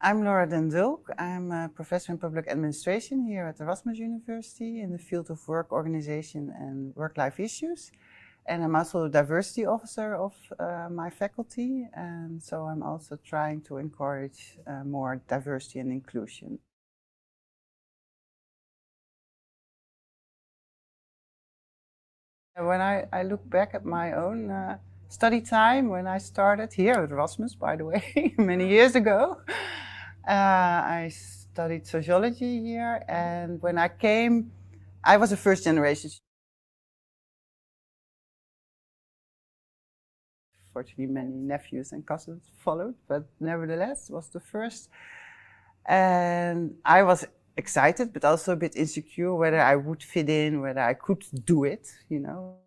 I'm Laura Den Dulk. I'm a professor in public administration here at Erasmus University in the field of work organization and work-life issues. And I'm also a diversity officer of my faculty. And so I'm also trying to encourage more diversity and inclusion. When I look back at my own study time when I started here at Erasmus, by the way, many years ago, I studied sociology here. And when I came, I was a first generation. Fortunately, many nephews and cousins followed, but nevertheless, was the first. And I was excited, but also a bit insecure whether I would fit in, whether I could do it, you know.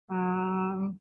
Um,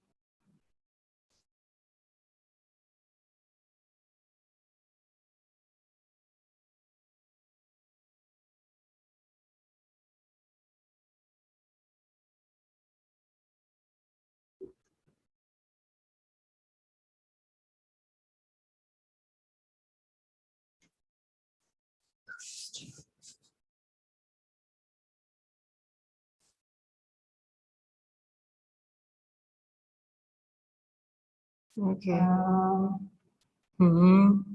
okay. Mhm.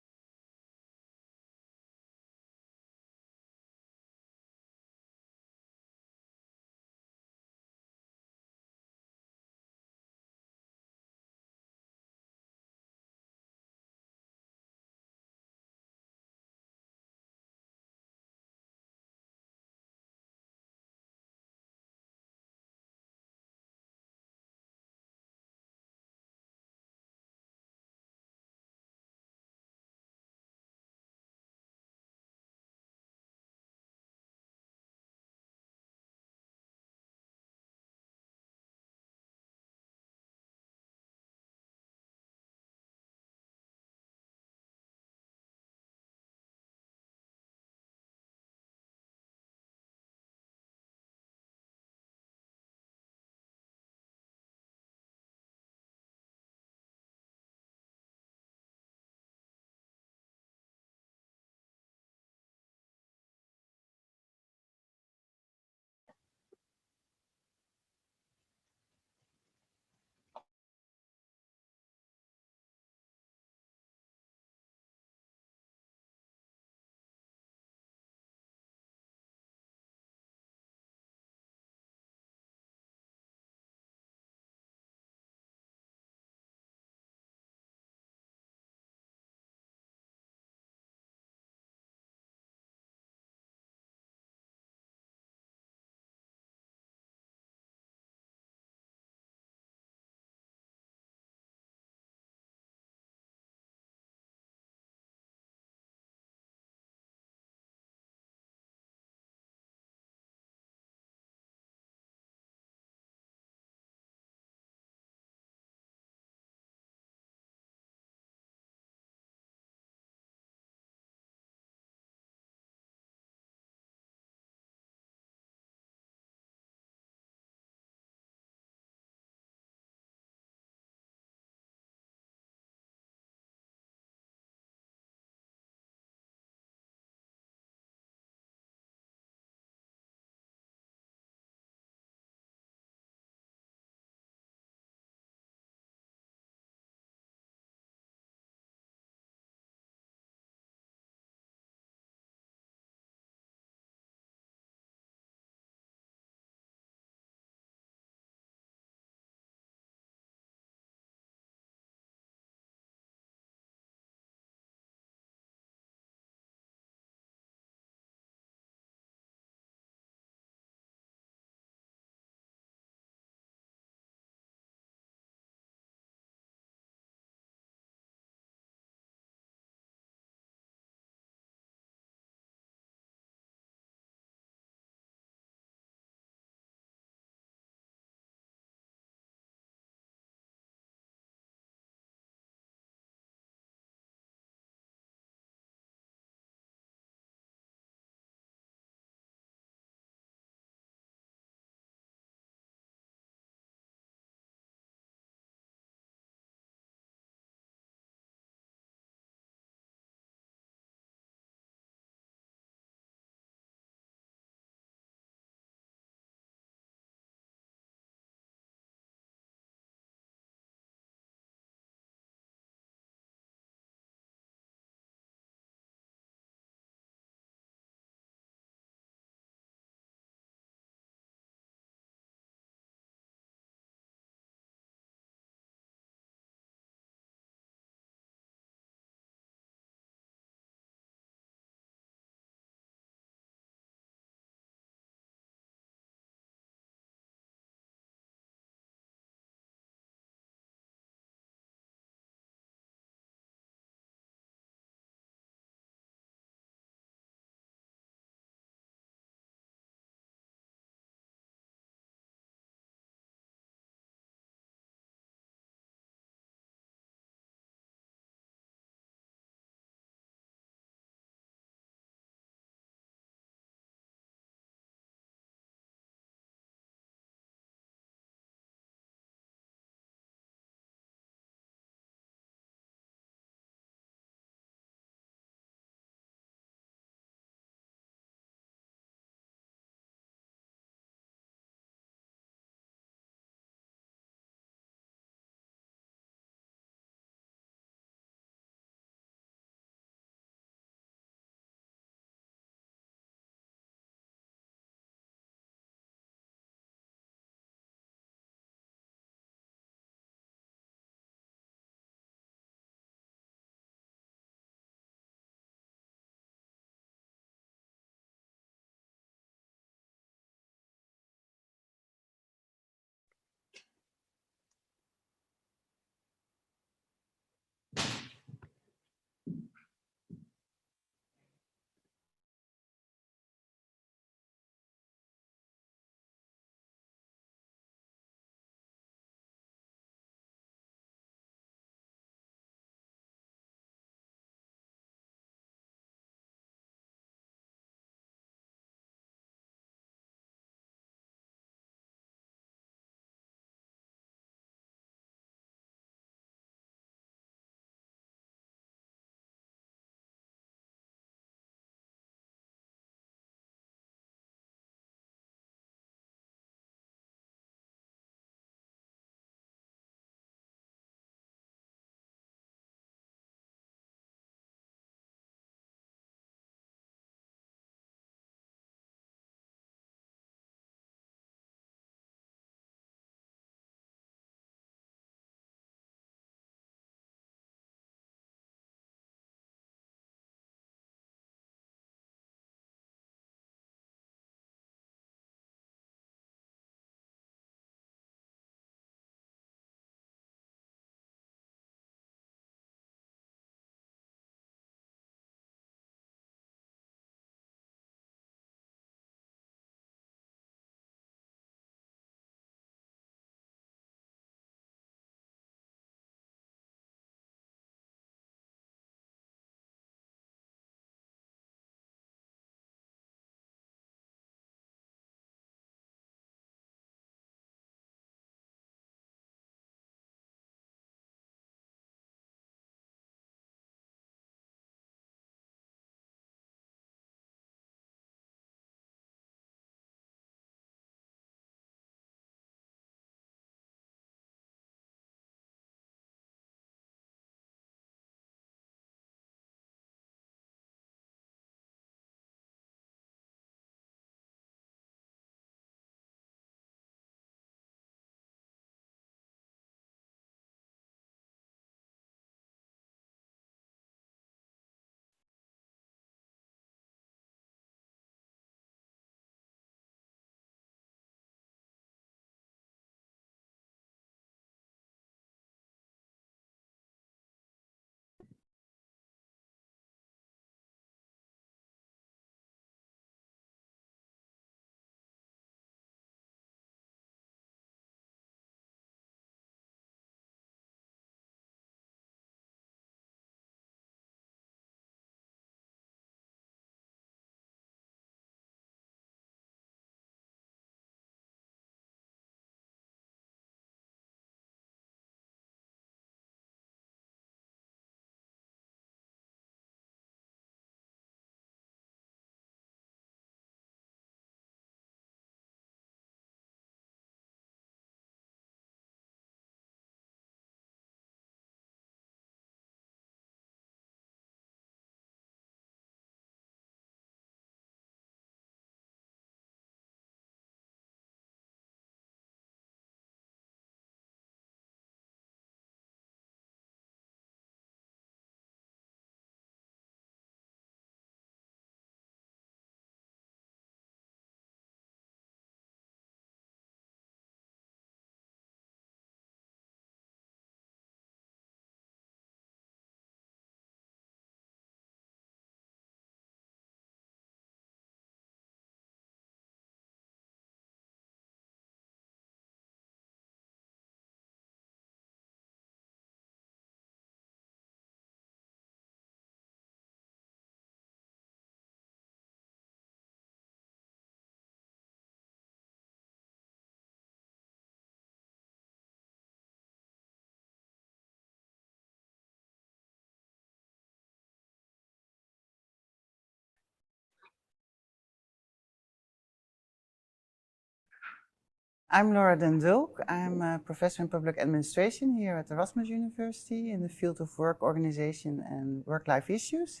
I'm Laura Den Dulk. I'm a professor in public administration here at Erasmus University in the field of work organization and work-life issues.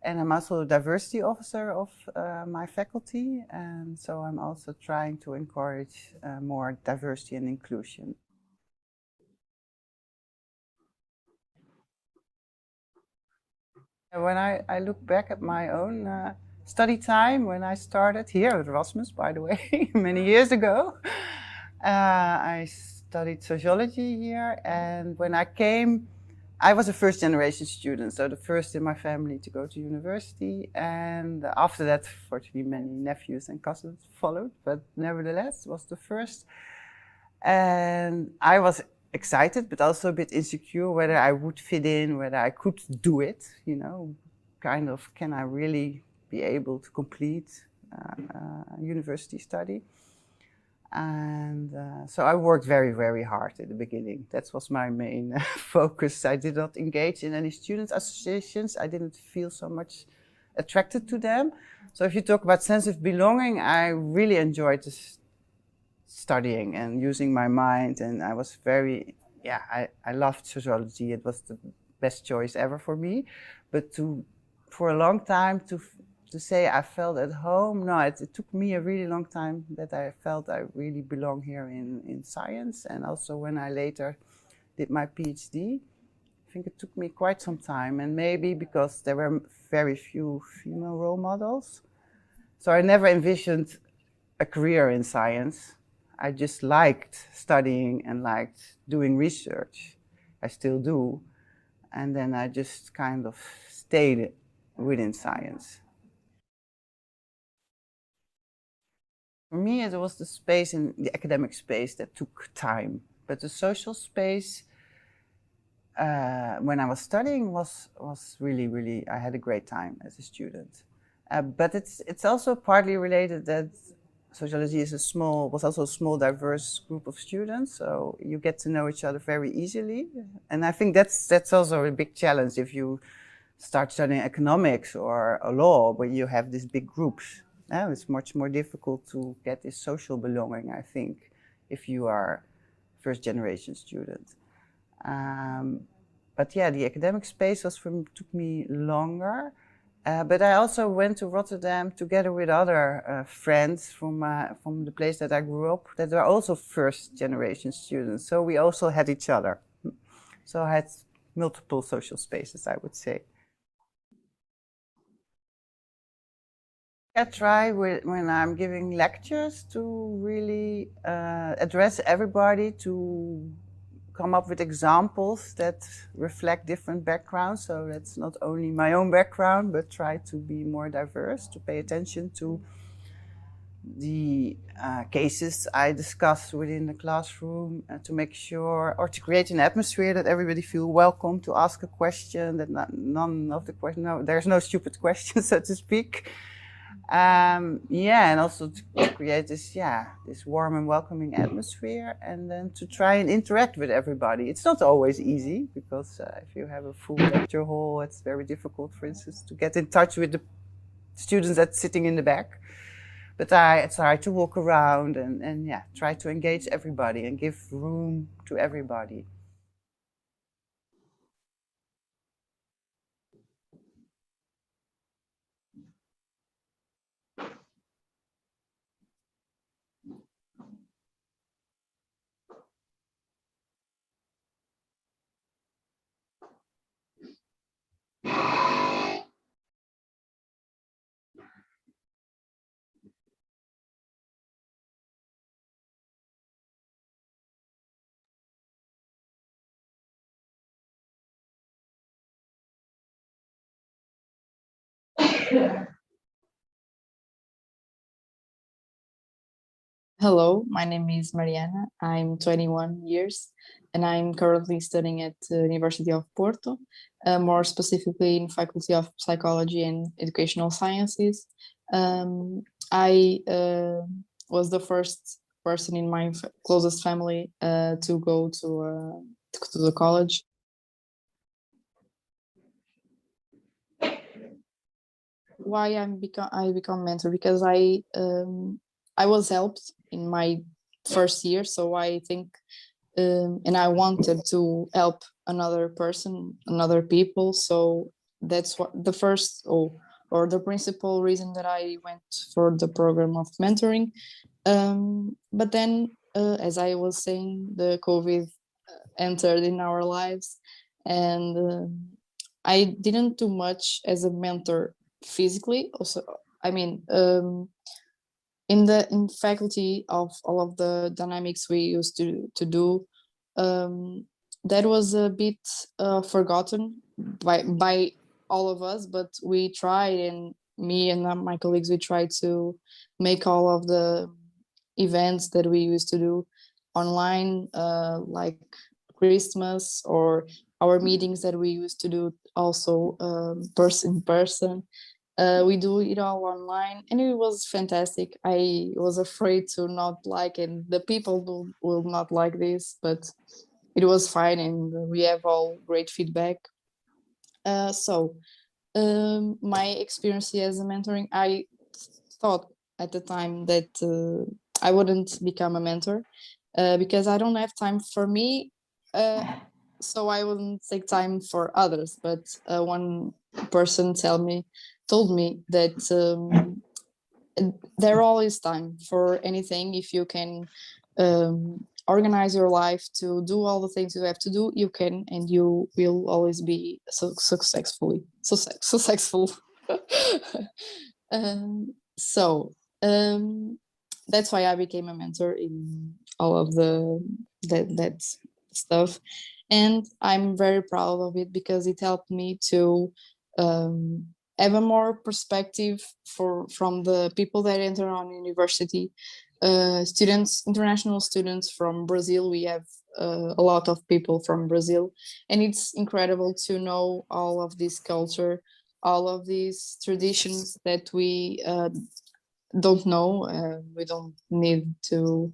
And I'm also a diversity officer of my faculty, and so I'm also trying to encourage more diversity and inclusion. When I look back at my own study time when I started here at Erasmus, by the way, many years ago, I studied sociology here, and when I came, I was a first generation student, so the first in my family to go to university. And after that, fortunately, many nephews and cousins followed, but nevertheless, was the first. And I was excited, but also a bit insecure whether I would fit in, whether I could do it, you know, kind of, can I really be able to complete university study? And so I worked very, very hard at the beginning. That was my main focus. I did not engage in any student associations. I didn't feel so much attracted to them. So if you talk about sense of belonging, I really enjoyed this studying and using my mind. And I was very, I loved sociology. It was the best choice ever for me. But for a long time to say I felt at home, no, it took me a really long time that I felt I really belong here in science. And also when I later did my PhD, I think it took me quite some time, and maybe because there were very few female role models. So I never envisioned a career in science. I just liked studying and liked doing research. I still do. And then I just kind of stayed within science. For me, it was the space in the academic space that took time. But the social space, when I was studying, was really, really, I had a great time as a student. But it's also partly related that sociology is was also a small, diverse group of students, so you get to know each other very easily. And I think that's also a big challenge if you start studying economics or a law, where you have these big groups. It's much more difficult to get this social belonging, I think, if you are first generation student. But yeah, the academic space took me longer. But I also went to Rotterdam together with other friends from the place that I grew up that were also first generation students. So we also had each other. So I had multiple social spaces, I would say. I try when I'm giving lectures to really address everybody, to come up with examples that reflect different backgrounds. So that's not only my own background, but try to be more diverse, to pay attention to the cases I discuss within the classroom, to make sure, or to create an atmosphere that everybody feel welcome to ask a question, that none of the questions, no, there's no stupid questions, so to speak. And also to create this warm and welcoming atmosphere, and then to try and interact with everybody. It's not always easy, because if you have a full lecture hall, it's very difficult, for instance, to get in touch with the students that's sitting in the back. But I try to walk around and try to engage everybody and give room to everybody. Hello, my name is Mariana. I'm 21 years and I'm currently studying at the University of Porto, more specifically in Faculty of Psychology and Educational Sciences. I was the first person in my closest family to go to the college. Why I become mentor? Because I was helped in my first year. So I think, and I wanted to help another people. So that's what the first, or the principal reason that I went for the program of mentoring. But then, as I was saying, the COVID entered in our lives, and I didn't do much as a mentor physically. Also, I mean, in faculty of all of the dynamics we used to do, um, that was a bit forgotten by all of us, but we tried, and me and my colleagues, we tried to make all of the events that we used to do online, like Christmas, or our meetings that we used to do also in person. We do it all online, and it was fantastic. I was afraid to not like, and the people will not like this, but it was fine, and we have all great feedback. So my experience as a mentoring, I thought at the time that I wouldn't become a mentor because I don't have time for me. So I wouldn't take time for others. But one person told me that there always time for anything. If you can organize your life to do all the things you have to do, you can, and you will always be successful. So that's why I became a mentor in all of that stuff, and I'm very proud of it because it helped me to um, have a more perspective from the people that enter on university. Students, international students from Brazil. We have a lot of people from Brazil, and it's incredible to know all of this culture, all of these traditions that we don't know. We don't need to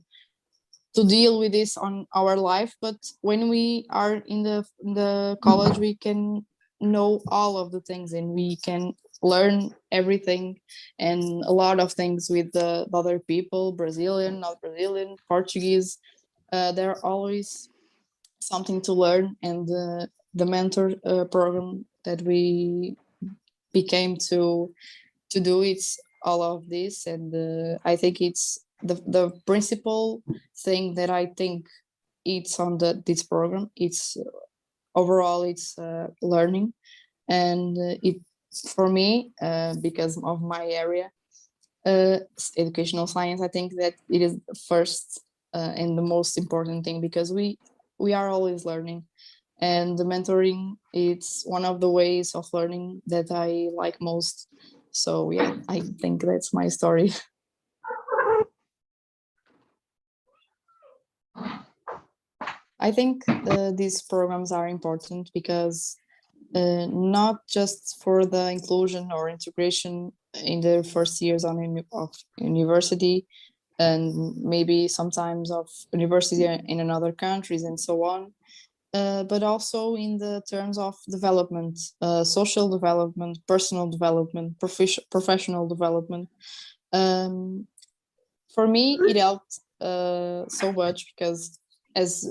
deal with this on our life, but when we are in the college, we can know all of the things, and we can learn everything and a lot of things with the other people, Brazilian, not Brazilian, Portuguese. There are always something to learn, and the mentor program that we became to do it's all of this. And I think it's the principal thing that I think it's on this program. It's overall it's learning, and it for me, because of my area, educational science, I think that it is the first and the most important thing, because we are always learning, and the mentoring, it's one of the ways of learning that I like most. So yeah, I think that's my story. I think these programs are important because not just for the inclusion or integration in the first years of university, and maybe sometimes of university in another countries and so on, but also in the terms of development, social development, personal development, professional development. Um, for me, it helped so much because as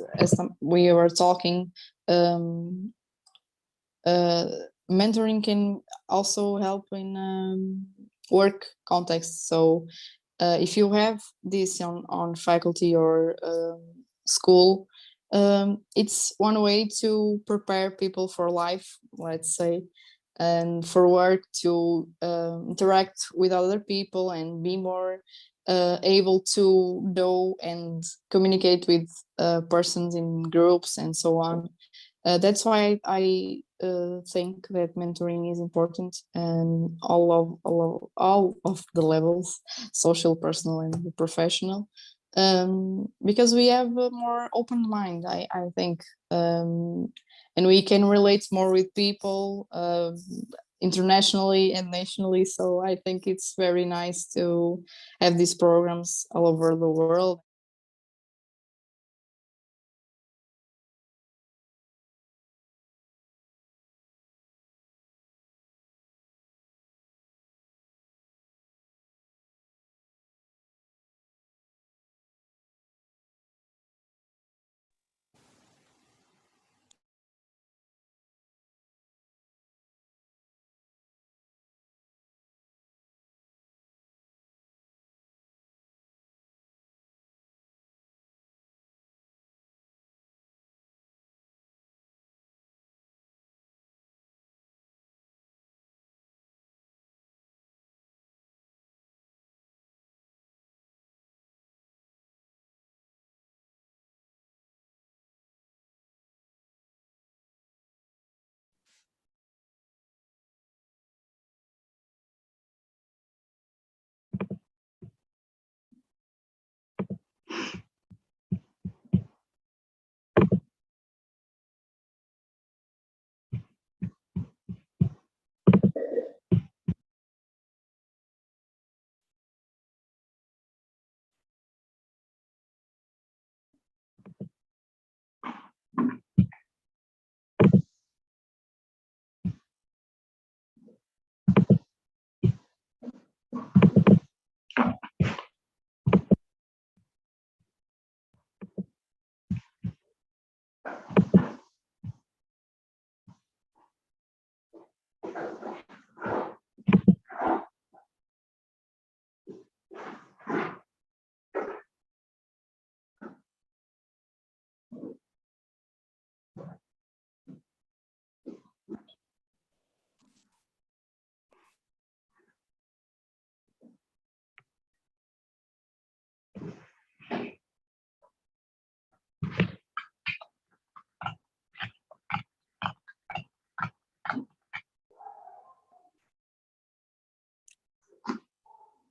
we were talking, um, uh, mentoring can also help in work context. So if you have this on faculty or school, it's one way to prepare people for life, let's say, and for work, to interact with other people and be more able to know and communicate with persons in groups and so on. That's why I think that mentoring is important, and all of the levels, social, personal, and professional, because we have a more open mind, I think, and we can relate more with people internationally and nationally. So I think it's very nice to have these programs all over the world.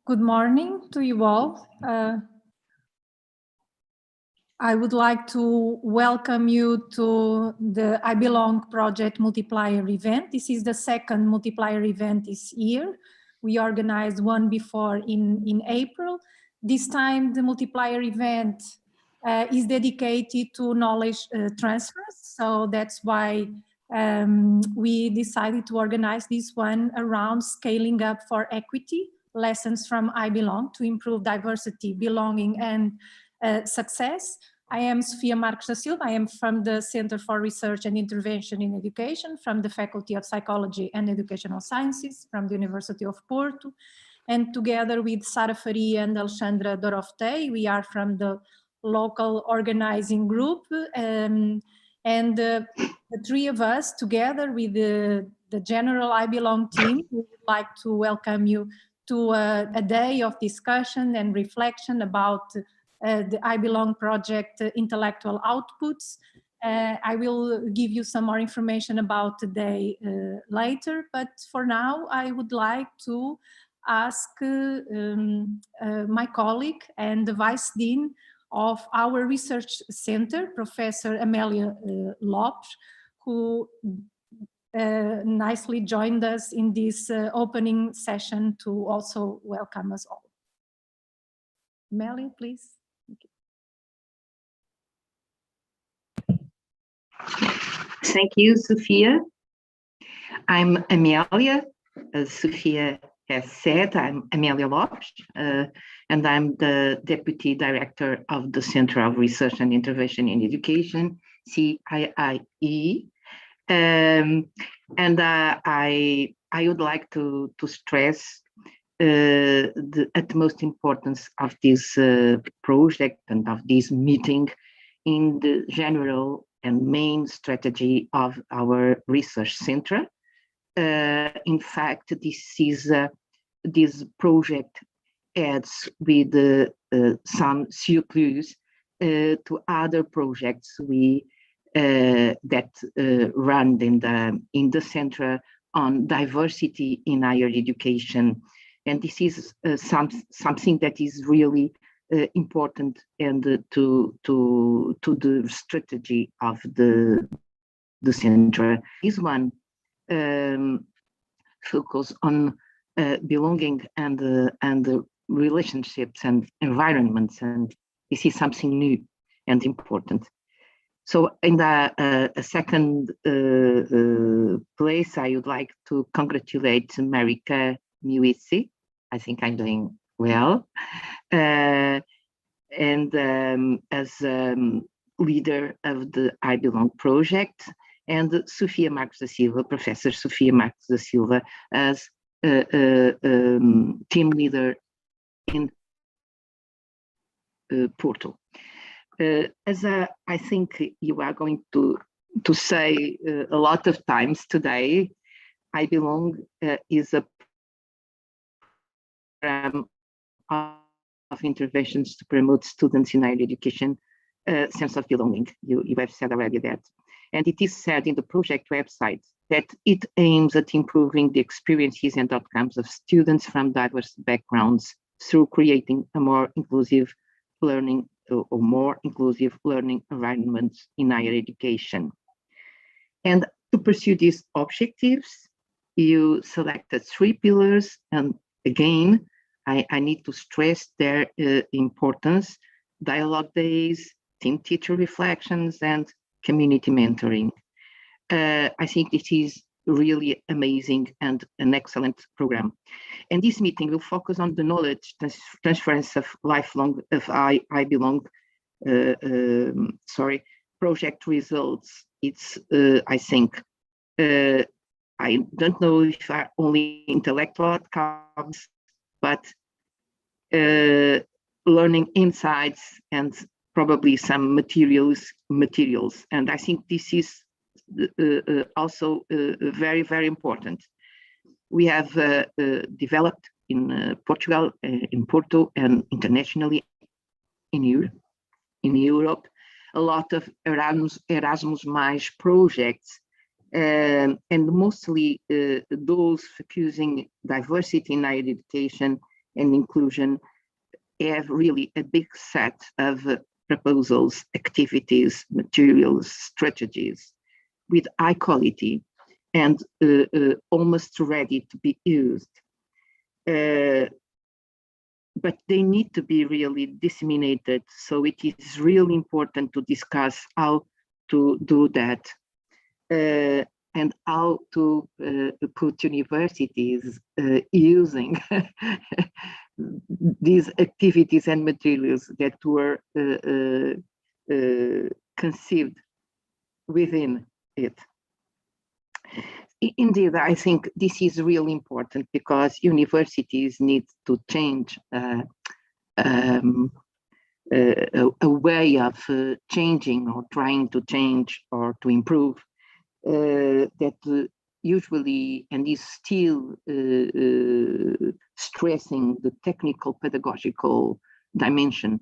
Good morning to you all. I would like to welcome you to the I Belong Project Multiplier event. This is the second multiplier event this year. We organized one before in April. This time the multiplier event is dedicated to knowledge transfers. So that's why we decided to organize this one around scaling up for equity, lessons from I Belong to improve diversity, belonging, and success. I am Sofia Marques da Silva. I am from the Center for Research and Intervention in Education, from the Faculty of Psychology and Educational Sciences, from the University of Porto. And together with Sara Faria and Alexandra Doroftei, we are from the local organizing group. The three of us, together with the general I Belong team, we would like to welcome you to a day of discussion and reflection about the I Belong project intellectual outputs. I will give you some more information about today later, but for now I would like to ask my colleague and the Vice Dean of our research center, Professor Amélia Lopes, who nicely joined us in this opening session to also welcome us all. Amélia, please. Thank you, Sofia. I'm Amélia. As Sofia has said, I'm Amélia Lopes, and I'm the Deputy Director of the Center of Research and Intervention in Education, CIIE. And I would like to stress the utmost importance of this project and of this meeting in the general and main strategy of our research center. In fact, this project adds with some surplus to other projects that run in the center on diversity in higher education, and this is something that is really important and to the strategy of the center. This one focus on belonging and the relationships and environments, and this is something new and important. So in the second place, I would like to congratulate Marika Miwisi. I think I'm doing well. And as leader of the I Belong project, and Sofia Marques da Silva, Professor Sofia Marques da Silva, as team leader in Porto. As I think you are going to say a lot of times today, I Belong is a program of interventions to promote students in higher education sense of belonging. You have said already that. And it is said in the project website that it aims at improving the experiences and outcomes of students from diverse backgrounds through creating a more inclusive learning or more inclusive learning environments in higher education. And to pursue these objectives, you selected 3 pillars, and again, I need to stress their importance: dialogue days, team-teacher reflections, and community mentoring. I think this is really amazing and an excellent program. And this meeting will focus on the knowledge transference of lifelong, of I Belong, project results. It's, I think, I don't know if are only intellectual outcomes, but learning insights and probably some materials. And I think this is also very, very important. We have developed in Portugal, in Porto, and internationally in Europe, a lot of Erasmus+ projects, and mostly those focusing diversity in higher education and inclusion have really a big set of proposals, activities, materials, strategies with high quality and almost ready to be used. But they need to be really disseminated. So it is really important to discuss how to do that and how to put universities using these activities and materials that were conceived within it. Indeed, I think this is really important because universities need to change a way of changing or trying to change or to improve that usually and is still stressing the technical pedagogical dimension.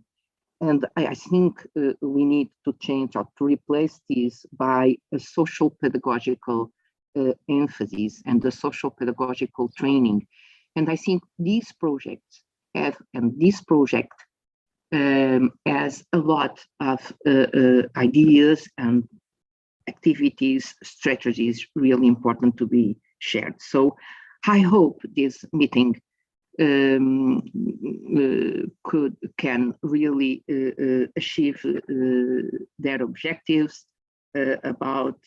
And I think we need to change or to replace this by a social pedagogical emphasis and the social pedagogical training. And I think these projects have, and this project has a lot of ideas and activities, strategies really important to be shared. So I hope this meeting can really achieve their objectives about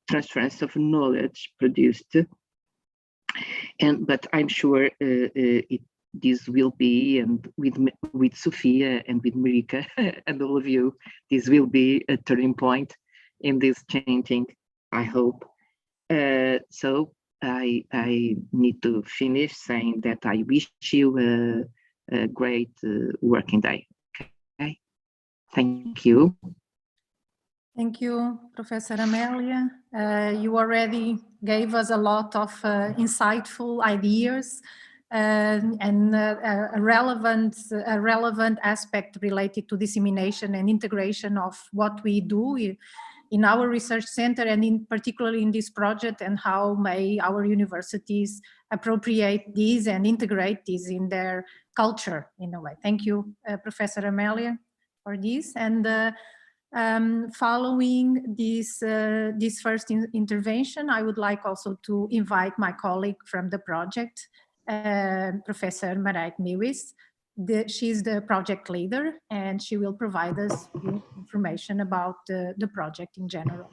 transference of knowledge produced, but I'm sure this will be, and with Sophia and with Marika and all of you, this will be a turning point in this changing, I hope. So I need to finish saying that I wish you a great working day. Okay, thank you. Thank you, Professor Amelia. You already gave us a lot of insightful ideas and a relevant aspect related to dissemination and integration of what we do in our research center, and particularly in this project, and how may our universities appropriate these and integrate these in their culture in a way. Thank you, Professor Amelia, for this. And following this first intervention, I would like also to invite my colleague from the project, Professor Marijke Meeuwis. She's the project leader, and she will provide us with information about the project in general.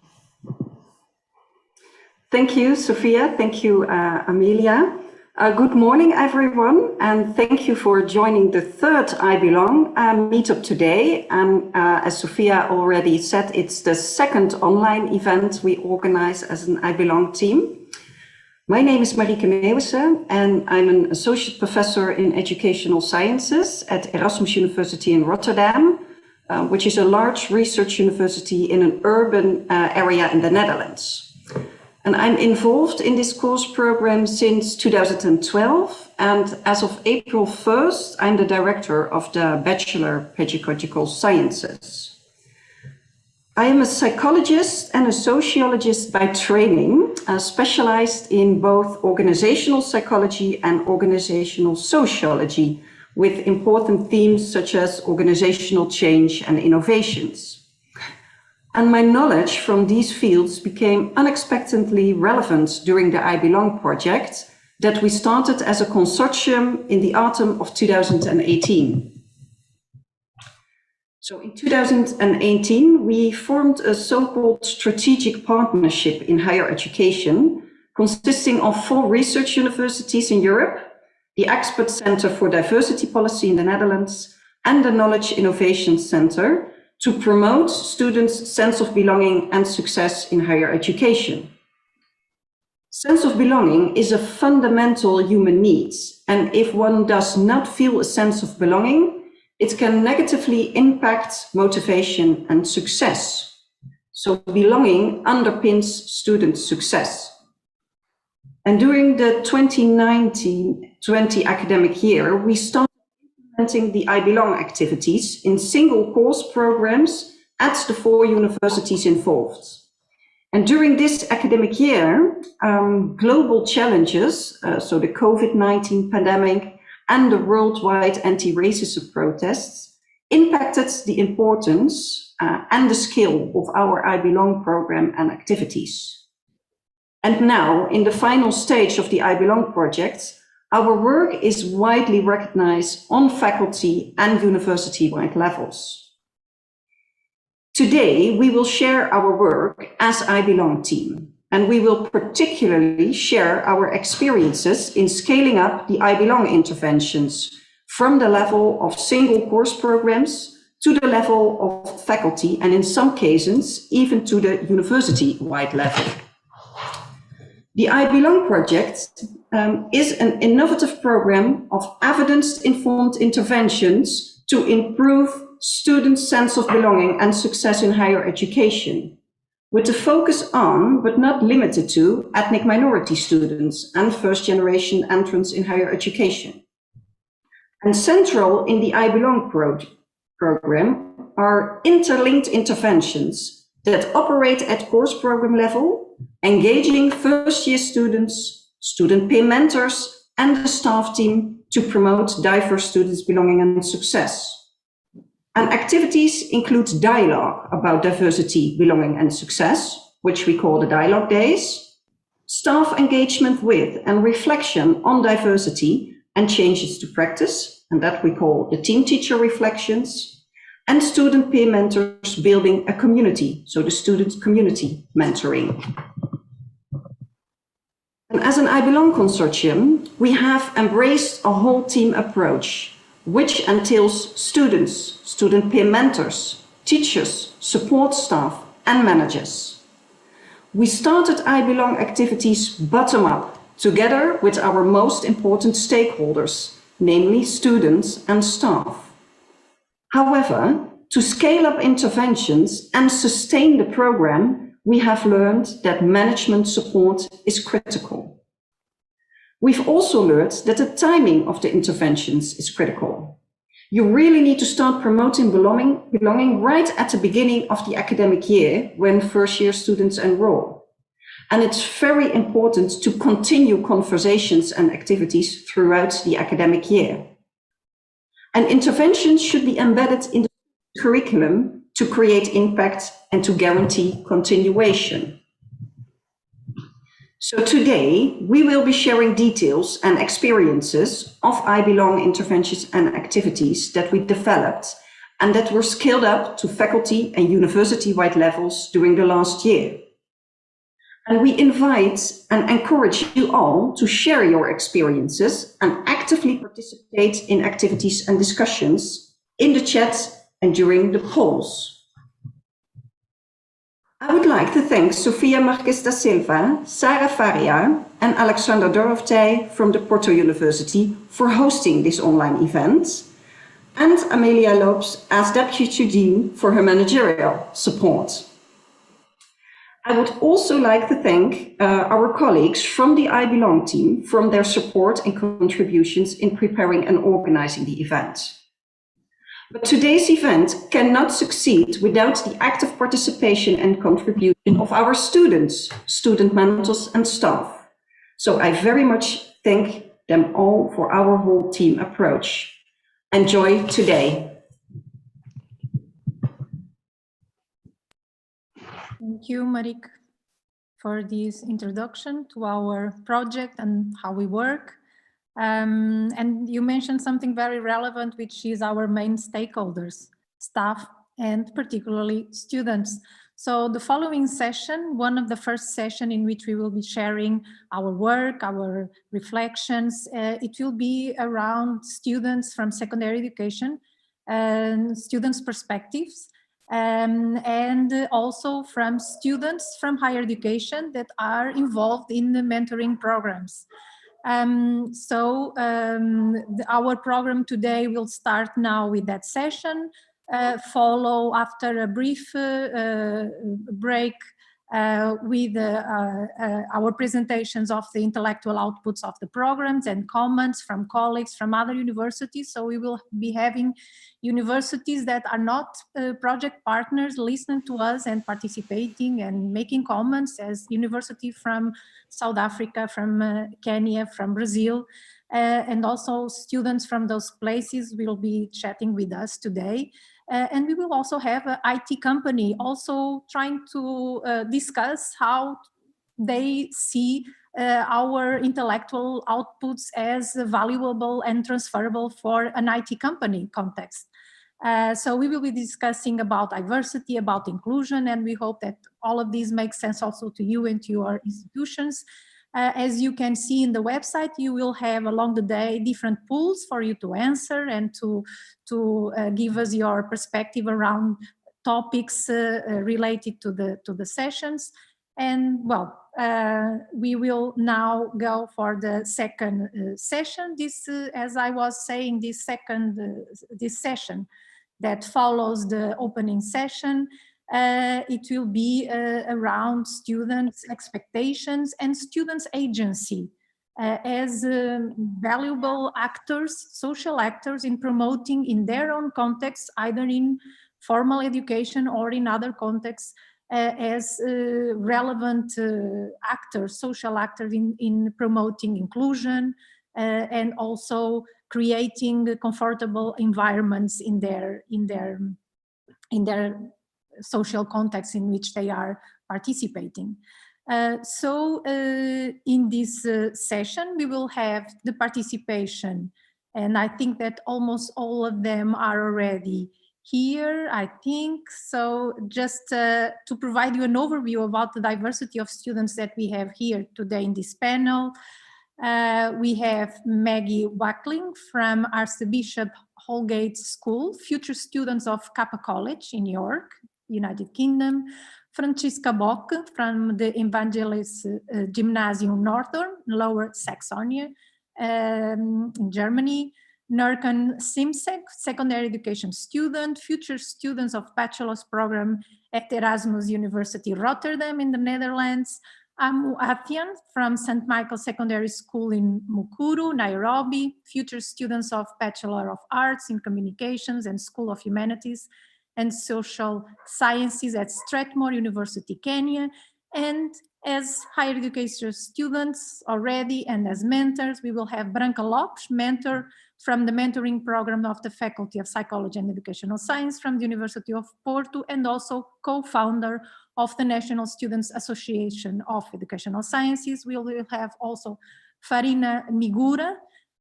Thank you, Sophia. Thank you, Amelia. Good morning, everyone, and thank you for joining the third I Belong meetup today. And as Sophia already said, it's the second online event we organize as an I Belong team. My name is Marijke Meeuwis, and I'm an associate professor in educational sciences at Erasmus University in Rotterdam, which is a large research university in an urban area in the Netherlands. And I'm involved in this course program since 2012, and as of April 1st, I'm the director of the Bachelor Pedagogical Sciences. I am a psychologist and a sociologist by training, specialized in both organizational psychology and organizational sociology, with important themes such as organizational change and innovations. And my knowledge from these fields became unexpectedly relevant during the I Belong project that we started as a consortium in the autumn of 2018. So in 2018, we formed a so-called strategic partnership in higher education, consisting of 4 research universities in Europe, the Expert Center for Diversity Policy in the Netherlands, and the Knowledge Innovation Center, to promote students' sense of belonging and success in higher education. Sense of belonging is a fundamental human need, and if one does not feel a sense of belonging, it can negatively impact motivation and success. So belonging underpins student success. And during the 2019-20 academic year, we started implementing the I Belong activities in single course programs at the 4 universities involved. And during this academic year, global challenges, so the COVID-19 pandemic and the worldwide anti-racism protests, impacted the importance and the skill of our I Belong program and activities. And now, in the final stage of the I Belong project, our work is widely recognized on faculty and university-wide levels. Today, we will share our work as I Belong team, and we will particularly share our experiences in scaling up the I Belong interventions from the level of single course programs to the level of faculty, and in some cases, even to the university-wide level. The I Belong project is an innovative program of evidence-informed interventions to improve students' sense of belonging and success in higher education, with a focus on, but not limited to, ethnic minority students and first-generation entrants in higher education. And central in the I Belong program are interlinked interventions that operate at course program level, engaging first-year students, student peer mentors, and the staff team to promote diverse students' belonging and success. And activities include dialogue about diversity, belonging, and success, which we call the Dialogue Days, staff engagement with and reflection on diversity and changes to practice, and that we call the Team Teacher Reflections, and student peer mentors building a community, so the student community mentoring. And as an I Belong consortium, we have embraced a whole team approach, which entails students, student peer mentors, teachers, support staff, and managers. We started I Belong activities bottom up, together with our most important stakeholders, namely students and staff. However, to scale up interventions and sustain the program, we have learned that management support is critical. We've also learned that the timing of the interventions is critical. You really need to start promoting belonging right at the beginning of the academic year when first-year students enroll. And it's very important to continue conversations and activities throughout the academic year. And interventions should be embedded in the curriculum to create impact and to guarantee continuation. So today, we will be sharing details and experiences of I Belong interventions and activities that we developed and that were scaled up to faculty and university-wide levels during the last year. And we invite and encourage you all to share your experiences and actively participate in activities and discussions in the chat and during the polls. I would like to thank Sofia Marques da Silva, Sarah Faria, and Alexander Doroftai from the Porto University for hosting this online event, and Amelia Lopes as Deputy Dean for her managerial support. I would also like to thank our colleagues from the I Belong team for their support and contributions in preparing and organizing the event. But today's event cannot succeed without the active participation and contribution of our students, student mentors, and staff. So I very much thank them all for our whole team approach. Enjoy today. Thank you, Marique, for this introduction to our project and how we work. And you mentioned something very relevant, which is our main stakeholders, staff, and particularly students. So the following session, one of the first session in which we will be sharing our work, our reflections, it will be around students from secondary education and students' perspectives, and also from students from higher education that are involved in the mentoring programs. Our program today will start now with that session, follow after a brief break with our presentations of the intellectual outputs of the programs and comments from colleagues from other universities. So we will be having universities that are not project partners listen to us and participating and making comments, as university from South Africa, from Kenya, from Brazil, and also students from those places will be chatting with us today. And we will also have an IT company also trying to discuss how they see our intellectual outputs as valuable and transferable for an IT company context. So we will be discussing about diversity, about inclusion, and we hope that all of these makes sense also to you and to your institutions. As you can see in the website, you will have along the day different pools for you to answer and to give us your perspective around topics related to the sessions. And well, we will now go for the second session. This, as I was saying, this session that follows the opening session, it will be around students' expectations and students' agency as valuable actors, social actors in promoting in their own context, either in formal education or in other contexts, as relevant actors, social actors in promoting inclusion and also creating comfortable environments in their social context in which they are participating. So in this session, we will have the participation, and I think that almost all of them are already here, I think. So just to provide you an overview about the diversity of students that we have here today in this panel, we have Maggie Wackling from Archbishop Holgate School, future students of Kappa College in New York, United Kingdom. Franziska Bock from the Evangelist Gymnasium Northern, Lower Saxony, Germany. Nurkan Simsek, secondary education student, future students of bachelor's program at Erasmus University Rotterdam in the Netherlands. Amu Athian from St. Michael Secondary School in Mukuru, Nairobi, future students of Bachelor of Arts in Communications and School of Humanities and Social Sciences at Strathmore University, Kenya. And as higher education students already and as mentors, we will have Branca Lopes, mentor from the mentoring program of the Faculty of Psychology and Educational Science from the University of Porto, and also co-founder of the National Students Association of Educational Sciences. We will have also Farina Migura,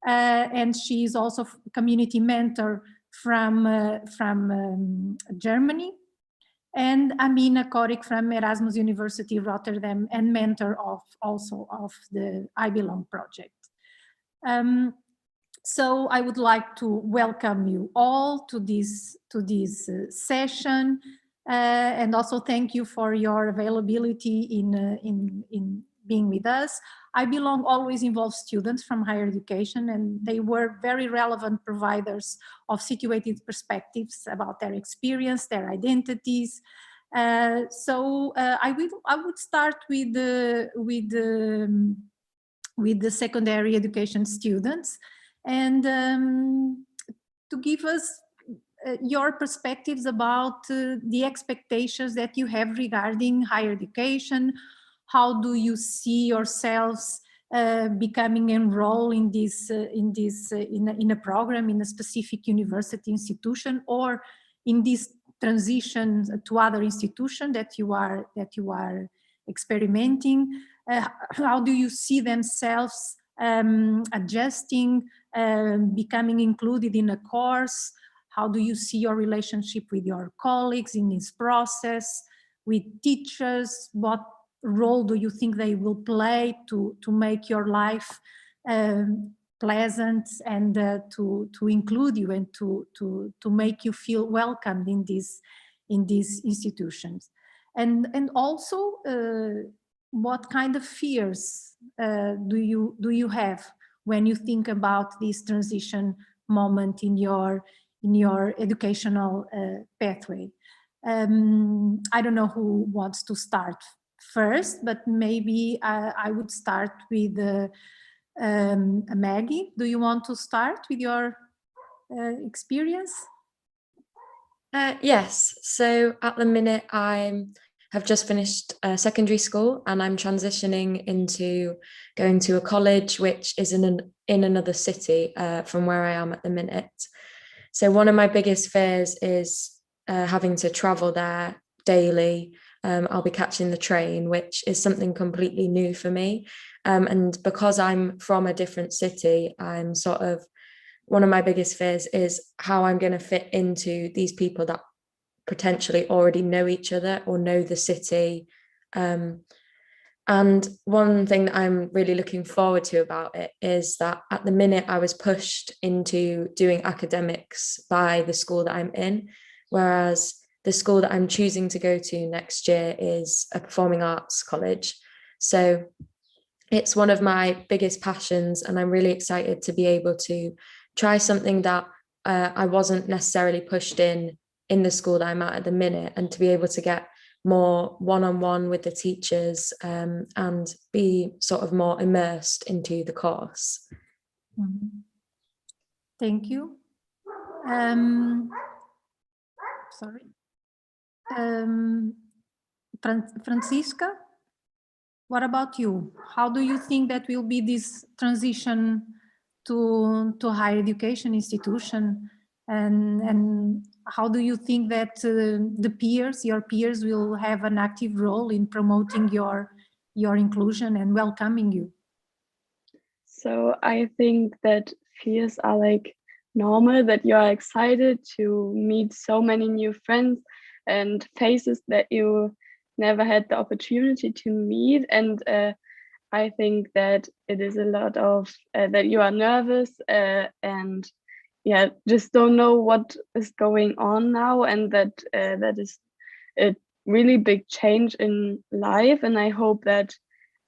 and she is also community mentor from Germany, and Amina Korik from Erasmus University Rotterdam and mentor also of the I Belong project. So I would like to welcome you all to this session, and also thank you for your availability in being with us. I Belong always involves students from higher education, and they were very relevant providers of situated perspectives about their experience, their identities. So I would start with the secondary education students, and to give us your perspectives about the expectations that you have regarding higher education. How do you see yourselves becoming enrolled in a program in a specific university institution, or in this transition to other institution that you are experimenting? How do you see themselves adjusting, becoming included in a course? How do you see your relationship with your colleagues in this process, with teachers? What role do you think they will play to make your life pleasant and to include you and to make you feel welcomed in these institutions? And also, what kind of fears do you have when you think about this transition moment in your educational pathway? I don't know who wants to start first, but maybe I would start with Maggie. Do you want to start with your experience? Yes, so at the minute I have just finished secondary school and I'm transitioning into going to a college which is in another city from where I am at the minute. So one of my biggest fears is having to travel there daily. I'll be catching the train, which is something completely new for me. And because I'm from a different city, I'm sort of one of my biggest fears is how I'm going to fit into these people that potentially already know each other or know the city. And one thing that I'm really looking forward to about it is that at the minute I was pushed into doing academics by the school that I'm in, whereas the school that I'm choosing to go to next year is a performing arts college. So it's one of my biggest passions, and I'm really excited to be able to try something that I wasn't necessarily pushed in the school that I'm at the minute, and to be able to get more one-on-one with the teachers and be sort of more immersed into the course. Mm-hmm. Thank you. Sorry. Francisca, what about you? How do you think that will be this transition to higher education institution? And how do you think that your peers will have an active role in promoting your inclusion and welcoming you? So I think that fears are like normal, that you are excited to meet so many new friends and faces that you never had the opportunity to meet. And I think that it is a lot of that you are nervous and yeah, just don't know what is going on now, and that that is a really big change in life. And I hope that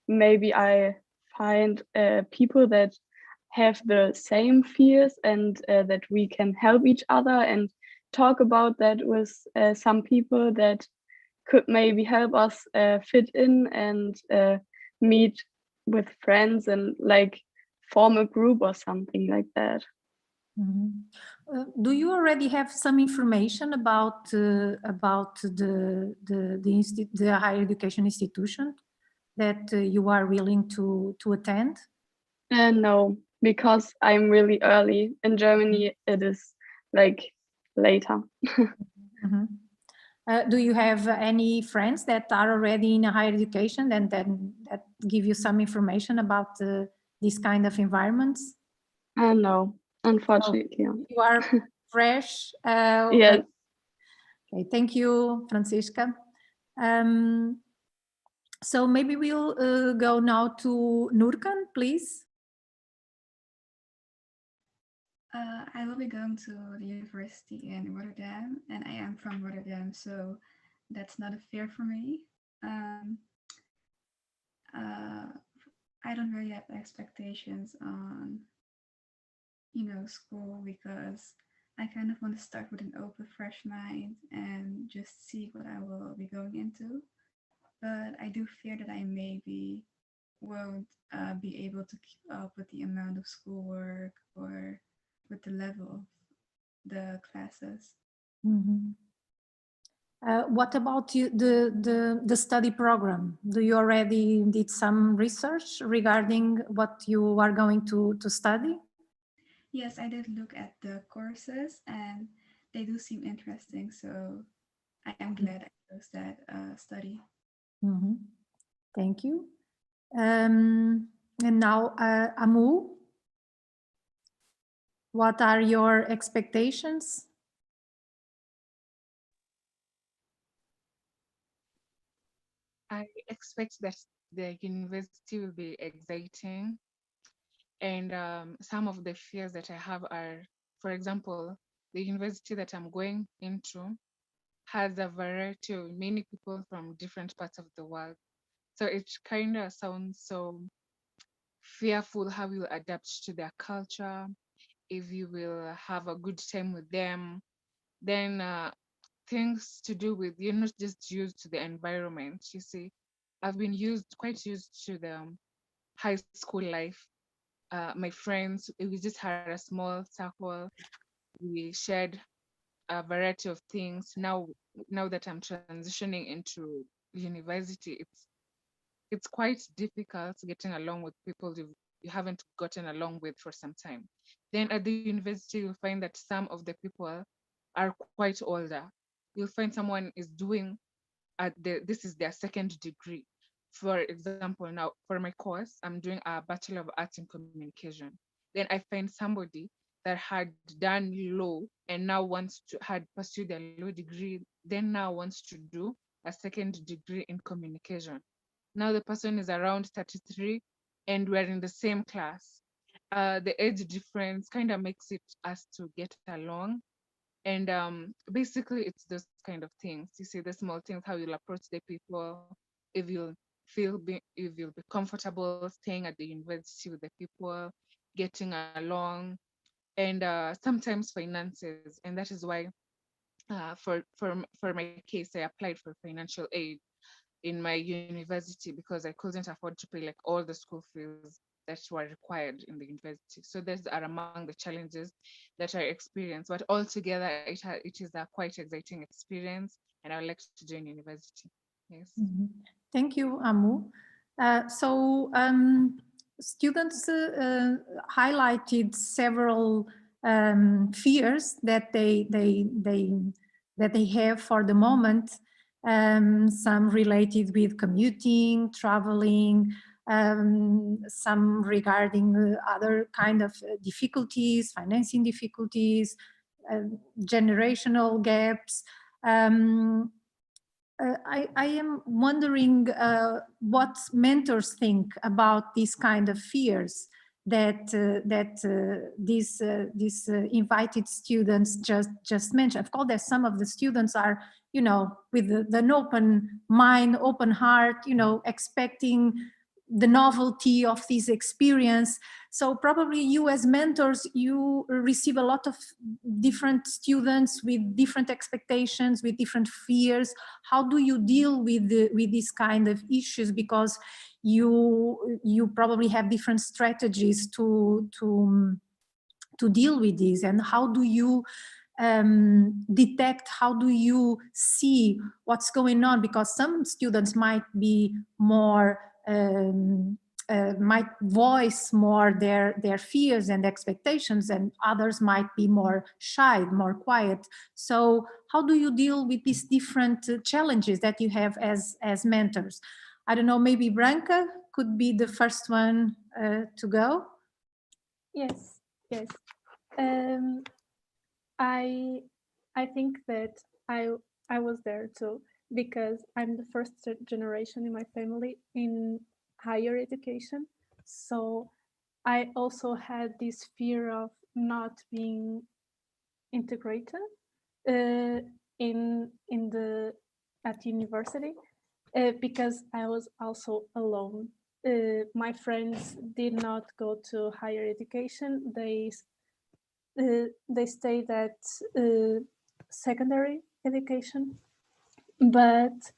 maybe I find people that have the same fears, and that we can help each other and talk about that with some people that could maybe help us fit in and meet with friends and like form a group or something like that. Mm-hmm. Do you already have some information about the higher education institution that you are willing to attend? No, because I'm really early. In Germany, it is like later. Mm-hmm. Do you have any friends that are already in a higher education and then that give you some information about these kind of environments? No, unfortunately. You are fresh. Yes. Okay, thank you, Francisca. So maybe we'll go now to Nurkan, please. I will be going to the university in Rotterdam, and I am from Rotterdam, so that's not a fear for me. I don't really have expectations on, school, because I kind of want to start with an open, fresh mind and just see what I will be going into. But I do fear that I maybe won't be able to keep up with the amount of schoolwork or with the level of the classes. Mm-hmm. What about you, the study program? Do you already did some research regarding what you are going to study? Yes, I did look at the courses and they do seem interesting. So I am glad I chose that study. Mm-hmm. Thank you. And now, Amu, what are your expectations? I expect that the university will be exciting, and some of the fears that I have are, for example, the university that I'm going into has a variety of many people from different parts of the world. So it kind of sounds so fearful how you adapt to their culture, if you will have a good time with them. Then things to do with you're not just used to the environment, you see. I've been quite used to the high school life. My friends, we just had a small circle. We shared a variety of things. Now that I'm transitioning into university, it's quite difficult getting along with people you haven't gotten along with for some time. Then at the university, you'll find that some of the people are quite older. You'll find someone is doing this is their second degree. For example, now for my course, I'm doing a Bachelor of Arts in Communication. Then I find somebody that had done law and now had pursued their law degree, then now wants to do a second degree in communication. Now the person is around 33 and we're in the same class. The age difference kind of makes it us to get along. And basically, it's those kind of things. You see, the small things, how you'll approach the people, if if you'll be comfortable staying at the university with the people, getting along, and sometimes finances. And that is why, for my case, I applied for financial aid in my university because I couldn't afford to pay like all the school fees that were required in the university. So those are among the challenges that I experienced. But altogether, it is a quite exciting experience, and I would like to join university. Yes. Thank you, Amu. Students highlighted several fears that they have for the moment. Some related with commuting, traveling, some regarding other kind of difficulties, financing difficulties, generational gaps. I am wondering what mentors think about these kind of fears that these invited students just mentioned. Of course, there's some of the students are, you know, with an open mind, open heart, you know, expecting the novelty of this experience. So probably you as mentors, you receive a lot of different students with different expectations, with different fears. How do you deal with these kind of issues? Because you probably have different strategies to deal with this. And how do you detect, how do you see what's going on? Because some students might be more might voice more their fears and expectations, and others might be more shy, more quiet. So how do you deal with these different challenges that you have as mentors? I don't know, maybe Branka could be the first one to go. Yes. I think that I was there too, because I'm the first generation in my family in higher education. So I also had this fear of not being integrated in the at university because I was also alone. My friends did not go to higher education. They stayed at secondary education, but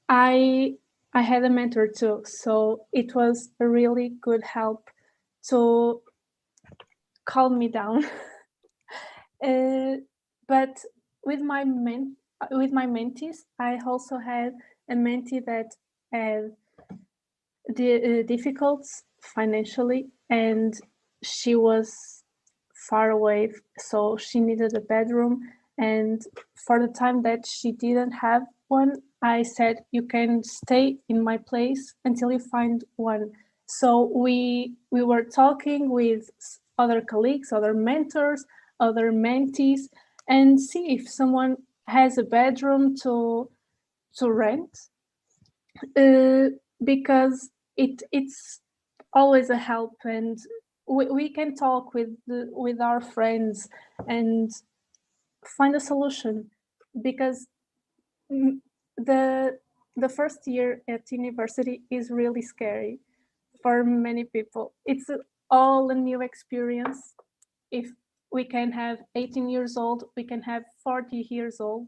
I had a mentor too, so it was a really good help to calm me down. But with my mentees, I also had a mentee that had difficult financially, and she was far away, so she needed a bedroom. And for the time that she didn't have one, I said, you can stay in my place until you find one. So we were talking with other colleagues, other mentors, other mentees, and see if someone has a bedroom to rent, because it's always a help, and we can talk with our friends and find a solution, because the first year at university is really scary for many people. It's all a new experience. If we can have 18 years old, we can have 40 years old.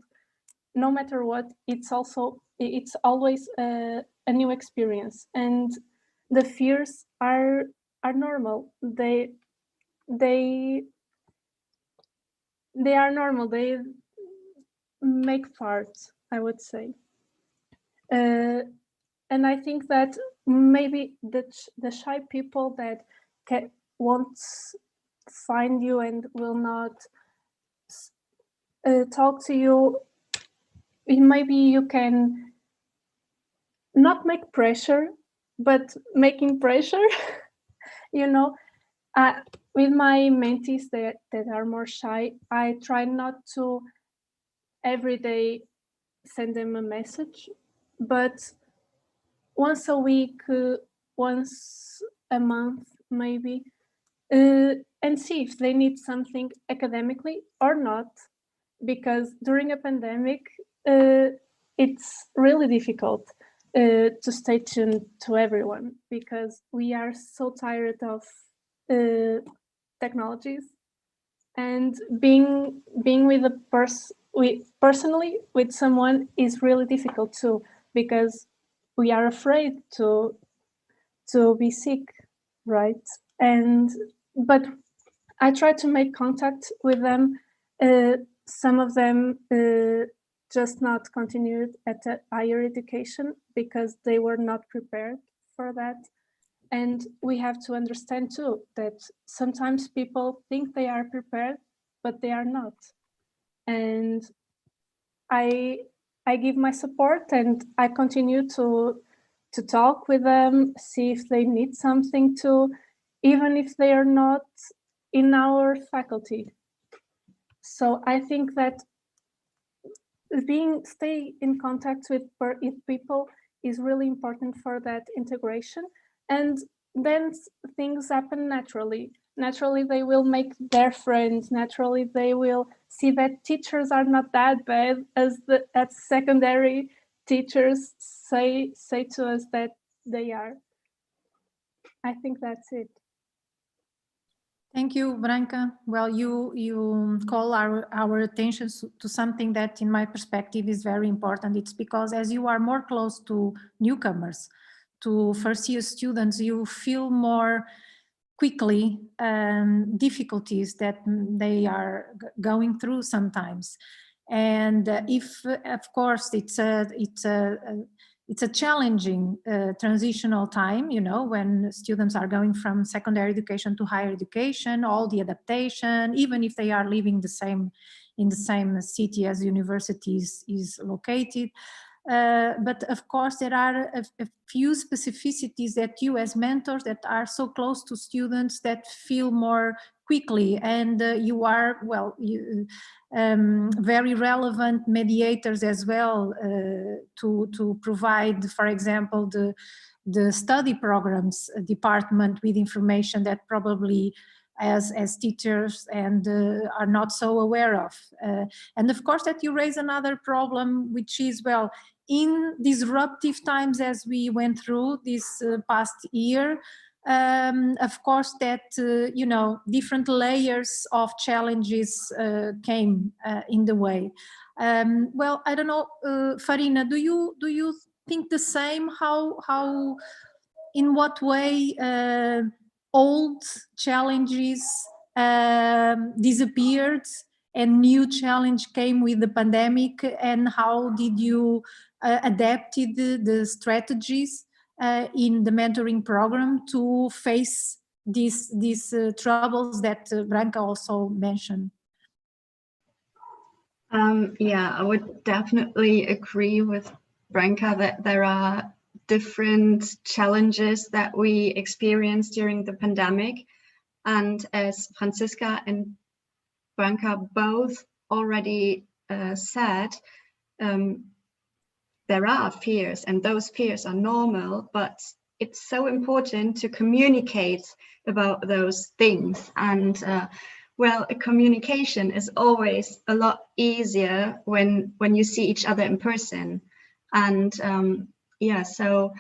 no matter what, it's always a new experience, and the fears are normal. They are normal. They make part, I would say. And I think that maybe the shy people that won't find you and will not talk to you, maybe you can not make pressure, but making pressure, you know. With my mentees that are more shy, I try not to every day send them a message, but once a week, once a month, maybe, and see if they need something academically or not. Because during a pandemic, it's really difficult to stay tuned to everyone, because we are so tired of technologies, and being with a personally with someone is really difficult too, because we are afraid to be sick, right? But I try to make contact with them. Some of them just not continued at a higher education because they were not prepared for that. And we have to understand too that sometimes people think they are prepared, but they are not. And I give my support, and I continue to talk with them, see if they need something too, even if they are not in our faculty. So I think that stay in contact with people is really important for that integration. And then things happen naturally. Naturally, they will make their friends. Naturally, they will see that teachers are not that bad as secondary teachers say to us that they are. I think that's it. Thank you, Branca. Well, you call our attention to something that, in my perspective, is very important. It's because as you are more close to newcomers, to first-year students, you feel more quickly difficulties that they are going through sometimes. And if, of course, it's a challenging transitional time, you know, when students are going from secondary education to higher education, all the adaptation, even if they are living in the same city as universities is located. But of course, there are a few specificities that you as mentors that are so close to students that feel more quickly, and you are, well, very relevant mediators as well to provide, for example, the study programs department with information that probably as teachers and are not so aware of. And of course that you raise another problem, which is, well, in disruptive times as we went through this past year, of course that, you know, different layers of challenges came in the way. Well, I don't know, Farina, do you think the same? How in what way old challenges disappeared and new challenge came with the pandemic, and how did you adapted the strategies in the mentoring program to face these troubles that Branca also mentioned? Yeah, I would definitely agree with Branca that there are different challenges that we experienced during the pandemic. And as Franziska and Branca both already said, there are fears, and those fears are normal, but it's so important to communicate about those things. And well, a communication is always a lot easier when you see each other in person. And yeah, so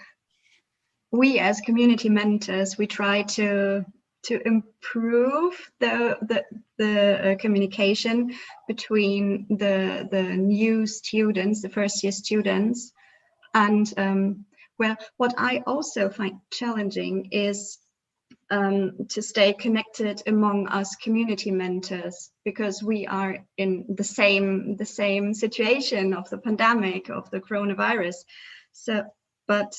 we as community mentors, we try to improve the communication between the new students, the first year students. And well, what I also find challenging is to stay connected among us community mentors, because we are in the same situation of the pandemic, of the coronavirus. So, but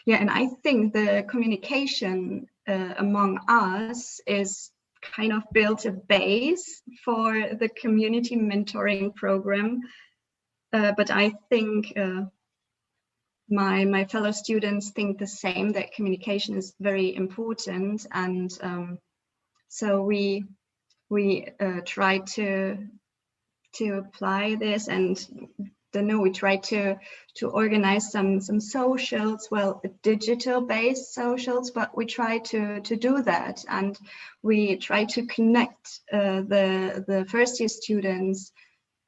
yeah, and I think the communication among us is kind of built a base for the community mentoring program. But I think my fellow students think the same, that communication is very important, and so we try to apply this, and we try to organize some socials, well, digital based socials, but we try to do that, and we try to connect the first year students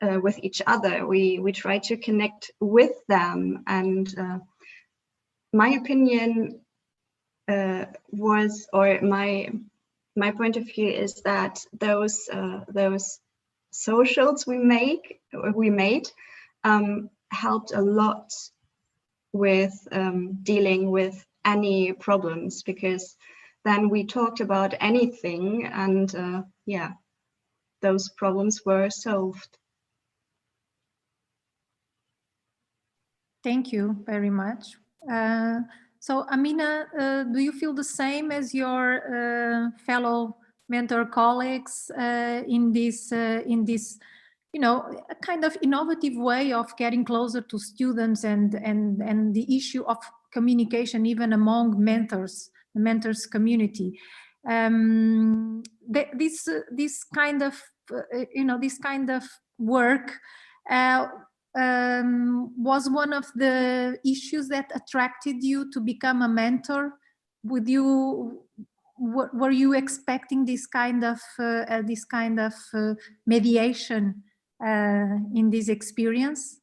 with each other. We try to connect with them, and my opinion was, or my point of view is that those socials we made helped a lot with dealing with any problems, because then we talked about anything, and yeah, those problems were solved. Thank you very much. So Amina, do you feel the same as your fellow mentor colleagues in this, you know, a kind of innovative way of getting closer to students, and the issue of communication even among mentors, the mentors community? This kind of, you know, this kind of work was one of the issues that attracted you to become a mentor? Were you expecting this kind of mediation in this experience?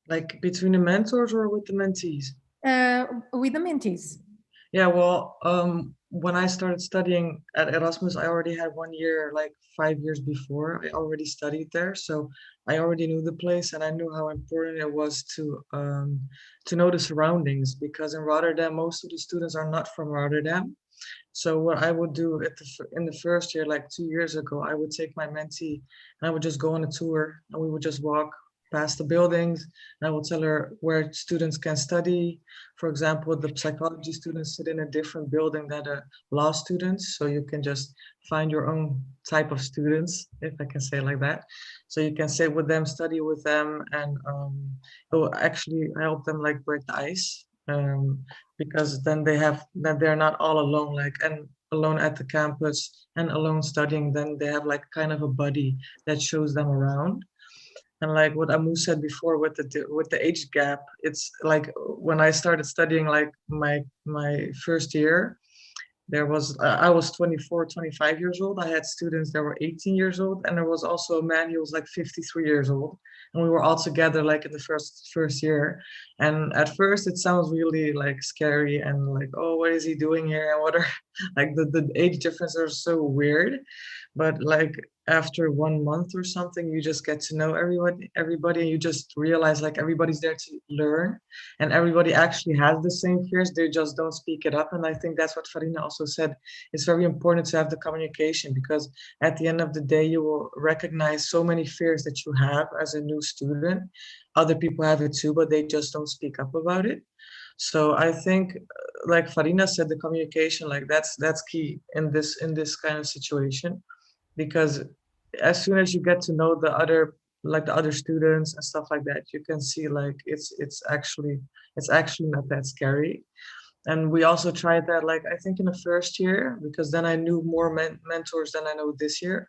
Like between the mentors or with the mentees? With the mentees. Yeah, well, when I started studying at Erasmus, I already had 1 year, like 5 years before. I already studied there, so I already knew the place, and I knew how important it was to know the surroundings, because in Rotterdam, most of the students are not from Rotterdam. So what I would do in the first year, like 2 years ago, I would take my mentee and I would just go on a tour, and we would just walk past the buildings, and I will tell her where students can study. For example, the psychology students sit in a different building than the law students, so you can just find your own type of students, if I can say it like that. So you can sit with them, study with them, and it will actually help them like break the ice, because then they're not all alone, and alone at the campus and alone studying. Then they have like kind of a buddy that shows them around. And like what Amu said before with the age gap, it's like when I started studying, like my first year, there was I was 24, 25 years old. I had students that were 18 years old, and there was also a man who was like 53 years old, and we were all together like in the first year. And at first it sounds really like scary and like, oh, what is he doing here, and what are like the age differences are so weird. But like after 1 month or something, you just get to know everybody, and you just realize like everybody's there to learn, and everybody actually has the same fears, they just don't speak it up. And I think that's what Farina also said. It's very important to have the communication, because at the end of the day, you will recognize so many fears that you have as a new student. Other people have it too, but they just don't speak up about it. So I think, like Farina said, the communication, like that's key in this kind of situation, because as soon as you get to know the other students and stuff like that, you can see like it's actually not that scary. And we also tried that, like I think in the first year, because then I knew more mentors than I know this year.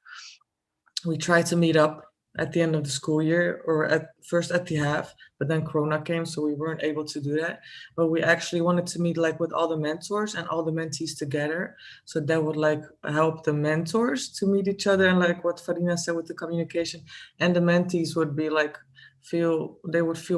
We tried to meet up at the end of the school year, or at first at the half, but then Corona came, so we weren't able to do that. But we actually wanted to meet like with all the mentors and all the mentees together, so that would like help the mentors to meet each other, and like what Farina said with the communication, and the mentees would be like feel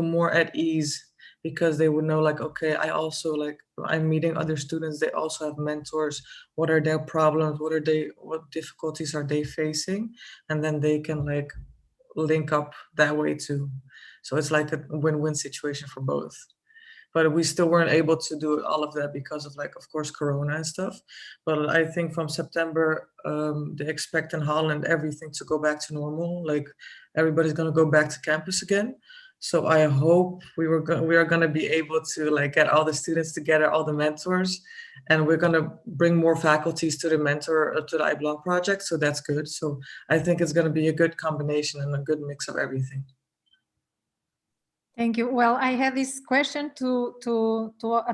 more at ease because they would know like, okay, I also like, I'm meeting other students, they also have mentors. What are their problems? What difficulties are they facing? And then they can like link up that way too. So it's like a win-win situation for both. But we still weren't able to do all of that because of like, of course, Corona and stuff. But I think from September, they expect in Holland everything to go back to normal. Like everybody's gonna go back to campus again. So I hope we are gonna be able to like get all the students together, all the mentors, and we're gonna bring more faculties to the to the I Belong project. So that's good. So I think it's gonna be a good combination and a good mix of everything. Thank you. Well, I had this question to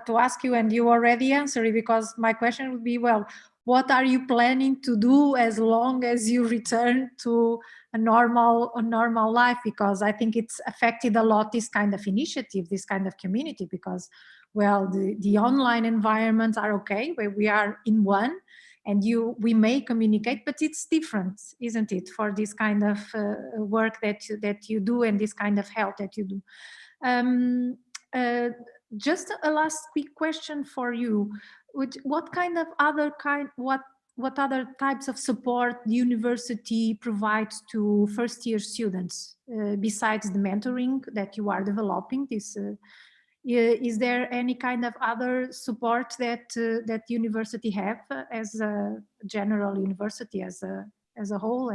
ask you, and you already answered it, because my question would be, well, what are you planning to do as long as you return to a normal life? Because I think it's affected a lot, this kind of initiative, this kind of community, because, well, the online environments are okay, where we are in one, and we may communicate, but it's different, isn't it, for this kind of work that you do and this kind of help that you do. Just a last quick question for you. What other types of support the university provides to first-year students besides the mentoring that you are developing? Is there any kind of other support that that university have as a general university, as a whole?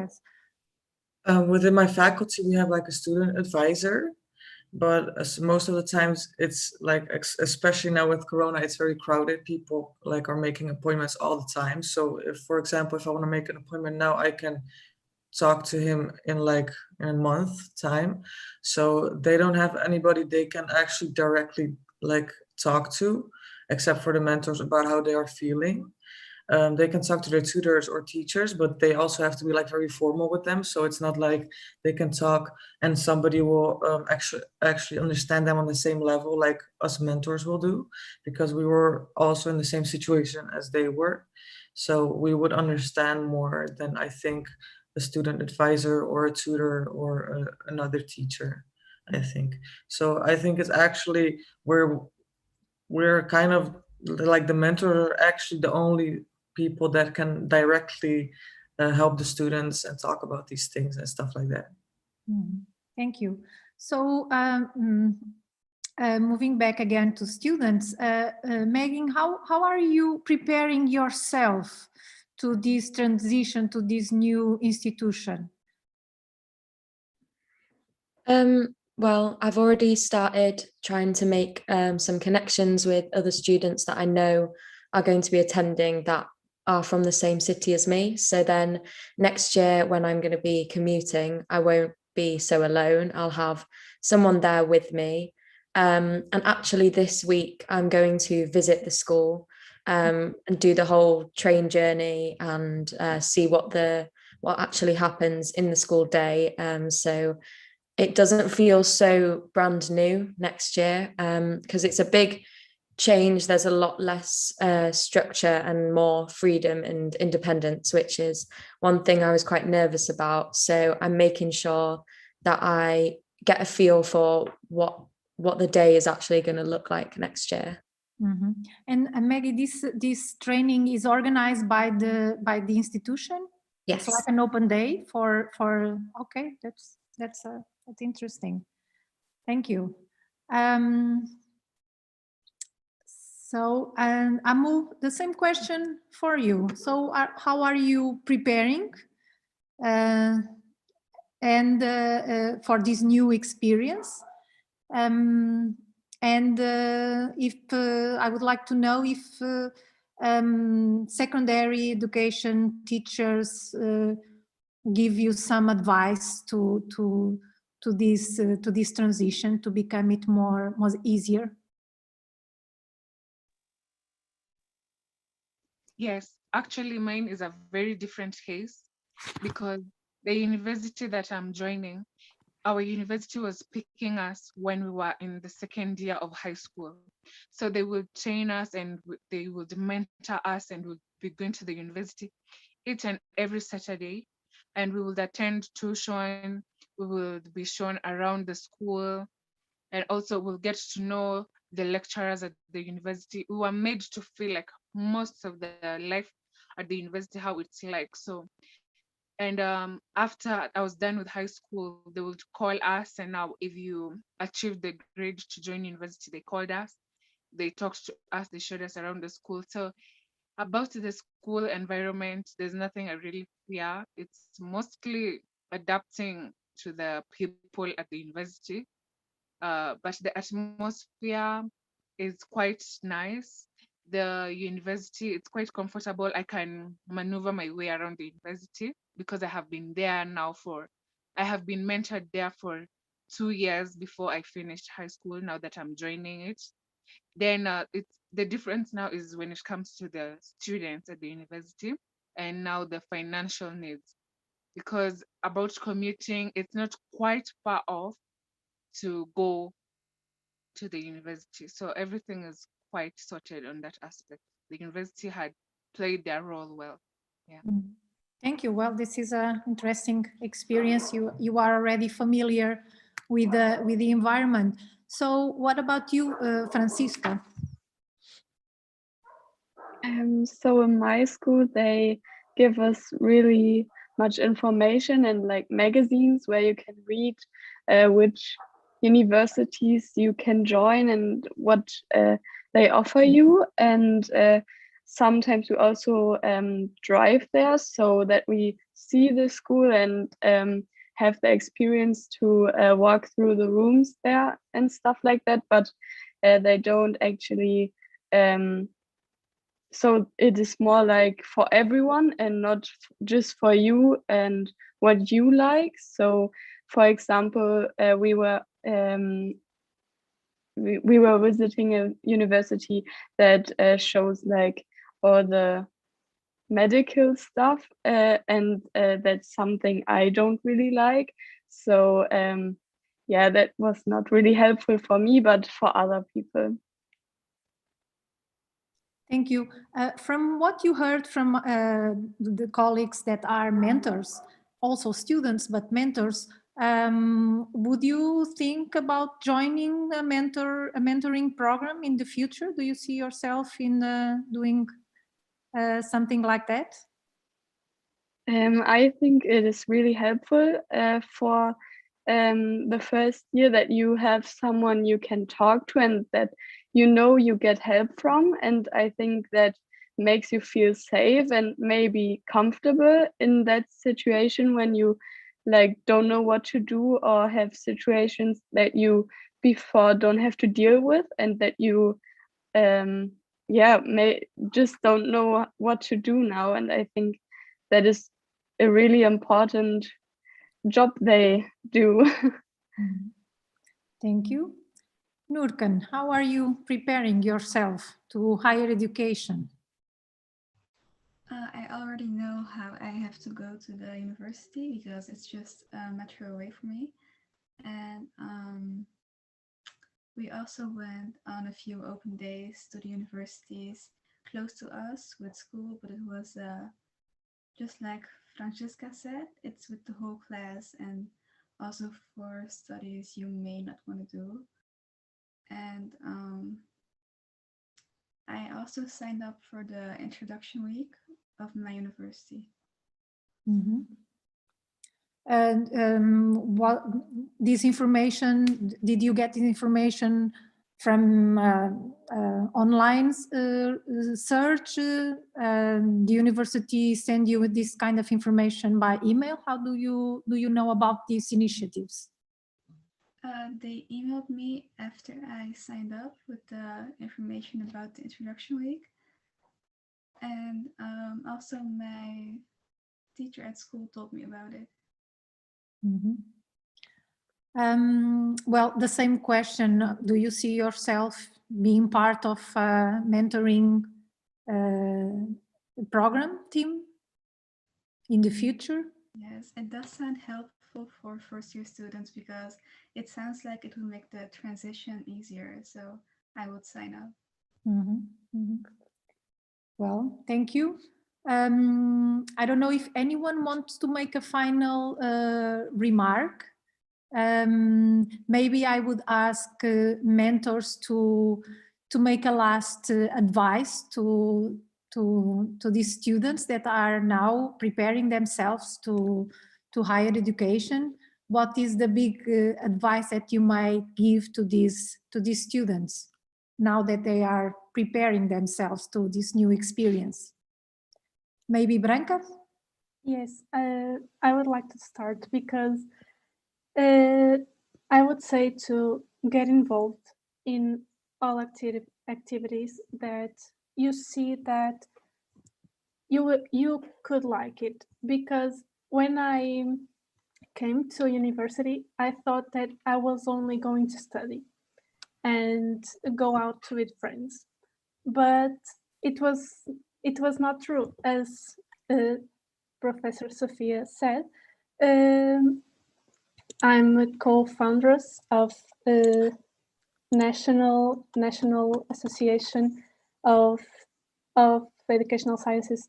Within my faculty, we have like a student advisor, but most of the times it's like, especially now with Corona, it's very crowded. People like are making appointments all the time. So if, for example, if I want to make an appointment now, I can talk to him in like a month time. So they don't have anybody they can actually directly like talk to, except for the mentors about how they are feeling. They can talk to their tutors or teachers, but they also have to be like very formal with them. So it's not like they can talk and somebody will actually understand them on the same level like us mentors will do, because we were also in the same situation as they were. So we would understand more than I think a student advisor or a tutor or another teacher, I think. So I think it's actually we're kind of like the mentors are actually the only people that can directly help the students and talk about these things and stuff like that. Thank you. So moving back again to students, Megan, how are you preparing yourself to this transition to this new institution? Well, I've already started trying to make some connections with other students that I know are going to be attending that are from the same city as me. So then next year when I'm going to be commuting, I won't be so alone. I'll have someone there with me. And actually this week I'm going to visit the school and do the whole train journey and see what actually happens in the school day. So it doesn't feel so brand new next year because it's a big change. There's a lot less structure and more freedom and independence, which is one thing I was quite nervous about. So I'm making sure that I get a feel for what the day is actually going to look like next year. Mm-hmm. And Maggie, this training is organized by the institution. Yes, it's like an open day for. Okay, that's interesting. Thank you. So, and I move the same question for you. So, how are you preparing and for this new experience? And if I would like to know if secondary education teachers give you some advice to this transition to become it more easier. Yes, actually mine is a very different case because the university that I'm joining, our university was picking us when we were in the second year of high school. So they would train us and they would mentor us and would be going to the university each and every Saturday. And we would attend tuition, we would be shown around the school. and also we'll get to know the lecturers at the university. We were made to feel like most of the life at the university, how it's like. So, and after I was done with high school, they would call us, and now if you achieved the grade to join university, they called us, they talked to us, they showed us around the school. So about the school environment, there's nothing I really fear. It's mostly adapting to the people at the university. But the atmosphere is quite nice. The university, it's quite comfortable. I can maneuver my way around the university because I have been there now I have been mentored there for 2 years before I finished high school, now that I'm joining it. Then it's the difference now is when it comes to the students at the university and now the financial needs. Because about commuting, it's not quite far off to go to the university. So everything is quite sorted on that aspect. The university had played their role well. Yeah. Thank you. Well, this is an interesting experience. You are already familiar with the environment. So what about you, Francisca? So in my school, they give us really much information and like magazines where you can read which universities you can join and what they offer you. And sometimes we also drive there so that we see the school and have the experience to walk through the rooms there and stuff like that. But they don't actually so it is more like for everyone and not just for you and what you like. So for example, we were visiting a university that shows like all the medical stuff, and that's something I don't really like. So yeah, that was not really helpful for me, but for other people. Thank you. From what you heard from the colleagues that are mentors, also students, but mentors, would you think about joining a mentoring program in the future? Do you see yourself in doing something like that? I think it is really helpful for the first year that you have someone you can talk to and that you get help from. And I think that makes you feel safe and maybe comfortable in that situation when you like don't know what to do or have situations that you before don't have to deal with and that you may just don't know what to do now. And I think that is a really important job they do. Thank you. Nurkan, how are you preparing yourself to higher education? I already know how I have to go to the university because it's just a metro away from me. And we also went on a few open days to the universities close to us with school, but it was just like Francesca said, it's with the whole class and also for studies you may not want to do. And I also signed up for the introduction week of my university. Mm-hmm. And what this information, did you get this information from online search? The university send you this kind of information by email? How do you know about these initiatives? They emailed me after I signed up with the information about the introduction week. And also my teacher at school told me about it. Mm-hmm. Well, the same question, do you see yourself being part of a mentoring program team in the future? Yes, it does sound helpful for first-year students because it sounds like it will make the transition easier. So I would sign up. Mm-hmm. Mm-hmm. Well, thank you. I don't know if anyone wants to make a final remark Maybe I would ask mentors to make a last advice to these students that are now preparing themselves to higher education. What is the big advice that you might give to these students now that they are preparing themselves to this new experience? Maybe Branca? Yes, I would like to start because I would say to get involved in all activities that you see that you could like it. Because when I came to university, I thought that I was only going to study and go out with friends, but it was not true. As Professor Sophia said, I'm a co-foundress of the National Association of Educational Sciences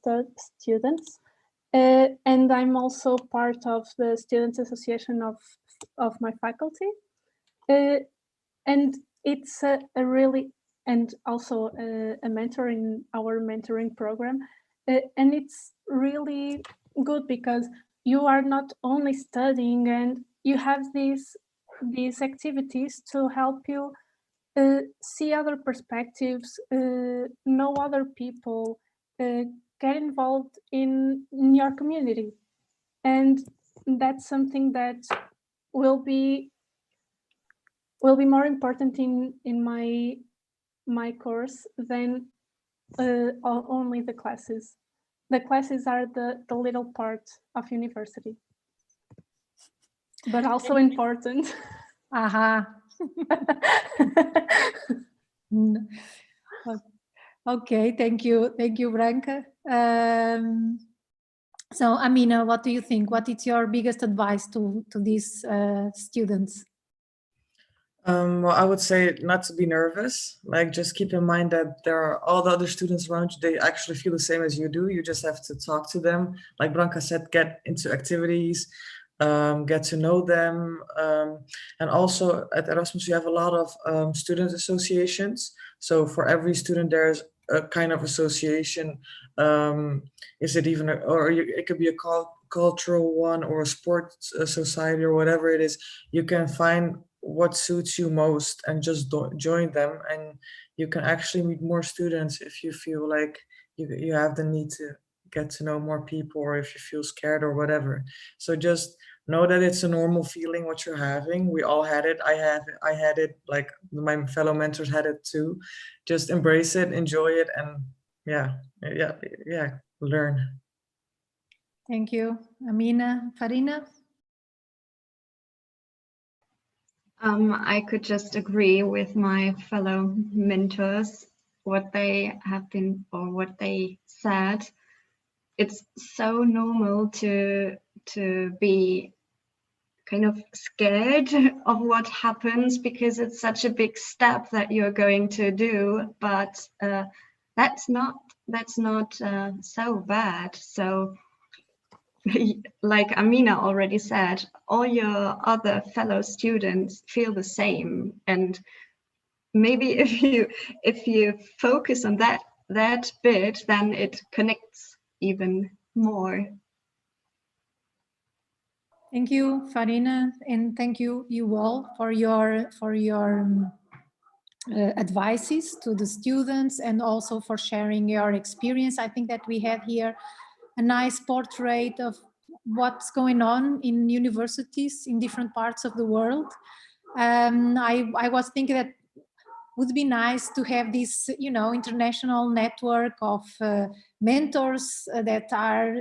students, and I'm also part of the Students Association of my faculty, and it's a really, and also a mentor in our mentoring program, and it's really good because you are not only studying, and you have these activities to help you see other perspectives, know other people, get involved in your community, and that's something that will be more important in my course than only the classes. The classes are the little part of university, but also important. Aha. Okay, thank you, Branca. So, Amina, what do you think? What is your biggest advice to these students? Well, I would say not to be nervous. Like, just keep in mind that there are all the other students around you. They actually feel the same as you do. You just have to talk to them. Like Branca said, get into activities, get to know them. And also at Erasmus, you have a lot of student associations. So for every student, there's a kind of association. Is it even, it could be a cultural one or a sports society or whatever it is. You can find what suits you most and just join them, and you can actually meet more students if you feel like you have the need to get to know more people, or if you feel scared or whatever. So just know that it's a normal feeling what you're having. We all had it. I had it, like my fellow mentors had it too. Just embrace it, enjoy it, and yeah, learn. Thank you. Amina. Farina? I could just agree with my fellow mentors, what they have been or what they said. It's so normal to be kind of scared of what happens, because it's such a big step that you're going to do, but that's not so bad. So like Amina already said, all your other fellow students feel the same, and maybe if you focus on that bit, then it connects even more. Thank you, Farina, and thank you all for your advices to the students, and also for sharing your experience. I think that we have here a nice portrait of what's going on in universities in different parts of the world. I was thinking that would be nice to have this, international network of mentors that are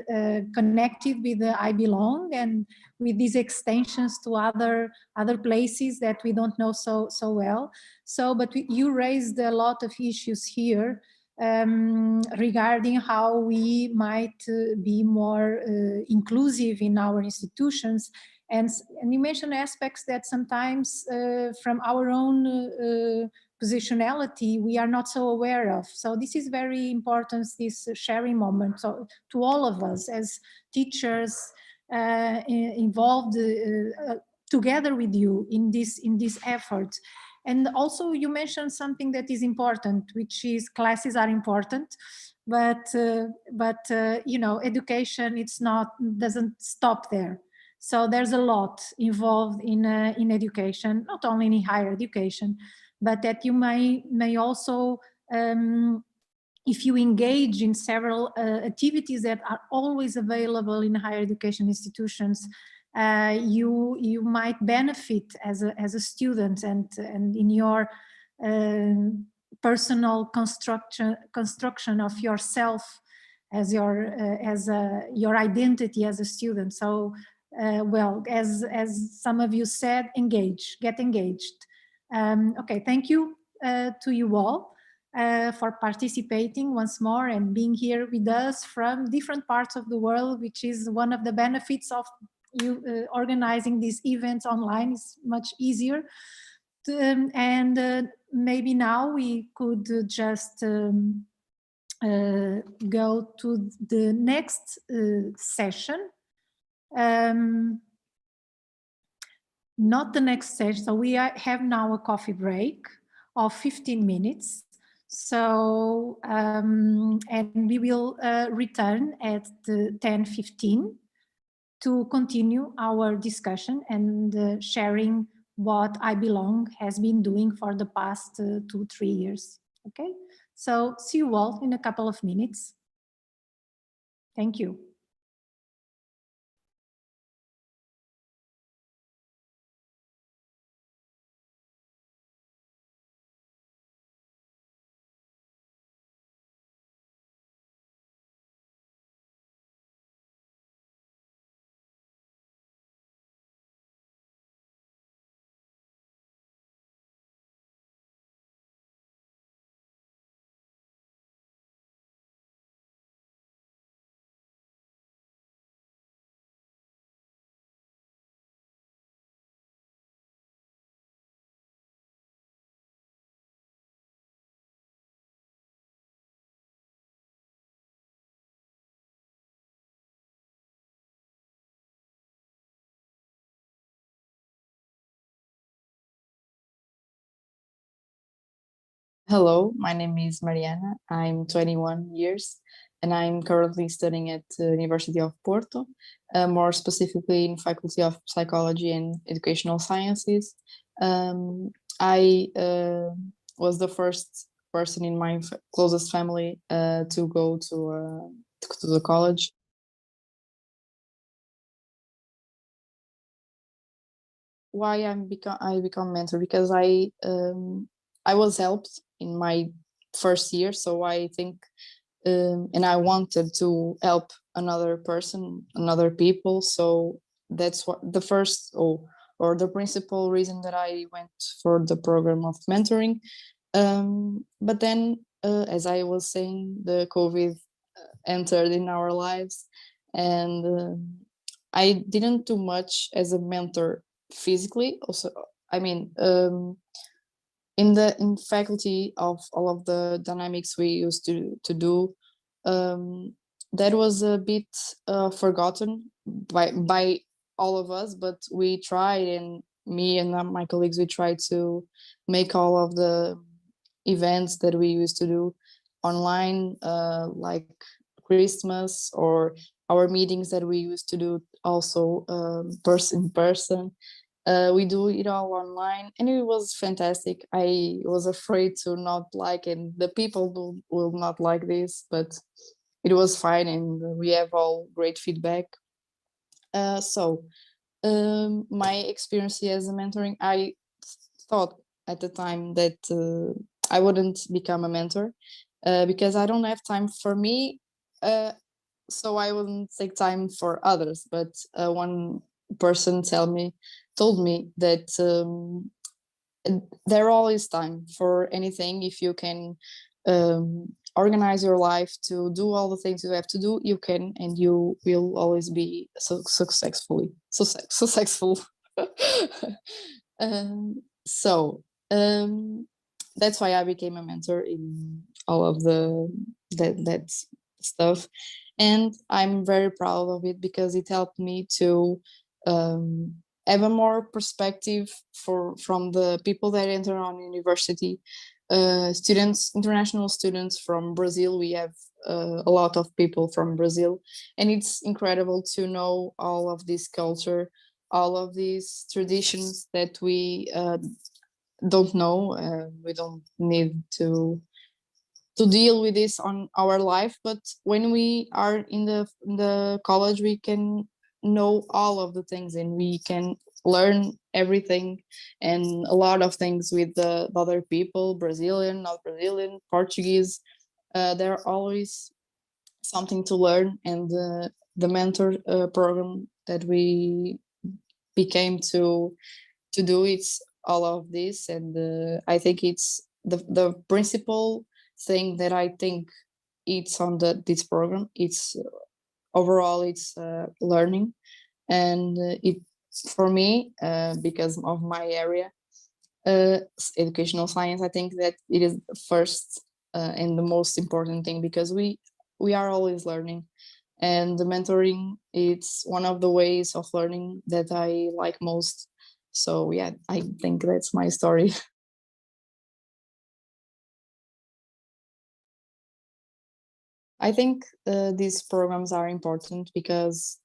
connected with the I Belong, and with these extensions to other places that we don't know so well. So, but you raised a lot of issues here regarding how we might be more inclusive in our institutions. And you mentioned aspects that sometimes from our own positionality we are not so aware of. So this is very important, this sharing moment. So to all of us as teachers involved together with you in this effort. And also you mentioned something that is important, which is classes are important, but you know, education, doesn't stop there. So there's a lot involved in education, not only in higher education, but that you may also, if you engage in several activities that are always available in higher education institutions, you might benefit as a student, and in your personal construction of yourself as your identity as a student. So well, as some of you said, get engaged. Okay, thank you to you all for participating once more and being here with us from different parts of the world, which is one of the benefits of you organizing these events online. Is much easier. And maybe now we could just go to the next session. Not the next session, so we have now a coffee break of 15 minutes. So, and we will return at 10:15 to continue our discussion and sharing what I Belong has been doing for the past 2-3 years. Okay, so see you all in a couple of minutes. Thank you. Hello, my name is Mariana. I'm 21 years and I'm currently studying at the University of Porto, more specifically in Faculty of Psychology and Educational Sciences. I was the first person in my closest family to go to the college. Why I become mentor? Because I was helped in my first year, so I think and I wanted to help another person, another people. So that's what the first or the principal reason that I went for the program of mentoring. But then, as I was saying, the COVID entered in our lives, and I didn't do much as a mentor physically. Also, I mean, in faculty of all of the dynamics we used to do, that was a bit forgotten by all of us, but we tried, and me and my colleagues, we tried to make all of the events that we used to do online, like Christmas, or our meetings that we used to do also in person. We do it all online, and it was fantastic. I was afraid to not like, and the people will not like this, but it was fine, and we have all great feedback. So my experience as a mentoring, I thought at the time that I wouldn't become a mentor because I don't have time for me. So I wouldn't take time for others. But one person told me that there always time for anything. If you can organize your life to do all the things you have to do, you can, and you will always be successful. So that's why I became a mentor in all of that stuff, and I'm very proud of it because it helped me to have a more perspective from the people that enter on university. Students, international students from Brazil. We have a lot of people from Brazil, and it's incredible to know all of this culture, all of these traditions that we don't know. We don't need to deal with this on our life, but when we are in the college, we can know all of the things, and we can learn everything and a lot of things with the other people, Brazilian, not Brazilian, Portuguese. There are always something to learn, and the mentor program that we became to do it's all of this. And I think it's the principal thing that I think it's on this program. It's overall it's learning, and it for me, because of my area, educational science, I think that it is first and the most important thing, because we are always learning, and the mentoring, it's one of the ways of learning that I like most. So yeah, I think that's my story. I think these programs are important because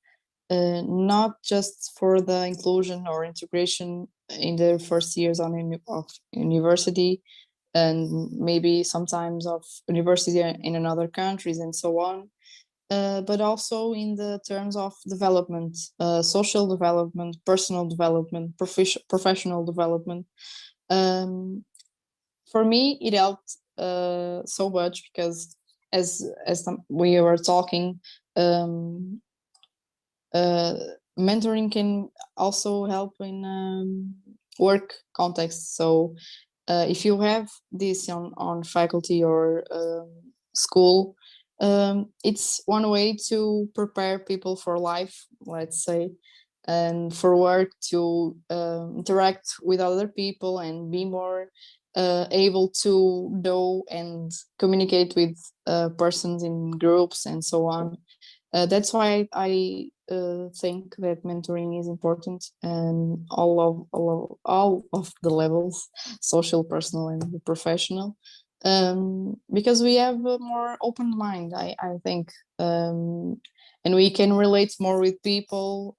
not just for the inclusion or integration in the first years of university, and maybe sometimes of university in another countries and so on, but also in the terms of development, social development, personal development, professional development. For me, it helped so much because as we were talking, mentoring can also help in work context. So if you have this on faculty or school, it's one way to prepare people for life, let's say, and for work, to interact with other people and be more able to know and communicate with persons in groups and so on. That's why I think that mentoring is important, and all of the levels, social, personal, and professional, because we have a more open mind, I think, and we can relate more with people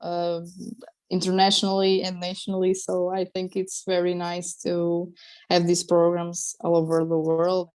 internationally and nationally. So I think it's very nice to have these programs all over the world.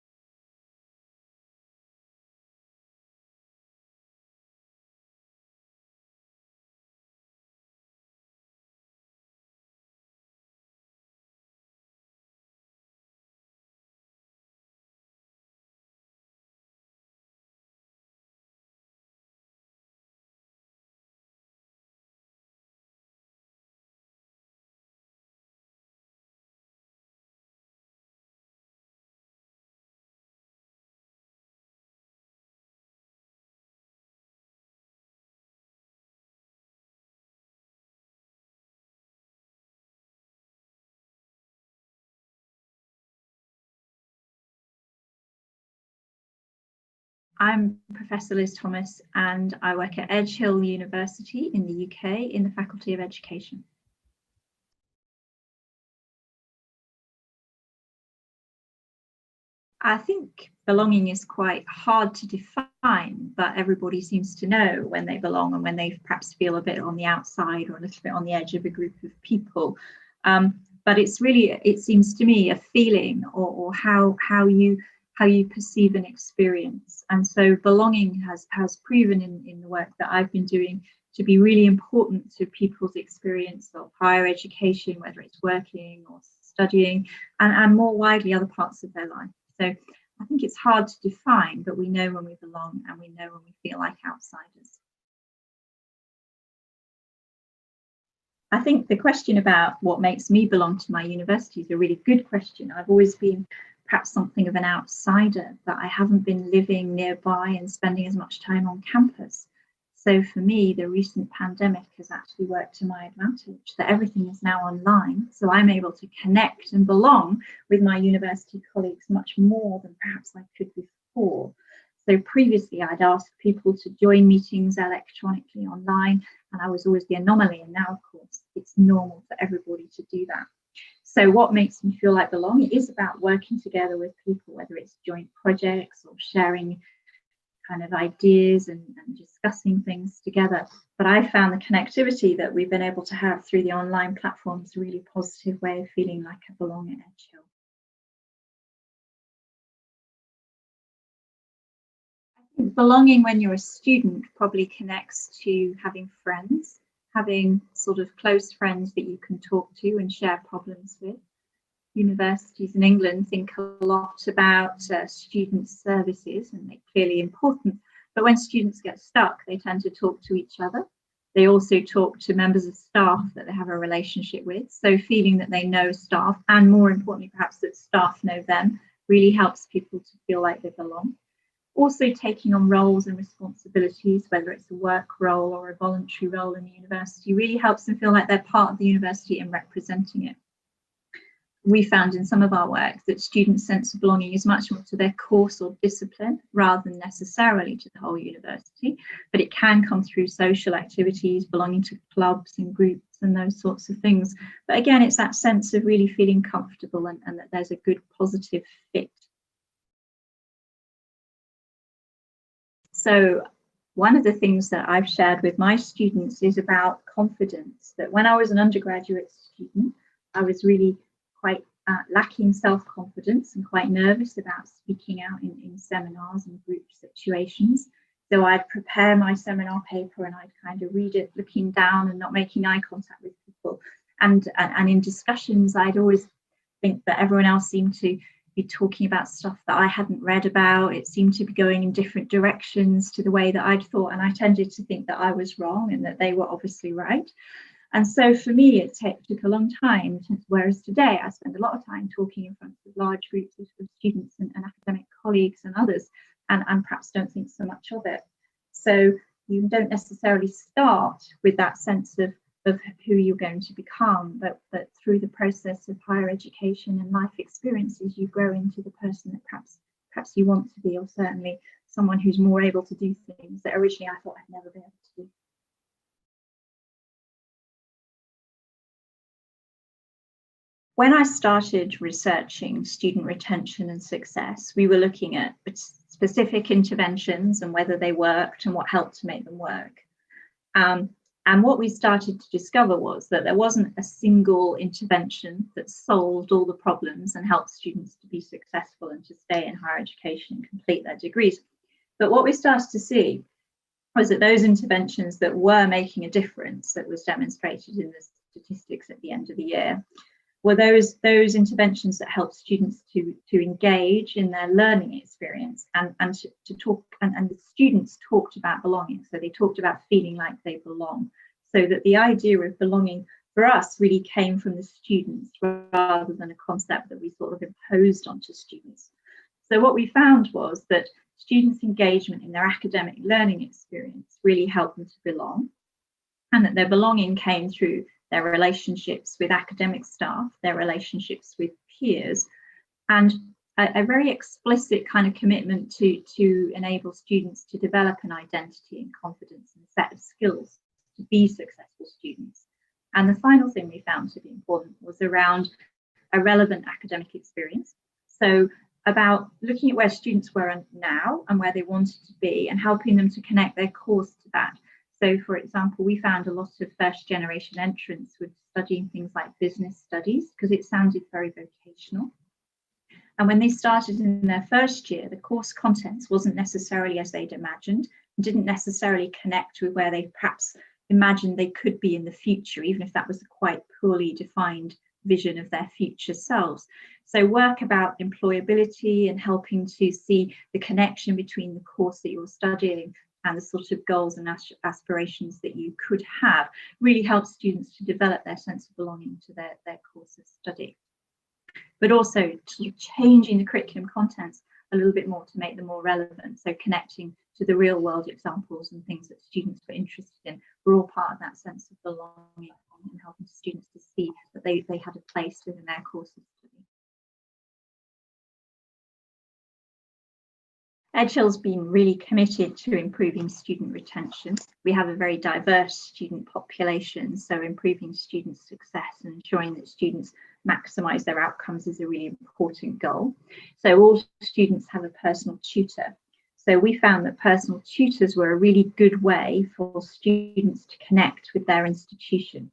I'm Professor Liz Thomas, and I work at Edge Hill University in the UK in the Faculty of Education. I think belonging is quite hard to define, but everybody seems to know when they belong and when they perhaps feel a bit on the outside or a little bit on the edge of a group of people. But it's really, it seems to me, a feeling or how you perceive an experience. And so belonging has proven in the work that I've been doing to be really important to people's experience of higher education, whether it's working or studying, and more widely other parts of their life. So I think it's hard to define, but we know when we belong and we know when we feel like outsiders. I think the question about what makes me belong to my university is a really good question. I've always been perhaps something of an outsider, but I haven't been living nearby and spending as much time on campus. So for me, the recent pandemic has actually worked to my advantage, that everything is now online. So I'm able to connect and belong with my university colleagues much more than perhaps I could before. So previously I'd ask people to join meetings electronically online, and I was always the anomaly. And now, of course, it's normal for everybody to do that. So what makes me feel like belonging is about working together with people, whether it's joint projects or sharing kind of ideas and discussing things together. But I found the connectivity that we've been able to have through the online platforms a really positive way of feeling like I belong at Edge Hill. I think belonging when you're a student probably connects to having friends, having sort of close friends that you can talk to and share problems with. Universities in England think a lot about student services, and they're clearly important. But when students get stuck, they tend to talk to each other. They also talk to members of staff that they have a relationship with. So feeling that they know staff, and more importantly, perhaps that staff know them, really helps people to feel like they belong. Also taking on roles and responsibilities, whether it's a work role or a voluntary role in the university, really helps them feel like they're part of the university and representing it. We found in some of our work that students' sense of belonging is much more to their course or discipline rather than necessarily to the whole university, but it can come through social activities, belonging to clubs and groups and those sorts of things. But again, it's that sense of really feeling comfortable and that there's a good positive fit. So one of the things that I've shared with my students is about confidence, that when I was an undergraduate student, I was really quite lacking self-confidence and quite nervous about speaking out in seminars and group situations. So I'd prepare my seminar paper and I'd kind of read it looking down and not making eye contact with people. And in discussions, I'd always think that everyone else seemed to be talking about stuff that I hadn't read about. It seemed to be going in different directions to the way that I'd thought. And I tended to think that I was wrong and that they were obviously right. And so for me, it took a long time, whereas today I spend a lot of time talking in front of large groups of students and academic colleagues and others, and perhaps don't think so much of it. So you don't necessarily start with that sense of who you're going to become, but through the process of higher education and life experiences, you grow into the person that perhaps you want to be, or certainly someone who's more able to do things that originally I thought I'd never be able to do. When I started researching student retention and success, we were looking at specific interventions and whether they worked and what helped to make them work. And what we started to discover was that there wasn't a single intervention that solved all the problems and helped students to be successful and to stay in higher education and complete their degrees. But what we started to see was that those interventions that were making a difference, that was demonstrated in the statistics at the end of the year, were those interventions that help students to engage in their learning experience and to talk, and the students talked about belonging. So they talked about feeling like they belong. So that the idea of belonging for us really came from the students rather than a concept that we sort of imposed onto students. So what we found was that students' engagement in their academic learning experience really helped them to belong, and that their belonging came through their relationships with academic staff, their relationships with peers, and a very explicit kind of commitment to enable students to develop an identity and confidence and a set of skills to be successful students. And the final thing we found to be important was around a relevant academic experience. So about looking at where students were now and where they wanted to be and helping them to connect their course to that. So, for example, we found a lot of first generation entrants with studying things like business studies because it sounded very vocational. And when they started in their first year, the course contents wasn't necessarily as they'd imagined, didn't necessarily connect with where they perhaps imagined they could be in the future, even if that was a quite poorly defined vision of their future selves. So work about employability and helping to see the connection between the course that you're studying and the sort of goals and aspirations that you could have really helps students to develop their sense of belonging to their course of study. But also sort of changing the curriculum contents a little bit more to make them more relevant. So connecting to the real world examples and things that students were interested in were all part of that sense of belonging and helping students to see that they had a place within their course of study. Edgehill's been really committed to improving student retention. We have a very diverse student population, so improving student success and ensuring that students maximise their outcomes is a really important goal. So all students have a personal tutor. So we found that personal tutors were a really good way for students to connect with their institution.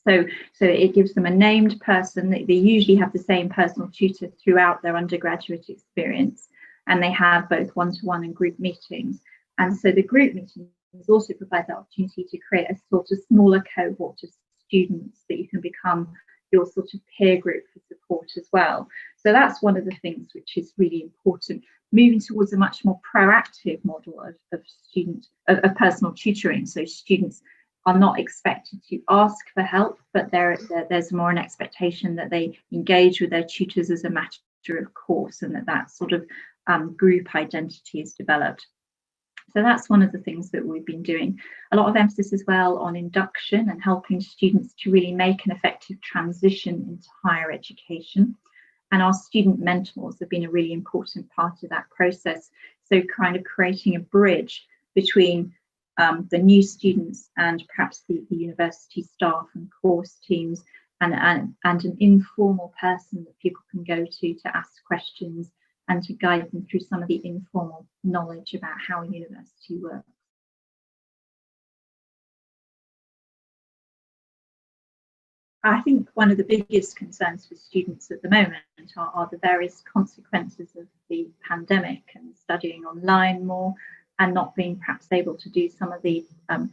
So it gives them a named person. They usually have the same personal tutor throughout their undergraduate experience, and they have both one-to-one and group meetings. And so the group meetings also provide the opportunity to create a sort of smaller cohort of students that you can become your sort of peer group for support as well. So that's one of the things which is really important, moving towards a much more proactive model of personal tutoring. So students are not expected to ask for help, but there's more an expectation that they engage with their tutors as a matter of course, and that sort of group identity is developed. So that's one of the things that we've been doing. A lot of emphasis as well on induction and helping students to really make an effective transition into higher education. And our student mentors have been a really important part of that process. So kind of creating a bridge between the new students and perhaps the university staff and course teams, and an informal person that people can go to ask questions and to guide them through some of the informal knowledge about how a university works. I think one of the biggest concerns for students at the moment are the various consequences of the pandemic and studying online more, and not being perhaps able to do some of the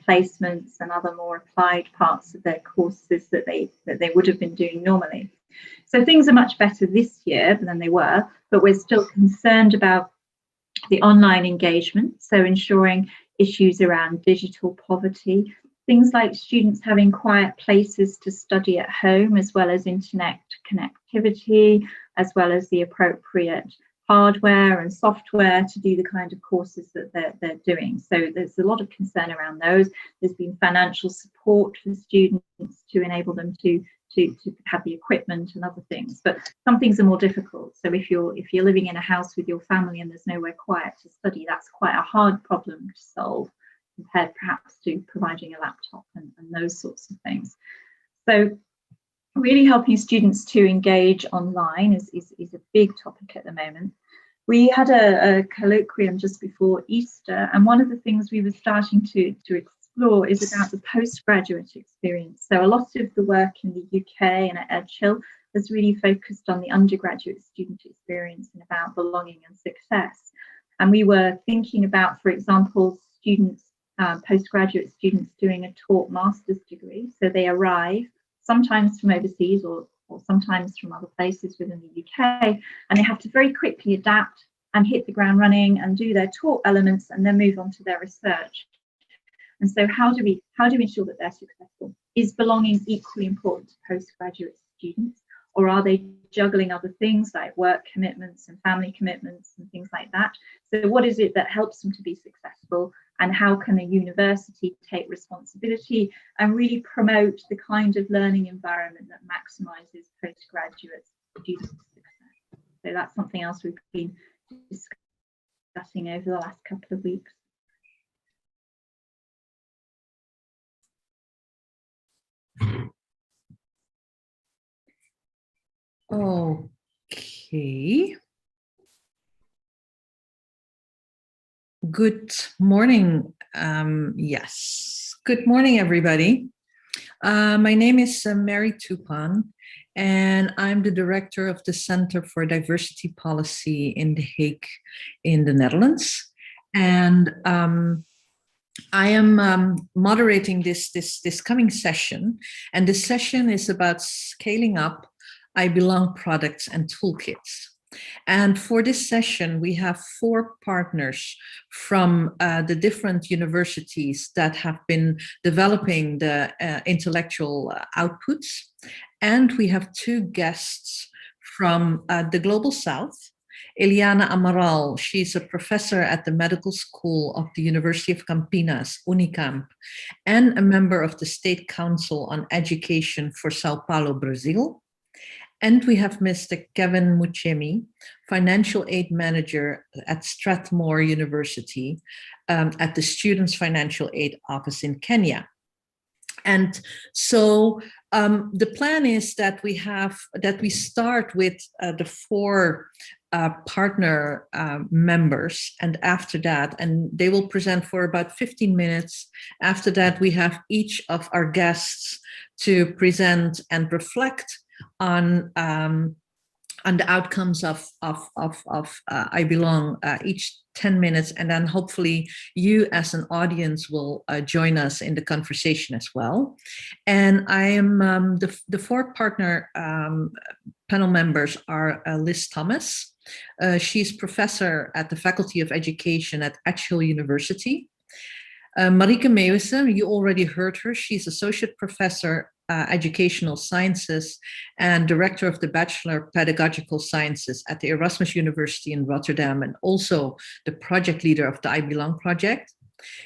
placements and other more applied parts of their courses that they would have been doing normally. So things are much better this year than they were, but we're still concerned about the online engagement. So ensuring issues around digital poverty, things like students having quiet places to study at home, as well as internet connectivity, as well as the appropriate hardware and software to do the kind of courses that they're doing. So there's a lot of concern around those. There's been financial support for students to enable them to have the equipment and other things, but some things are more difficult. So if you're living in a house with your family and there's nowhere quiet to study, that's quite a hard problem to solve compared perhaps to providing a laptop and those sorts of things. So really helping students to engage online is a big topic at the moment. We had a colloquium just before Easter, and one of the things we were starting to explore is about the postgraduate experience. So a lot of the work in the UK and at Edgehill has really focused on the undergraduate student experience and about belonging and success. And we were thinking about, for example, students, postgraduate students doing a taught master's degree. So they arrive sometimes from overseas or sometimes from other places within the UK, and they have to very quickly adapt and hit the ground running and do their taught elements and then move on to their research. And so how do we ensure that they're successful? Is belonging equally important to postgraduate students, or are they juggling other things like work commitments and family commitments and things like that? So what is it that helps them to be successful, and how can a university take responsibility and really promote the kind of learning environment that maximises postgraduate student success? So that's something else we've been discussing over the last couple of weeks. Okay. Good morning. Yes. Good morning, everybody. My name is Mary Tupan, and I'm the director of the Center for Diversity Policy in The Hague in the Netherlands. And I am moderating this coming session, and this session is about scaling up I Belong products and toolkits. And for this session, we have 4 partners from the different universities that have been developing the intellectual outputs. And we have 2 guests from the Global South. Eliana Amaral, she's a professor at the Medical School of the University of Campinas, Unicamp, and a member of the State Council on Education for Sao Paulo, Brazil. And we have Mr. Kevin Muchemi, Financial Aid Manager at Strathmore University at the Students' Financial Aid Office in Kenya. And so the plan is that we start with the 4 partner members, and after that, and they will present for about 15 minutes. After that, we have each of our guests to present and reflect on the outcomes of I Belong, each 10 minutes, and then hopefully you as an audience will join us in the conversation as well. And I am the 4 partner panel members are Liz Thomas. She's professor at the Faculty of Education at Edgehill University. Marieke Meeuwissen, you already heard her. She's associate professor Educational Sciences and director of the Bachelor Pedagogical Sciences at the Erasmus University in Rotterdam, and also the project leader of the I Belong project.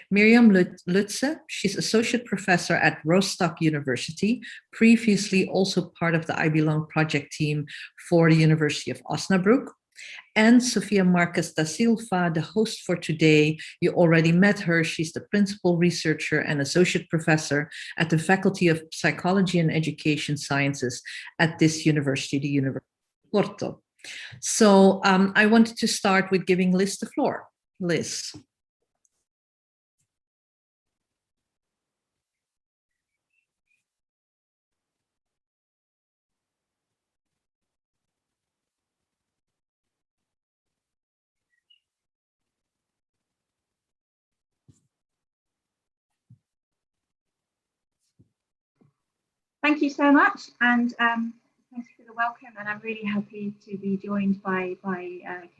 Miriam Lutze, she's associate professor at Rostock University, previously also part of the I Belong project team for the University of Osnabrück. And Sofia Marques da Silva, the host for today. You already met her. She's the principal researcher and associate professor at the Faculty of Psychology and Education Sciences at this university, the University of Porto. So I wanted to start with giving Liz the floor. Liz. Thank you so much, and thank you for the welcome. And I'm really happy to be joined by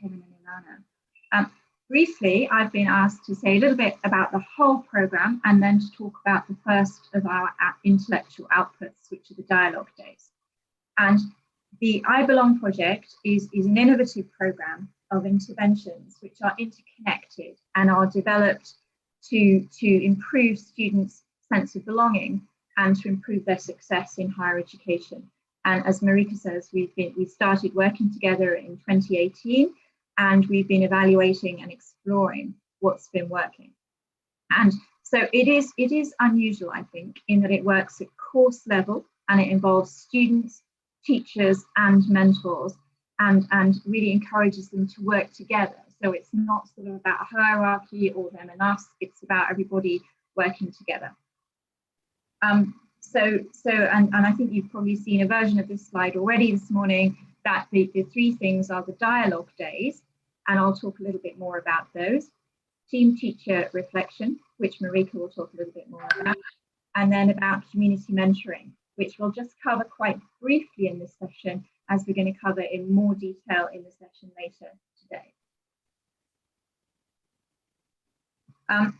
Kevin and Ilana. Briefly, I've been asked to say a little bit about the whole programme and then to talk about the first of our intellectual outputs, which are the dialogue days. And the I Belong project is an innovative programme of interventions which are interconnected and are developed to improve students' sense of belonging and to improve their success in higher education. And as Marieke says, we started working together in 2018, and we've been evaluating and exploring what's been working. And so it is unusual, I think, in that it works at course level and it involves students, teachers, and mentors, and really encourages them to work together. So it's not sort of about a hierarchy or them and us, it's about everybody working together. And I think you've probably seen a version of this slide already this morning, that the 3 things are the dialogue days, and I'll talk a little bit more about those. Team teacher reflection, which Marieke will talk a little bit more about, and then about community mentoring, which we'll just cover quite briefly in this session, as we're going to cover in more detail in the session later today.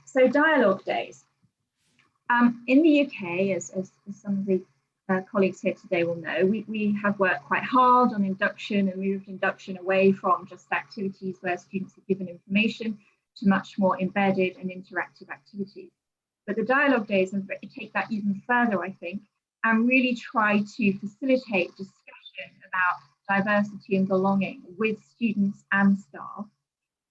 So dialogue days. In the UK, as some of the colleagues here today will know, we have worked quite hard on induction and moved induction away from just activities where students are given information to much more embedded and interactive activities. But the dialogue days take that even further, I think, and really try to facilitate discussion about diversity and belonging with students and staff,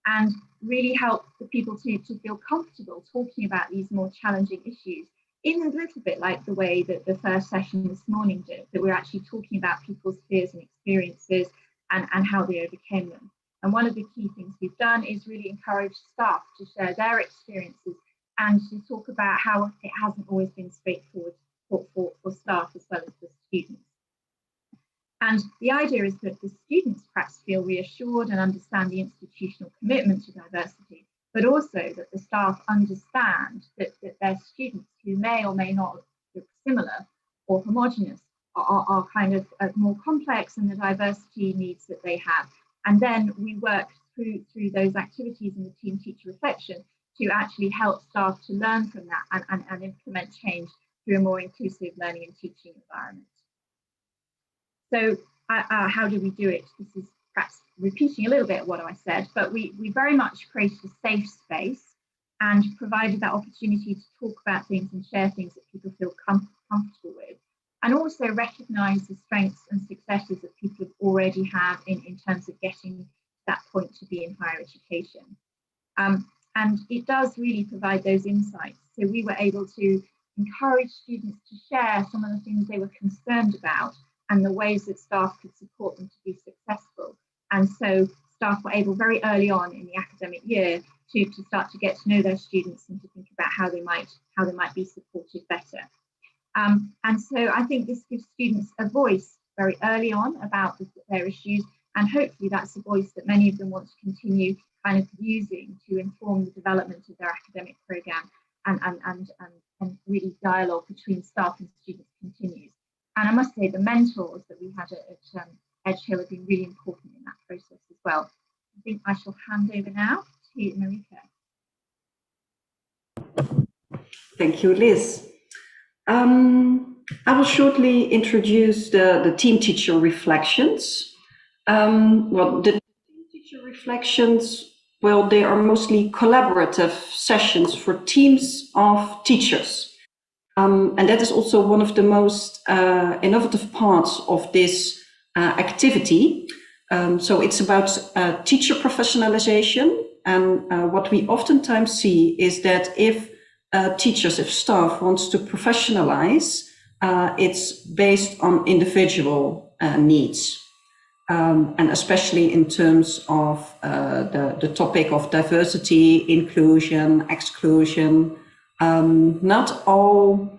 and really help the people to feel comfortable talking about these more challenging issues, in a little bit like the way that the first session this morning did, that we're actually talking about people's fears and experiences and how they overcame them. And one of the key things we've done is really encourage staff to share their experiences and to talk about how it hasn't always been straightforward for staff as well as for students. And the idea is that the students perhaps feel reassured and understand the institutional commitment to diversity, but also that the staff understand that their students, who may or may not look similar or homogenous, are kind of more complex in the diversity needs that they have. And then we work through those activities in the team teacher reflection to actually help staff to learn from that and implement change through a more inclusive learning and teaching environment. So how do we do it? This is perhaps repeating a little bit what I said, but we very much created a safe space and provided that opportunity to talk about things and share things that people feel comfortable with, and also recognise the strengths and successes that already have in terms of getting that point to be in higher education. And it does really provide those insights. So we were able to encourage students to share some of the things they were concerned about and the ways that staff could support them to be successful. And so staff were able very early on in the academic year to start to get to know their students and to think about how they might be supported better. And so I think this gives students a voice very early on about their issues, and hopefully that's a voice that many of them want to continue kind of using to inform the development of their academic programme, and really dialogue between staff and students continues. And I must say the mentors that we had at Edge Hill have been really important in that process as well. I think I shall hand over now to Marika. Thank you, Liz. I will shortly introduce the team teacher reflections. Well, the team teacher reflections, well, they are mostly collaborative sessions for teams of teachers. And that is also one of the most innovative parts of this activity. So it's about teacher professionalization. And what we oftentimes see is that if teachers, if staff wants to professionalize, it's based on individual needs. And especially in terms of the topic of diversity, inclusion, exclusion. Not all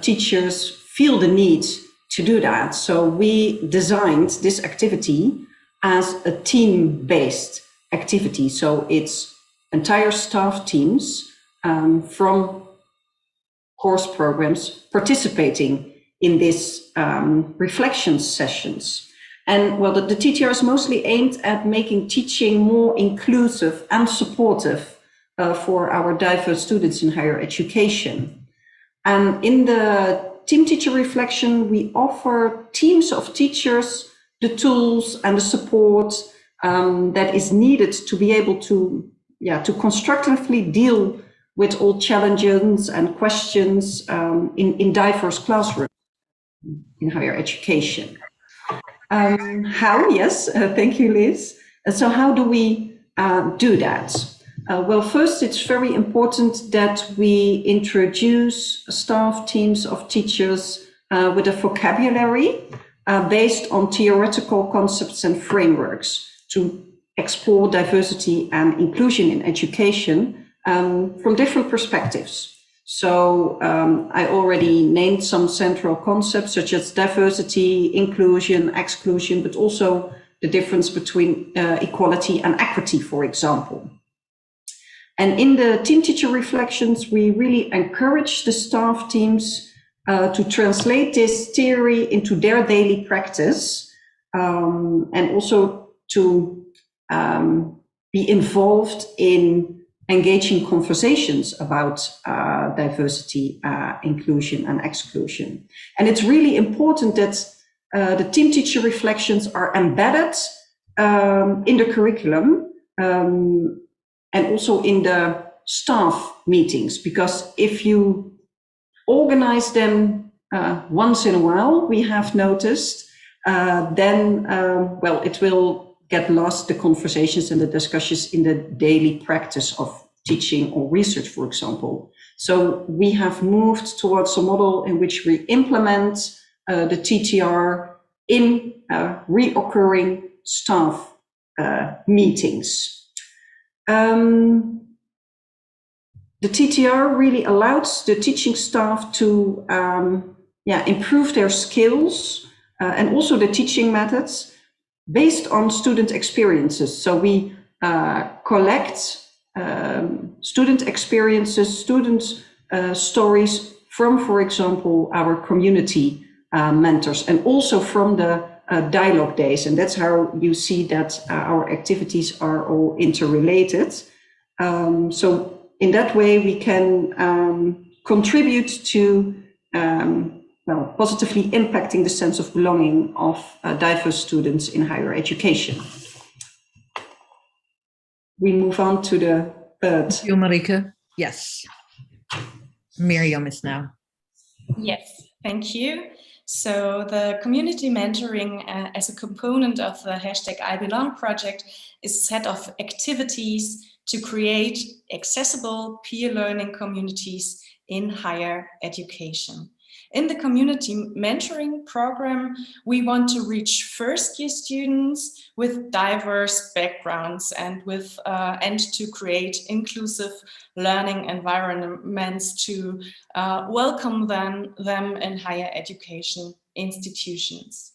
teachers feel the need to do that. So we designed this activity as a team-based activity. So it's entire staff teams from course programs participating in this reflection sessions. And well, the TTR is mostly aimed at making teaching more inclusive and supportive for our diverse students in higher education. And in the team teacher reflection, we offer teams of teachers the tools and the support that is needed to be able to constructively deal with all challenges and questions in diverse classrooms in higher education. How? Yes, thank you, Liz. So how do we do that? Well, first, it's very important that we introduce staff teams of teachers with a vocabulary based on theoretical concepts and frameworks to explore diversity and inclusion in education from different perspectives. So I already named some central concepts such as diversity, inclusion, exclusion, but also the difference between equality and equity, for example. And in the team teacher reflections, we really encourage the staff teams to translate this theory into their daily practice, and also to be involved in engaging conversations about diversity, inclusion and exclusion. And it's really important that the team teacher reflections are embedded in the curriculum and also in the staff meetings, because if you organize them once in a while, we have noticed, then, well, it will get lost, the conversations and the discussions in the daily practice of teaching or research, for example. So we have moved towards a model in which we implement the TTR in reoccurring staff meetings. The TTR really allows the teaching staff to improve their skills and also the teaching methods based on student experiences. So we collect student experiences, student stories from, for example, our community mentors, and also from the dialogue days. And that's how you see that our activities are all interrelated. So in that way, we can contribute to positively impacting the sense of belonging of diverse students in higher education. We move on to the third. Thank you, Marike. Yes. Miriam is now. Yes, thank you. So the community mentoring as a component of the #IBelong project is a set of activities to create accessible peer learning communities in higher education. In the community mentoring program, we want to reach first-year students with diverse backgrounds and to create inclusive learning environments to welcome them in higher education institutions.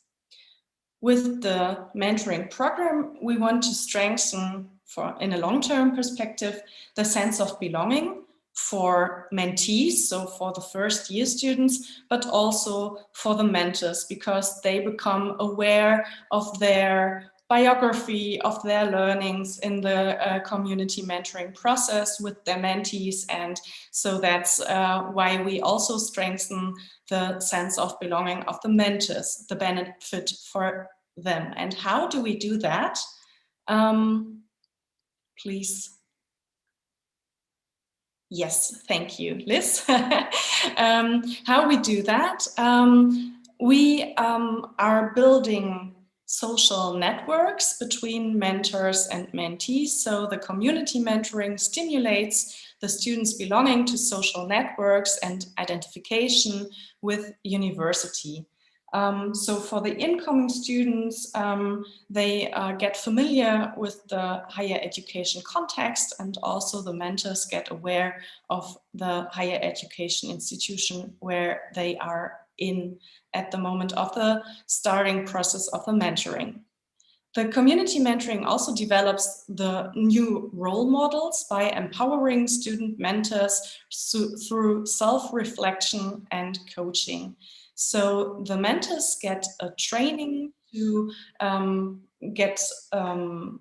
With the mentoring program, we want to strengthen, in a long-term perspective, the sense of belonging for mentees, so for the first-year students, but also for the mentors, because they become aware of their biography, of their learnings in the community mentoring process with their mentees. And so that's why we also strengthen the sense of belonging of the mentors, the benefit for them. And how do we do that? Please. Yes, thank you, Liz. How we do that? We are building social networks between mentors and mentees. So the community mentoring stimulates the students' belonging to social networks and identification with university. So for the incoming students, they get familiar with the higher education context, and also the mentors get aware of the higher education institution where they are in at the moment of the starting process of the mentoring. The community mentoring also develops the new role models by empowering student mentors through self-reflection and coaching. So the mentors get a training to get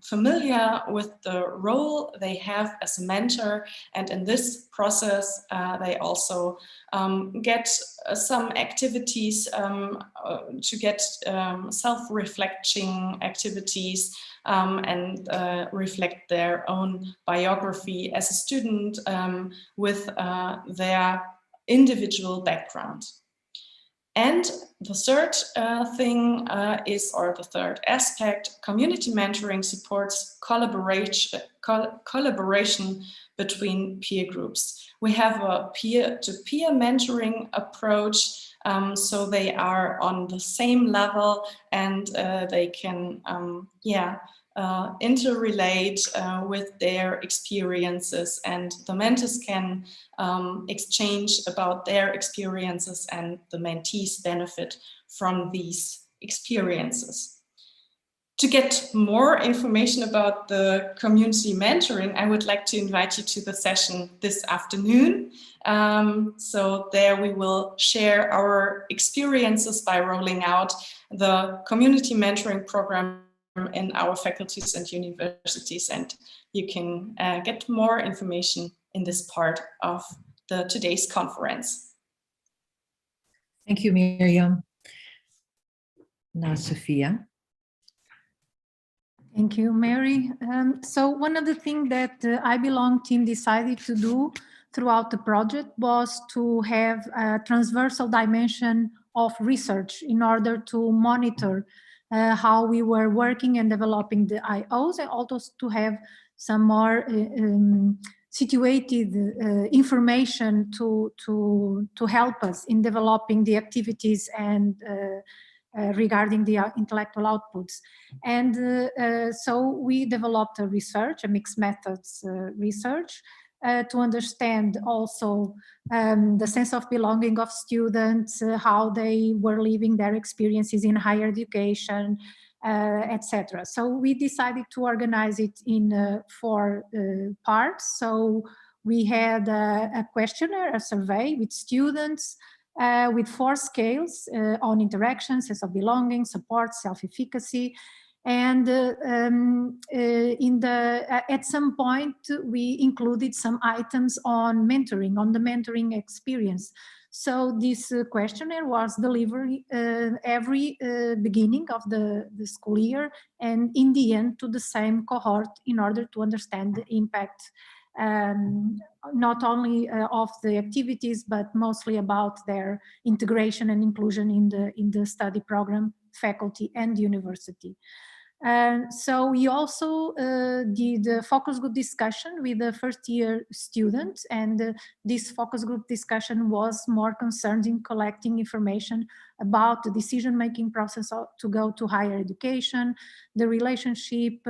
familiar with the role they have as a mentor, and in this process they also get some activities to get self-reflecting activities and reflect their own biography as a student with their individual background. And the third thing or the third aspect, community mentoring supports collaboration between peer groups. We have a peer-to-peer mentoring approach, so they are on the same level, and they can interrelate with their experiences, and the mentors can exchange about their experiences, and the mentees benefit from these experiences. To get more information about the community mentoring, I would like to invite you to the session this afternoon. So there we will share our experiences by rolling out the community mentoring program in our faculties and universities, and you can get more information in this part of today's conference. Thank you, Miriam. Now, Sophia. Thank you, Mary. So one of the things that the IBelong team decided to do throughout the project was to have a transversal dimension of research in order to monitor how we were working and developing the IOs, and also to have some more situated information to help us in developing the activities and regarding the intellectual outputs. And so we developed a mixed methods research to understand also the sense of belonging of students, how they were living their experiences in higher education, etc. So we decided to organize it in 4 parts. So we had a questionnaire, a survey with students, with 4 scales on interaction, sense of belonging, support, self-efficacy. And at some point, we included some items on mentoring, on the mentoring experience. So this questionnaire was delivered every beginning of the school year, and in the end to the same cohort, in order to understand the impact not only of the activities, but mostly about their integration and inclusion in the study program, faculty and university. So we also did a focus group discussion with the first year students, and this focus group discussion was more concerned in collecting information about the decision-making process to go to higher education, the relationship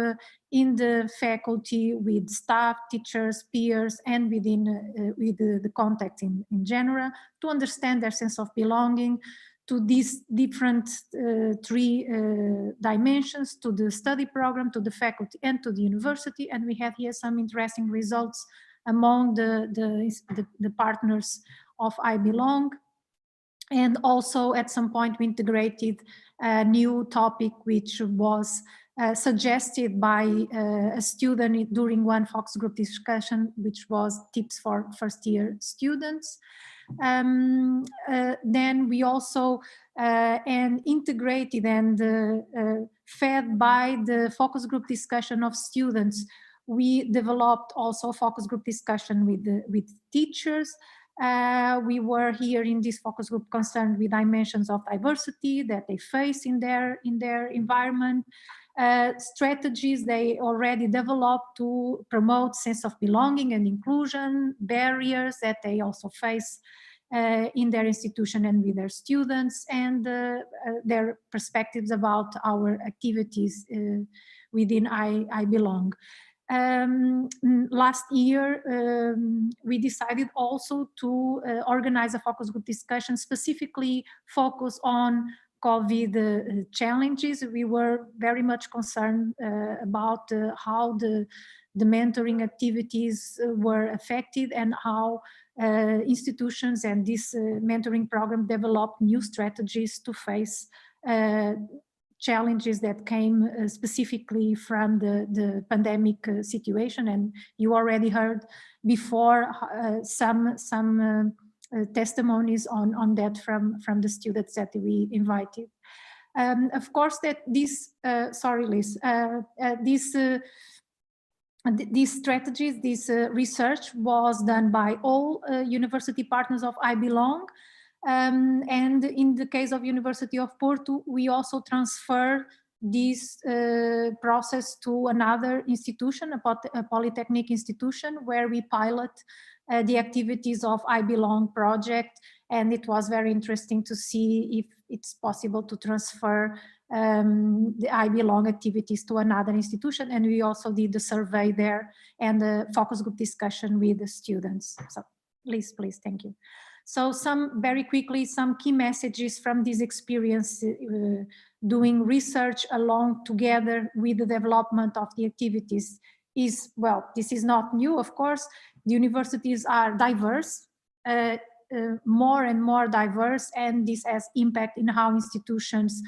in the faculty with staff, teachers, peers, and within with the context in general, to understand their sense of belonging to these different three dimensions, to the study program, to the faculty, and to the university. And we have here some interesting results among the partners of I Belong. And also at some point we integrated a new topic which was suggested by a student during one focus group discussion, which was tips for first year students. Then we also integrated and fed by the focus group discussion of students, we developed also focus group discussion with teachers. We were here in this focus group concerned with dimensions of diversity that they face in their environment, strategies they already developed to promote sense of belonging and inclusion, barriers that they also face in their institution and with their students, and their perspectives about our activities within I Belong. Last year, we decided also to organize a focus group discussion specifically focus on COVID challenges. We were very much concerned about how the mentoring activities were affected and how institutions and this mentoring program developed new strategies to face challenges that came specifically from the pandemic situation. And you already heard before some testimonies on that from the students that we invited. Of course, that this, sorry Liz, these strategies, this research was done by all university partners of I Belong. And in the case of University of Porto, we also transfer this process to another institution, a polytechnic institution, where we pilot the activities of I Belong project. And it was very interesting to see if it's possible to transfer the I Belong activities to another institution. And we also did the survey there and the focus group discussion with the students. So please, thank you. So very quickly, some key messages from this experience doing research along together with the development of the activities is, well, this is not new, of course. The universities are diverse, more and more diverse, and this has impact in how institutions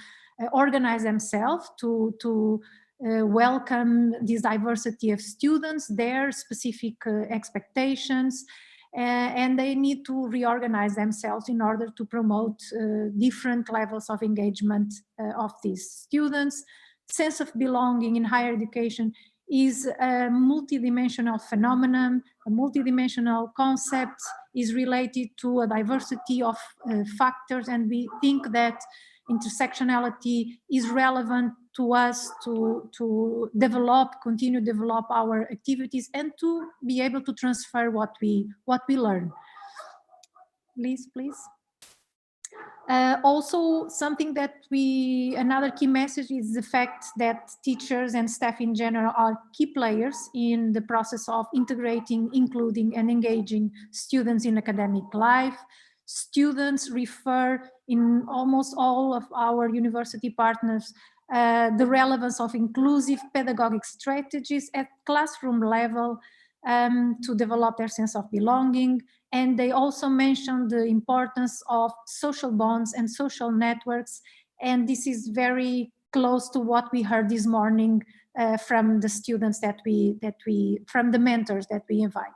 organize themselves to welcome this diversity of students, their specific expectations, and they need to reorganize themselves in order to promote different levels of engagement of these students. Sense of belonging in higher education is a multidimensional phenomenon, a multidimensional concept, is related to a diversity of factors, and we think that intersectionality is relevant to us to continue to develop our activities and to be able to transfer what we learn. Liz, please. Also, something that another key message is the fact that teachers and staff in general are key players in the process of integrating, including, and engaging students in academic life. Students refer in almost all of our university partners the relevance of inclusive pedagogic strategies at classroom level to develop their sense of belonging. And they also mentioned the importance of social bonds and social networks. And this is very close to what we heard this morning from the students from the mentors that we invite.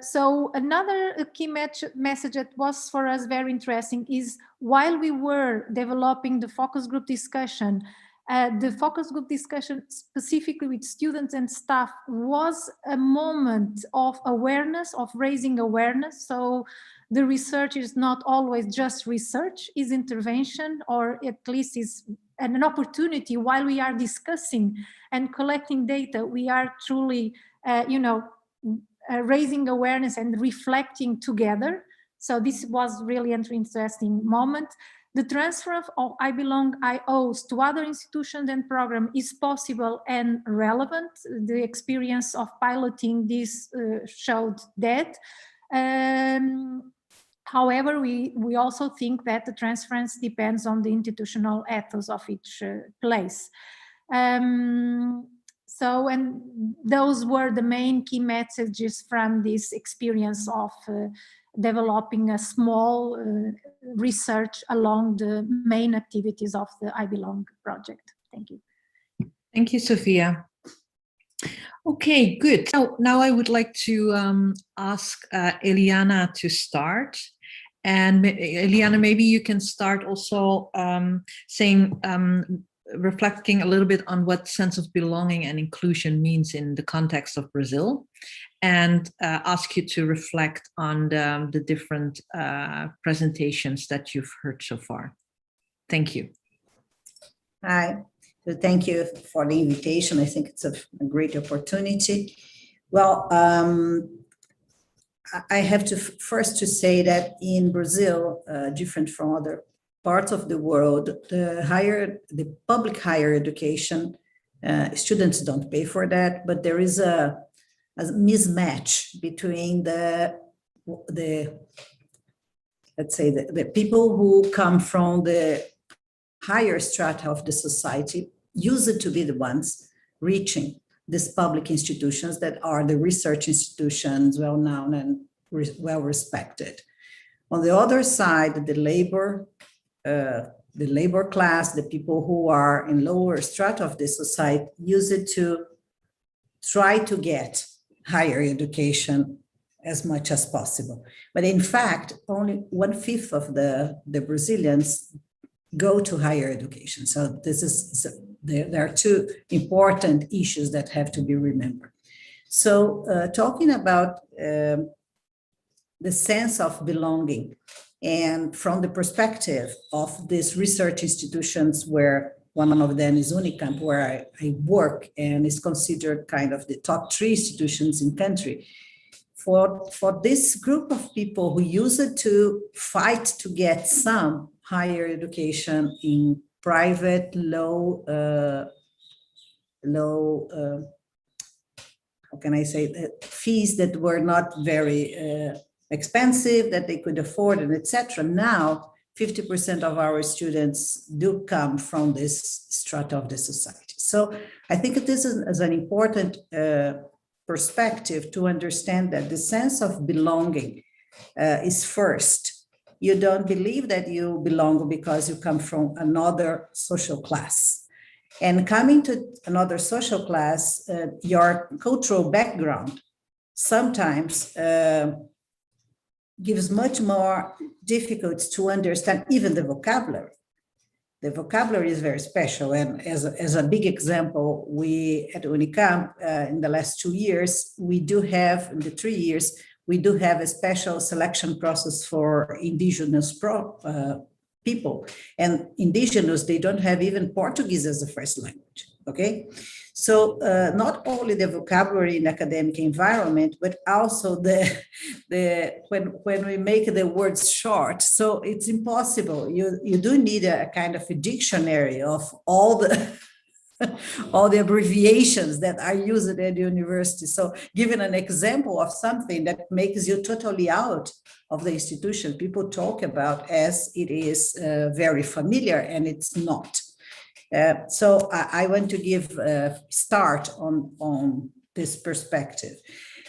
So another key message that was for us very interesting is while we were developing the focus group discussion, The focus group discussion specifically with students and staff was a moment of awareness, of raising awareness. So the research is not always just research, is intervention, or at least is an opportunity while we are discussing and collecting data. We are truly, raising awareness and reflecting together. So this was really an interesting moment. The transfer of I Belong IOs to other institutions and programs is possible and relevant. The experience of piloting this showed that. However, we also think that the transference depends on the institutional ethos of each place. So, and those were the main key messages from this experience of developing a small research along the main activities of the I Belong project. Thank you. Thank you, Sophia. Okay, good. Now I would like to ask Eliana to start. And Eliana, maybe you can start also saying, reflecting a little bit on what sense of belonging and inclusion means in the context of Brazil, and ask you to reflect on the different presentations that you've heard so far. Thank you. Hi, so thank you for the invitation. I think it's a great opportunity. Well, I have to first to say that in Brazil, different from other parts of the world, the public higher education, students don't pay for that, but there is a mismatch between let's say the people who come from the higher strata of the society used to be the ones reaching these public institutions that are the research institutions, well known and well respected. On the other side, the labor class, the people who are in lower strata of the society, use it to try to get higher education as much as possible. But in fact, only 1/5 of the Brazilians go to higher education. So this is, there are two important issues that have to be remembered. So talking about the sense of belonging, and from the perspective of these research institutions, where one of them is Unicamp, where I work, and is considered kind of the top 3 institutions in country. For this group of people who use it to fight to get some higher education in private, low, how can I say, fees that were not very expensive, that they could afford, and etc. Now, 50% of our students do come from this strata of the society. So I think this is an important perspective to understand that the sense of belonging is first. You don't believe that you belong because you come from another social class. And coming to another social class, your cultural background sometimes gives much more difficulty to understand even the vocabulary. The vocabulary is very special. And as a big example, we at Unicamp, in the last 2 years, we do have, in the 3 years, we do have a special selection process for indigenous people. And indigenous, they don't have even Portuguese as a first language, okay? So not only the vocabulary in academic environment, but also when we make the words short, so it's impossible. You do need a kind of a dictionary of all the abbreviations that are used at the university. So giving an example of something that makes you totally out of the institution, people talk about as it is very familiar, and it's not. So I want to give a start on this perspective.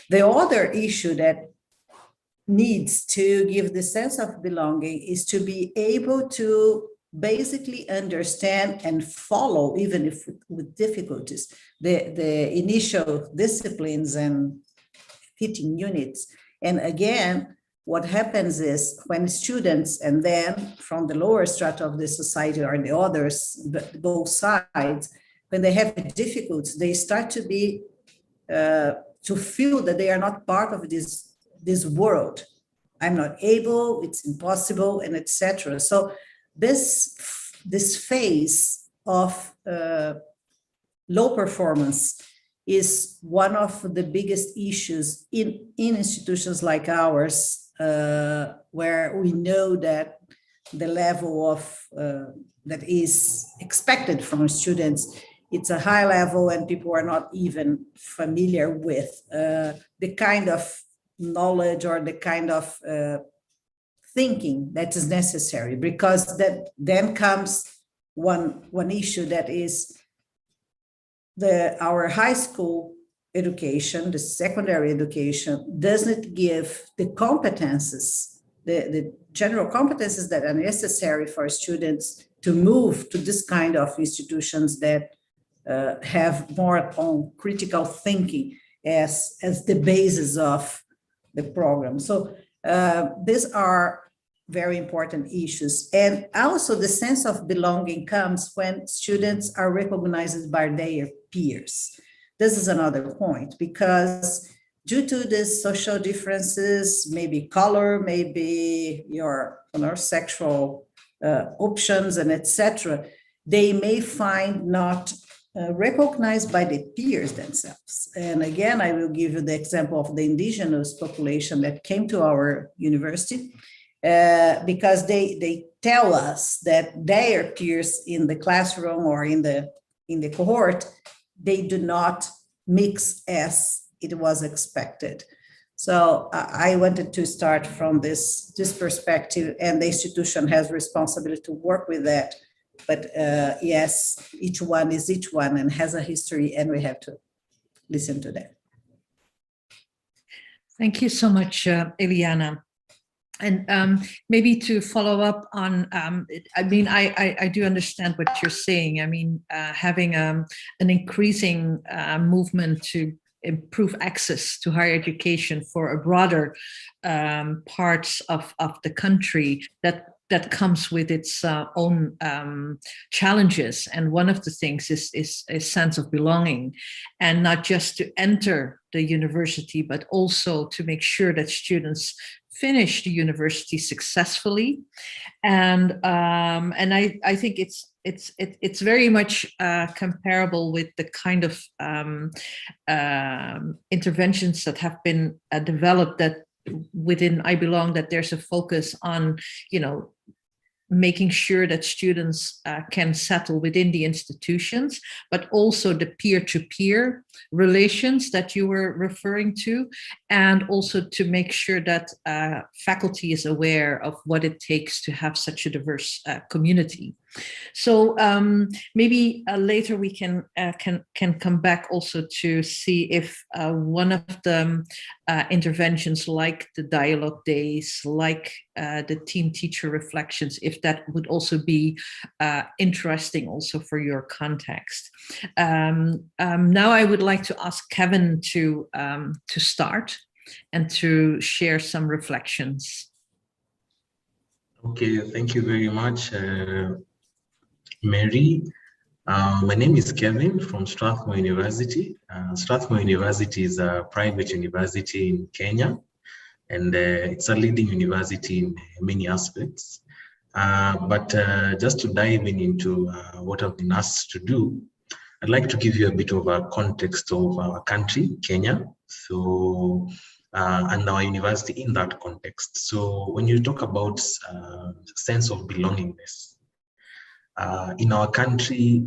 The other issue that needs to give the sense of belonging is to be able to basically understand and follow, even if with difficulties, the initial disciplines and fitting units. And again, what happens is when students, and then from the lower strata of the society or the others, both sides, when they have difficulties, they start to be, to feel that they are not part of this world. I'm not able, it's impossible, and etc. So this phase of low performance is one of the biggest issues in institutions like ours, where we know that the level of that is expected from students, it's a high level, and people are not even familiar with the kind of knowledge or the kind of thinking that is necessary, because that then comes one issue, that is our high school education, the secondary education, doesn't give the competences, the general competences that are necessary for students to move to this kind of institutions that have more on critical thinking as the basis of the program. So these are very important issues. And also the sense of belonging comes when students are recognized by their peers. This is another point, because due to the social differences, maybe color, maybe your sexual options, and etc., they may find not recognized by the peers themselves. And again, I will give you the example of the indigenous population that came to our university, because they tell us that their peers in the classroom or in the cohort, they do not mix as it was expected. So I wanted to start from this perspective, and the institution has responsibility to work with that. But yes, each one is each one and has a history, and we have to listen to that. Thank you so much, Eliana. And maybe to follow up on, I mean, I do understand what you're saying. I mean, having an increasing movement to improve access to higher education for a broader parts of the country, that comes with its own challenges. And one of the things is a sense of belonging, and not just to enter the university, but also to make sure that students finish the university successfully. And I think it's very much comparable with the kind of interventions that have been developed that within I Belong, that there's a focus on, making sure that students can settle within the institutions, but also the peer-to-peer relations that you were referring to, and also to make sure that faculty is aware of what it takes to have such a diverse community. So maybe later we can come back also to see if one of the interventions, like the dialogue days, like the team teacher reflections, if that would also be interesting also for your context. Now I would like to ask Kevin to start and to share some reflections. Okay, thank you very much, Mary. My name is Kevin from Strathmore University. Strathmore University is a private university in Kenya, and it's a leading university in many aspects. But just to dive into what I've been asked to do, I'd like to give you a bit of a context of our country, Kenya, so and our university in that context. So when you talk about sense of belongingness, in our country,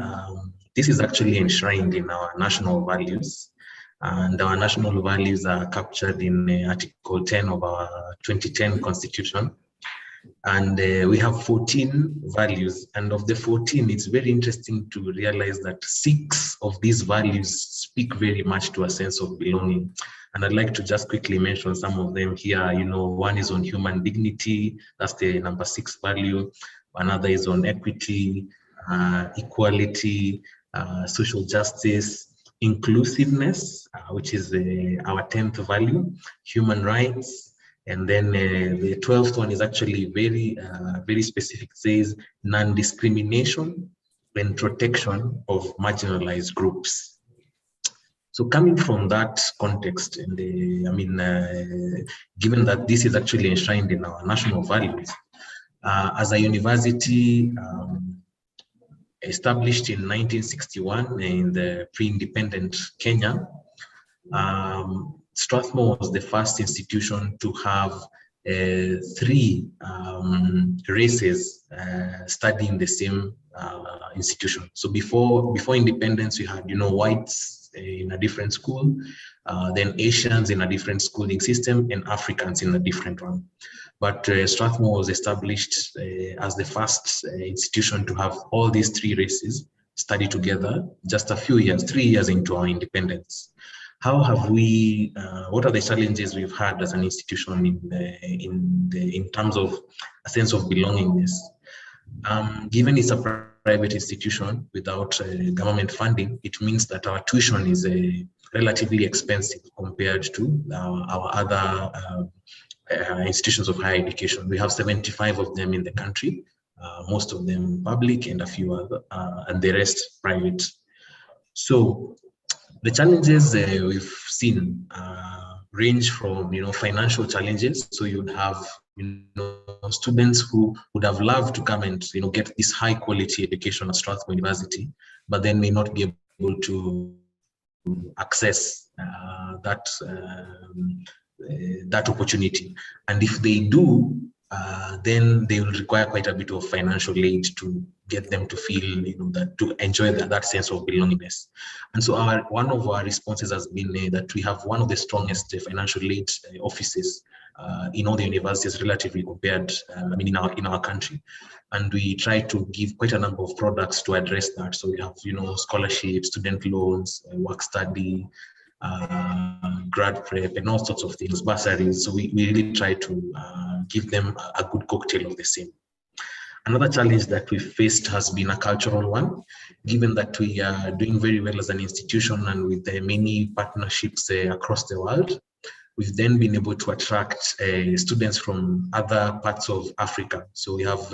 this is actually enshrined in our national values, and our national values are captured in Article 10 of our 2010 Constitution. And we have 14 values, and of the 14, it's very interesting to realize that 6 of these values speak very much to a sense of belonging. And I'd like to just quickly mention some of them here. One is on human dignity, that's the number 6 value. Another is on equity, equality, social justice, inclusiveness, which is our 10th value, human rights, And then the 12th one is actually very specific. It says non-discrimination and protection of marginalized groups. So coming from that context, and given that this is actually enshrined in our national values, as a university established in 1961 in the pre-independent Kenya, Strathmore was the first institution to have 3 races studying the same institution. So before independence, we had whites in a different school, then Asians in a different schooling system, and Africans in a different one. But Strathmore was established as the first institution to have all these 3 races study together just a few years, 3 years into our independence. How have we, what are the challenges we've had as an institution in terms of a sense of belongingness? Given it's a private institution without government funding, it means that our tuition is relatively expensive compared to our other institutions of higher education. We have 75 of them in the country, most of them public and a few other, and the rest private. So the challenges we've seen range from financial challenges. So you'd have students who would have loved to come and get this high quality education at Strathmore University, but then may not be able to access that opportunity. And if they do, then they will require quite a bit of financial aid to get them to feel, to enjoy that sense of belongingness. And so one of our responses has been that we have one of the strongest financial aid offices in all the universities, relatively compared, in our country. And we try to give quite a number of products to address that. So we have, scholarships, student loans, work study, grad prep, and all sorts of things, bursaries. So we really try to give them a good cocktail of the same. Another challenge that we faced has been a cultural one, given that we are doing very well as an institution and with many partnerships across the world. We've then been able to attract students from other parts of Africa. So we have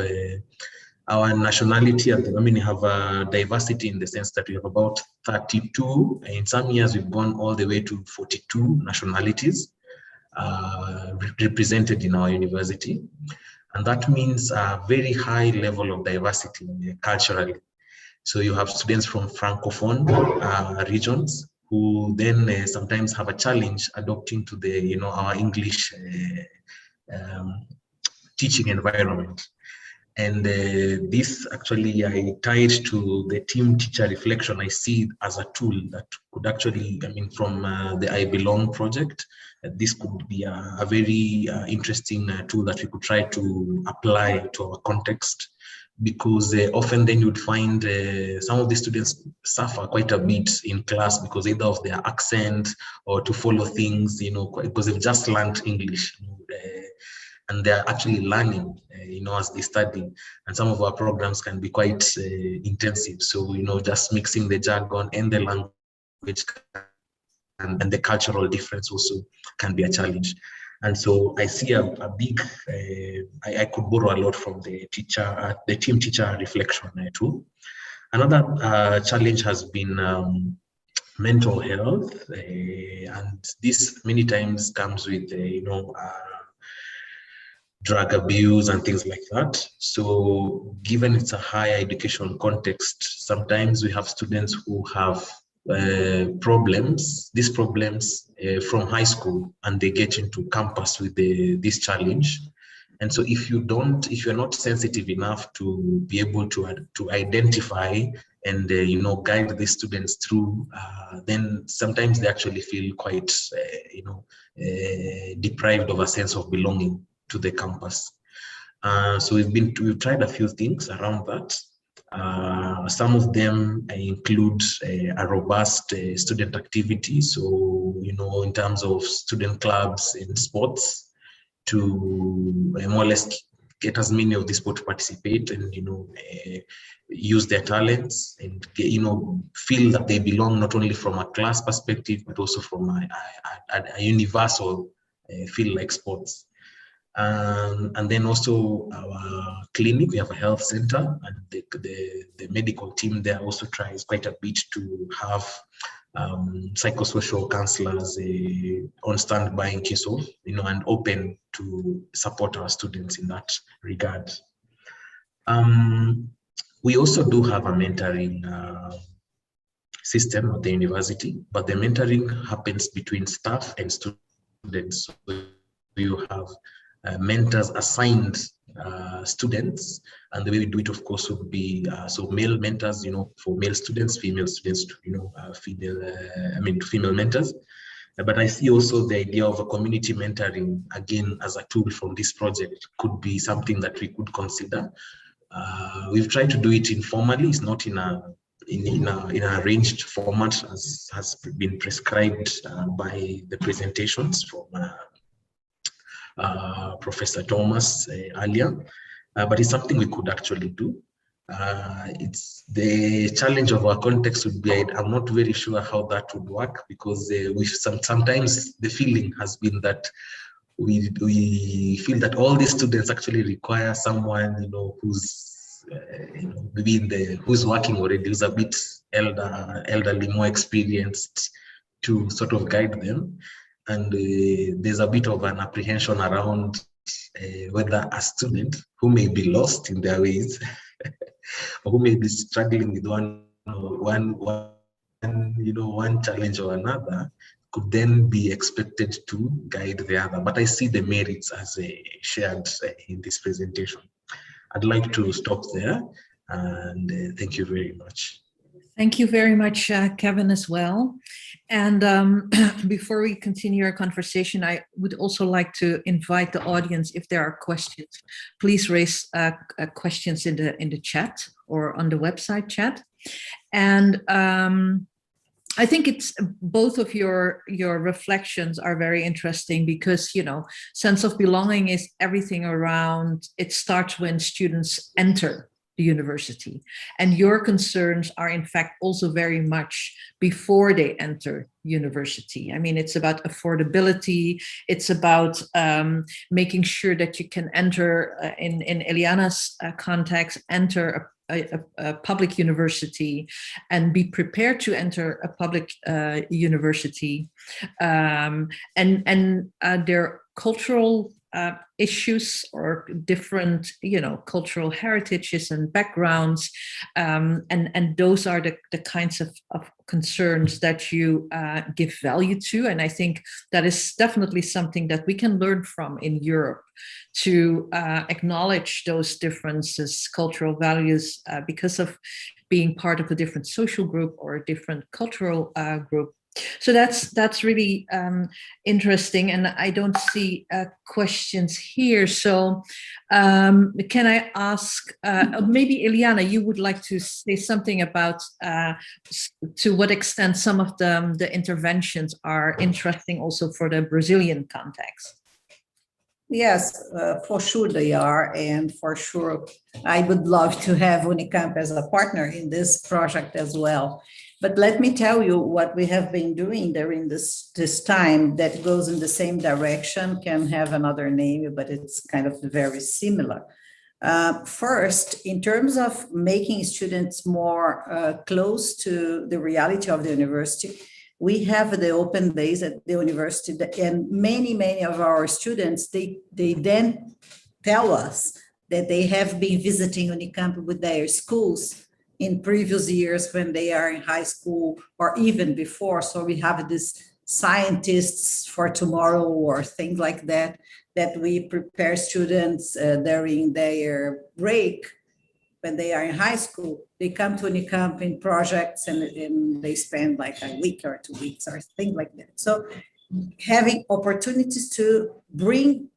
our nationality at the moment, we have a diversity in the sense that we have about 32. In some years, we've gone all the way to 42 nationalities represented in our university. And that means a very high level of diversity culturally. So you have students from Francophone regions who then sometimes have a challenge adopting to the, our English teaching environment. And this actually I tied to the team teacher reflection. I see it as a tool that could actually, from the I Belong project, this could be a very interesting tool that we could try to apply to our context, because often then you'd find some of the students suffer quite a bit in class because either of their accent or to follow things, because they've just learned English. And they're actually learning, as they study. And some of our programs can be quite intensive. So, just mixing the jargon and the language and the cultural difference also can be a challenge. And so I see a big, I could borrow a lot from the team teacher reflection too. Another challenge has been mental health. And this many times comes with, drug abuse and things like that. So given it's a higher education context, sometimes we have students who have these problems from high school, and they get into campus with this challenge. And so if you're not sensitive enough to be able to identify and guide the students through, then sometimes they actually feel quite deprived of a sense of belonging to the campus. So we've tried a few things around that. Some of them include a robust student activity. So, in terms of student clubs and sports, to more or less get as many of these people to participate and, use their talents and, feel that they belong not only from a class perspective, but also from a universal feel like sports. And then also our clinic, we have a health center, and the medical team there also tries quite a bit to have psychosocial counselors on standby in case of, and open to support our students in that regard. We also do have a mentoring system at the university, but the mentoring happens between staff and students. So you have mentors assigned students, and the way we do it, of course, would be so male mentors, for male students, female students, female mentors. But I see also the idea of a community mentoring, again, as a tool from this project could be something that we could consider. We've tried to do it informally. It's not in an arranged format as has been prescribed by the presentations from Professor Thomas earlier, but it's something we could actually do. It's the challenge of our context would be, I'm not very sure how that would work, because sometimes the feeling has been that we feel that all these students actually require someone, who's who's working already, who's a bit elderly, more experienced, to sort of guide them. And there's a bit of an apprehension around whether a student who may be lost in their ways or who may be struggling with one challenge or another could then be expected to guide the other. But I see the merits as shared in this presentation. I'd like to stop there, and thank you very much. Thank you very much, Kevin, as well. And before we continue our conversation, I would also like to invite the audience, if there are questions, please raise questions in the chat or on the website chat. And I think it's both of your reflections are very interesting, because, sense of belonging is everything around. It starts when students enter the university, and your concerns are in fact also very much before they enter university. I mean, it's about affordability. It's about making sure that you can enter, in Eliana's context, enter a public university and be prepared to enter a public university. And their cultural issues or different, cultural heritages and backgrounds. And those are the kinds of concerns that you give value to. And I think that is definitely something that we can learn from in Europe, to acknowledge those differences, cultural values, because of being part of a different social group or a different cultural group. So that's really interesting, and I don't see questions here. So can I ask, maybe Eliana, you would like to say something about to what extent some of the interventions are interesting also for the Brazilian context? Yes, for sure they are, and for sure I would love to have Unicamp as a partner in this project as well. But let me tell you what we have been doing during this time that goes in the same direction, can have another name, but it's kind of very similar. First, in terms of making students more close to the reality of the university, we have the open days at the university, and many of our students, they then tell us that they have been visiting Unicamp with their schools in previous years when they are in high school or even before. So we have these scientists for tomorrow or things like that, that we prepare students during their break. When they are in high school, they come to Unicamp in projects, and they spend like a week or 2 weeks or things like that. So having opportunities to bring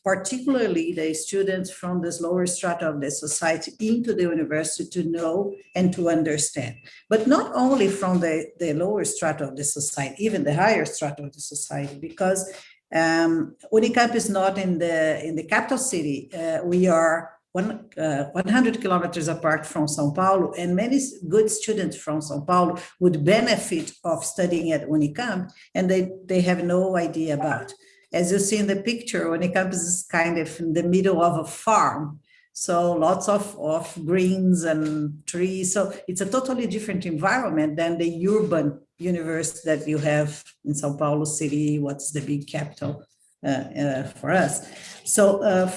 particularly the students from this lower strata of the society into the university to know and to understand. But not only from the lower strata of the society, even the higher strata of the society, because Unicamp is not in the capital city. We are 100 kilometers apart from São Paulo, and many good students from São Paulo would benefit of studying at Unicamp, and they have no idea about. As you see in the picture, when it comes is kind of in the middle of a farm. So lots of greens and trees. So it's a totally different environment than the urban university that you have in Sao Paulo city, what's the big capital for us. So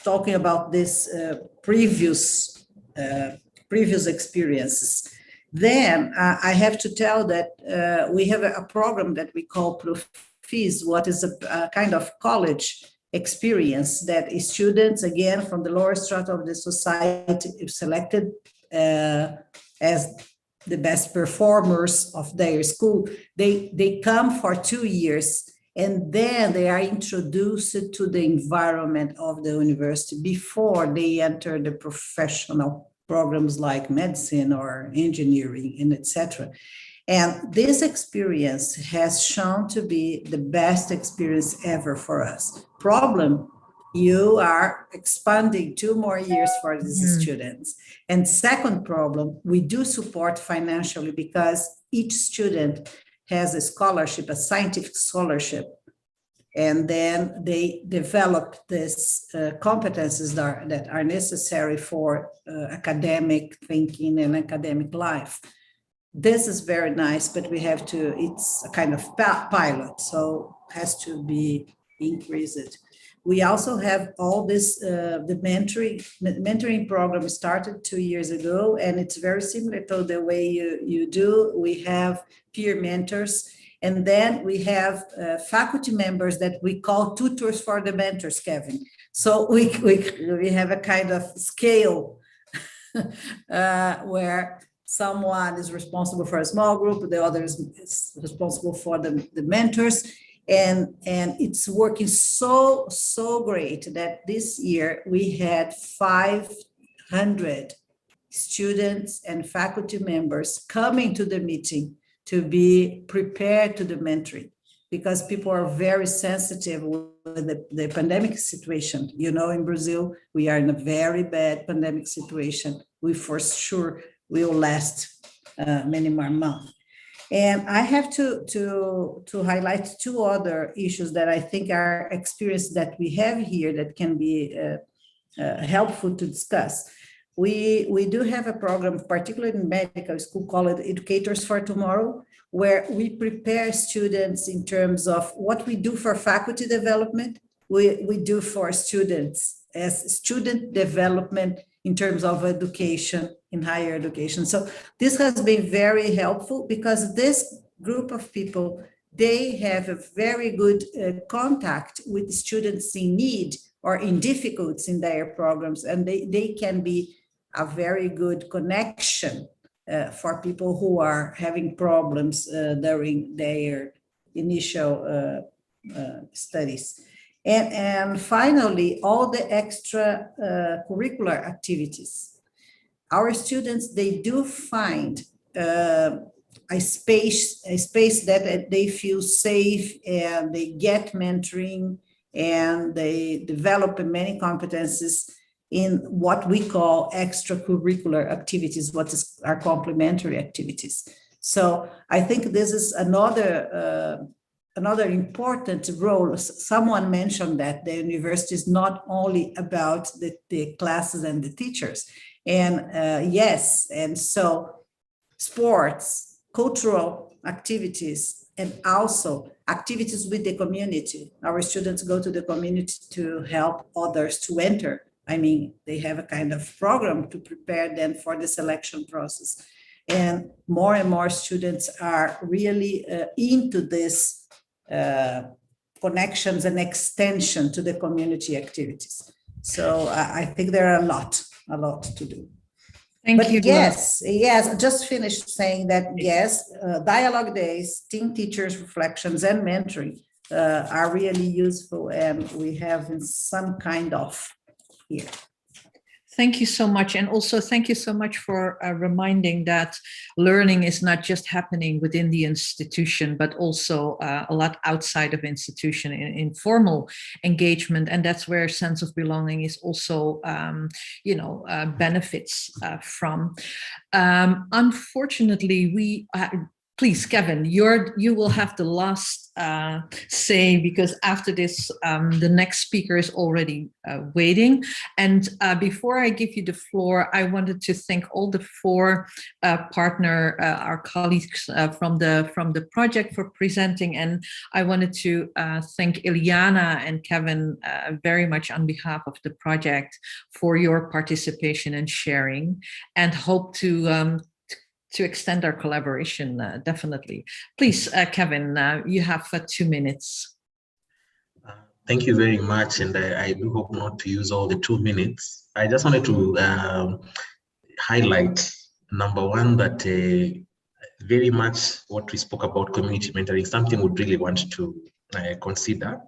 talking about this previous experiences, then I have to tell that we have a program that we call Profis, what is a kind of college experience that students, again, from the lower strata of the society, selected as the best performers of their school. They come for 2 years, and then they are introduced to the environment of the university before they enter the professional programs like medicine or engineering and etc. And this experience has shown to be the best experience ever for us. Problem, you are expanding 2 more years for these students. And second problem, we do support financially because each student has a scholarship, a scientific scholarship. And then they develop these competencies that are necessary for academic thinking and academic life. This is very nice, but we have to, it's a kind of pilot, so has to be increased. We also have all this, the mentoring program started 2 years ago, and it's very similar to the way you do. We have peer mentors, and then we have faculty members that we call tutors for the mentors, Kevin. So we have a kind of scale where someone is responsible for a small group, the other is responsible for the mentors. And it's working so great that this year we had 500 students and faculty members coming to the meeting to be prepared to the mentoring, because people are very sensitive with the pandemic situation. You know, in Brazil, we are in a very bad pandemic situation. We for sure will last many more months. And I have to highlight 2 other issues that I think are experience that we have here that can be helpful to discuss. We do have a program, particularly in medical school, called Educators for Tomorrow, where we prepare students in terms of what we do for faculty development, we do for students as student development in terms of education, in higher education. So this has been very helpful because this group of people, they have a very good contact with students in need or in difficulties in their programs, and they can be a very good connection for people who are having problems during their initial studies. And finally, all the extra curricular activities. Our students, they do find a space that they feel safe, and they get mentoring, and they develop many competencies in what we call extracurricular activities, what are complementary activities. So I think this is another important role. Someone mentioned that the university is not only about the classes and the teachers. And yes, and so sports, cultural activities, and also activities with the community. Our students go to the community to help others to enter. I mean, they have a kind of program to prepare them for the selection process. And more students are really into this connections and extension to the community activities. So I think there are a lot to do. Thank you. Yes, just finished saying that, yes, dialogue days, team teachers, reflections, and mentoring are really useful, and we have in some kind of here. Thank you so much. And also thank you so much for reminding that learning is not just happening within the institution, but also a lot outside of institution in informal engagement. And that's where sense of belonging is also, benefits from. Unfortunately, we Please, Kevin, you will have the last say, because after this, the next speaker is already waiting. And before I give you the floor, I wanted to thank all the four our colleagues from the project for presenting. And I wanted to thank Ilyana and Kevin very much on behalf of the project for your participation and sharing, and hope to extend our collaboration, definitely. Please, Kevin, you have 2 minutes. Thank you very much, and I do hope not to use all the 2 minutes. I just wanted to highlight, number one, that very much what we spoke about community mentoring, something we'd really want to consider,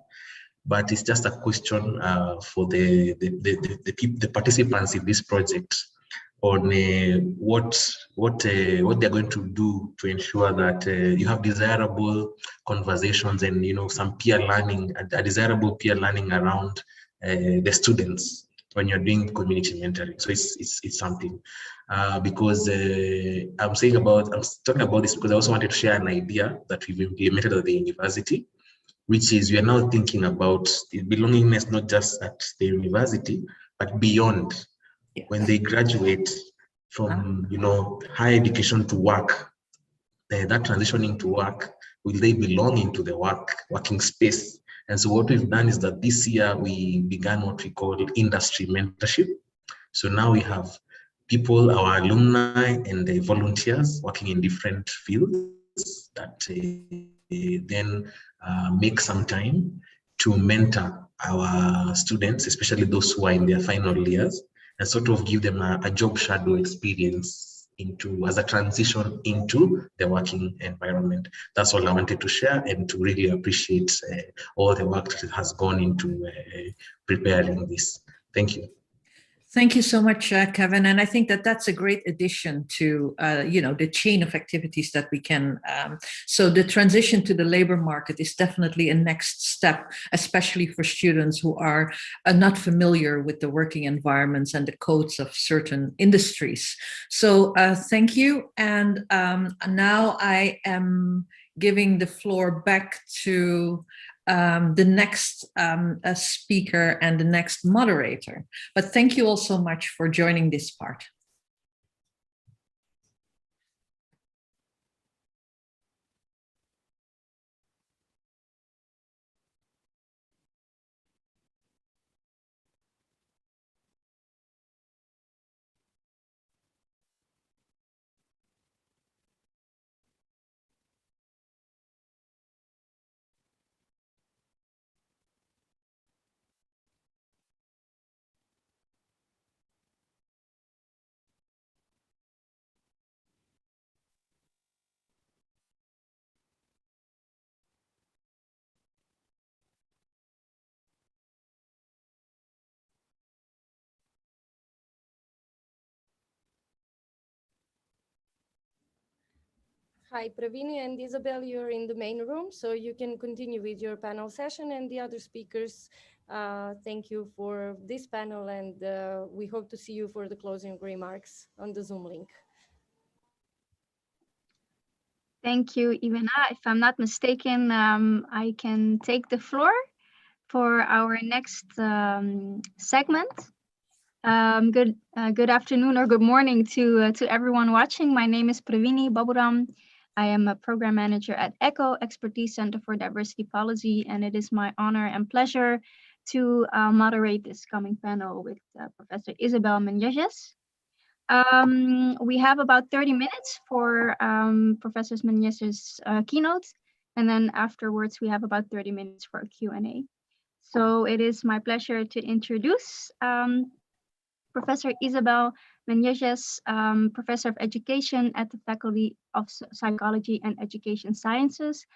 but it's just a question for the participants in this project on what they're going to do to ensure that you have desirable conversations and some peer learning, a desirable peer learning around the students when you're doing community mentoring. So it's something because I'm talking about this because I also wanted to share an idea that we've implemented at the university, which is we are now thinking about belongingness not just at the university but beyond. When they graduate from higher education to work, that transitioning to work, will they belong into the working space? And so what we've done is that this year we began what we call industry mentorship. So now we have people, our alumni and the volunteers working in different fields that then make some time to mentor our students, especially those who are in their final years, and sort of give them a job shadow experience as a transition into the working environment. That's all I wanted to share, and to really appreciate all the work that has gone into preparing this. Thank you. Thank you so much, Kevin. And I think that that's a great addition to, the chain of activities that we can. So the transition to the labor market is definitely a next step, especially for students who are not familiar with the working environments and the codes of certain industries. So thank you. And now I am giving the floor back to the next speaker and the next moderator. But thank you all so much for joining this part. Hi, Pravini and Isabel, you're in the main room, so you can continue with your panel session, and the other speakers, thank you for this panel, and we hope to see you for the closing remarks on the Zoom link. Thank you, Ivana. If I'm not mistaken, I can take the floor for our next segment. Good afternoon or good morning to everyone watching. My name is Pravini Baburam. I am a program manager at ECHO, Expertise Center for Diversity Policy, and it is my honor and pleasure to moderate this coming panel with Professor Isabel Menezes. We have about 30 minutes for Professor Menezes' keynote, and then afterwards we have about 30 minutes for a Q&A. So it is my pleasure to introduce Professor Isabel Menezes, Professor of Education at the Faculty of Psychology and Education Sciences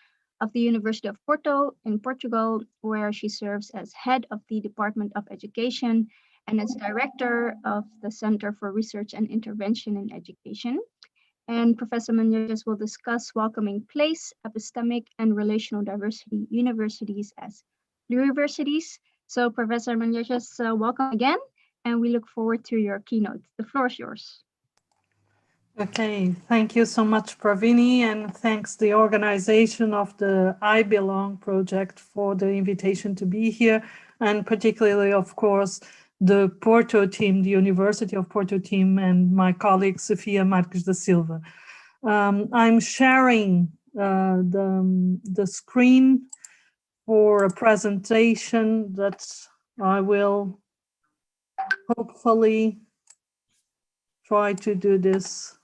of the University of Porto in Portugal, where she serves as head of the Department of Education and as director of the Center for Research and Intervention in Education. And Professor Menezes will discuss welcoming place, epistemic, and relational diversity universities as pluriversities. So Professor Menezes, welcome again, and we look forward to your keynote. The floor is yours. Okay, thank you so much, Pravini, and thanks the organization of the I Belong project for the invitation to be here, and particularly, of course, the Porto team, the University of Porto team, and my colleague, Sofia Marques da Silva. I'm sharing the screen for a presentation that I will hopefully try to do this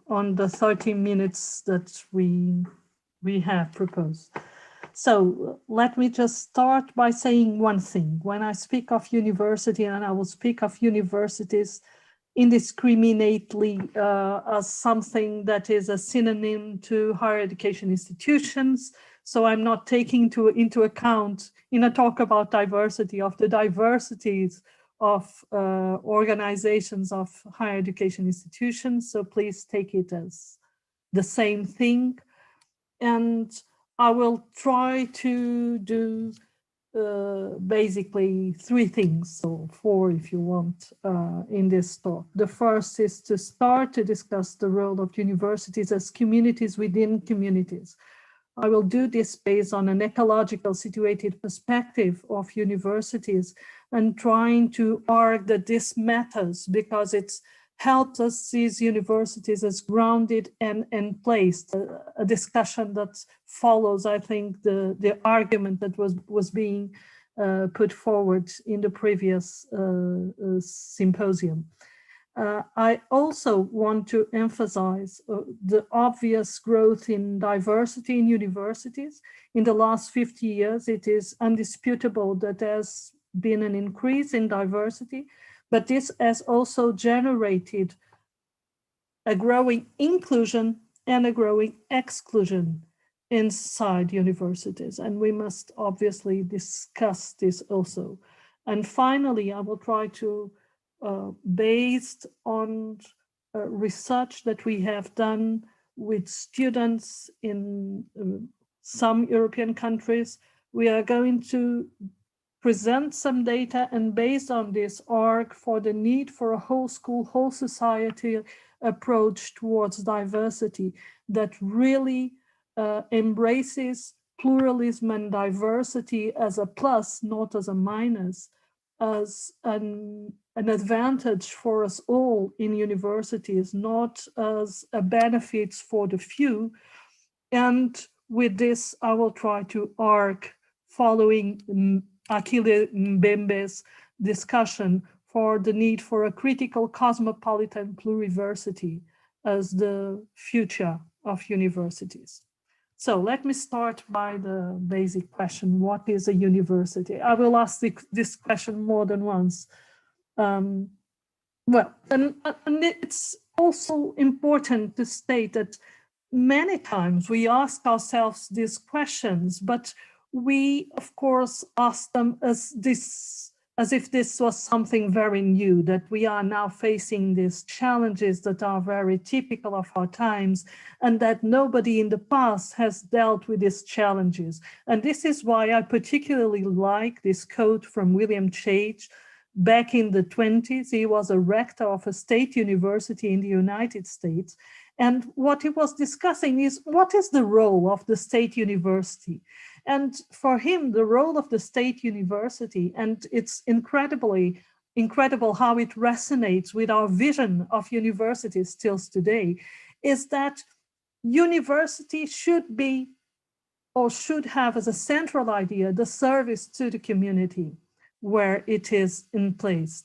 on the 30 minutes that we have proposed. So let me just start by saying one thing. When I speak of university, and I will speak of universities indiscriminately as something that is a synonym to higher education institutions. So I'm not taking into account in a talk about diversity of the diversities of organizations of higher education institutions. So please take it as the same thing. And I will try to do basically three things, or four if you want, in this talk. The first is to start to discuss the role of universities as communities within communities. I will do this based on an ecological situated perspective of universities and trying to argue that this matters because it's helped us see universities as grounded and placed, a discussion that follows, I think, the argument that was being put forward in the previous symposium. I also want to emphasize the obvious growth in diversity in universities. In the last 50 years, it is undisputable that there's been an increase in diversity, but this has also generated a growing inclusion and a growing exclusion inside universities. And we must obviously discuss this also. And finally, I will try to, based on research that we have done with students in some European countries, we are going to present some data, and based on this, argue for the need for a whole school, whole society approach towards diversity that really embraces pluralism and diversity as a plus, not as a minus, as an advantage for us all in universities, not as a benefit for the few. And with this, I will try to argue following Achille Mbembe's discussion for the need for a critical cosmopolitan pluriversity as the future of universities. So let me start by the basic question, what is a university? I will ask this question more than once. Well, and it's also important to state that many times we ask ourselves these questions, but we, of course, ask them as if this was something very new, that we are now facing these challenges that are very typical of our times, and that nobody in the past has dealt with these challenges. And this is why I particularly like this quote from William Chage. Back in the 20s, he was a rector of a state university in the United States. And what he was discussing is, what is the role of the state university? And for him, the role of the state university, and it's incredible how it resonates with our vision of universities still today, is that university should be, or should have as a central idea, the service to the community where it is in place.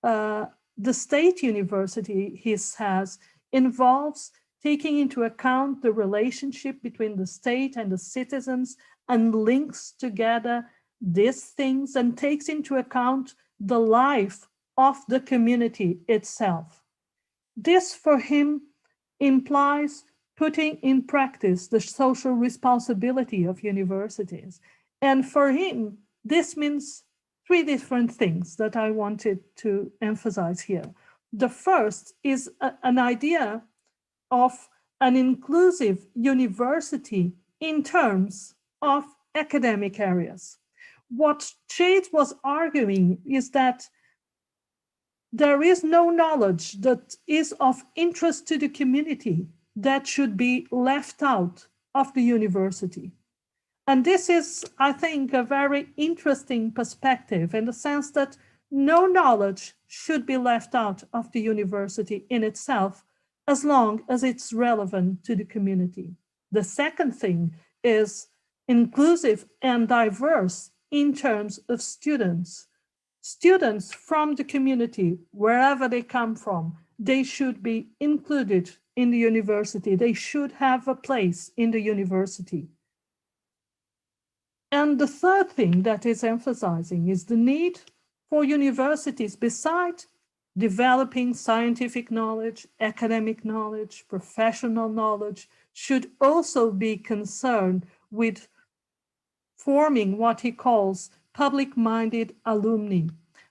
The state university, he says, involves taking into account the relationship between the state and the citizens and links together these things and takes into account the life of the community itself. This, for him, implies putting in practice the social responsibility of universities. And for him, this means three different things that I wanted to emphasize here. The first is an idea of an inclusive university in terms of academic areas. What Chade was arguing is that there is no knowledge that is of interest to the community that should be left out of the university. And this is, I think, a very interesting perspective in the sense that no knowledge should be left out of the university in itself, as long as it's relevant to the community. The second thing is inclusive and diverse in terms of students. Students from the community, wherever they come from, they should be included in the university. They should have a place in the university. And the third thing that is emphasizing is the need for universities, besides developing scientific knowledge, academic knowledge, professional knowledge, should also be concerned with forming what he calls public-minded alumni.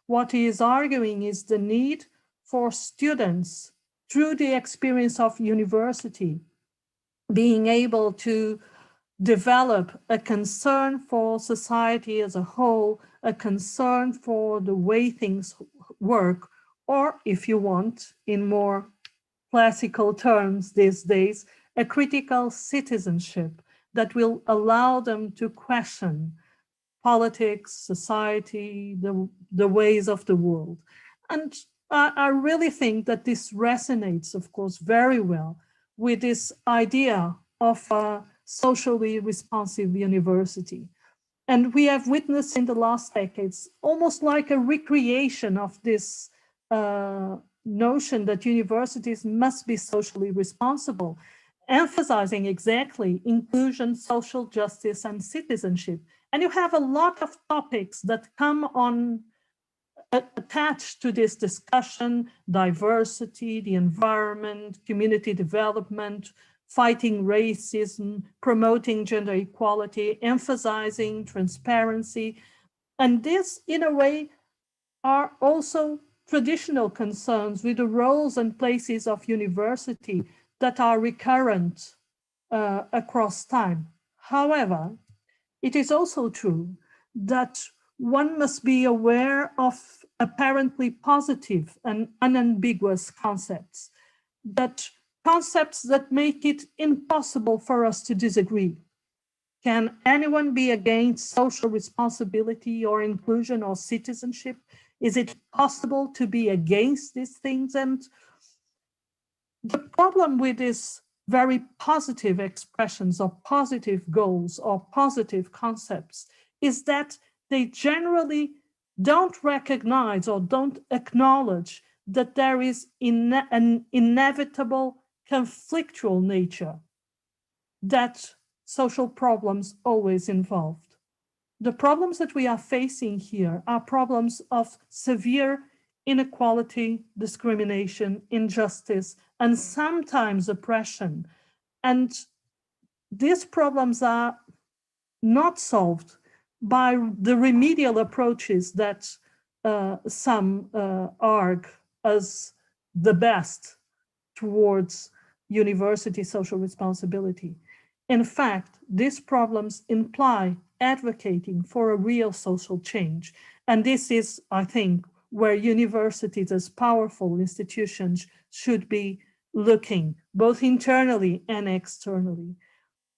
What he is arguing is the need for students, through the experience of university, being able to develop a concern for society as a whole, a concern for the way things work, or if you want, in more classical terms these days, a critical citizenship that will allow them to question politics, society, the ways of the world. And I really think that this resonates, of course, very well with this idea of a socially responsive university. And we have witnessed in the last decades almost like a recreation of this notion that universities must be socially responsible, emphasizing exactly inclusion, social justice, and citizenship. And you have a lot of topics that come on attached to this discussion: diversity, the environment, community development, fighting racism, promoting gender equality, emphasizing transparency. And this, in a way, are also traditional concerns with the roles and places of university that are recurrent across time. However, it is also true that one must be aware of apparently positive and unambiguous concepts, concepts that make it impossible for us to disagree. Can anyone be against social responsibility or inclusion or citizenship? Is it possible to be against these things? And the problem with these very positive expressions or positive goals or positive concepts is that they generally don't recognize or don't acknowledge that there is an inevitable conflictual nature that social problems always involved. The problems that we are facing here are problems of severe inequality, discrimination, injustice, and sometimes oppression. And these problems are not solved by the remedial approaches that some argue as the best towards university social responsibility. In fact, these problems imply advocating for a real social change. And this is, I think, where universities as powerful institutions should be looking, both internally and externally.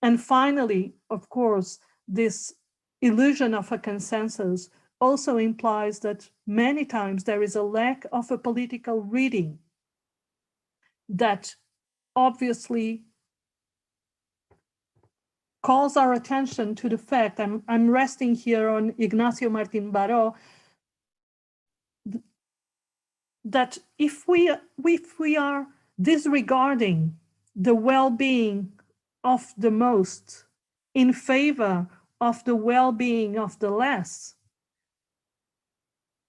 And finally, of course, this illusion of a consensus also implies that many times there is a lack of a political reading that obviously calls our attention to the fact, I'm resting here on Ignacio Martín Baró, that if we are disregarding the well-being of the most in favor of the well-being of the less,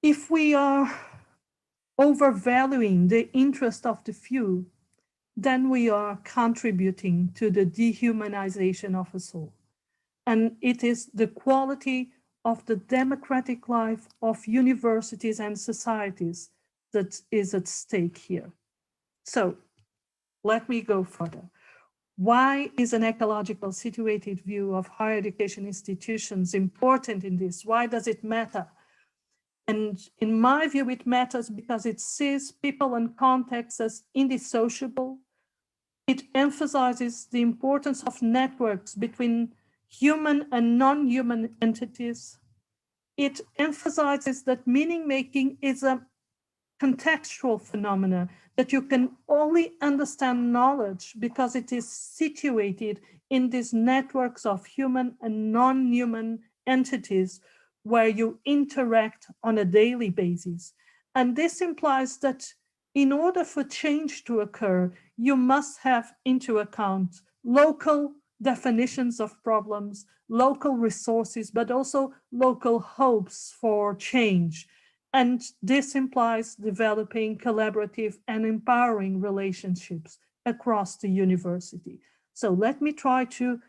if we are overvaluing the interest of the few, then we are contributing to the dehumanization of us all. And it is the quality of the democratic life of universities and societies that is at stake here. So let me go further. Why is an ecological situated view of higher education institutions important in this? Why does it matter? And in my view, it matters because it sees people and contexts as indissociable. It emphasizes the importance of networks between human and non-human entities. It emphasizes that meaning making is a contextual phenomena, that you can only understand knowledge because it is situated in these networks of human and non-human entities where you interact on a daily basis. And this implies that in order for change to occur, you must have into account local definitions of problems, local resources, but also local hopes for change. And this implies developing collaborative and empowering relationships across the university. So let me try to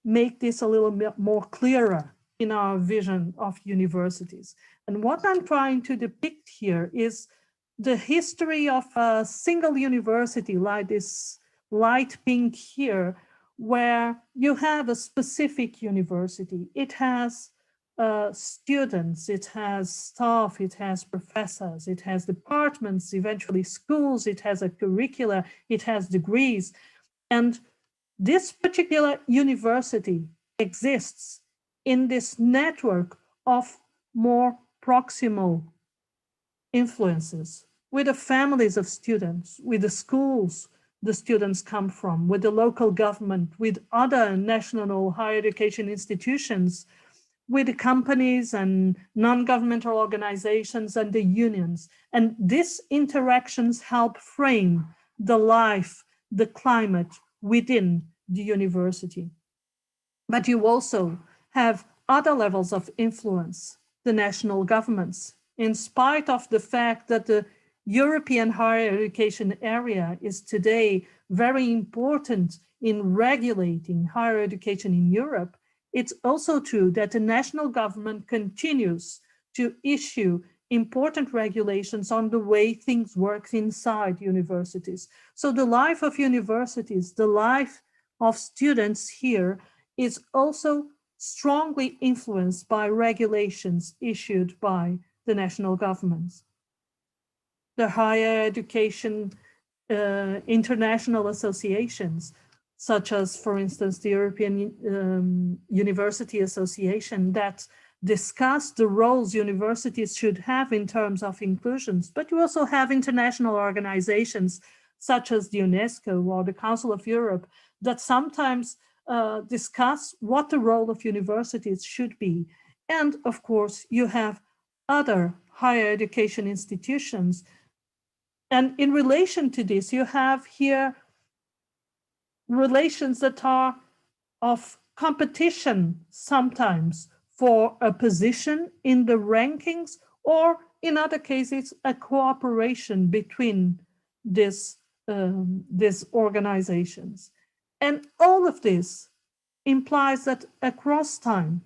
make this a little bit more clearer in our vision of universities. And what I'm trying to depict here is the history of a single university, like this light pink here, where you have a specific university. It has students, it has staff, it has professors, it has departments, eventually schools, it has a curricula, it has degrees. And this particular university exists in this network of more proximal influences with the families of students, with the schools the students come from, with the local government, with other national higher education institutions, with the companies and non-governmental organizations and the unions. And these interactions help frame the life, the climate within the university. But you also have other levels of influence, the national governments, in spite of the fact that the European higher education area is today very important in regulating higher education in Europe. It's also true that the national government continues to issue important regulations on the way things work inside universities. So the life of universities, the life of students here is also strongly influenced by regulations issued by the national governments. The higher education international associations, such as, for instance, the European University Association, that discuss the roles universities should have in terms of inclusions. But you also have international organizations such as the UNESCO or the Council of Europe that sometimes discuss what the role of universities should be. And of course, you have other higher education institutions. And in relation to this, you have here relations that are of competition sometimes for a position in the rankings, or in other cases, a cooperation between these organizations. And all of this implies that across time,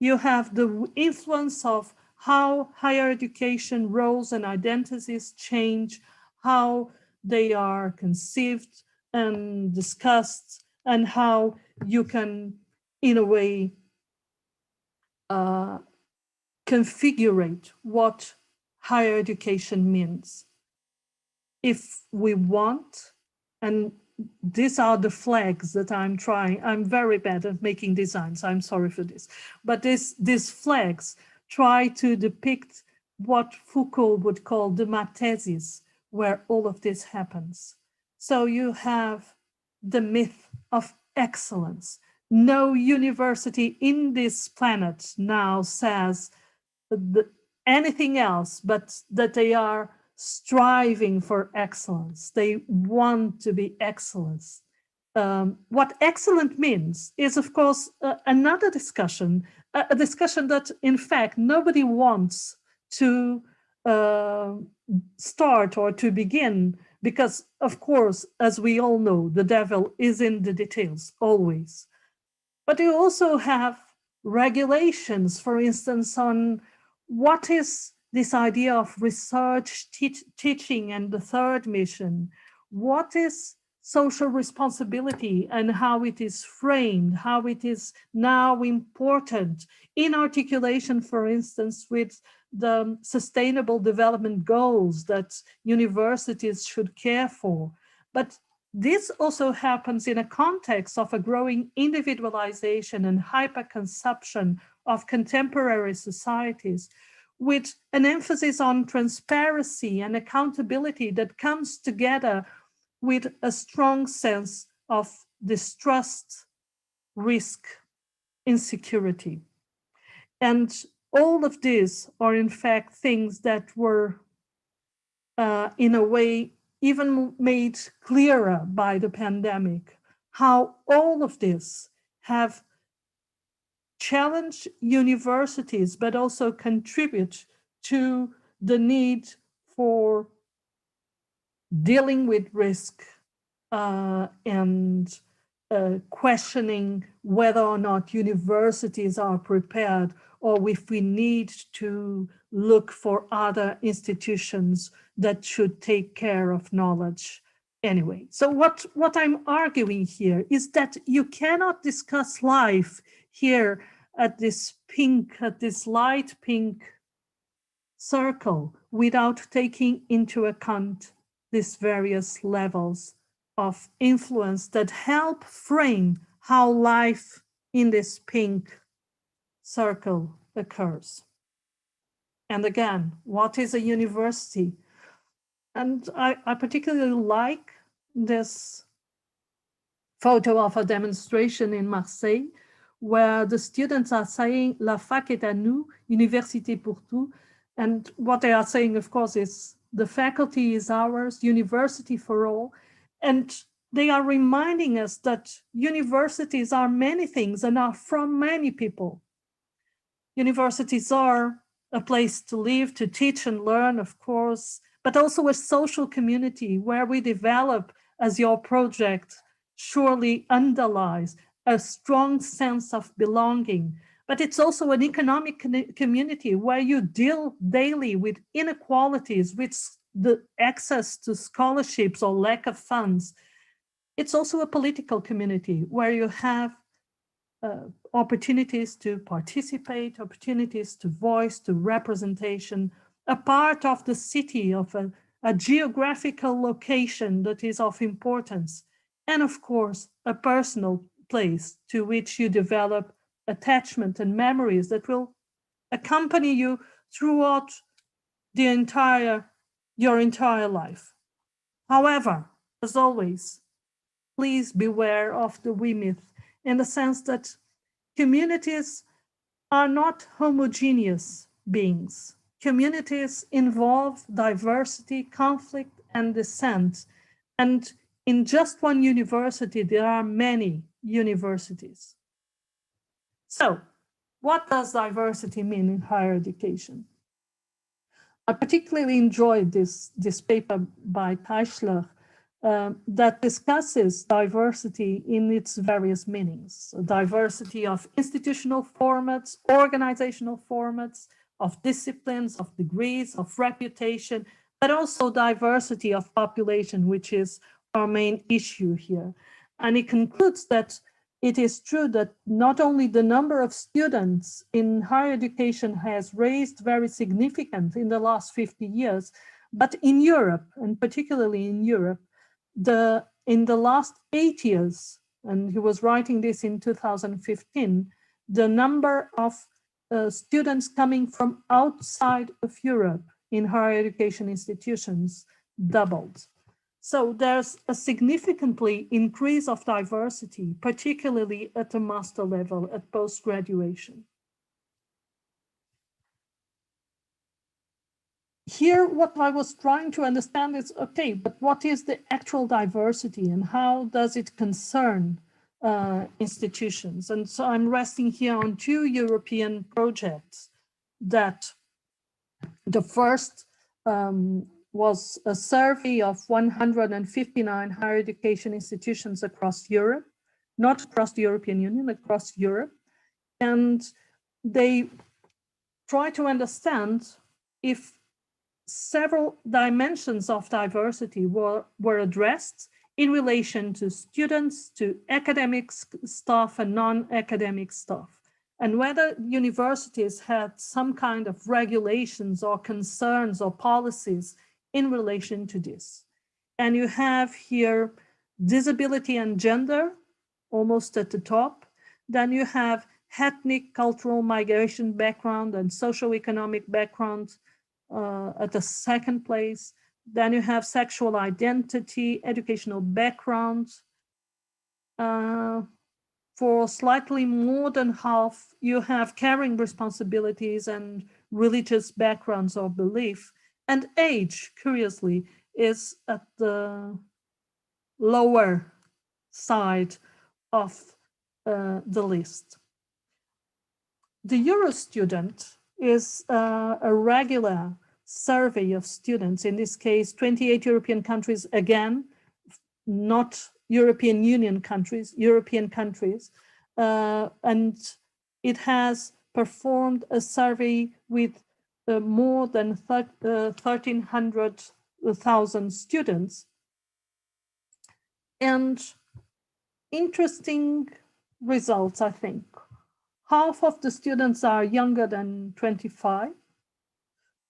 you have the influence of how higher education roles and identities change, how they are conceived and discussed, and how you can, in a way, configure what higher education means. If we want, and these are the flags that I'm very bad at making designs, I'm sorry for this, but these flags try to depict what Foucault would call the mathesis, where all of this happens. So you have the myth of excellence. No university in this planet now says anything else but that they are striving for excellence. They want to be excellent. What excellent means is, of course, another discussion, a discussion that, in fact, nobody wants to start or to begin, because, of course, as we all know, the devil is in the details, always. But you also have regulations, for instance, on what is this idea of research, teaching, and the third mission. What is social responsibility and how it is framed, how it is now important in articulation, for instance, with the sustainable development goals that universities should care for. But this also happens in a context of a growing individualization and hyperconsumption of contemporary societies, with an emphasis on transparency and accountability that comes together with a strong sense of distrust, risk, insecurity. And all of these are in fact things that were in a way even made clearer by the pandemic, how all of this have challenged universities, but also contribute to the need for dealing with risk and questioning whether or not universities are prepared, or if we need to look for other institutions that should take care of knowledge. Anyway, so what I'm arguing here is that you cannot discuss life here at this light pink circle without taking into account these various levels of influence that help frame how life in this pink circle occurs. And again, what is a university? And I particularly like this photo of a demonstration in Marseille, where the students are saying "La fac est à nous, université pour tous." And what they are saying, of course, is the faculty is ours, university for all. And they are reminding us that universities are many things and are from many people. Universities are a place to live, to teach and learn, of course, but also a social community where we develop, as your project surely underlies, a strong sense of belonging. But it's also an economic community where you deal daily with inequalities, with the access to scholarships or lack of funds. It's also a political community where you have opportunities to participate, opportunities to voice, to representation, a part of the city, of a geographical location that is of importance, and of course, a personal place to which you develop attachment and memories that will accompany you throughout your entire life. However, as always, please beware of the we myth, in the sense that communities are not homogeneous beings. Communities involve diversity, conflict, and dissent. And in just one university, there are many universities. So, what does diversity mean in higher education? I particularly enjoyed this paper by Teichler that discusses diversity in its various meanings. Diversity of institutional formats, organizational formats, of disciplines, of degrees, of reputation, but also diversity of population, which is our main issue here. And it concludes that it is true that not only the number of students in higher education has raised very significant in the last 50 years, but in Europe, and particularly in Europe, in the last 8 years, and he was writing this in 2015, the number of students coming from outside of Europe in higher education institutions doubled. So there's a significantly increase of diversity, particularly at the master level, at post-graduation. Here, what I was trying to understand is, okay, but what is the actual diversity and how does it concern institutions? And so I'm resting here on 2 European projects. That the first was a survey of 159 higher education institutions across Europe, not across the European Union, across Europe. And they try to understand if several dimensions of diversity were addressed in relation to students, to academic staff and non-academic staff. and whether universities had some kind of regulations or concerns or policies in relation to this. And you have here disability and gender almost at the top. Then you have ethnic, cultural, migration background and socioeconomic background at the second place. Then you have sexual identity, educational background. For slightly more than half, you have caring responsibilities and religious backgrounds or belief. And age, curiously, is at the lower side of the list. The Euro student is a regular survey of students, in this case, 28 European countries, again, not European Union countries, European countries. And it has performed a survey with more than 1,300,000 students. And interesting results, I think. Half of the students are younger than 25.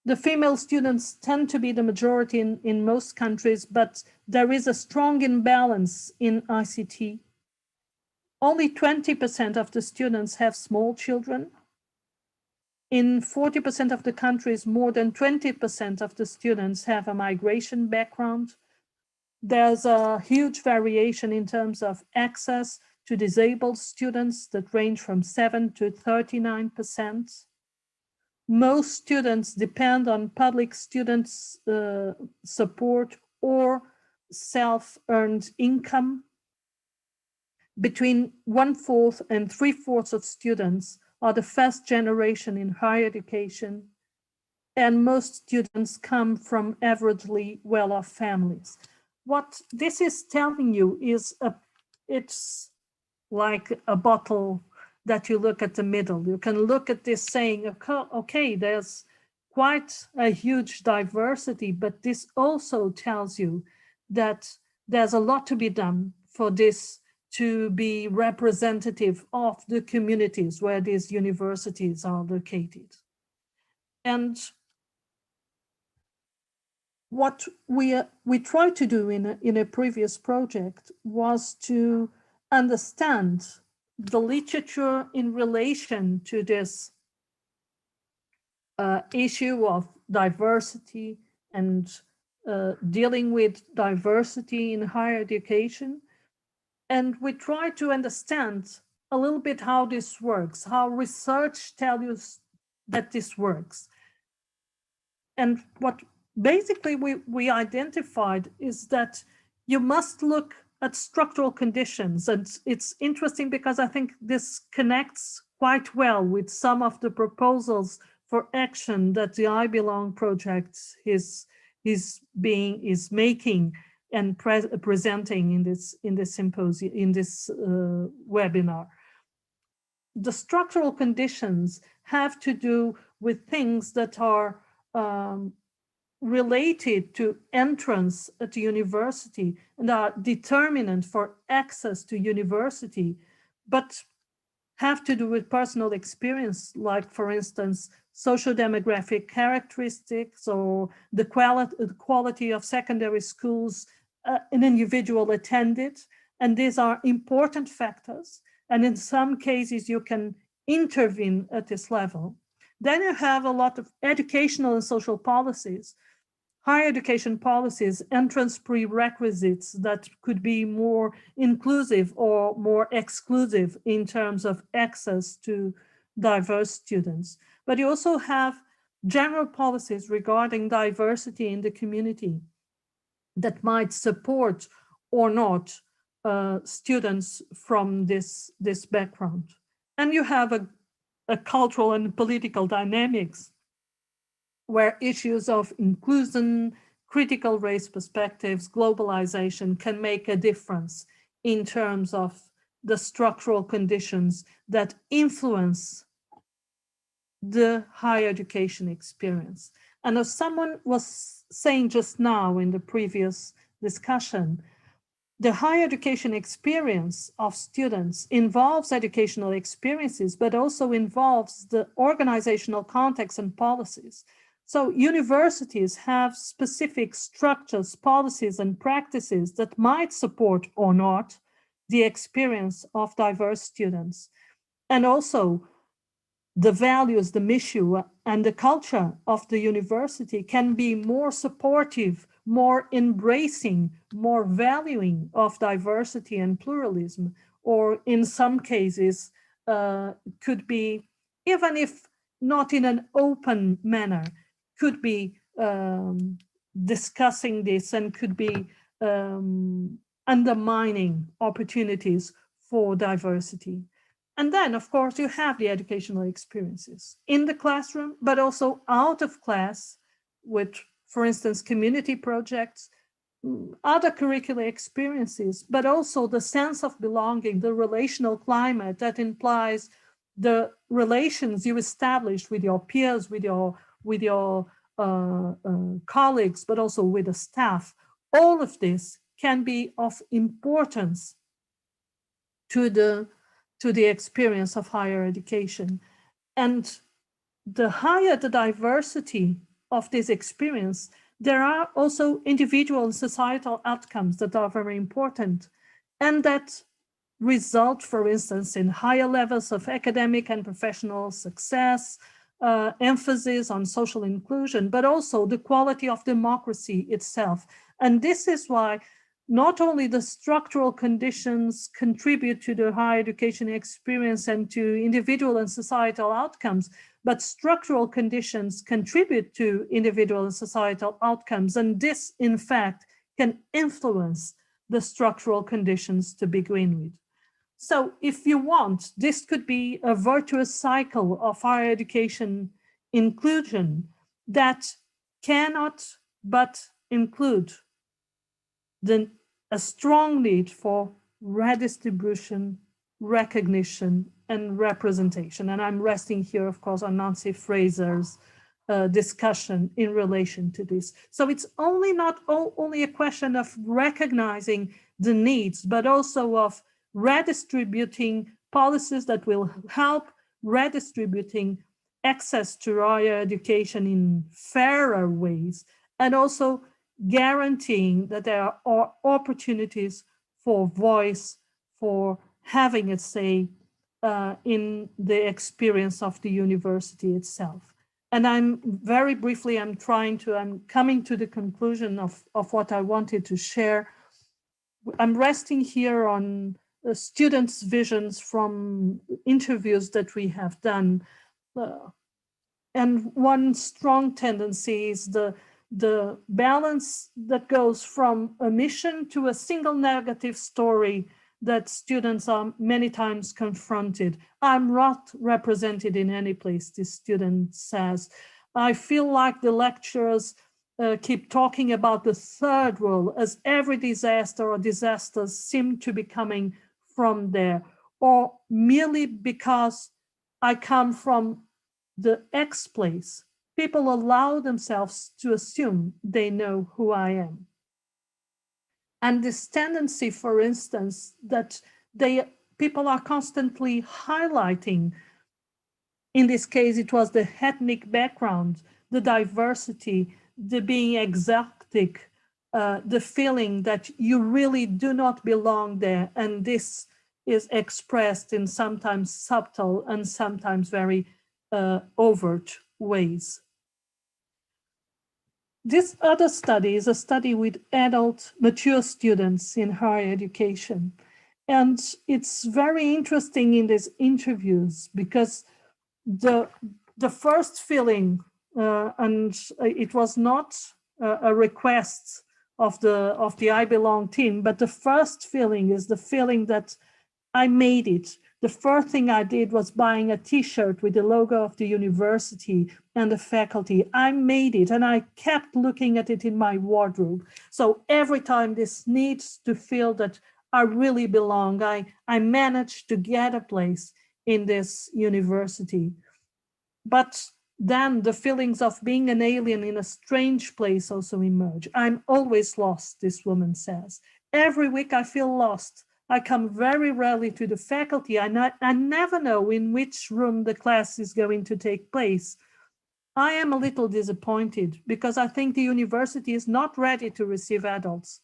The female students tend to be the majority in most countries, but there is a strong imbalance in ICT. Only 20% of the students have small children. In 40% of the countries, more than 20% of the students have a migration background. There's a huge variation in terms of access to disabled students that range from 7 to 39%. Most students depend on public students' support or self-earned income. Between 1/4 and 3/4 of students are the first generation in higher education, and most students come from averagely well-off families. What this is telling you is it's like a bottle that you look at the middle. You can look at this saying, okay, there's quite a huge diversity, but this also tells you that there's a lot to be done for this to be representative of the communities where these universities are located. And what we tried to do in a previous project was to understand the literature in relation to this issue of diversity and dealing with diversity in higher education. And we try to understand a little bit how this works, how research tells you that this works. And what basically we identified is that you must look at structural conditions. And it's interesting because I think this connects quite well with some of the proposals for action that the I Belong project is making and presenting in this symposium, in this webinar. The structural conditions have to do with things that are related to entrance at the university and are determinant for access to university, but have to do with personal experience, like, for instance, socio-demographic characteristics or the quality of secondary schools an individual attended. And these are important factors. And in some cases, you can intervene at this level. Then you have a lot of educational and social policies, higher education policies, entrance prerequisites that could be more inclusive or more exclusive in terms of access to diverse students. But you also have general policies regarding diversity in the community that might support or not students from this background. And you have a cultural and political dynamics where issues of inclusion, critical race perspectives, globalization can make a difference in terms of the structural conditions that influence the higher education experience. And as someone was saying just now in the previous discussion, the higher education experience of students involves educational experiences, but also involves the organizational context and policies. So universities have specific structures, policies, and practices that might support or not the experience of diverse students. And also the values, the mission, and the culture of the university can be more supportive, more embracing, more valuing of diversity and pluralism, or in some cases could be, even if not in an open manner, could be discussing this and could be undermining opportunities for diversity. And then, of course, you have the educational experiences in the classroom, but also out of class with, for instance, community projects, other curricular experiences, but also the sense of belonging, the relational climate that implies the relations you establish with your peers, with your colleagues, but also with the staff. All of this can be of importance to the experience of higher education. And the higher the diversity of this experience, there are also individual and societal outcomes that are very important and that result, for instance, in higher levels of academic and professional success, emphasis on social inclusion, but also the quality of democracy itself. And this is why not only the structural conditions contribute to the higher education experience and to individual and societal outcomes, but structural conditions contribute to individual and societal outcomes. And this, in fact, can influence the structural conditions to begin with. So if you want, this could be a virtuous cycle of higher education inclusion that cannot but include a strong need for redistribution, recognition, and representation. And I'm resting here, of course, on Nancy Fraser's discussion in relation to this. So it's not only a question of recognizing the needs, but also of redistributing policies that will help redistributing access to higher education in fairer ways, and also guaranteeing that there are opportunities for voice, for having a say in the experience of the university itself. And I'm coming to the conclusion of what I wanted to share. I'm resting here on students' visions from interviews that we have done. And one strong tendency is the balance that goes from a mission to a single negative story that students are many times confronted. I'm not represented in any place, this student says. I feel like the lecturers keep talking about the third world, as every disaster or disasters seem to be coming from there, or merely because I come from the X place. People allow themselves to assume they know who I am. And this tendency, for instance, that people are constantly highlighting, in this case, it was the ethnic background, the diversity, the being exotic, the feeling that you really do not belong there. And this is expressed in sometimes subtle and sometimes very overt ways. This other study is a study with adult, mature students in higher education. And it's very interesting in these interviews because the first feeling, and it was not a request of the I Belong team, but the first feeling is the feeling that I made it. The first thing I did was buying a t-shirt with the logo of the university and the faculty. I made it, and I kept looking at it in my wardrobe. So every time this needs to feel that I really belong, I managed to get a place in this university. But Then the feelings of being an alien in a strange place also emerge. I'm always lost, this woman says. Every week I feel lost. I come very rarely to the faculty. I never know in which room the class is going to take place. I am a little disappointed because I think the university is not ready to receive adults.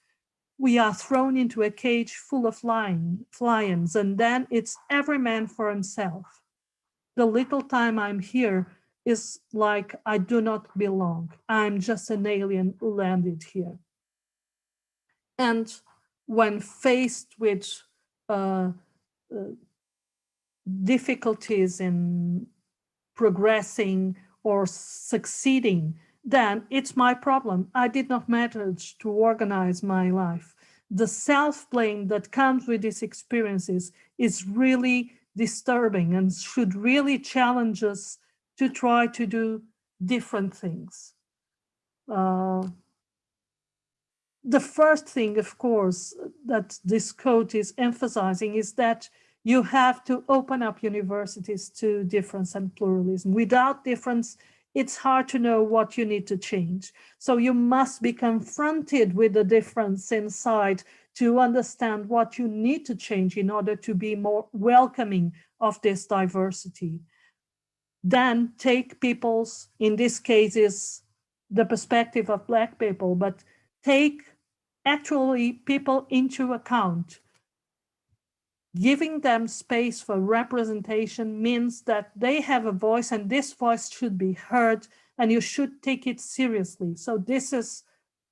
We are thrown into a cage full of lions, and then it's every man for himself. The little time I'm here is like I do not belong. I'm just an alien who landed here. And when faced with difficulties in progressing or succeeding, then it's my problem. I did not manage to organize my life. The self-blame that comes with these experiences is really disturbing and should really challenge us to try to do different things. The first thing, of course, that this quote is emphasizing is that you have to open up universities to difference and pluralism. Without difference, it's hard to know what you need to change. So you must be confronted with the difference inside to understand what you need to change in order to be more welcoming of this diversity. Then take people's, in this case is the perspective of Black people, but take actually people into account. Giving them space for representation means that they have a voice, and this voice should be heard, and you should take it seriously. So this is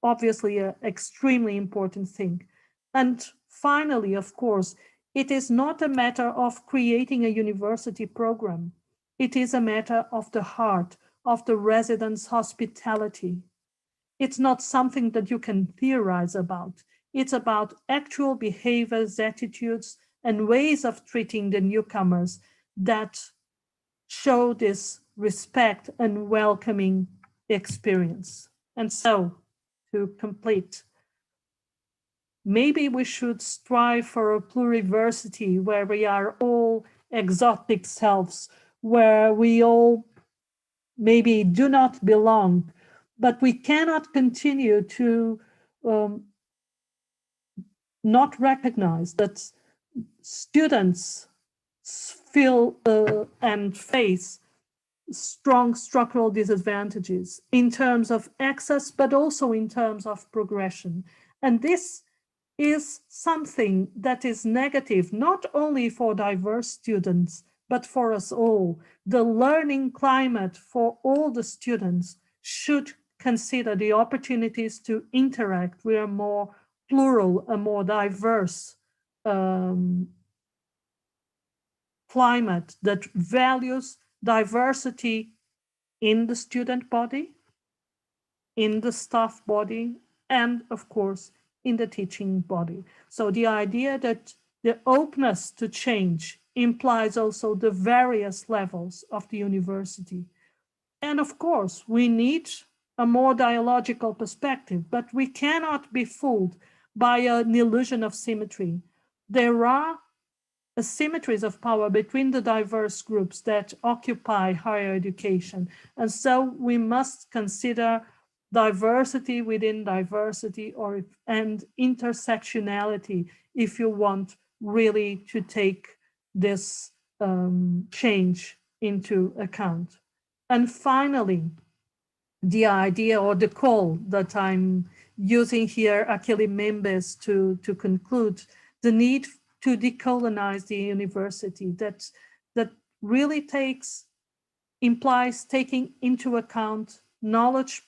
obviously an extremely important thing. And finally, of course, it is not a matter of creating a university program. It is a matter of the heart, of the residents' hospitality. It's not something that you can theorize about. It's about actual behaviors, attitudes, and ways of treating the newcomers that show this respect and welcoming experience. And so, to complete, maybe we should strive for a pluriversity where we are all exotic selves, where we all maybe do not belong, but we cannot continue to not recognize that students feel and face strong structural disadvantages in terms of access, but also in terms of progression. And this is something that is negative, not only for diverse students, but for us all. The learning climate for all the students should consider the opportunities to interact with a more plural, a more diverse climate that values diversity in the student body, in the staff body, and of course, in the teaching body. So the idea that the openness to change implies also the various levels of the university. And of course, we need a more dialogical perspective, but we cannot be fooled by an illusion of symmetry. There are asymmetries of power between the diverse groups that occupy higher education. And so we must consider diversity within diversity and intersectionality if you want really to take this change into account. And finally, the idea or the call that I'm using here, Achille Membes, to conclude, the need to decolonize the university, that really implies taking into account knowledge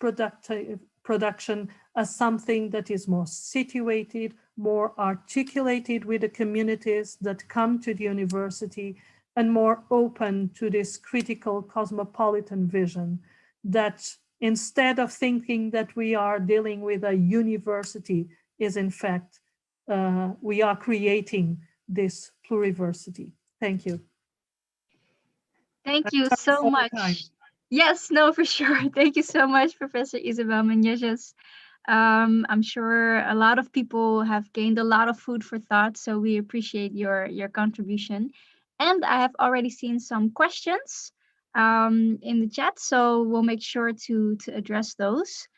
production as something that is more situated, more articulated with the communities that come to the university, and more open to this critical cosmopolitan vision, that instead of thinking that we are dealing with a university, is in fact, we are creating this pluriversity. Thank you. Thank you so much. Yes, no, for sure. Thank you so much, Professor Isabel Menezes. I'm sure a lot of people have gained a lot of food for thought, so we appreciate your contribution. And I have already seen some questions. in the chat, so we'll make sure to address those.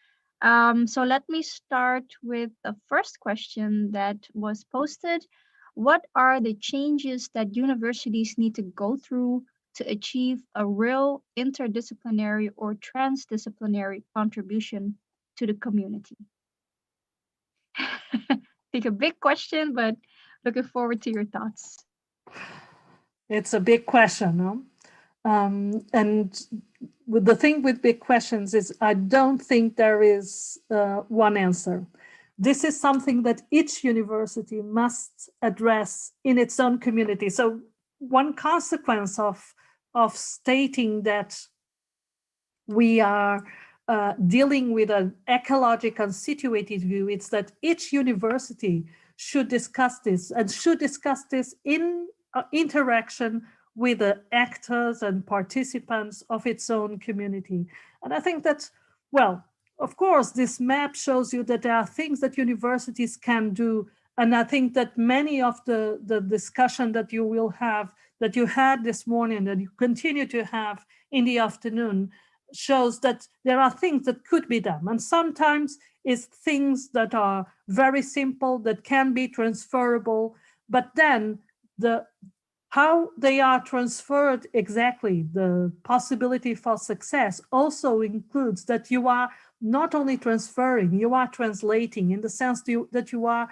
So let me start with the first question that was posted. What are the changes that universities need to go through to achieve a real interdisciplinary or transdisciplinary contribution to the community? I think a big question, but looking forward to your thoughts. It's a big question, no? And with the thing with big questions is I don't think there is one answer. This is something that each university must address in its own community. So one consequence of stating that we are dealing with an ecological and situated view, it's that each university should discuss this and should discuss this in interaction with the actors and participants of its own community. And I think that, well, of course, this map shows you that there are things that universities can do. And I think that many of the discussion that you will have, that you had this morning, that you continue to have in the afternoon, shows that there are things that could be done. And sometimes it's things that are very simple, that can be transferable, but then how they are transferred exactly, the possibility for success also includes that you are not only transferring, you are translating, in the sense that you are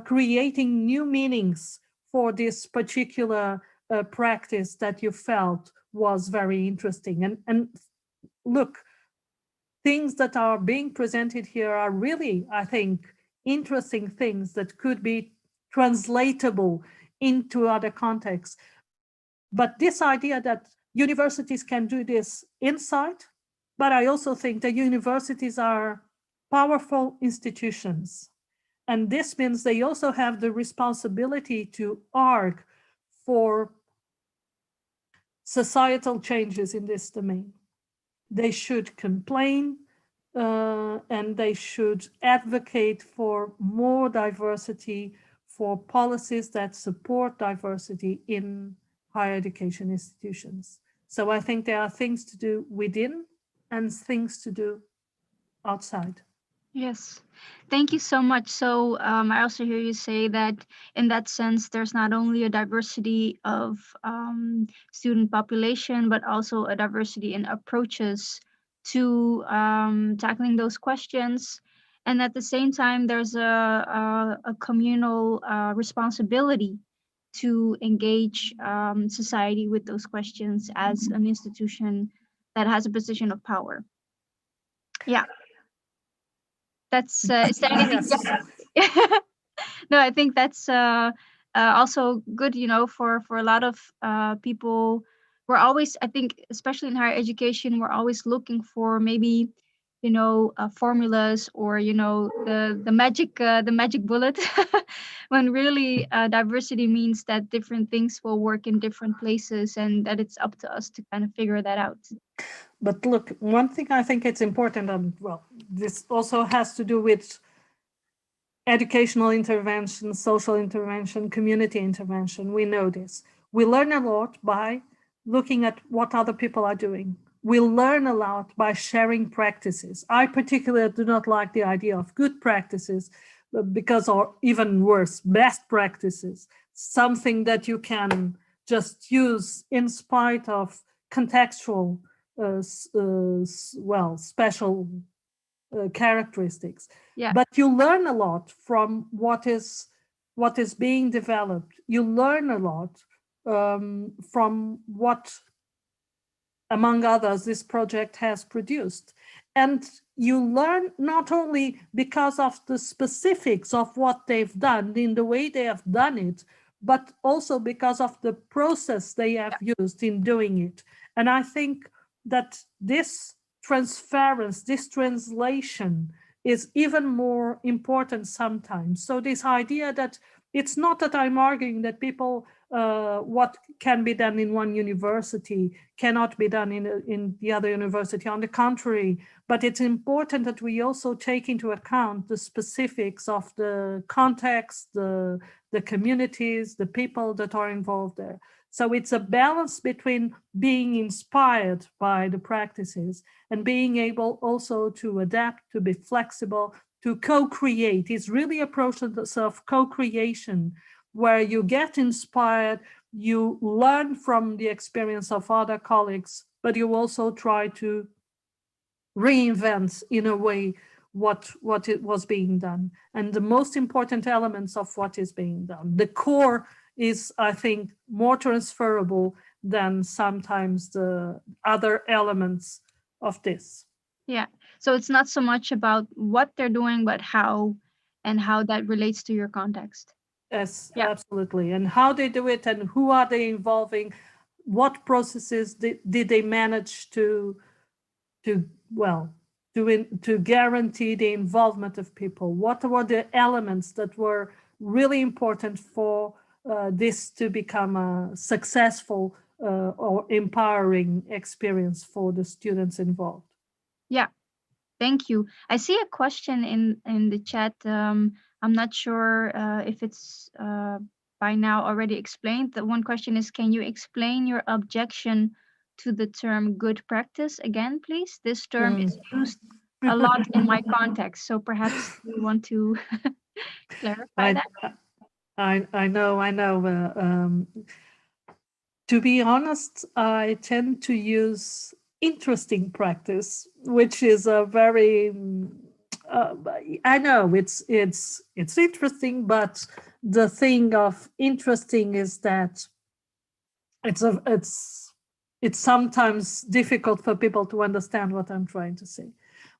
creating new meanings for this particular practice that you felt was very interesting. And look, things that are being presented here are really, I think, interesting things that could be translatable into other contexts. But this idea that universities can do this inside, but I also think that universities are powerful institutions. And this means they also have the responsibility to argue for societal changes in this domain. They should complain and they should advocate for more diversity, for policies that support diversity in higher education institutions. So I think there are things to do within and things to do outside. Yes, thank you so much. So I also hear you say that in that sense, there's not only a diversity of student population, but also a diversity in approaches to tackling those questions. And at the same time, there's a communal responsibility to engage society with those questions as an institution that has a position of power. Yeah. That's is there anything? No, I think that's also good, you know, for a lot of people. We're always, I think, especially in higher education, we're always looking for maybe, you know, formulas or, you know, the magic bullet, when really diversity means that different things will work in different places, and that it's up to us to kind of figure that out. But look, one thing I think it's important, and well, this also has to do with educational intervention, social intervention, community intervention. We know this. We learn a lot by looking at what other people are doing. We learn a lot by sharing practices. I particularly do not like the idea of good practices because, or even worse, best practices, something that you can just use in spite of contextual special characteristics. Yeah. But you learn a lot from what is being developed. You learn a lot from what, among others, this project has produced. And you learn not only because of the specifics of what they've done, in the way they have done it, but also because of the process they have used in doing it. And I think that this transference, this translation is even more important sometimes. So this idea that it's not that I'm arguing that people, what can be done in one university cannot be done in the other university. On the contrary, but it's important that we also take into account the specifics of the context, the communities, the people that are involved there. So it's a balance between being inspired by the practices and being able also to adapt, to be flexible, to co-create. It's really a process of co-creation where you get inspired, you learn from the experience of other colleagues, but you also try to reinvent in a way what it was being done, and the most important elements of what is being done. The core is, I think, more transferable than sometimes the other elements of this. Yeah. So it's not so much about what they're doing, but how, and how that relates to your context. Yes, absolutely. And how they do it and who are they involving? What processes did they manage to guarantee the involvement of people? What were the elements that were really important for this to become a successful or empowering experience for the students involved? Yeah, thank you. I see a question in the chat. I'm not sure if it's by now already explained. The one question is, can you explain your objection to the term good practice again, please? This term is used a lot in my context, so perhaps you want to clarify that? I know. To be honest, I tend to use interesting practice, which is a very I know it's interesting, but the thing of interesting is that it's sometimes difficult for people to understand what I'm trying to say.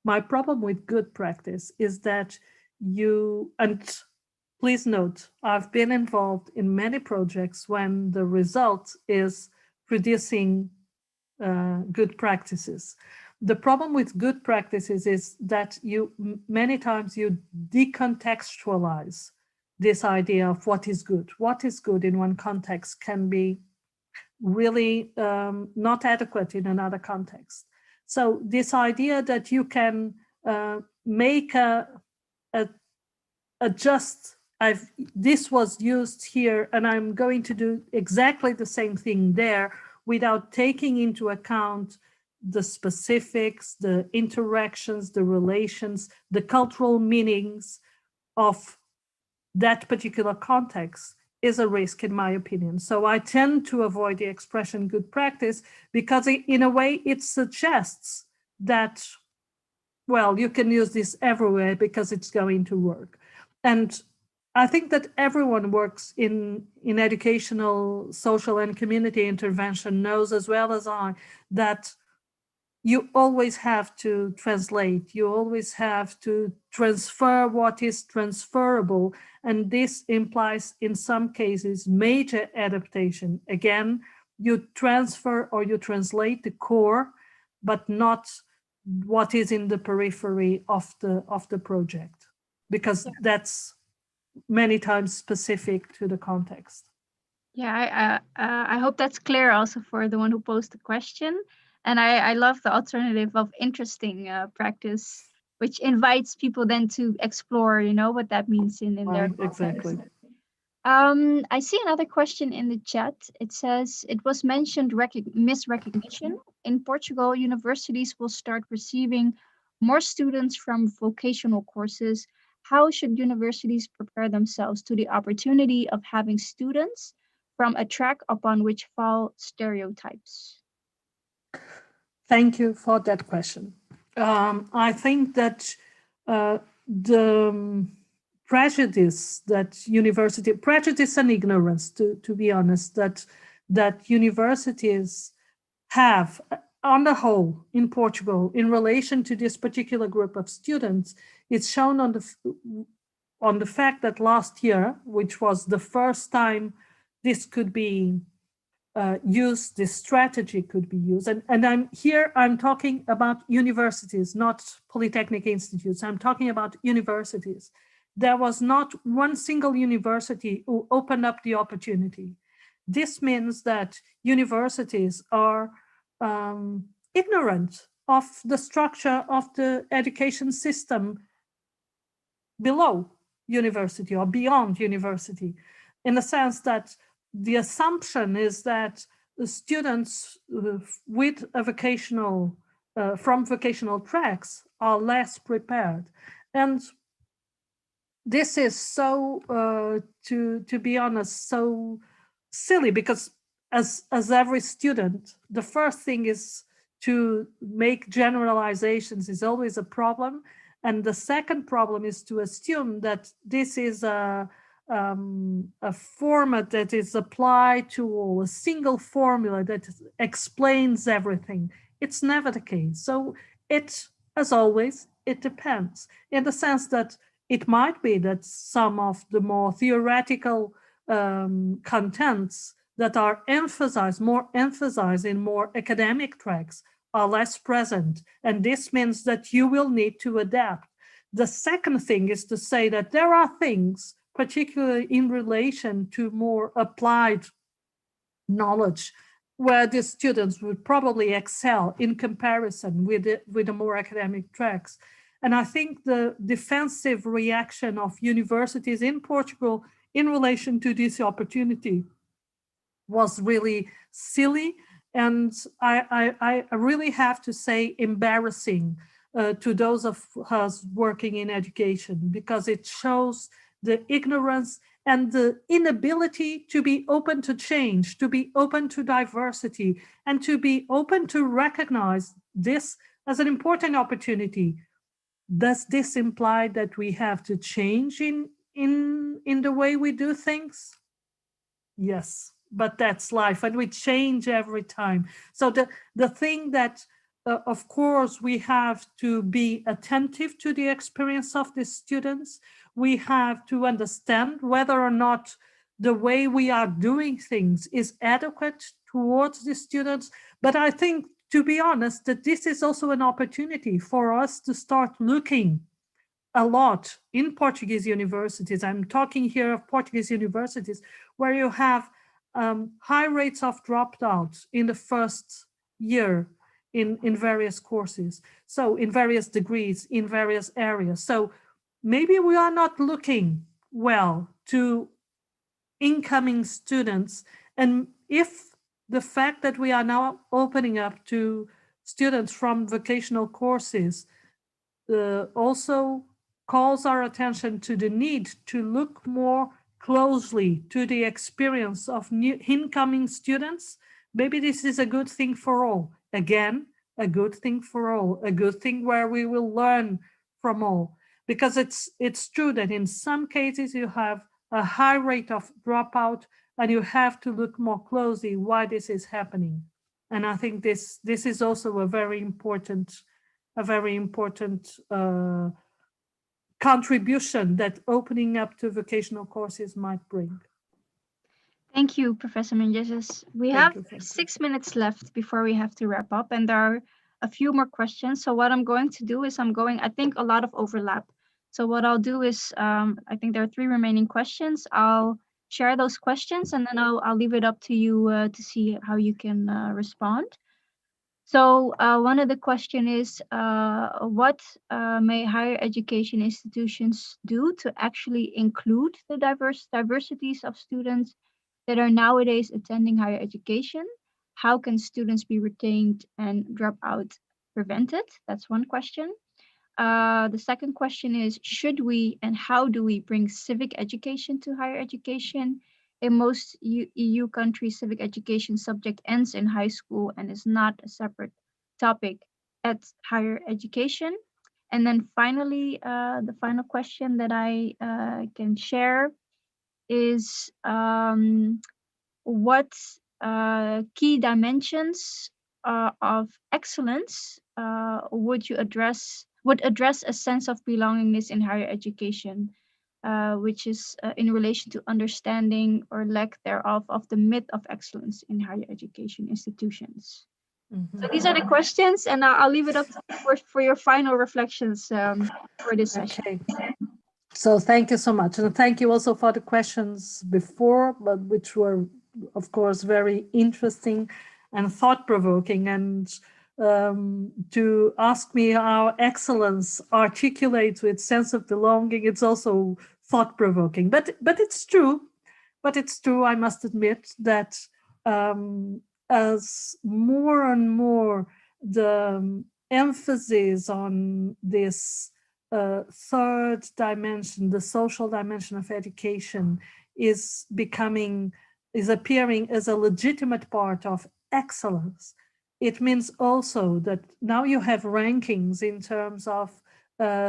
My problem with good practice is that and please note, I've been involved in many projects when the result is producing good practices. The problem with good practices is that many times you decontextualize this idea of what is good. What is good in one context can be really not adequate in another context. So this idea that you can make this was used here and I'm going to do exactly the same thing there without taking into account the specifics, the interactions, the relations, the cultural meanings of that particular context is a risk, in my opinion. So I tend to avoid the expression good practice because in a way it suggests that, well, you can use this everywhere because it's going to work. And I think that everyone works in educational, social, and community intervention knows as well as I that you always have to translate, you always have to transfer what is transferable, and this implies in some cases major adaptation. Again, you transfer or you translate the core, but not what is in the periphery of the project, because that's many times specific to the context. Yeah, I hope that's clear also for the one who posed the question. And I love the alternative of interesting practice, which invites people then to explore, what that means in their context. Exactly. I see another question in the chat. It says, it was mentioned misrecognition. In Portugal, universities will start receiving more students from vocational courses. How should universities prepare themselves to the opportunity of having students from a track upon which fall stereotypes? Thank you for that question. I think that the prejudice and ignorance, to be honest, that universities have on the whole in Portugal in relation to this particular group of students, it's shown on the fact that last year, which was the first time this could be used, this strategy could be used. And I'm talking about universities, not polytechnic institutes. I'm talking about universities. There was not one single university who opened up the opportunity. This means that universities are ignorant of the structure of the education system below university or beyond university, in the sense that the assumption is that the students with a vocational, from vocational tracks are less prepared. And this is so, to be honest, so silly, because as every student, the first thing is to make generalizations is always a problem. And the second problem is to assume that this is a format that is applied to all, a single formula that explains everything. It's never the case. So it, as always, it depends, in the sense that it might be that some of the more theoretical contents that are more emphasized in more academic tracks are less present. And this means that you will need to adapt. The second thing is to say that there are things, particularly in relation to more applied knowledge, where the students would probably excel in comparison with the more academic tracks. And I think the defensive reaction of universities in Portugal in relation to this opportunity was really silly, and I really have to say embarrassing to those of us working in education, because it shows the ignorance and the inability to be open to change, to be open to diversity, and to be open to recognize this as an important opportunity. Does this imply that we have to change in the way we do things? Yes, but that's life, and we change every time. So the thing that, of course, we have to be attentive to the experience of the students. We have to understand whether or not the way we are doing things is adequate towards the students. But I think, to be honest, that this is also an opportunity for us to start looking a lot in Portuguese universities. I'm talking here of Portuguese universities where you have high rates of dropouts in the first year in various courses. So in various degrees, in various areas. So maybe we are not looking well to incoming students. And if the fact that we are now opening up to students from vocational courses also calls our attention to the need to look more closely to the experience of new incoming students, maybe this is a good thing for all. Again, a good thing for all, a good thing where we will learn from all. Because it's true that in some cases you have a high rate of dropout, and you have to look more closely why this is happening. And I think this is also a very important contribution that opening up to vocational courses might bring. Thank you, Professor Menezes. We have 6 minutes left before we have to wrap up, and there are a few more questions. So what I'm going to do is I think a lot of overlap. So what I'll do is, I think there are 3 remaining questions. I'll share those questions, and then I'll leave it up to you to see how you can respond. So one of the question is, what may higher education institutions do to actually include the diversities of students that are nowadays attending higher education? How can students be retained and dropout prevented? That's one question. The second question is, should we and how do we bring civic education to higher education? In most EU countries, civic education subject ends in high school and is not a separate topic at higher education. And then finally, the final question that I can share is, what key dimensions of excellence would address a sense of belongingness in higher education, which is in relation to understanding or lack thereof of the myth of excellence in higher education institutions. So these are the questions, and I'll leave it up to you for your final reflections for this session. Okay. So thank you so much. And thank you also for the questions before, but which were, of course, very interesting and thought-provoking. And to ask me how excellence articulates with sense of belonging, it's also thought-provoking. But it's true But it's true, I must admit, that as more and more the emphasis on this third dimension, the social dimension of education, is appearing as a legitimate part of excellence, it means also that now you have rankings in terms of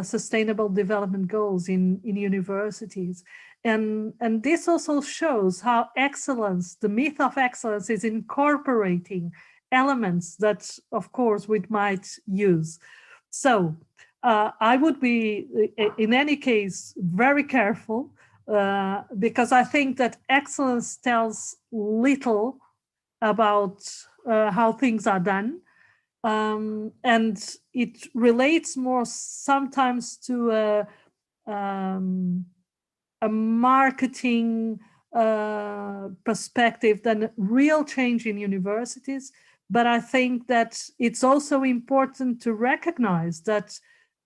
sustainable development goals in universities. And this also shows how excellence, the myth of excellence, is incorporating elements that, of course, we might use. So I would be, in any case, very careful, because I think that excellence tells little about how things are done. And it relates more sometimes to a marketing perspective than real change in universities. But I think that it's also important to recognize that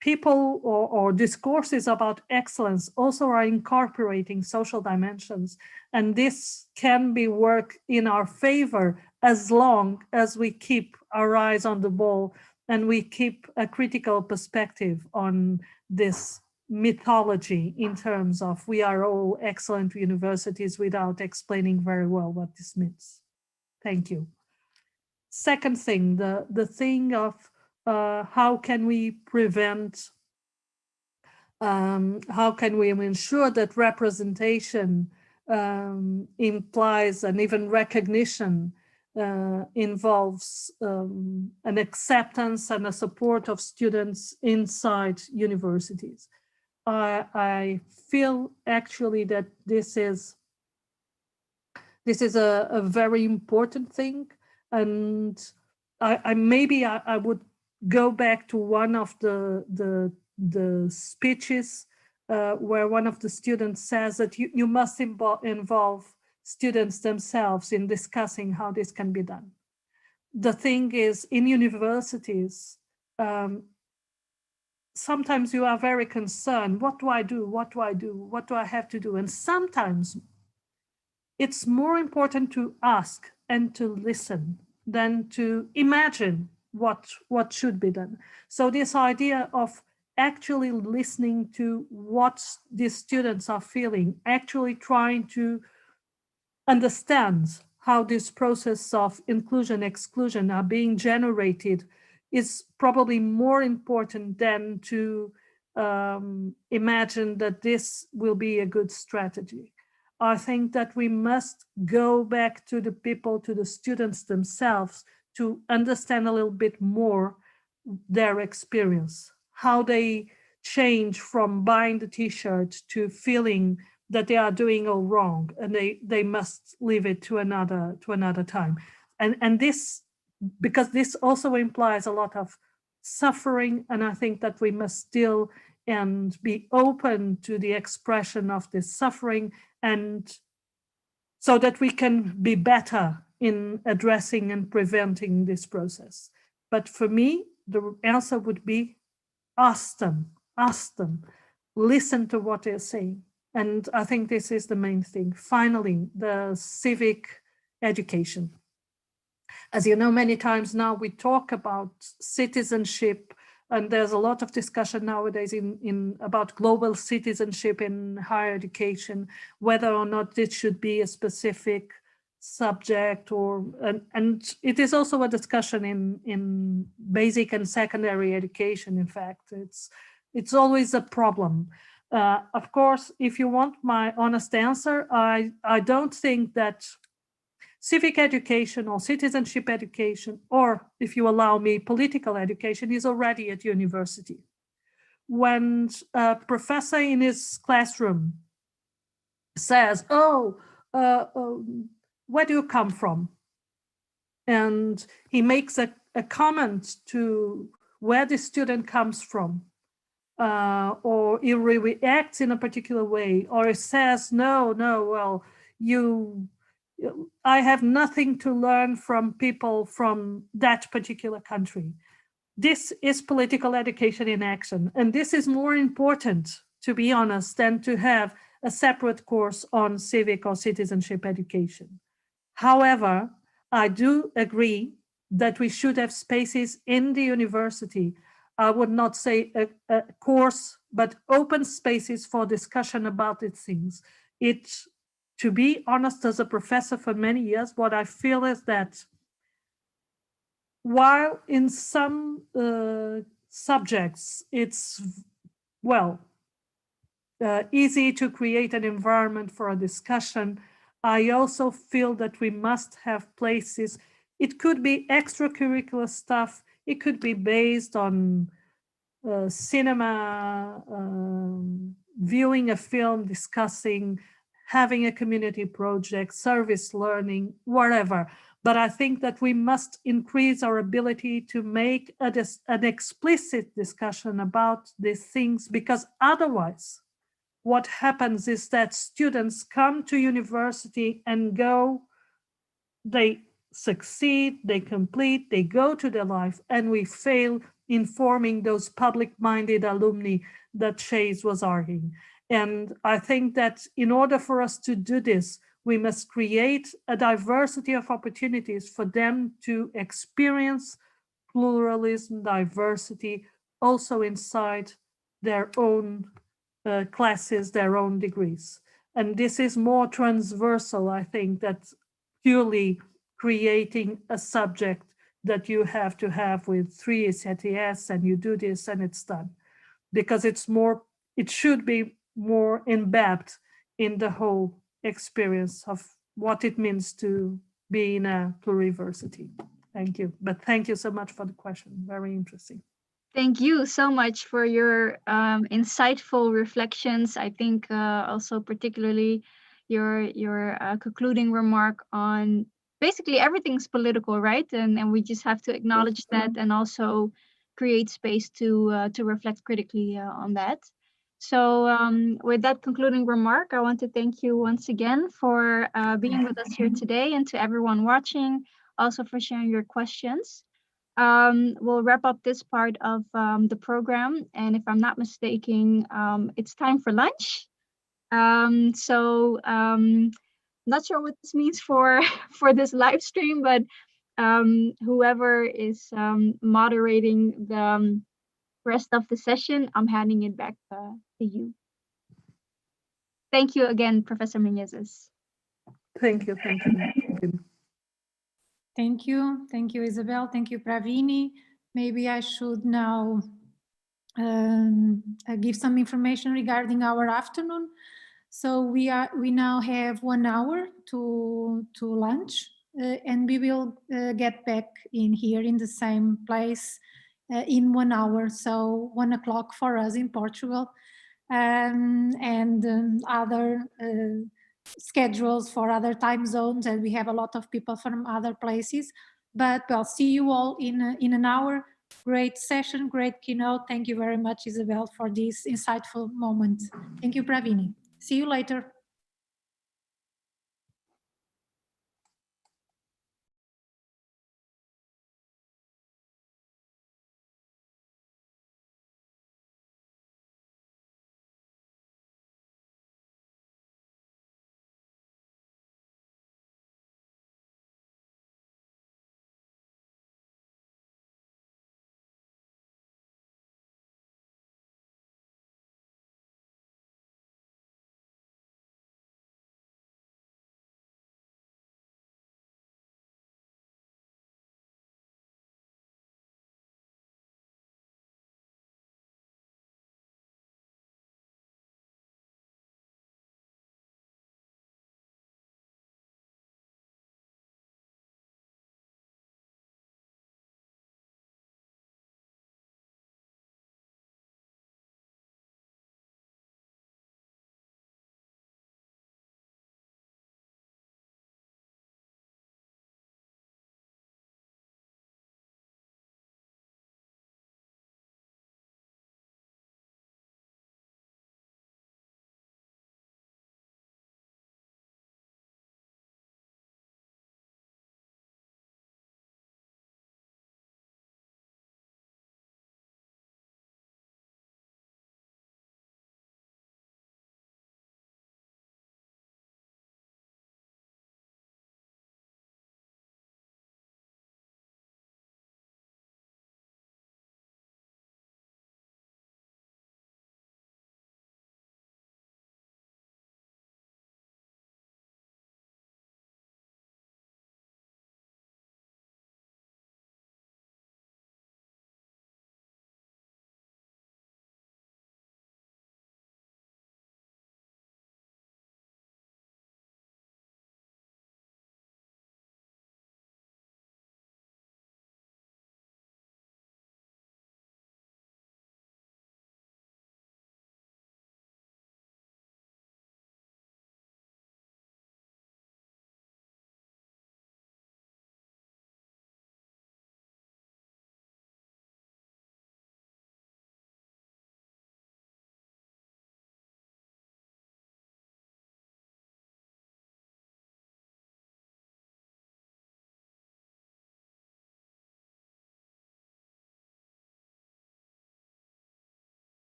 people or discourses about excellence also are incorporating social dimensions. And this can be work in our favor as long as we keep our eyes on the ball and we keep a critical perspective on this mythology in terms of we are all excellent universities without explaining very well what this means. Thank you. Second thing, the thing of how can we prevent, how can we ensure that representation implies and even recognition involves an acceptance and a support of students inside universities. I feel actually that this is a very important thing, and maybe I would go back to one of the speeches where one of the students says that you must involve students themselves in discussing how this can be done. The thing is, in universities, sometimes you are very concerned, what do I do? What do I do? What do I have to do? And sometimes it's more important to ask and to listen than to imagine what should be done. So this idea of actually listening to what these students are feeling, actually trying to understand how this process of inclusion, exclusion are being generated is probably more important than to imagine that this will be a good strategy. I think that we must go back to the people, to the students themselves, to understand a little bit more their experience, how they change from buying the t-shirt to feeling that they are doing all wrong and they must leave it to another time. And this, because this also implies a lot of suffering, and I think that we must still and be open to the expression of this suffering, and so that we can be better in addressing and preventing this process. But for me, the answer would be ask them, listen to what they're saying. And I think this is the main thing. Finally, the civic education. As you know, many times now we talk about citizenship, and there's a lot of discussion nowadays about global citizenship in higher education, whether or not it should be a specific subject, and it is also a discussion in basic and secondary education. In fact, it's always a problem. Of course, if you want my honest answer, I don't think that civic education or citizenship education, or if you allow me, political education, is already at university. When a professor in his classroom says, where do you come from? And he makes a comment to where the student comes from, or he reacts in a particular way, or he says, well, I have nothing to learn from people from that particular country. This is political education in action. And this is more important, to be honest, than to have a separate course on civic or citizenship education. However, I do agree that we should have spaces in the university. I would not say a course, but open spaces for discussion about these things. To be honest, as a professor for many years, what I feel is that while in some subjects it's, well, easy to create an environment for a discussion, I also feel that we must have places. It could be extracurricular stuff. It could be based on cinema, viewing a film, discussing, having a community project, service learning, whatever. But I think that we must increase our ability to make an explicit discussion about these things, because otherwise, what happens is that students come to university and go, they succeed, they complete, they go to their life, and we fail in forming those public-minded alumni that Chase was arguing. And I think that in order for us to do this, we must create a diversity of opportunities for them to experience pluralism, diversity, also inside their own classes, their own degrees. And this is more transversal, I think, that purely creating a subject that you have to have with 3 ECTS and you do this and it's done. Because it's more, it should be more embedded in the whole experience of what it means to be in a pluriversity. Thank you. But thank you so much for the question. Very interesting. Thank you so much for your insightful reflections. I think also particularly your concluding remark on basically everything's political, right? And we just have to acknowledge that and also create space to reflect critically on that. So with that concluding remark, I want to thank you once again for being with us here today, and to everyone watching, also for sharing your questions. We'll wrap up this part of the program, and if I'm not mistaken, it's time for lunch. Not sure what this means for for this live stream, but whoever is moderating the rest of the session, I'm handing it back to you. Thank you again, Professor Menezes. Thank you. Thank you. Thank you. Thank you, Isabel. Thank you, Pravini. Maybe I should now give some information regarding our afternoon. So we now have 1 hour to lunch, and we will get back in here in the same place in 1 hour. So 1 o'clock for us in Portugal, and other schedules for other time zones, and we have a lot of people from other places. But I'll see you all in an hour. Great session, great keynote. Thank you very much, Isabel, for this insightful moment. Thank you, Pravini. See you later.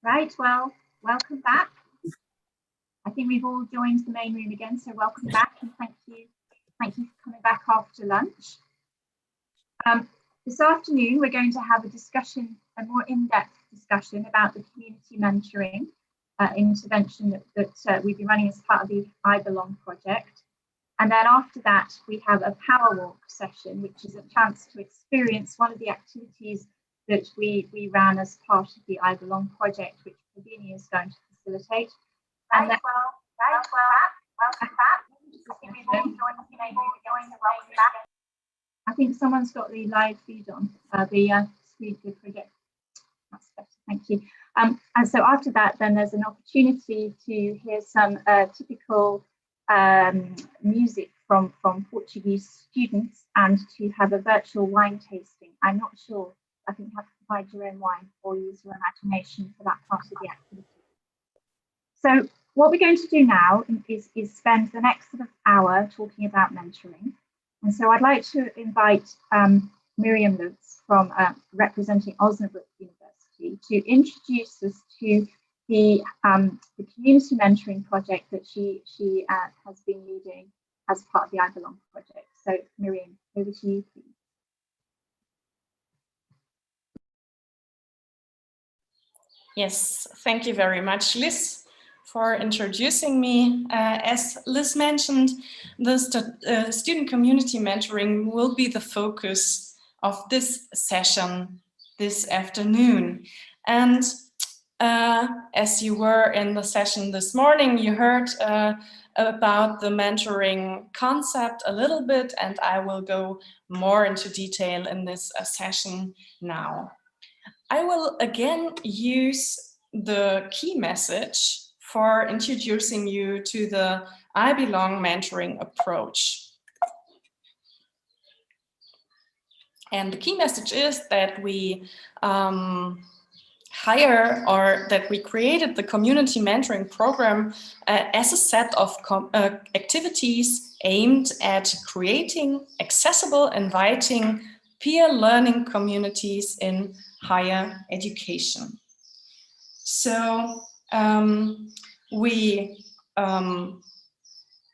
Right, well, welcome back. I think we've all joined the main room again, so welcome back and thank you for coming back after lunch. This afternoon, we're going to have a discussion, a more in-depth discussion about the community mentoring intervention that we've been running as part of the I Belong project. And then after that, we have a power walk session, which is a chance to experience one of the activities that we ran as part of the I Belong project, which Pravini is going to facilitate. And then, welcome back. I think someone's got the live feed on, the project. That's better, thank you. And so after that, then there's an opportunity to hear some typical music from Portuguese students and to have a virtual wine tasting. I'm not sure, I think you have to provide your own wine or use your imagination for that part of the activity. So what we're going to do now is spend the next sort of hour talking about mentoring. And so I'd like to invite Miriam Lutz from representing Osnabrück University to introduce us to the community mentoring project that she has been leading as part of the I Belong project. So Miriam, over to you, please. Yes, thank you very much, Liz, for introducing me. As Liz mentioned, the student community mentoring will be the focus of this session this afternoon. And as you were in the session this morning, you heard about the mentoring concept a little bit, and I will go more into detail in this session now. I will again use the key message for introducing you to the I Belong mentoring approach. And the key message is that we that we created the community mentoring program as a set of activities aimed at creating accessible, inviting peer learning communities in higher education. So we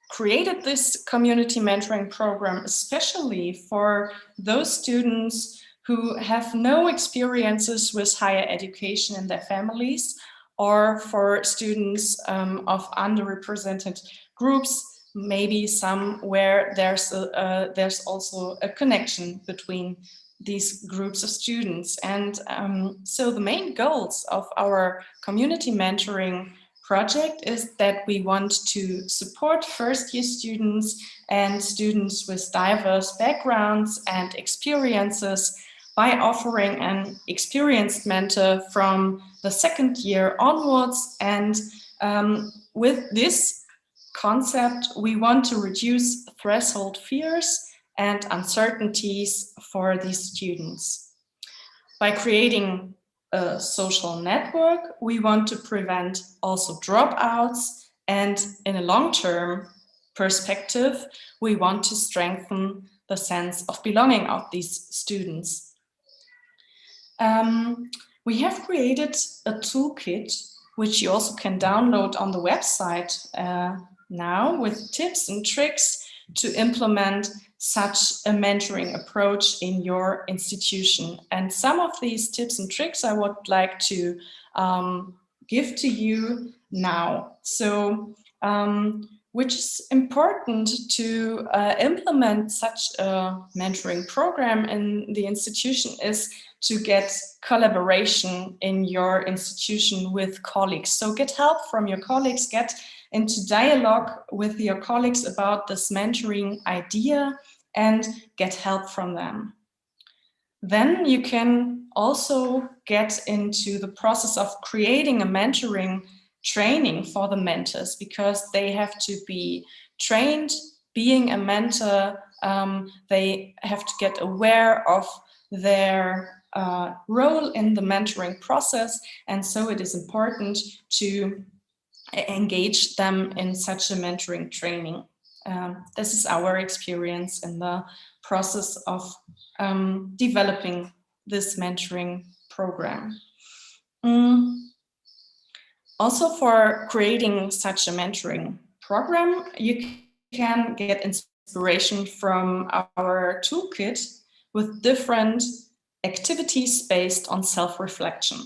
created this community mentoring program especially for those students who have no experiences with higher education in their families, or for students of underrepresented groups, maybe some where there's also a connection between these groups of students. And so the main goals of our community mentoring project is that we want to support first-year students and students with diverse backgrounds and experiences by offering an experienced mentor from the second year onwards. And with this concept, we want to reduce threshold fears and uncertainties for these students. By creating a social network, we want to prevent also dropouts, and in a long-term perspective, we want to strengthen the sense of belonging of these students. We have created a toolkit, which you also can download on the website now, with tips and tricks to implement such a mentoring approach in your institution. And some of these tips and tricks I would like to give to you now. So, which is important to implement such a mentoring program in the institution is to get collaboration in your institution with colleagues. So get help from your colleagues, get into dialogue with your colleagues about this mentoring idea and get help from them. Then you can also get into the process of creating a mentoring training for the mentors, because they have to be trained being a mentor. They have to get aware of their role in the mentoring process, and so it is important to engage them in such a mentoring training. This is our experience in the process of developing this mentoring program. Also, for creating such a mentoring program, you can get inspiration from our toolkit with different activities based on self-reflection.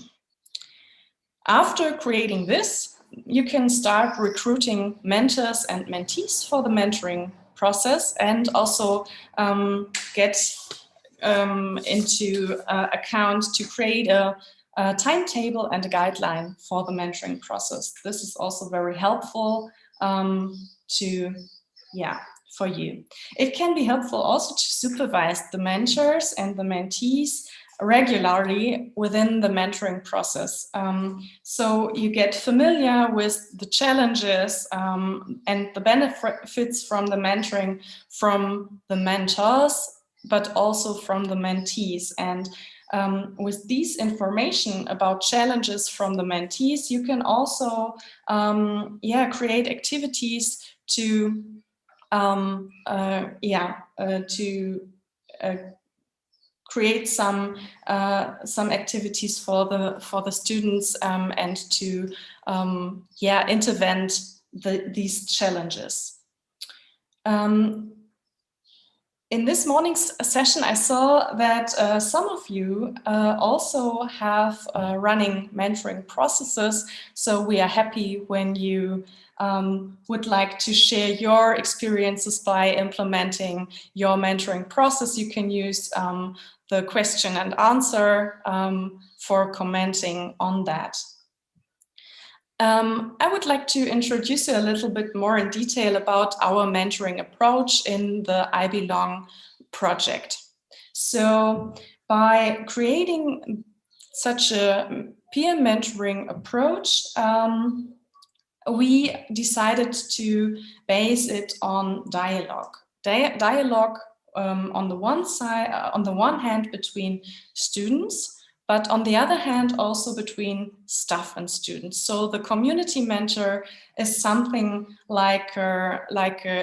After creating this, you can start recruiting mentors and mentees for the mentoring process, and also get into account to create a timetable and a guideline for the mentoring process. This is also very helpful for you. It can be helpful also to supervise the mentors and the mentees regularly within the mentoring process. So you get familiar with the challenges and the benefits from the mentoring from the mentors, but also from the mentees. And with this information about challenges from the mentees, you can also create activities to create some activities for the students and to intervene these challenges. In this morning's session, I saw that some of you also have running mentoring processes. So we are happy when you would like to share your experiences by implementing your mentoring process. You can use the question and answer for commenting on that. I would like to introduce you a little bit more in detail about our mentoring approach in the I Belong project. So by creating such a peer mentoring approach, we decided to base it on dialogue. Dialogue on the one hand between students, but on the other hand also between staff and students. So the community mentor is something like a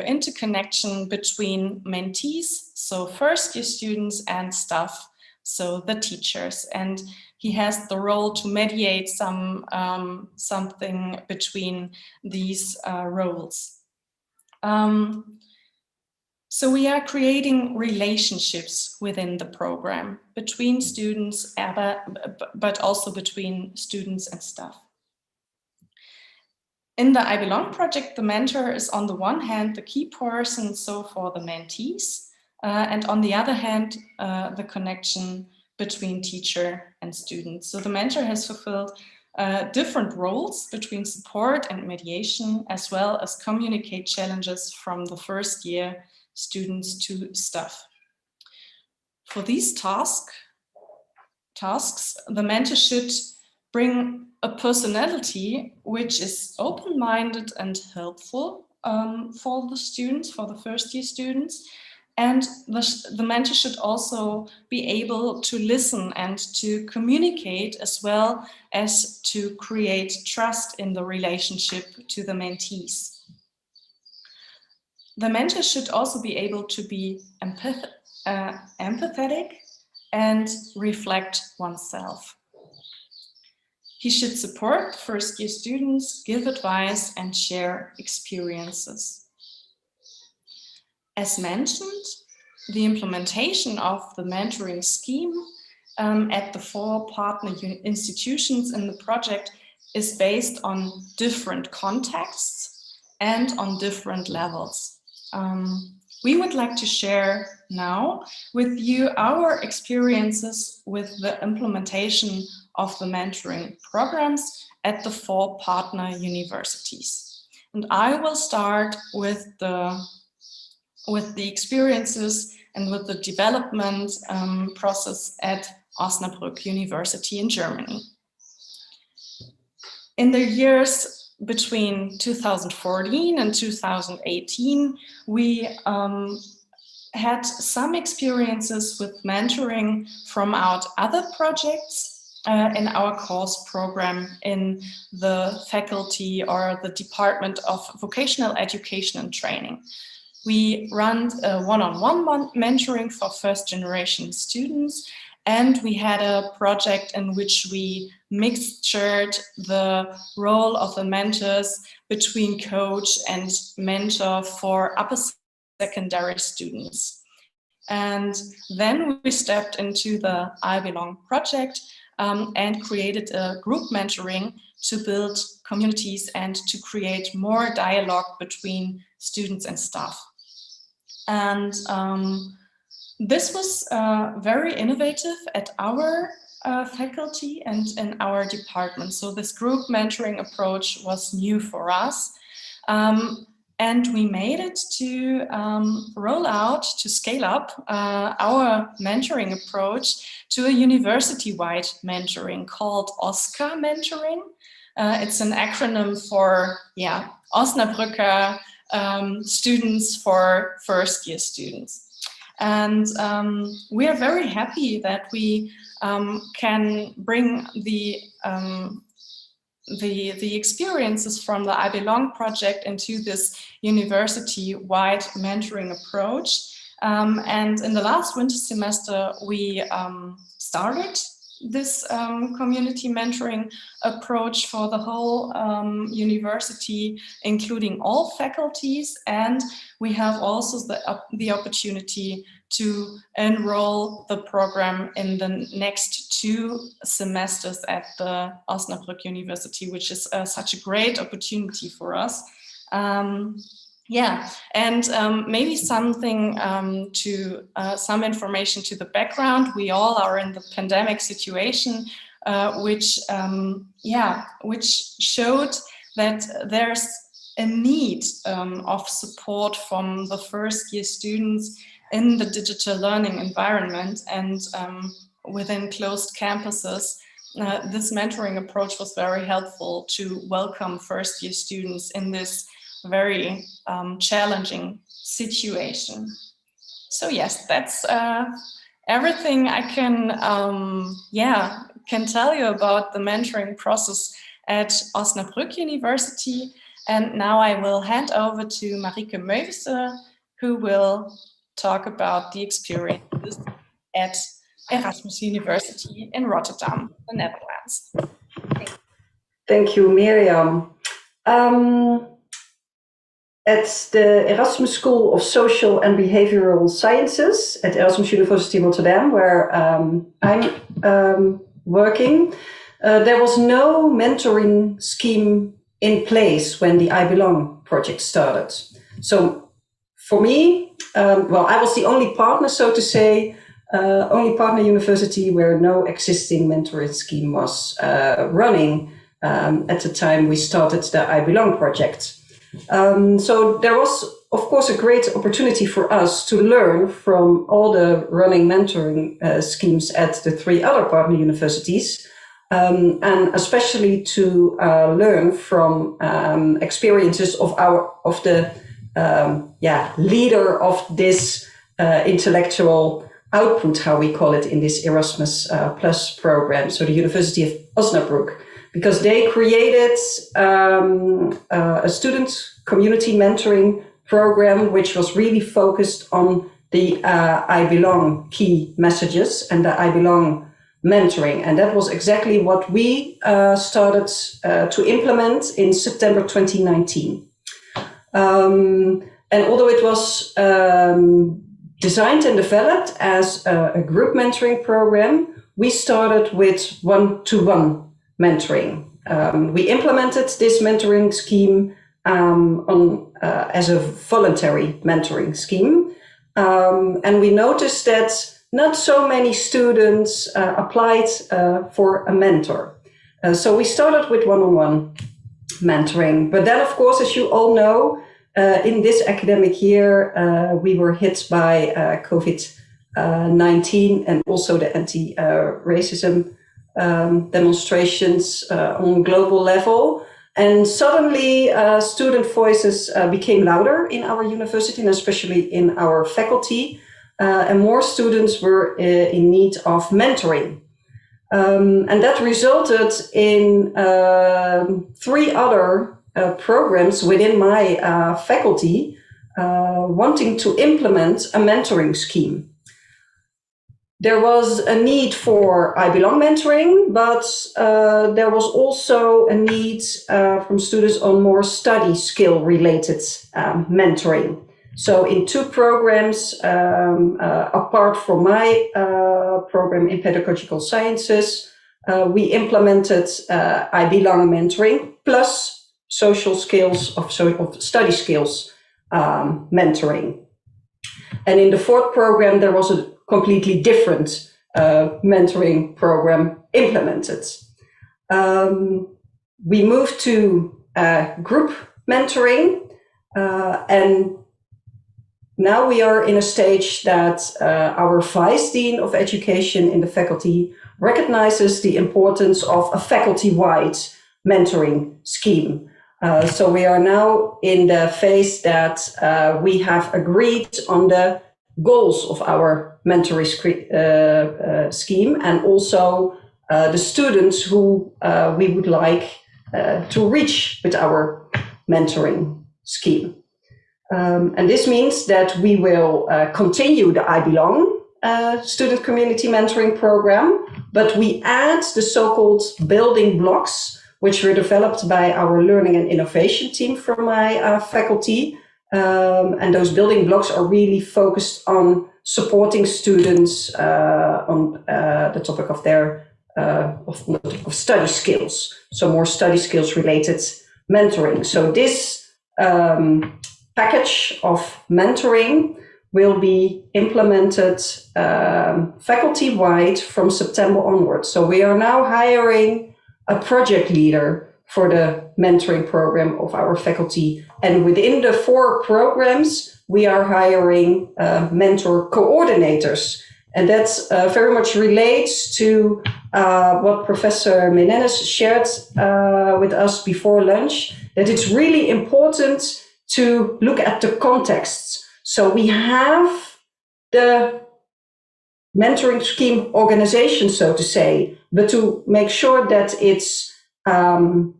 interconnection between mentees, so first year students, and staff, so the teachers. And he has the role to mediate something between these roles. So we are creating relationships within the program between students, but also between students and staff. In the I Belong project, the mentor is on the one hand the key person, so for the mentees, and on the other hand, the connection between teacher and student. So the mentor has fulfilled different roles between support and mediation, as well as communicate challenges from the first year students to staff. For these tasks, the mentor should bring a personality which is open-minded and helpful for the students, for the first year students. And the mentor should also be able to listen and to communicate, as well as to create trust in the relationship to the mentees. The mentor should also be able to be empathetic and reflect oneself. He should support first year students, give advice, and share experiences. As mentioned, the implementation of the mentoring scheme at the 4 partner institutions in the project is based on different contexts and on different levels. We would like to share now with you our experiences with the implementation of the mentoring programs at the 4 partner universities. And I will start with the experiences and with the development process at Osnabrück University in Germany. In the years between 2014 and 2018, we had some experiences with mentoring from our other projects in our course program in the faculty or the Department of Vocational Education and Training. We run one-on-one mentoring for first generation students, and we had a project in which we mixtured the role of the mentors between coach and mentor for upper secondary students. And then we stepped into the I Belong project and created a group mentoring to build communities and to create more dialogue between students and staff. And this was very innovative at our faculty and in our department. So this group mentoring approach was new for us. And we made it to roll out, to scale up our mentoring approach to a university-wide mentoring called OSCAR mentoring. It's an acronym for, Osnabrücker students for first-year students. And we are very happy that we can bring the experiences from the I Belong project into this university-wide mentoring approach. And in the last winter semester, we started this community mentoring approach for the whole university, including all faculties. And we have also the opportunity to enroll the program in the next 2 semesters at the Osnabrück University, which is such a great opportunity for us. And maybe something some information to the background. We all are in the pandemic situation, which showed that there's a need of support from the first-year students in the digital learning environment and within closed campuses. This mentoring approach was very helpful to welcome first-year students in this very challenging situation. So yes, that's everything I can tell you about the mentoring process at Osnabrück University. And now I will hand over to Marieke Meuvse, who will talk about the experiences at Erasmus University in Rotterdam, the Netherlands. Thank you, Miriam. At the Erasmus School of Social and Behavioral Sciences at Erasmus University Rotterdam, where I'm working, there was no mentoring scheme in place when the I Belong project started. So for me, I was the only partner, so to say, only partner university where no existing mentoring scheme was running at the time we started the I Belong project. So there was, of course, a great opportunity for us to learn from all the running mentoring schemes at the 3 other partner universities, and especially to learn from experiences of the leader of this intellectual output, how we call it in this Erasmus Plus program, so the University of Osnabrück. Because they created a student community mentoring program, which was really focused on the I Belong key messages and the I Belong mentoring. And that was exactly what we started to implement in September 2019. And although it was designed and developed as a group mentoring program, we started with one-to-one mentoring. We implemented this mentoring scheme as a voluntary mentoring scheme. And we noticed that not so many students applied for a mentor. So we started with one-on-one mentoring. But then, of course, as you all know, in this academic year, we were hit by COVID-19 and also the anti-racism demonstrations on global level. And suddenly student voices became louder in our university and especially in our faculty. And more students were in need of mentoring. And that resulted in 3 other programs within my faculty wanting to implement a mentoring scheme. there was a need for I Belong mentoring, but there was also a need from students on more study skill related mentoring. So in 2 programs, apart from my program in pedagogical sciences, we implemented I Belong mentoring plus social skills of study skills mentoring. And in the 4th program, there was a completely different mentoring program implemented. We moved to group mentoring, and now we are in a stage that our Vice Dean of Education in the faculty recognizes the importance of a faculty-wide mentoring scheme. So we are now in the phase that we have agreed on the goals of our mentoring scheme, and also the students who we would like to reach with our mentoring scheme. And this means that we will continue the I Belong student community mentoring program, but we add the so-called building blocks, which were developed by our learning and innovation team from my faculty. And those building blocks are really focused on supporting students on the topic of their of study skills. So more study skills related mentoring. So this package of mentoring will be implemented faculty-wide from September onwards. So we are now hiring a project leader for the mentoring program of our faculty. And within the 4 programs, we are hiring mentor coordinators. And that very much relates to what Professor Meneses shared with us before lunch, that it's really important to look at the context. So we have the mentoring scheme organization, so to say, but to make sure that it's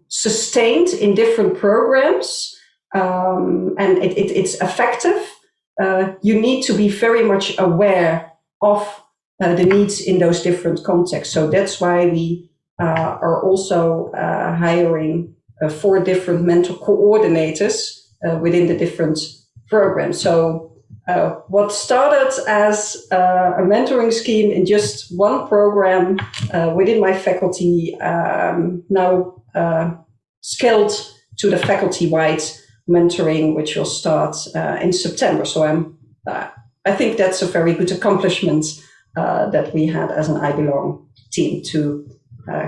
sustained in different programs and it's effective, you need to be very much aware of the needs in those different contexts. So that's why we are also hiring 4 different mentor coordinators within the different programs. So what started as a mentoring scheme in just 1 program within my faculty now scaled to the faculty-wide mentoring, which will start in September. So I think that's a very good accomplishment that we had as an I Belong team to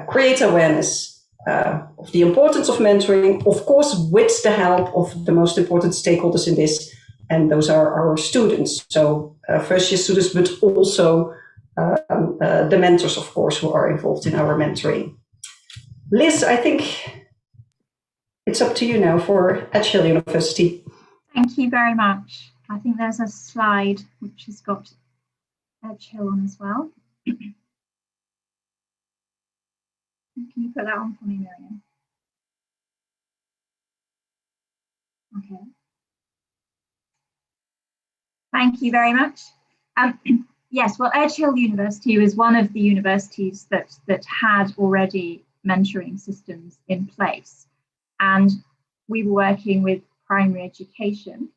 create awareness of the importance of mentoring, of course, with the help of the most important stakeholders in this, and those are our students. So first-year students, but also the mentors, of course, who are involved in our mentoring. Liz, I think it's up to you now for Edge Hill University. Thank you very much. I think there's a slide which has got Edge Hill on as well. Can you put that on for me, Miriam? Okay. Thank you very much. Yes, well, Edge Hill University was one of the universities that had already mentoring systems in place. And we were working with primary education,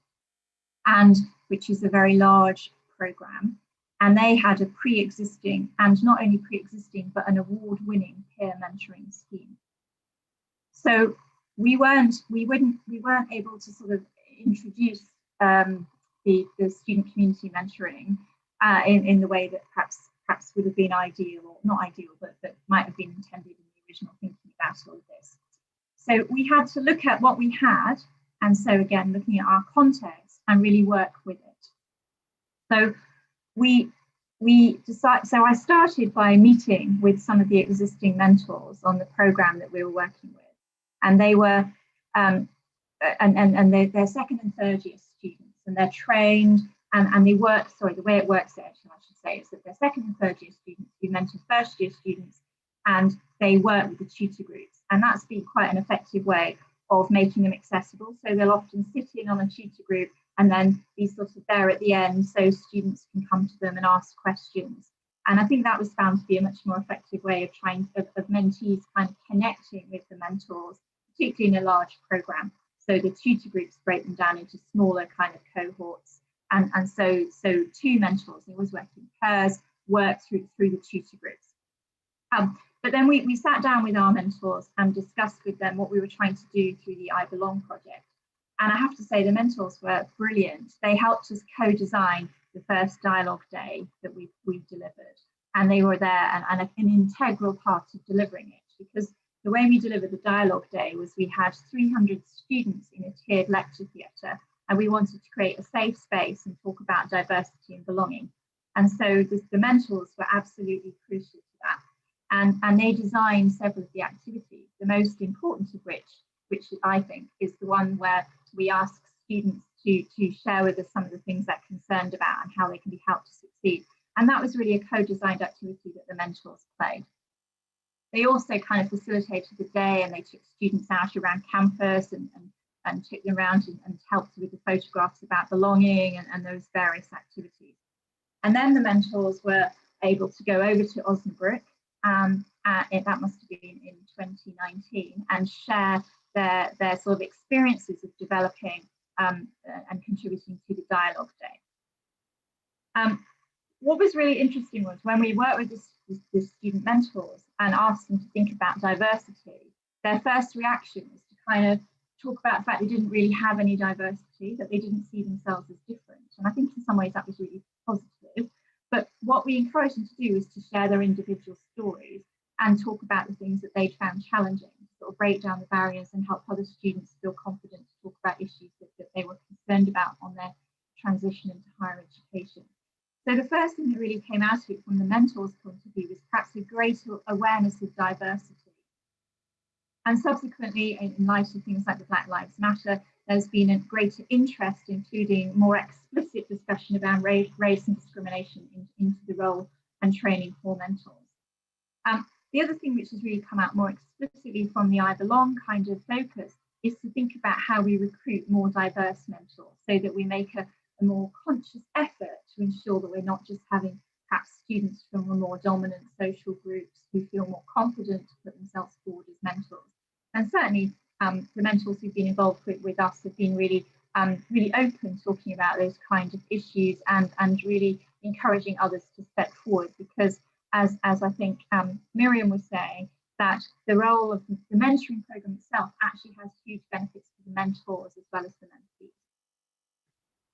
and which is a very large program. And they had a pre-existing, and not only pre-existing, but an award-winning peer mentoring scheme. So we weren't able to sort of introduce the student community mentoring in the way that perhaps would have been ideal, or not ideal, but that might have been intended in the original thinking about all of this. So we had to look at what we had, and so again, looking at our context and really work with it. So so I started by meeting with some of the existing mentors on the program that we were working with, and they were and they're 2nd and 3rd year students, and they're trained and they work. Sorry, the way it works there, I should say, is that they're 2nd and 3rd year students who mentor 1st year students, and they work with the tutor groups, and that's been quite an effective way of making them accessible. So they'll often sit in on a tutor group and then be sort of there at the end, so students can come to them and ask questions. And I think that was found to be a much more effective way of of mentees kind of connecting with the mentors, particularly in a large program. So the tutor groups break them down into smaller kind of cohorts. And so two mentors, they always work in pairs, work through the tutor groups. But then we sat down with our mentors and discussed with them what we were trying to do through the I Belong project. And I have to say the mentors were brilliant. They helped us co-design the first dialogue day that we've delivered. And they were there and an integral part of delivering it, because the way we delivered the dialogue day was we had 300 students in a tiered lecture theatre, and we wanted to create a safe space and talk about diversity and belonging. And so the mentors were absolutely crucial to that. And they designed several of the activities, the most important of which I think is the one where we ask students to share with us some of the things they're concerned about and how they can be helped to succeed. And that was really a co-designed activity that the mentors played. They also kind of facilitated the day, and they took students out around campus and took them around and helped with the photographs about belonging and those various activities. And then the mentors were able to go over to Osnabrück, that must have been in 2019, and share their sort of experiences of developing and contributing to the dialogue day. What was really interesting was when we worked with the student mentors and asked them to think about diversity, their first reaction was to kind of talk about the fact they didn't really have any diversity, that they didn't see themselves as different. And I think in some ways that was really positive. But what we encouraged them to do is to share their individual stories and talk about the things that they found challenging, sort of break down the barriers and help other students feel confident to talk about issues that they were concerned about on their transition into higher education. So the first thing that really came out of it from the mentors' point of view was perhaps a greater awareness of diversity. And subsequently, in light of things like the Black Lives Matter, there's been a greater interest, including more explicit discussion about race and discrimination into the role and training for mentors. The other thing which has really come out more explicitly from the I Belong kind of focus is to think about how we recruit more diverse mentors, so that we make a more conscious effort to ensure that we're not just having perhaps students from the more dominant social groups who feel more confident to put themselves forward as mentors. And certainly the mentors who've been involved with us have been really open, talking about those kinds of issues and really encouraging others to step forward, because as I think Miriam was saying, that the role of the mentoring program itself actually has huge benefits for the mentors as well as the mentees.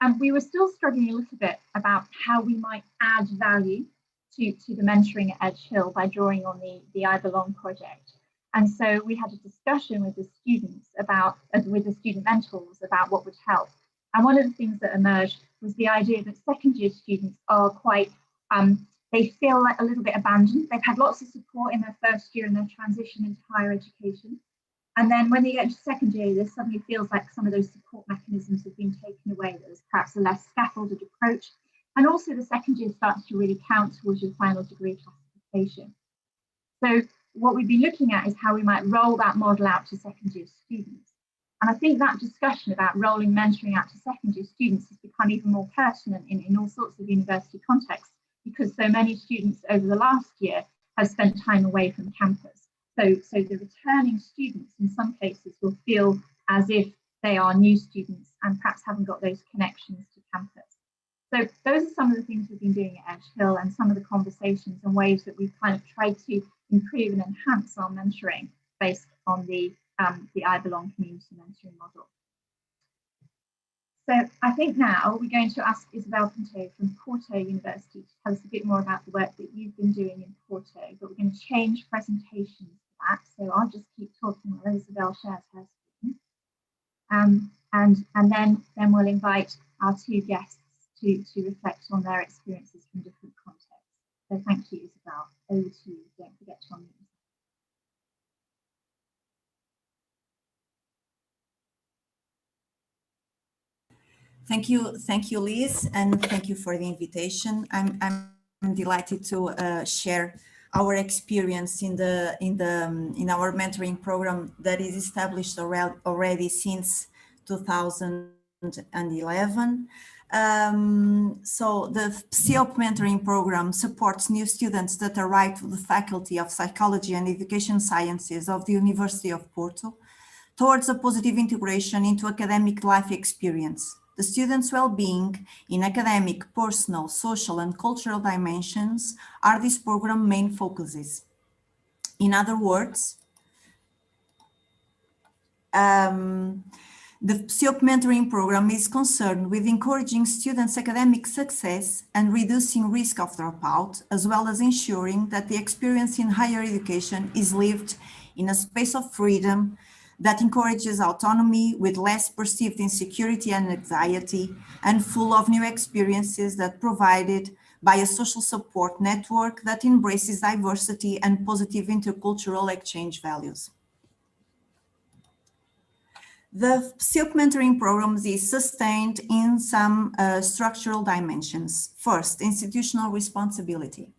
And we were still struggling a little bit about how we might add value to the mentoring at Edge Hill by drawing on the I Belong project. And so we had a discussion with the students with the student mentors about what would help. And one of the things that emerged was the idea that second year students are quite, they feel like a little bit abandoned. They've had lots of support in their first year and their transition into higher education. And then when they get to second year, there suddenly feels like some of those support mechanisms have been taken away. There's perhaps a less scaffolded approach. And also the second year starts to really count towards your final degree classification. So what we'd be looking at is how we might roll that model out to second year students. And I think that discussion about rolling mentoring out to second year students has become even more pertinent in all sorts of university contexts, because so many students over the last year have spent time away from campus. So the returning students in some cases will feel as if they are new students and perhaps haven't got those connections to campus. So those are some of the things we've been doing at Edge Hill, and some of the conversations and ways that we've kind of tried to improve and enhance our mentoring based on the I Belong community mentoring model. So I think now we're going to ask Isabel Pinto from Porto University to tell us a bit more about the work that you've been doing in Porto, but we're going to change presentations to that. So I'll just keep talking while Isabel shares her screen. And then we'll invite our two guests to reflect on their experiences from different contexts. So thank you, Isabel. Over to you. Don't forget to unmute. Thank you, Liz, and thank you for the invitation. I'm delighted to share our experience in our mentoring program that is established already since 2000. 2011. So the CEOP mentoring program supports new students that arrive to the Faculty of Psychology and Education Sciences of the University of Porto towards a positive integration into academic life experience. The students' well-being in academic, personal, social, and cultural dimensions are this program's main focuses. In other words, the CEOP mentoring program is concerned with encouraging students' academic success and reducing risk of dropout, as well as ensuring that the experience in higher education is lived in a space of freedom that encourages autonomy with less perceived insecurity and anxiety, and full of new experiences that provided by a social support network that embraces diversity and positive intercultural exchange values. The CEOP mentoring programs is sustained in some structural dimensions. First, institutional responsibility.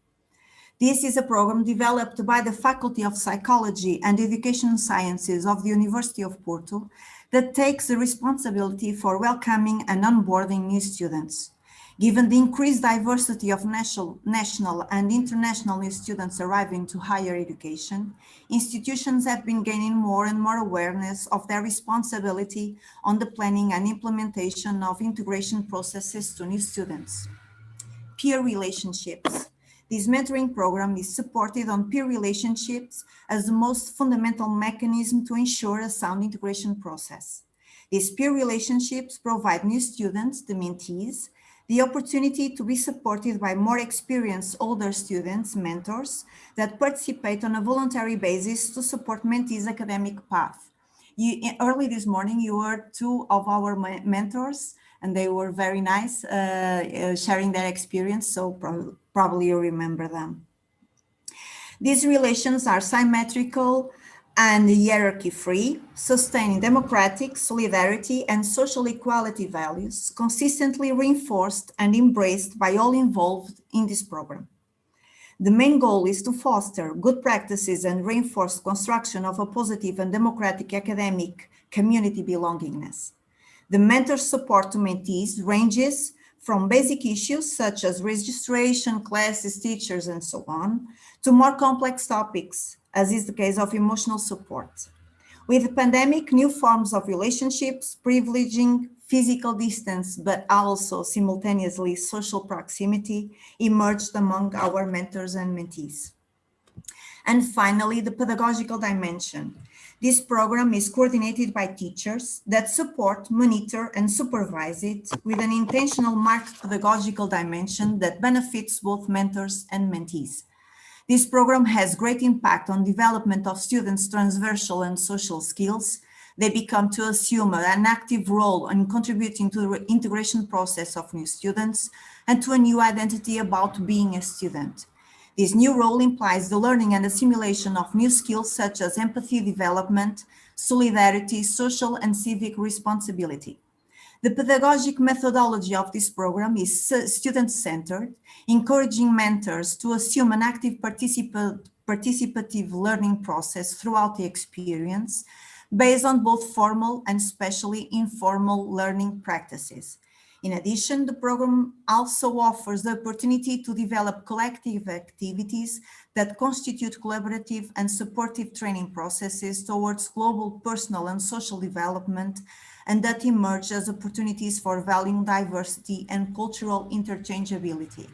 This is a program developed by the Faculty of Psychology and Education Sciences of the University of Porto that takes the responsibility for welcoming and onboarding new students. Given the increased diversity of national and international new students arriving to higher education, institutions have been gaining more and more awareness of their responsibility on the planning and implementation of integration processes to new students. Peer relationships. This mentoring program is supported on peer relationships as the most fundamental mechanism to ensure a sound integration process. These peer relationships provide new students, the mentees, the opportunity to be supported by more experienced older students, mentors, that participate on a voluntary basis to support mentees' academic path. Early this morning, you were two of our mentors, and they were very nice, sharing their experience, so probably you remember them. These relations are symmetrical and hierarchy-free, sustaining democratic, solidarity, and social equality values, consistently reinforced and embraced by all involved in this program. The main goal is to foster good practices and reinforce construction of a positive and democratic academic community belongingness. The mentor support to mentees ranges from basic issues such as registration, classes, teachers, and so on, to more complex topics, as is the case of emotional support. With the pandemic, new forms of relationships, privileging physical distance, but also simultaneously social proximity, emerged among our mentors and mentees. And finally, the pedagogical dimension. This program is coordinated by teachers that support, monitor, and supervise it with an intentional marked pedagogical dimension that benefits both mentors and mentees. This program has great impact on development of students' transversal and social skills. They become to assume an active role in contributing to the integration process of new students and to a new identity about being a student. This new role implies the learning and assimilation of new skills such as empathy development, solidarity, social and civic responsibility. The pedagogic methodology of this program is student-centered, encouraging mentors to assume an active participative learning process throughout the experience, based on both formal and especially informal learning practices. In addition, the program also offers the opportunity to develop collective activities that constitute collaborative and supportive training processes towards global personal and social development, and that emerge as opportunities for valuing diversity and cultural interchangeability.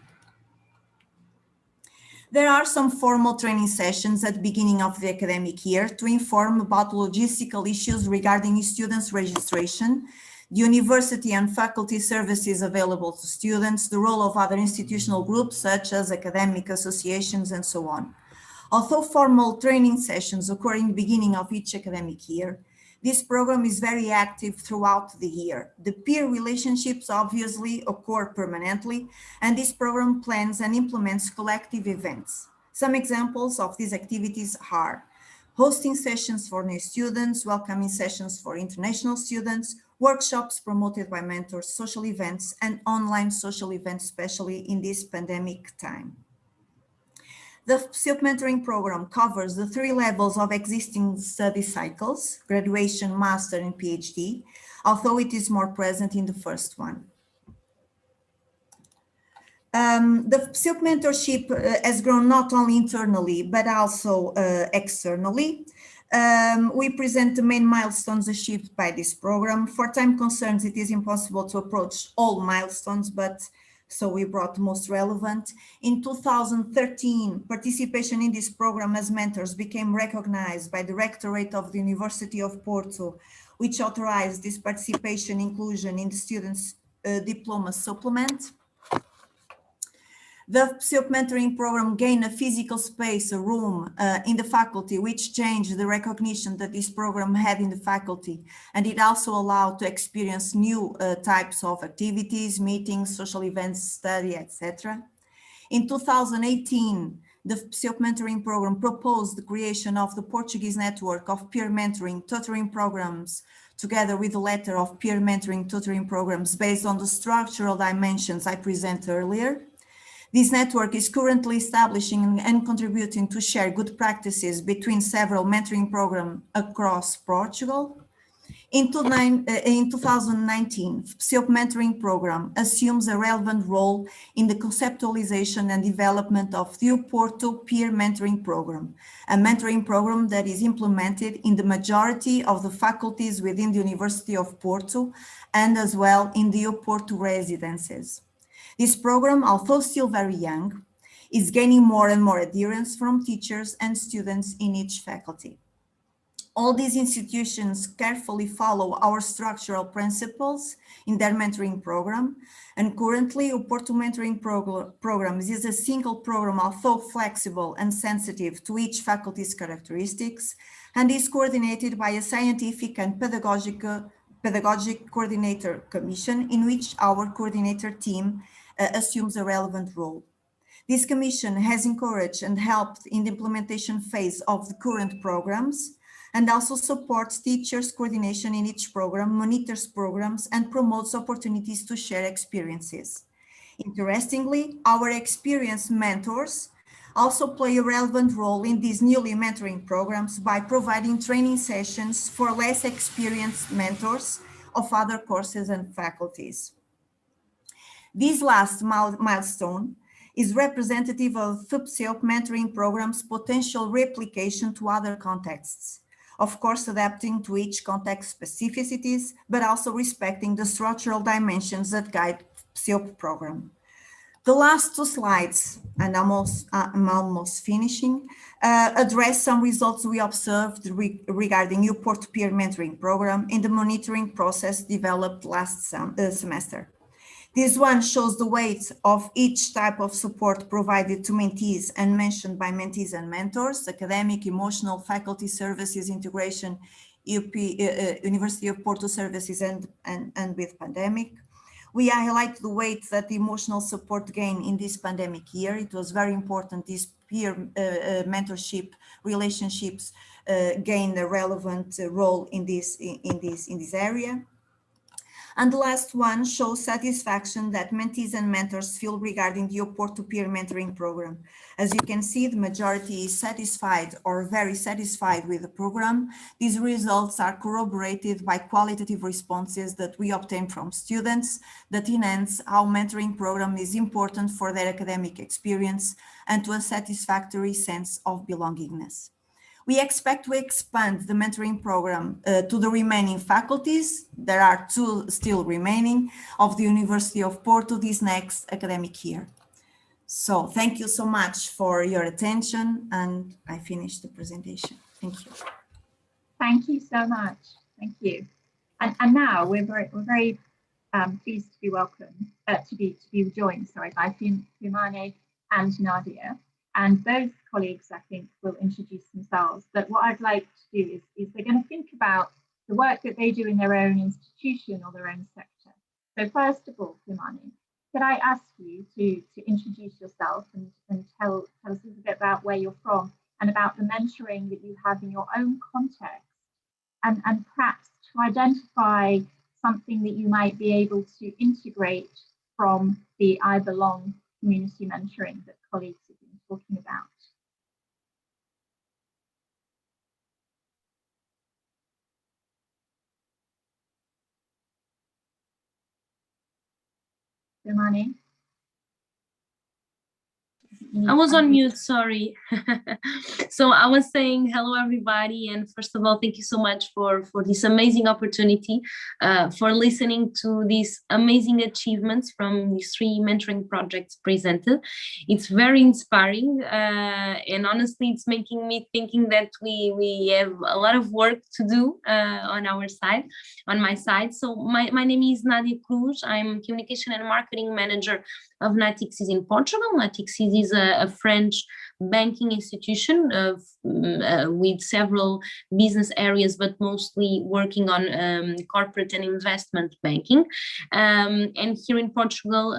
There are some formal training sessions at the beginning of the academic year to inform about logistical issues regarding students' registration, the university and faculty services available to students, the role of other institutional groups such as academic associations and so on. Although formal training sessions occur in the beginning of each academic year, this program is very active throughout the year. The peer relationships obviously occur permanently, and this program plans and implements collective events. Some examples of these activities are hosting sessions for new students, welcoming sessions for international students, workshops promoted by mentors, social events, and online social events, especially in this pandemic time. The PSYOP mentoring program covers the 3 levels of existing study cycles, graduation, master, and PhD, although it is more present in the first one. The PSYOP mentorship has grown not only internally, but also externally. We present the main milestones achieved by this program. For time concerns, it is impossible to approach all milestones, but so we brought the most relevant. In 2013, participation in this program as mentors became recognized by the Rectorate of the University of Porto, which authorized this participation inclusion in the students' diploma supplement. The PSYOP mentoring program gained a physical space, a room in the faculty, which changed the recognition that this program had in the faculty. And it also allowed to experience new types of activities, meetings, social events, study, etc. In 2018, the PSYOP mentoring program proposed the creation of the Portuguese network of peer mentoring tutoring programs, together with a letter of peer mentoring tutoring programs based on the structural dimensions I presented earlier. This network is currently establishing and contributing to share good practices between several mentoring programs across Portugal. In 2019, PSYOP mentoring program assumes a relevant role in the conceptualization and development of the Porto Peer Mentoring Program, a mentoring program that is implemented in the majority of the faculties within the University of Porto and as well in the Porto residences. This program, although still very young, is gaining more and more adherence from teachers and students in each faculty. All these institutions carefully follow our structural principles in their mentoring program, and currently the Porto mentoring program is a single program, although flexible and sensitive to each faculty's characteristics, and is coordinated by a scientific and pedagogic coordinator commission in which our coordinator team assumes a relevant role. This commission has encouraged and helped in the implementation phase of the current programs and also supports teachers' coordination in each program, monitors programs, and promotes opportunities to share experiences. Interestingly, our experienced mentors also play a relevant role in these newly mentoring programs by providing training sessions for less experienced mentors of other courses and faculties. This last milestone is representative of the PSYOP mentoring program's potential replication to other contexts. Of course, adapting to each context specificities, but also respecting the structural dimensions that guide PSYOP program. The last 2 slides, and I'm almost finishing, address some results we observed regarding Porto Peer Mentoring Program in the monitoring process developed last semester. This one shows the weight of each type of support provided to mentees and mentioned by mentees and mentors: academic, emotional, faculty services, integration, University of Porto services, and with pandemic. We highlight the weight that the emotional support gained in this pandemic year. It was very important. These peer mentorship relationships gained a relevant role in this area. And the last one shows satisfaction that mentees and mentors feel regarding the Porto Peer Mentoring Program. As you can see, the majority is satisfied or very satisfied with the program. These results are corroborated by qualitative responses that we obtain from students that enhance how mentoring program is important for their academic experience and to a satisfactory sense of belongingness. We expect to expand the mentoring program to the remaining faculties. There are 2 still remaining of the University of Porto this next academic year. So thank you so much for your attention, and I finished the presentation. Thank you. Thank you so much. Thank you. And now we're very pleased to be welcomed, to be joined, by Fiumane and Nadia. And both colleagues, I think, will introduce themselves. But what I'd like to do is they're going to think about the work that they do in their own institution or their own sector. So first of all, Fiumane, could I ask you to introduce yourself and tell us a little bit about where you're from and about the mentoring that you have in your own context, and perhaps to identify something that you might be able to integrate from the I Belong community mentoring that colleagues have been talking about. Romani? I was on mute, sorry. So I was saying hello, everybody. And first of all, thank you so much for this amazing opportunity, for listening to these amazing achievements from these 3 mentoring projects presented. It's very inspiring. And honestly, it's making me thinking that we have a lot of work to do on our side, on my side. So my name is Nadia Cruz. I'm Communication and Marketing Manager of Natixis in Portugal. Natixis is a French banking institution with several business areas, but mostly working on corporate and investment banking. And here in Portugal,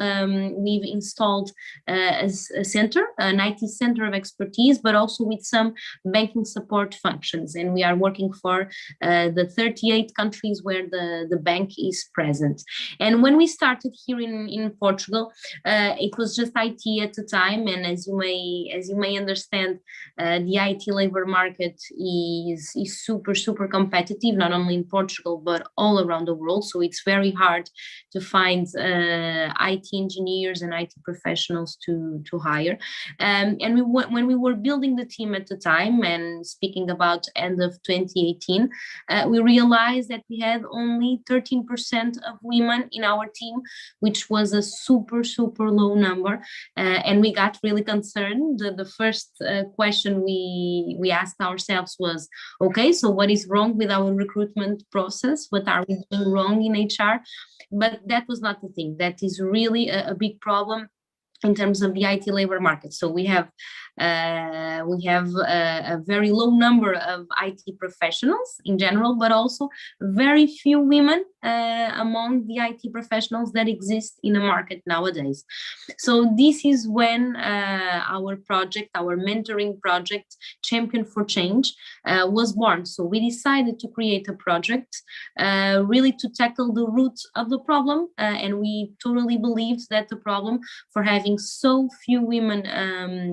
we've installed a center, an IT center of expertise, but also with some banking support functions. And we are working for the 38 countries where the bank is present. And when we started here in Portugal, it was just IT at the time, and as you may understand, the IT labor market is super competitive, not only in Portugal but all around the world. So it's very hard to find IT engineers and IT professionals to hire. And when we were building the team at the time, and speaking about end of 2018, we realized that we had only 13% of women in our team, which was a super low number, and we got really concerned. The first question we asked ourselves was, okay, so what is wrong with our recruitment process? What are we doing wrong in HR? But that was not the thing. That is really a big problem in terms of the IT labor market. So we have a very low number of IT professionals in general, but also very few women among the IT professionals that exist in the market nowadays. So this is when our project, our mentoring project, Champion for Change, was born. So we decided to create a project really to tackle the root of the problem, and we totally believed that the problem for having so few women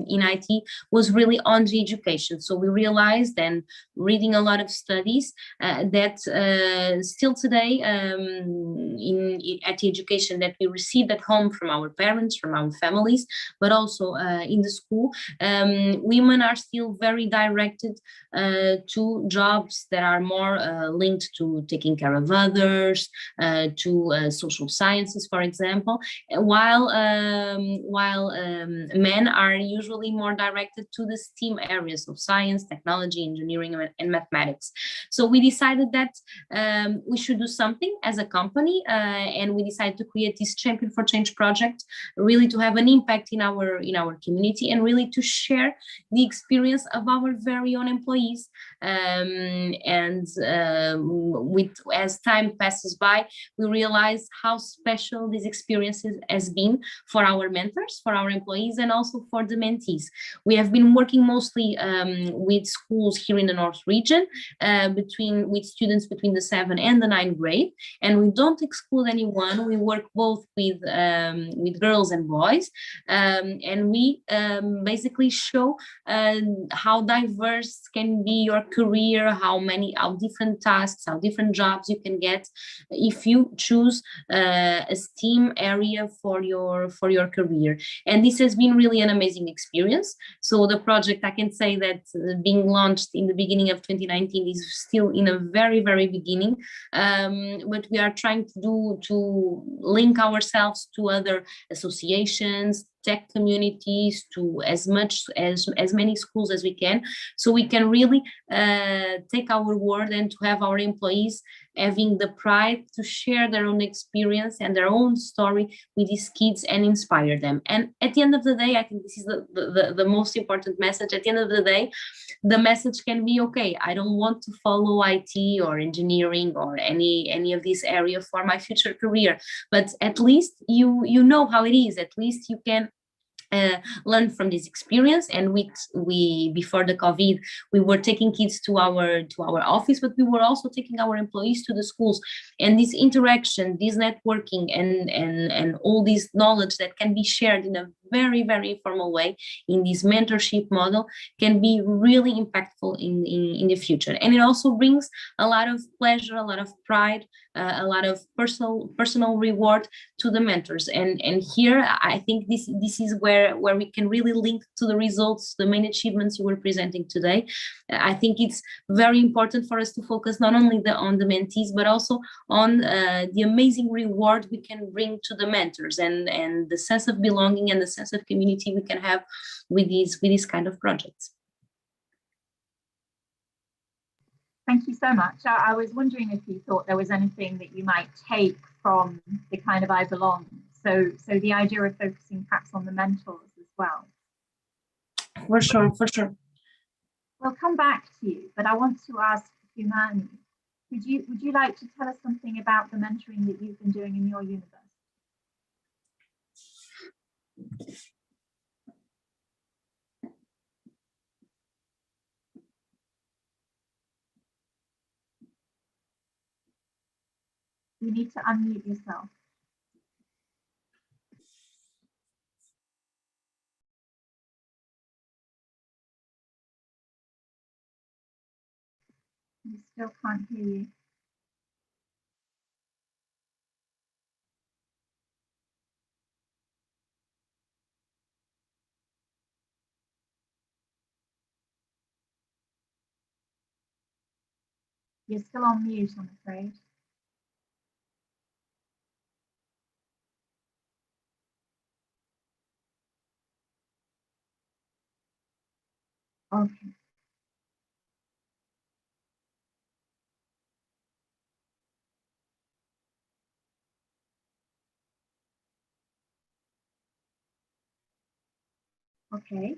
in IT was really on the education. So we realized, and reading a lot of studies, that still today at the education that we received at home from our parents, from our families, but also in the school, women are still very directed to jobs that are more linked to taking care of others, to social sciences, for example, while men are usually more directed to the STEAM areas of science, technology, engineering, and mathematics. So we decided that we should do something as a company, and we decided to create this Champion for Change project, really to have an impact in our community, and really to share the experience of our very own employees. As time passes by, we realize how special this experience has been for our mentors, for our employees, and also for the mentees. We have been working mostly with schools here in the North region, with students between the 7th and the 9th grade, and we don't exclude anyone. We work both with girls and boys, and we basically show how diverse can be your career, how different tasks, how different jobs you can get if you choose a STEAM area for your career. And this has been really an amazing experience. So the project, I can say that being launched in the beginning of 2019 is still in a very beginning, but we are trying to link ourselves to other associations, tech communities, to as many schools as we can, so we can really take our word and to have our employees having the pride to share their own experience and their own story with these kids and inspire them. And at the end of the day, I think this is the most important message. At the end of the day, the message can be, okay, I don't want to follow IT or engineering or any of this area for my future career, but at least you know how it is. At least you can learn from this experience. And we before the COVID, we were taking kids to our office, but we were also taking our employees to the schools. And this interaction, this networking, and all this knowledge that can be shared in a very, very informal way in this mentorship model can be really impactful in the future. And it also brings a lot of pleasure, a lot of pride, a lot of personal reward to the mentors. And here I think this is where we can really link to the results, the main achievements you were presenting today. I think it's very important for us to focus not only on the mentees, but also on the amazing reward we can bring to the mentors, and the sense of belonging and the sense of community we can have with these kind of projects. Thank you so much. I was wondering if you thought there was anything that you might take from the kind of I Belong. So the idea of focusing perhaps on the mentors as well. For sure, for sure. We'll come back to you, but I want to ask Humani, would you like to tell us something about the mentoring that you've been doing in your university? You need to unmute yourself. We still can't hear you. You're still on mute, I'm afraid. Okay. Okay.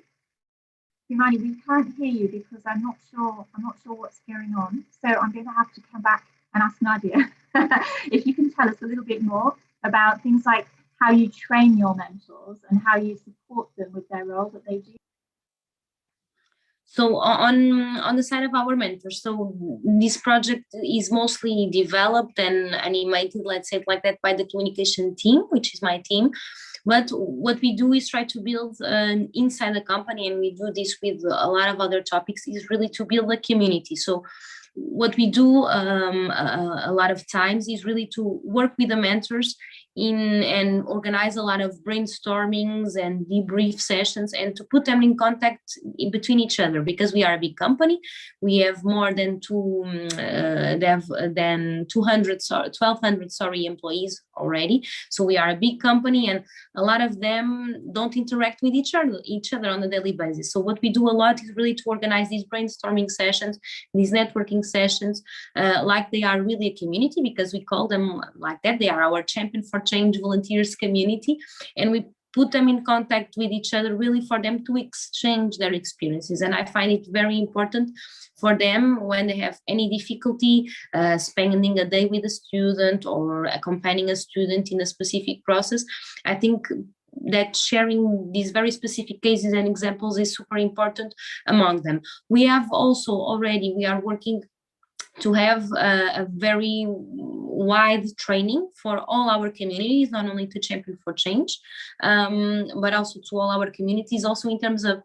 Humani, we can't hear you because I'm not sure what's going on. So I'm going to have to come back and ask Nadia if you can tell us a little bit more about things like how you train your mentors and how you support them with their role that they do. So on the side of our mentors, so this project is mostly developed and animated, let's say it like that, by the communication team, which is my team. But what we do is try to build inside the company, and we do this with a lot of other topics, is really to build a community. So what we do a lot of times is really to work with the mentors and organize a lot of brainstormings and debrief sessions, and to put them in contact between each other, because we are a big company. We have more than 1,200 employees already. So we are a big company, and a lot of them don't interact with each other on a daily basis. So what we do a lot is really to organize these brainstorming sessions, these networking sessions, like they are really a community, because we call them like that. They are our champion for change volunteers community, and we put them in contact with each other, really for them to exchange their experiences. And I find it very important for them, when they have any difficulty spending a day with a student or accompanying a student in a specific process. I think that sharing these very specific cases and examples is super important among them. We have also already, we are working to have a very wide training for all our communities, not only to Champion for Change, but also to all our communities, also in terms of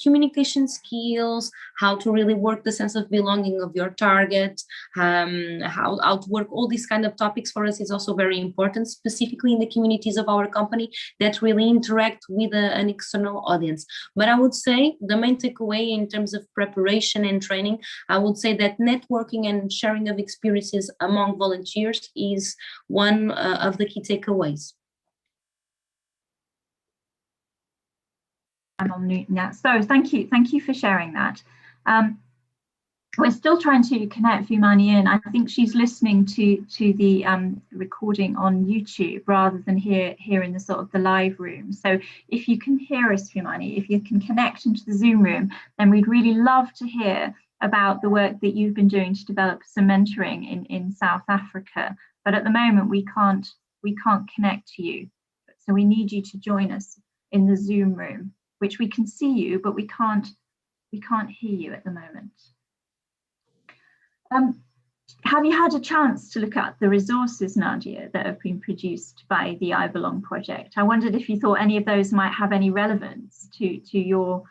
communication skills, how to really work the sense of belonging of your target, how to work all these kind of topics. For us is also very important, specifically in the communities of our company that really interact with an external audience. But I would say the main takeaway in terms of preparation and training, I would say that networking and sharing of experiences among volunteers is one of the key takeaways. I'm on mute now. So thank you for sharing that. We're still trying to connect Humani in. I think she's listening to the recording on YouTube rather than here in the sort of the live room. So if you can hear us, Humani, if you can connect into the Zoom room, then we'd really love to hear about the work that you've been doing to develop some mentoring in South Africa. But at the moment we can't connect to you. So we need you to join us in the Zoom room, which we can see you, but we can't hear you at the moment. have you had a chance to look at the resources, Nadia, that have been produced by the I Belong project? I wondered if you thought any of those might have any relevance to your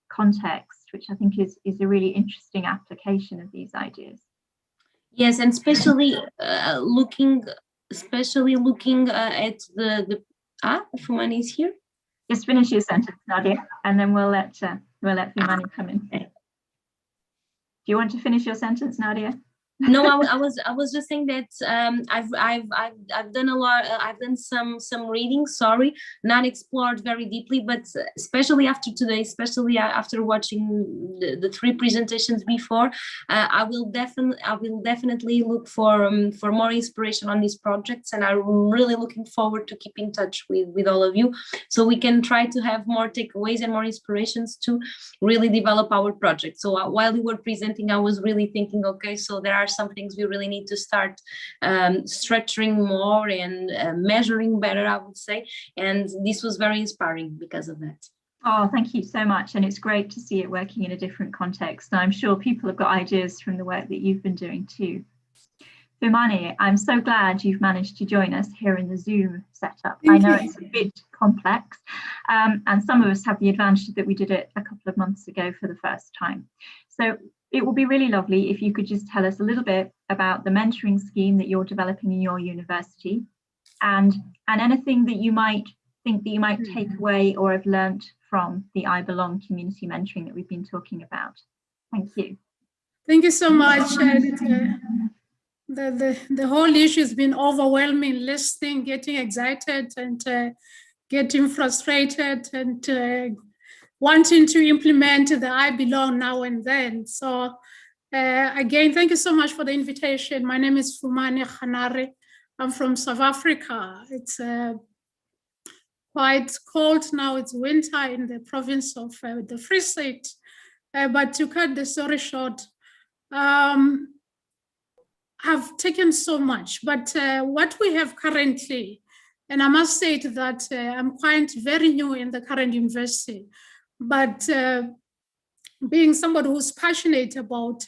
context, which I think is a really interesting application of these ideas. Yes, and especially looking at the Fumani is here. Just finish your sentence, Nadia, and then we'll let Fumani come in. Do you want to finish your sentence, Nadia? No, I was just saying that I've done a lot. I've done some reading. Sorry, not explored very deeply, but especially after today, especially after watching the three presentations before, I will definitely look for more inspiration on these projects, and I'm really looking forward to keep in touch with all of you, so we can try to have more takeaways and more inspirations to really develop our project. So while you were presenting, I was really thinking, okay, so there are some things we really need to start structuring more and measuring better, I would say. And this was very inspiring because of that. Oh, thank you so much. And it's great to see it working in a different context. And I'm sure people have got ideas from the work that you've been doing too. Fumani, I'm so glad you've managed to join us here in the Zoom setup. I know it's a bit complex, and some of us have the advantage that we did it a couple of months ago for the first time. So it would be really lovely if you could just tell us a little bit about the mentoring scheme that you're developing in your university, and anything that you might think that you might take away or have learnt from the I Belong community mentoring that we've been talking about. Thank you. Thank you so much. The whole issue has been overwhelming, listening, getting excited and getting frustrated and wanting to implement the I Belong now and then. So again, thank you so much for the invitation. My name is Fumani Khanare. I'm from South Africa. It's quite cold now. It's winter in the province of the Free State. But to cut the story short, have taken so much, but what we have currently, and I must state that I'm quite very new in the current university, but being somebody who's passionate about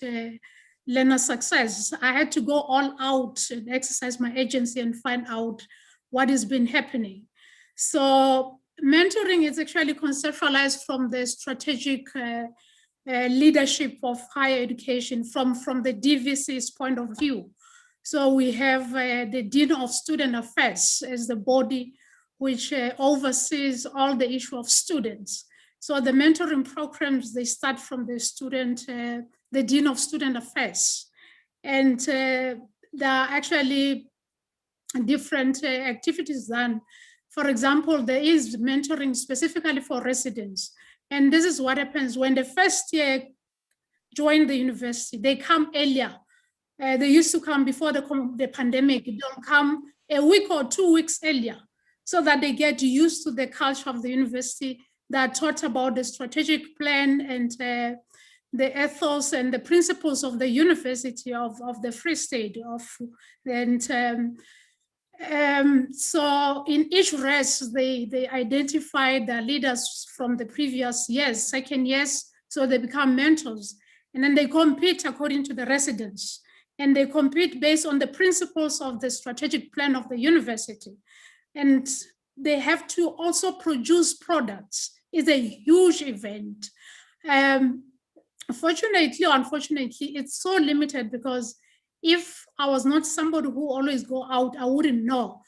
learner success, I had to go all out and exercise my agency and find out what has been happening. So mentoring is actually conceptualized from the strategic leadership of higher education from the DVC's point of view. So we have the Dean of Student Affairs as the body which oversees all the issue of students. So the mentoring programs, they start from the Dean of Student Affairs. And there are actually different activities done. For example, there is mentoring specifically for residents. And this is what happens when the first year join the university, they come earlier. They used to come before the pandemic. They don't come a week or 2 weeks earlier so that they get used to the culture of the university. They are taught about the strategic plan and the ethos and the principles of the University of the Free State. So in each race, they identify the leaders from the previous years, second years, so they become mentors. And then they compete according to the residents. And they compete based on the principles of the strategic plan of the university. And they have to also produce products. It's a huge event. Fortunately or unfortunately, it's so limited because if I was not somebody who always go out, I wouldn't know.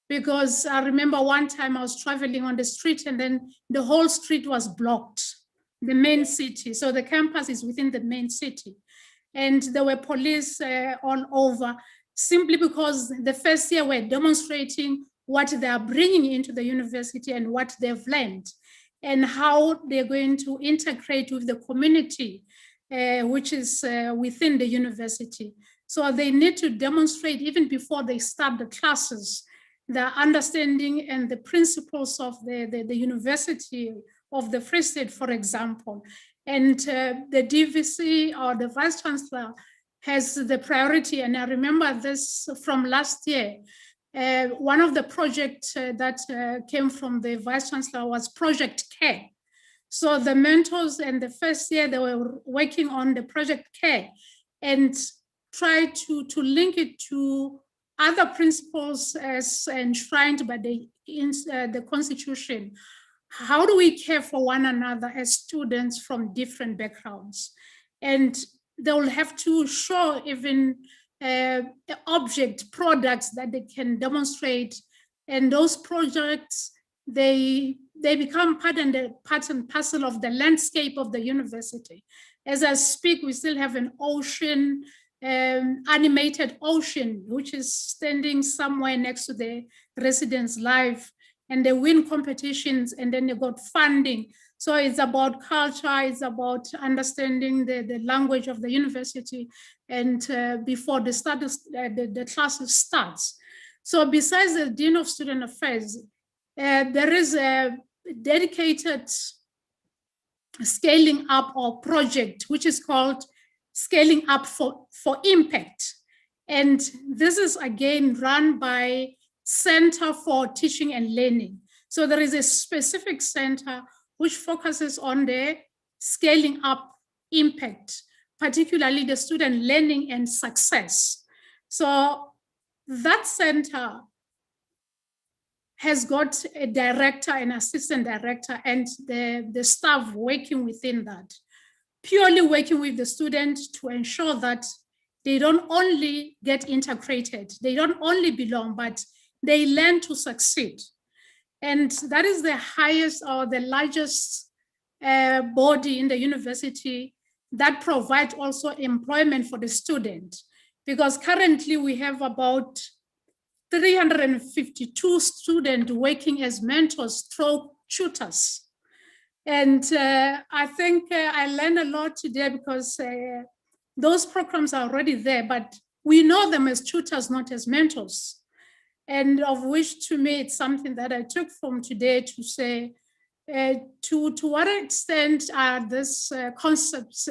Because I remember one time I was traveling on the street and then the whole street was blocked, the main city. So the campus is within the main city. And there were police all over, simply because the first year we're demonstrating what they are bringing into the university and what they've learned and how they're going to integrate with the community, which is within the university. So they need to demonstrate even before they start the classes, the understanding and the principles of the University of the Free State, for example. And the DVC or the Vice Chancellor has the priority. And I remember this from last year. One of the projects that came from the Vice Chancellor was Project Care. So the mentors in the first year, they were working on the Project Care. And try to link it to other principles as enshrined by the Constitution. How do we care for one another as students from different backgrounds? And they will have to show even object products that they can demonstrate, and those projects, they become part and parcel of the landscape of the university. As I speak, we still have an ocean, animated ocean, which is standing somewhere next to the residents' life, and they win competitions, and then they got funding. So it's about culture, it's about understanding the language of the university, and before the classes starts. So besides the Dean of Student Affairs, there is a dedicated scaling up or project, which is called Scaling Up for Impact. And this is again run by Center for Teaching and Learning. So there is a specific center which focuses on the scaling up impact, particularly the student learning and success. So that center has got a director, an assistant director, and the staff working within that, purely working with the student to ensure that they don't only get integrated, they don't only belong, but they learn to succeed. And that is the highest or the largest body in the university that provides also employment for the student. Because currently we have about 352 students working as mentors, stroke tutors. And I think I learned a lot today because those programs are already there, but we know them as tutors, not as mentors. And of which, to me, it's something that I took from today to say, to what extent are these concepts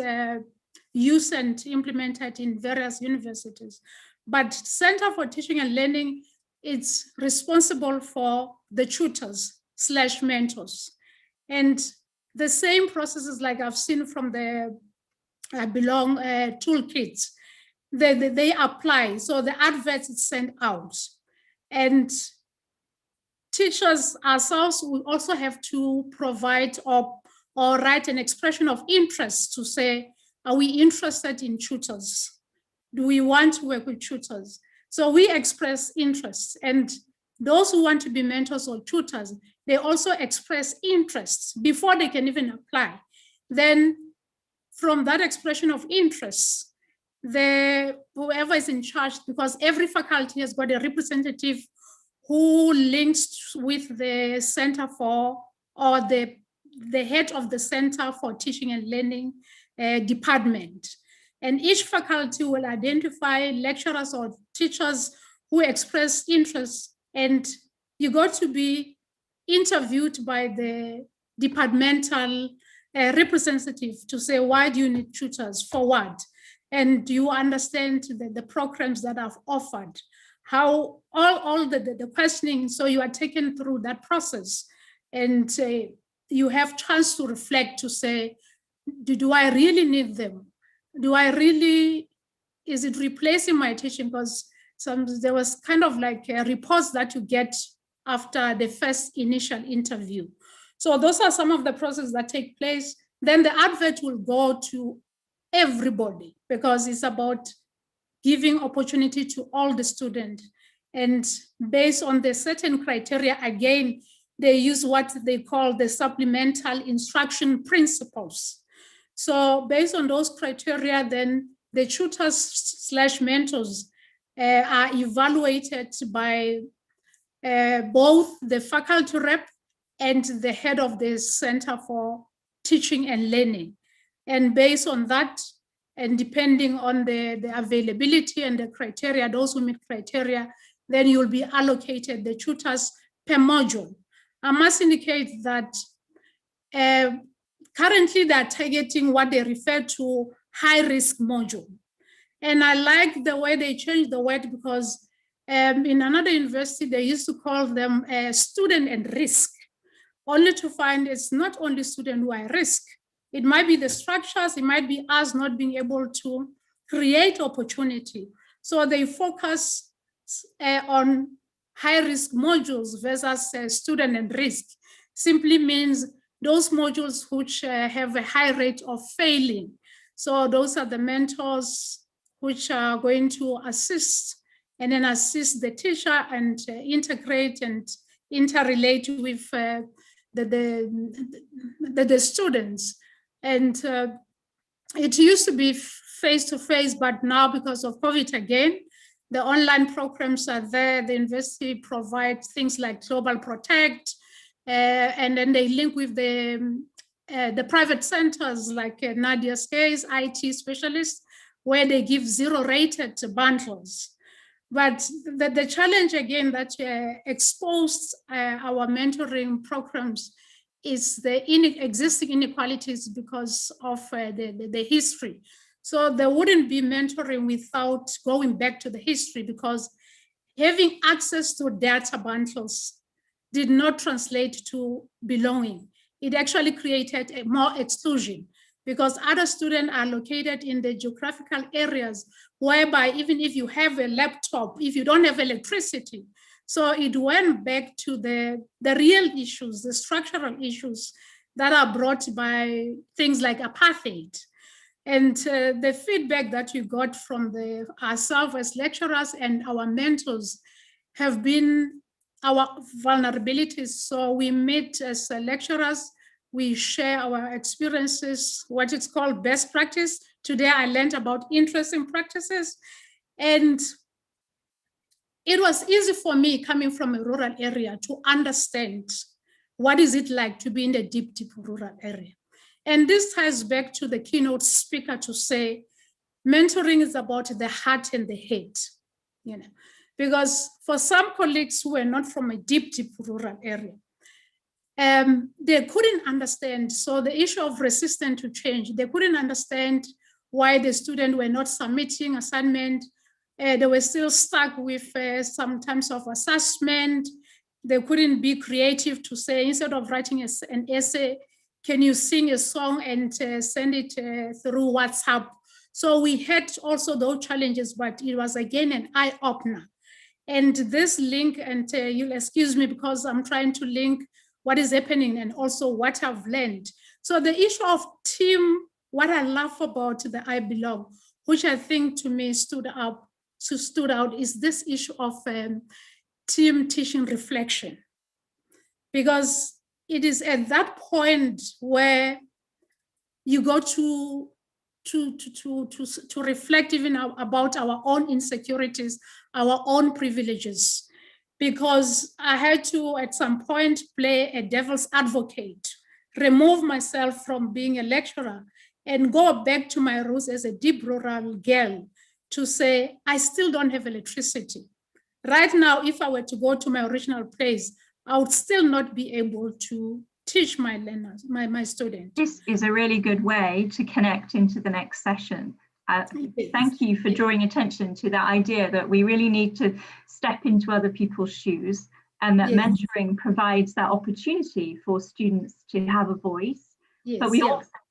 used and implemented in various universities. But Center for Teaching and Learning, it's responsible for the tutors / mentors. And the same processes like I've seen from the Belong toolkits, they apply. So the adverts is sent out. And teachers ourselves will also have to provide or write an expression of interest to say, are we interested in tutors? Do we want to work with tutors? So we express interest, and those who want to be mentors or tutors, they also express interests before they can even apply. Then from that expression of interest, whoever is in charge, because every faculty has got a representative who links with the Center for, or the head of the Center for Teaching and Learning department. And each faculty will identify lecturers or teachers who express interest, and you got to be interviewed by the departmental representative to say, why do you need tutors, for what? And do you understand the programs that I've offered? How all the questioning, so you are taken through that process, and you have chance to reflect to say, do I really need them? Do I really, is it replacing my teaching? Because there was kind of like reports that you get after the first initial interview. So those are some of the processes that take place. Then the advert will go to everybody because it's about giving opportunity to all the students. And based on the certain criteria, again, they use what they call the supplemental instruction principles. So based on those criteria, then the tutors / mentors are evaluated by both the faculty rep and the head of the Center for Teaching and Learning. And based on that, and depending on the availability and the criteria, those who meet criteria, then you'll be allocated the tutors per module. I must indicate that currently they're targeting what they refer to high-risk module. And I like the way they changed the word, because in another university, they used to call them student and risk, only to find it's not only student who are at risk. It might be the structures, it might be us not being able to create opportunity. So they focus on high-risk modules versus student and risk. Simply means those modules which have a high rate of failing. So those are the mentors which are going to assist and then assist the teacher and integrate and interrelate with the students. And it used to be face-to-face, but now because of COVID again, the online programs are there. The university provides things like Global Protect, and then they link with the private centers like Nadia's case, IT specialists, where they give zero-rated bundles. But the challenge again that exposed our mentoring programs is the existing inequalities because of the history. So there wouldn't be mentoring without going back to the history, because having access to data bundles did not translate to belonging. It actually created more exclusion, because other students are located in the geographical areas whereby even if you have a laptop, if you don't have electricity, so it went back to the real issues, the structural issues that are brought by things like apartheid. And the feedback that you got from ourselves as lecturers and our mentors have been our vulnerabilities. So we meet as lecturers, we share our experiences, what it's called best practice. Today I learned about interesting practices. And it was easy for me coming from a rural area to understand what is it like to be in the deep, deep rural area. And this ties back to the keynote speaker to say, mentoring is about the heart and the head, you know, because for some colleagues who were not from a deep, deep rural area, they couldn't understand. So the issue of resistance to change, they couldn't understand why the students were not submitting assignment. They were still stuck with some types of assessment. They couldn't be creative to say, instead of writing an essay, can you sing a song and send it through WhatsApp? So we had also those challenges, but it was again an eye-opener. And this link, and you'll excuse me because I'm trying to link what is happening and also what I've learned. So the issue of team, what I love about the I Belong, which I think to me stood out, is this issue of team teaching reflection. Because it is at that point where you go to reflect even about our own insecurities, our own privileges. Because I had to, at some point, play a devil's advocate, remove myself from being a lecturer and go back to my roots as a deep rural girl to say, I still don't have electricity. Right now, if I were to go to my original place, I would still not be able to teach my learners, my students. This is a really good way to connect into the next session. Thank you for drawing attention to that idea that we really need to step into other people's shoes, and that mentoring provides that opportunity for students to have a voice. But we also have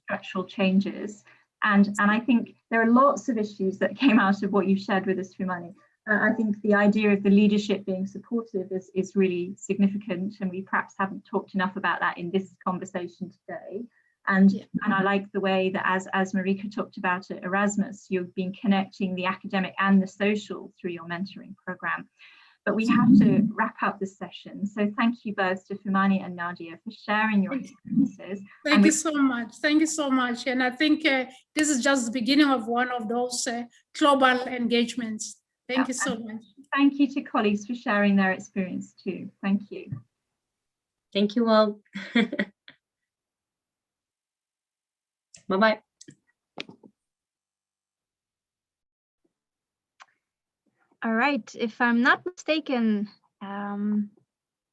structural changes. And I think there are lots of issues that came out of what you shared with us, Fumani. I think the idea of the leadership being supportive is really significant, and we perhaps haven't talked enough about that in this conversation today. And I like the way that as Marika talked about at Erasmus, you've been connecting the academic and the social through your mentoring program. But we have to wrap up this session. So thank you both to Fumani and Nadia for sharing your experiences. Thank you so much. Thank you so much. And I think this is just the beginning of one of those global engagements. Thank you so much. Thank you to colleagues for sharing their experience too. Thank you. Thank you all. Bye-bye. All right, if I'm not mistaken,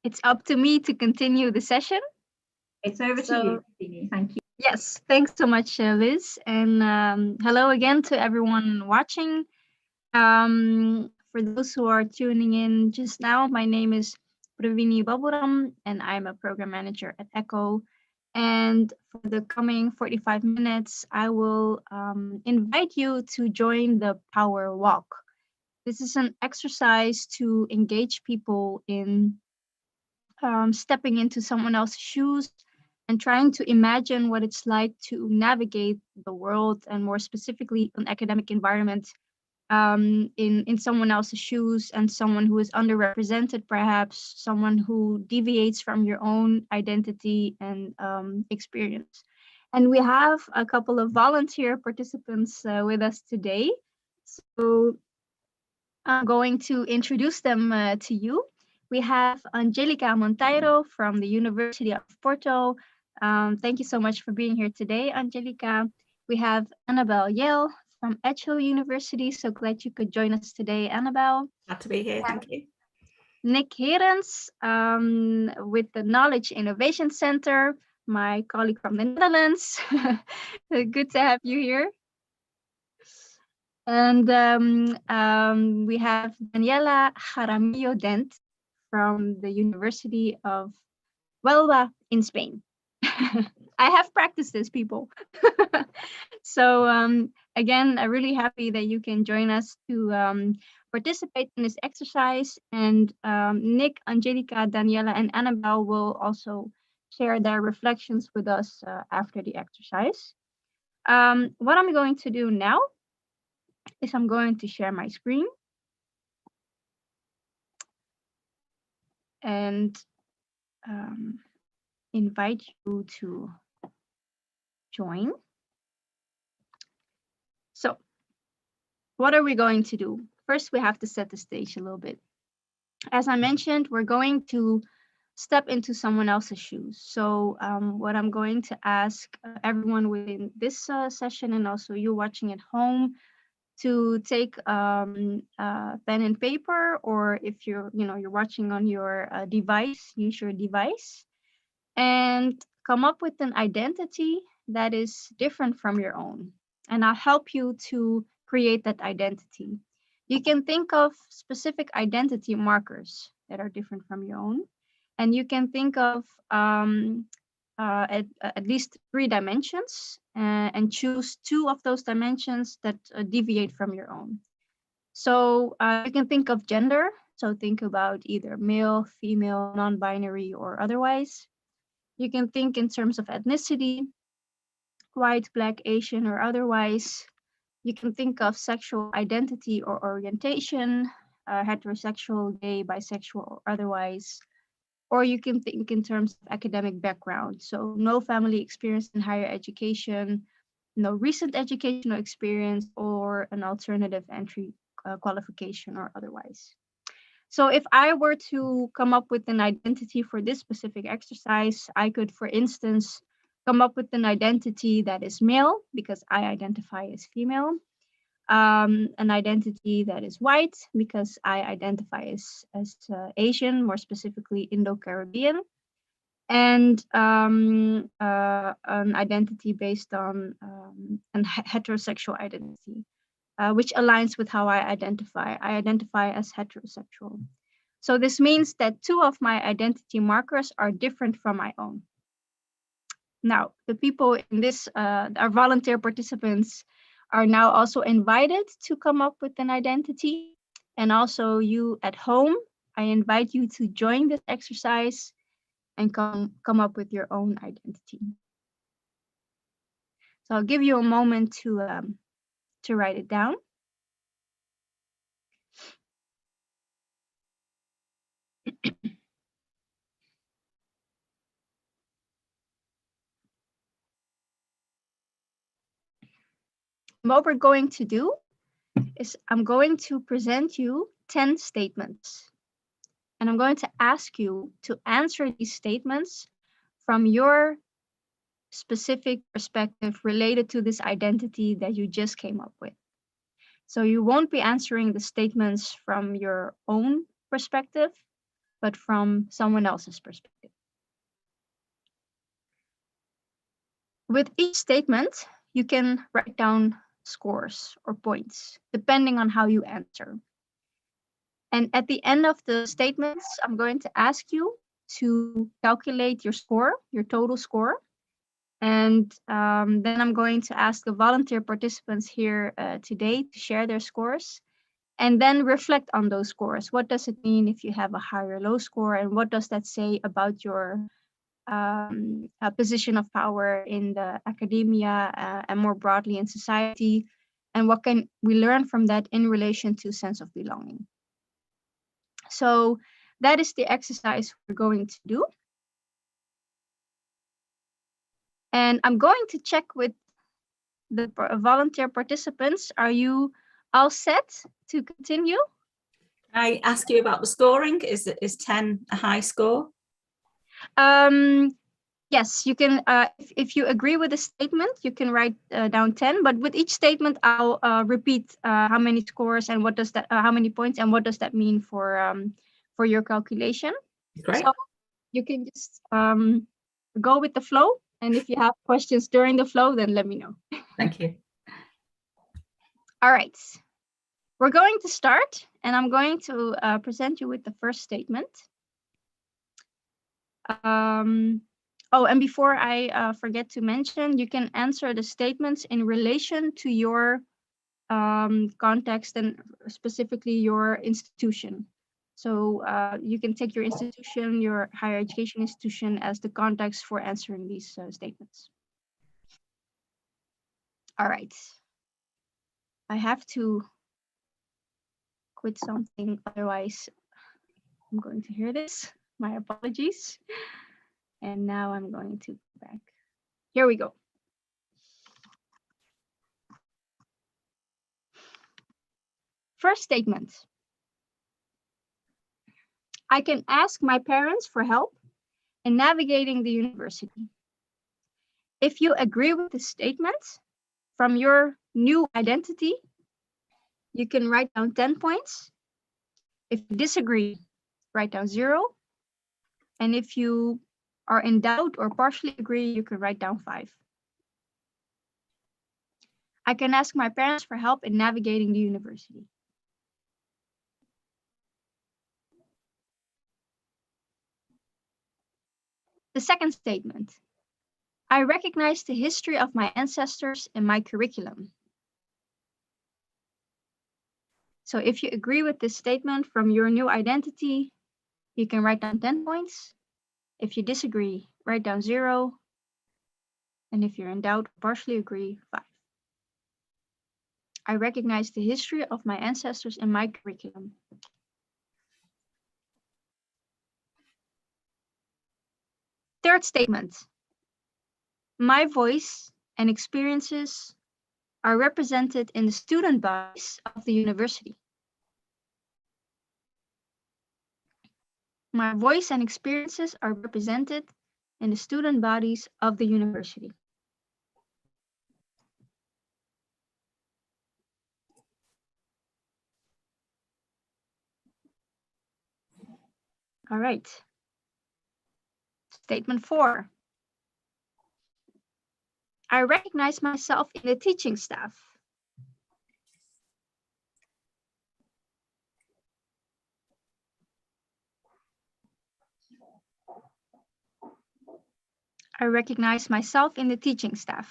it's up to me to continue the session. It's over to you, Fini. Thank you. Yes, thanks so much, Liz. And hello again to everyone watching. For those who are tuning in just now, my name is Pravini Baburam, and I'm a program manager at ECHO. And for the coming 45 minutes, I will invite you to join the Power Walk. This is an exercise to engage people in stepping into someone else's shoes and trying to imagine what it's like to navigate the world, and more specifically an academic environment, in someone else's shoes, and someone who is underrepresented, perhaps someone who deviates from your own identity and experience. And we have a couple of volunteer participants with us today. So I'm going to introduce them to you. We have Angelica Monteiro from the University of Porto. Thank you so much for being here today, Angelica. We have Annabelle Yale from Edgehill University. So glad you could join us today, Annabelle. Glad to be here, thank you. Nick Herens with the Knowledge Innovation Center, my colleague from the Netherlands. Good to have you here. And we have Daniela Jaramillo Dent from the University of Huelva in Spain. I have practiced this, people. So again, I'm really happy that you can join us to participate in this exercise. And Nick, Angelica, Daniela, and Annabelle will also share their reflections with us after the exercise. What I'm going to do now is I'm going to share my screen. And invite you to join. So what are we going to do? First, we have to set the stage a little bit. As I mentioned, we're going to step into someone else's shoes. So what I'm going to ask everyone within this session, and also you watching at home, to take pen and paper, or if you're watching on your device, use your device, and come up with an identity that is different from your own. And I'll help you to create that identity. You can think of specific identity markers that are different from your own. And you can think of at least 3 dimensions and choose 2 of those dimensions that deviate from your own. So you can think of gender. So think about either male, female, non-binary, or otherwise. You can think in terms of ethnicity, white, black, Asian, or otherwise. You can think of sexual identity or orientation, heterosexual, gay, bisexual, or otherwise. Or you can think in terms of academic background. So no family experience in higher education, no recent educational experience, or an alternative entry qualification or otherwise. So if I were to come up with an identity for this specific exercise, I could, for instance, come up with an identity that is male because I identify as female, an identity that is white because I identify as Asian, more specifically Indo-Caribbean, and an identity based on a heterosexual identity, which aligns with how I identify. I identify as heterosexual. So this means that 2 of my identity markers are different from my own. Now, the people in this, our volunteer participants, are now also invited to come up with an identity. And also you at home, I invite you to join this exercise and come up with your own identity. So I'll give you a moment to write it down. What we're going to do is I'm going to present you 10 statements. And I'm going to ask you to answer these statements from your specific perspective related to this identity that you just came up with. So you won't be answering the statements from your own perspective, but from someone else's perspective. With each statement, you can write down scores or points, depending on how you answer. And at the end of the statements, I'm going to ask you to calculate your score, your total score, And then I'm going to ask the volunteer participants here today to share their scores and then reflect on those scores. What does it mean if you have a high or low score? And what does that say about your position of power in the academia and more broadly in society? And what can we learn from that in relation to sense of belonging? So that is the exercise we're going to do. And I'm going to check with the volunteer participants. Are you all set to continue? I ask you about the scoring. Is 10 a high score? Yes, you can. If you agree with the statement, you can write down 10. But with each statement, I'll repeat how many scores and what does that, how many points, and what does that mean for your calculation. Great. So you can just go with the flow, and if you have questions during the flow, then let me know. Thank you. All right, we're going to start, and I'm going to present you with the first statement. Oh, and before I forget to mention, you can answer the statements in relation to your context and specifically your institution. So you can take your institution, your higher education institution as the context for answering these statements. All right. I have to quit something, otherwise I'm going to hear this. My apologies. And now I'm going to go back. Here we go. First statement. I can ask my parents for help in navigating the university. If you agree with the statement from your new identity, you can write down 10 points. If you disagree, write down 0. And if you are in doubt or partially agree, you can write down 5. I can ask my parents for help in navigating the university. The second statement. I recognize the history of my ancestors in my curriculum. So if you agree with this statement from your new identity, you can write down 10 points. If you disagree, write down 0. And if you're in doubt, partially agree, 5. I recognize the history of my ancestors in my curriculum. Third statement. My voice and experiences are represented in the student bodies of the university. My voice and experiences are represented in the student bodies of the university. All right. Statement 4. I recognize myself in the teaching staff. I recognize myself in the teaching staff.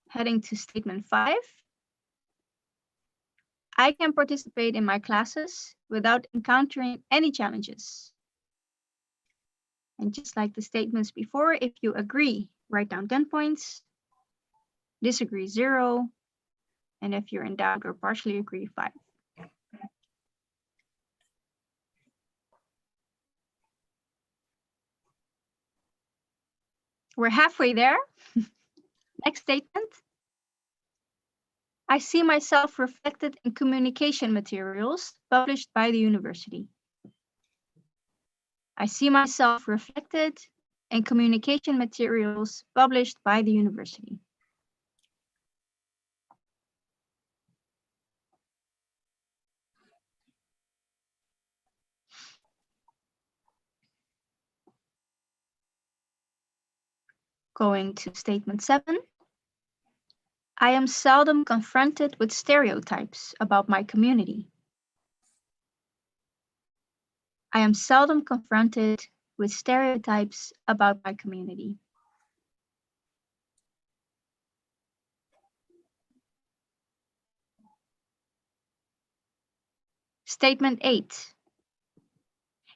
Heading to statement 5. I can participate in my classes without encountering any challenges. And just like the statements before, if you agree, write down 10 points. Disagree, 0. And if you're in doubt or partially agree, 5. We're halfway there. Next statement. I see myself reflected in communication materials published by the university. I see myself reflected in communication materials published by the university. Going to statement 7. I am seldom confronted with stereotypes about my community. I am seldom confronted with stereotypes about my community. Statement 8.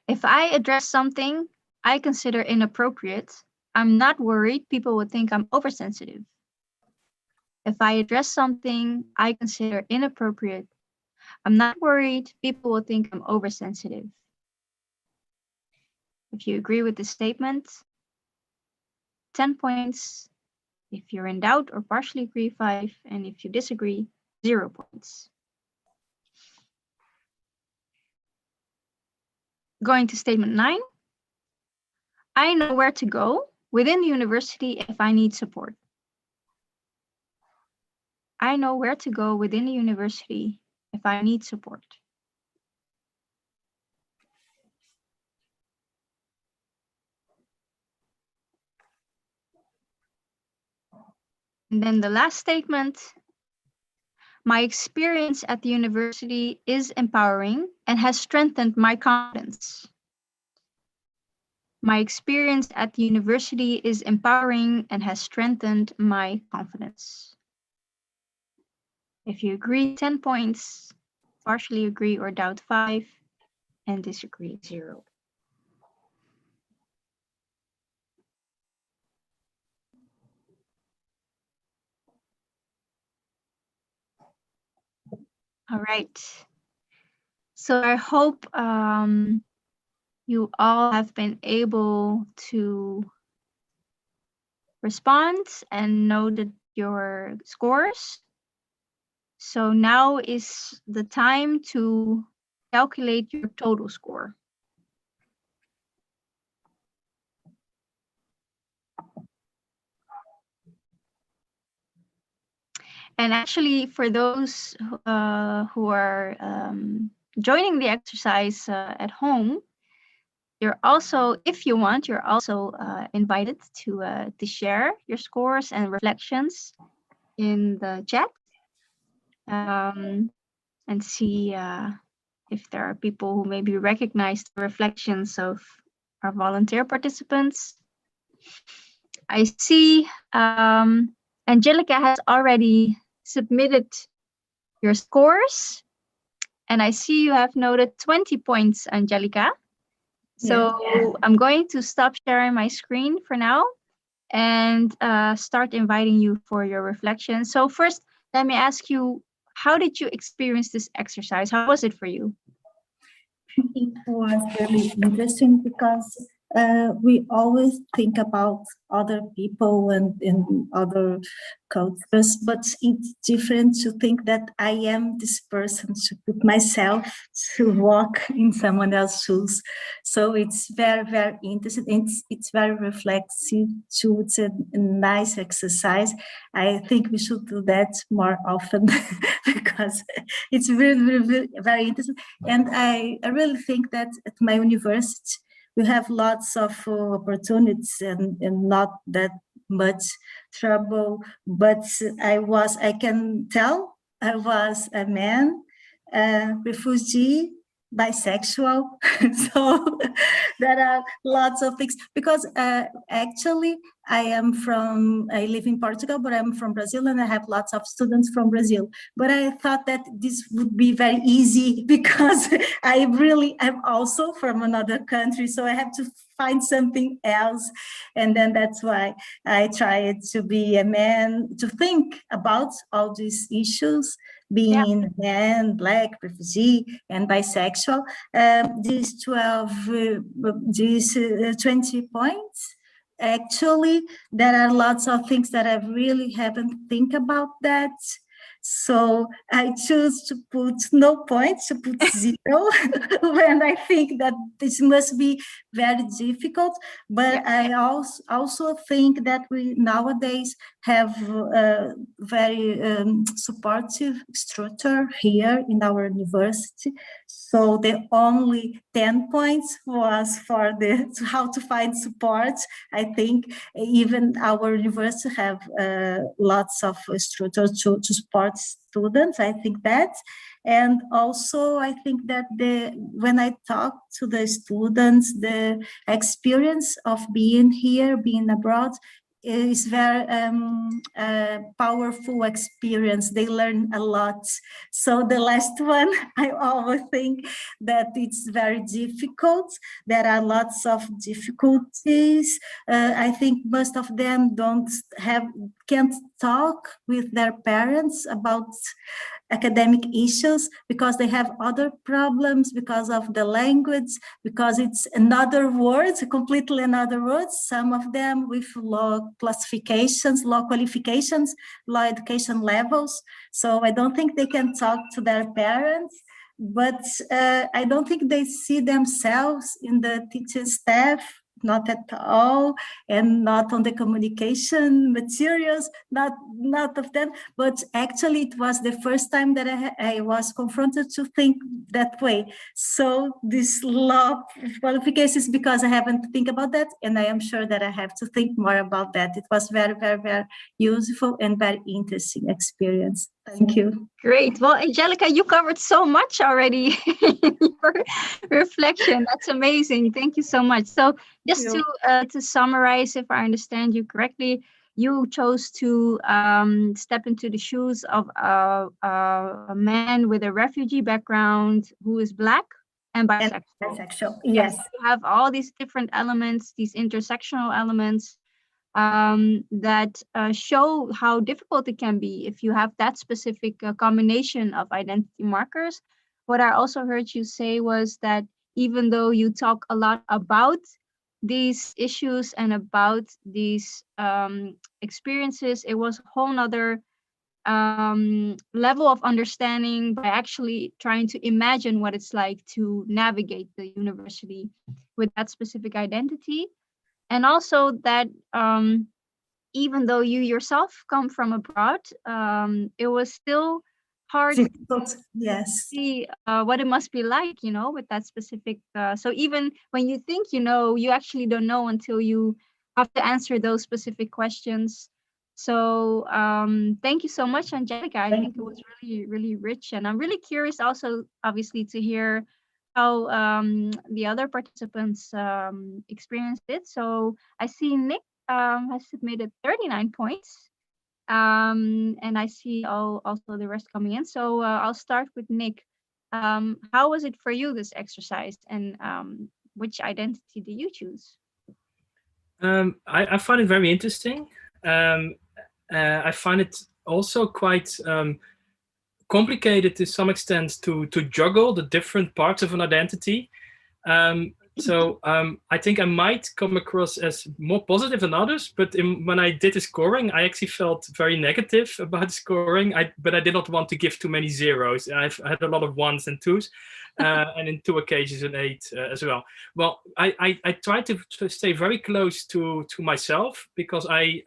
If I address something I consider inappropriate, I'm not worried people would think I'm oversensitive. If I address something I consider inappropriate, I'm not worried people will think I'm oversensitive. If you agree with this statement, 10 points. If you're in doubt or partially agree, 5. And if you disagree, 0 points. Going to statement 9. I know where to go within the university if I need support. I know where to go within the university if I need support. And then the last statement, my experience at the university is empowering and has strengthened my confidence. My experience at the university is empowering and has strengthened my confidence. If you agree, 10 points, partially agree or doubt, 5, and disagree, 0. All right. So I hope you all have been able to respond and noted your scores. So now is the time to calculate your total score. And actually, for those who are joining the exercise at home, you're also, if you want, you're also invited to share your scores and reflections in the chat, and see if there are people who maybe recognize the reflections of our volunteer participants. I see Angelica has already submitted your scores, and I see you have noted 20 points, Angelica. So yeah. I'm going to stop sharing my screen for now and start inviting you for your reflection. So first, let me ask you, how did you experience this exercise? How was it for you? It was very interesting because we always think about other people and in other cultures, but it's different to think that I am this person, to put myself to walk in someone else's shoes. So it's very, very interesting. It's very reflexive too. It's a nice exercise. I think we should do that more often because it's really, really very interesting. And I really think that at my university, we have lots of opportunities and not that much trouble, but I can tell I was a man, refugee, bisexual. So there are lots of things because actually I live in Portugal, but I'm from Brazil and I have lots of students from Brazil. But I thought that this would be very easy because I'm also from another country. So I have to find something else. And then that's why I tried to be a man, to think about all these issues, being a man, Black, refugee, and bisexual. These 20 points, actually, there are lots of things that I really haven't think about that. So I choose to put no points, to put 0, when I think that this must be very difficult. But I also think that we nowadays have a very supportive structure here in our university. So the only 10 points was for how to find support. I think even our university have lots of structure to support students. I think that. And also, I think that when I talk to the students, the experience of being here, being abroad, is very powerful experience. They learn a lot. So the last one, I always think that it's very difficult. There are lots of difficulties. I think most of them can't talk with their parents about academic issues because they have other problems, because of the language, because it's another word, completely another word. Some of them with low classifications, low qualifications, low education levels. So I don't think they can talk to their parents, but I don't think they see themselves in the teaching staff, not at all, and not on the communication materials, not of them. But actually, it was the first time that I was confronted to think that way. So this law qualifications, because I haven't to think about that, and I am sure that I have to think more about that. It was very, very, very useful and very interesting experience. Thank you. Great. Well, Angelica, you covered so much already in your reflection. That's amazing. Thank you so much. So just to summarize, if I understand you correctly, you chose to step into the shoes of a man with a refugee background who is Black and bisexual. Bisexual, yes. You have all these different elements, these intersectional elements, that show how difficult it can be if you have that specific combination of identity markers. What I also heard you say was that even though you talk a lot about these issues and about these experiences, it was a whole nother level of understanding by actually trying to imagine what it's like to navigate the university with that specific identity. And also that even though you yourself come from abroad, it was still hard to see what it must be like, with that specific. So even when you think you actually don't know until you have to answer those specific questions. So thank you so much, Angelica. I think it was really, really rich. And I'm really curious also, obviously, to hear how the other participants experienced it. So I see Nick has submitted 39 points. And I see also the rest coming in. So I'll start with Nick. How was it for you, this exercise, and which identity did you choose? I find it very interesting. I find it also quite complicated to some extent to juggle the different parts of an identity. So I think I might come across as more positive than others, but when I did the scoring, I actually felt very negative about the scoring. But I did not want to give too many zeros. I've had a lot of 1s and 2s, and in 2 occasions an 8 as well. Well, I tried to stay very close to myself, because I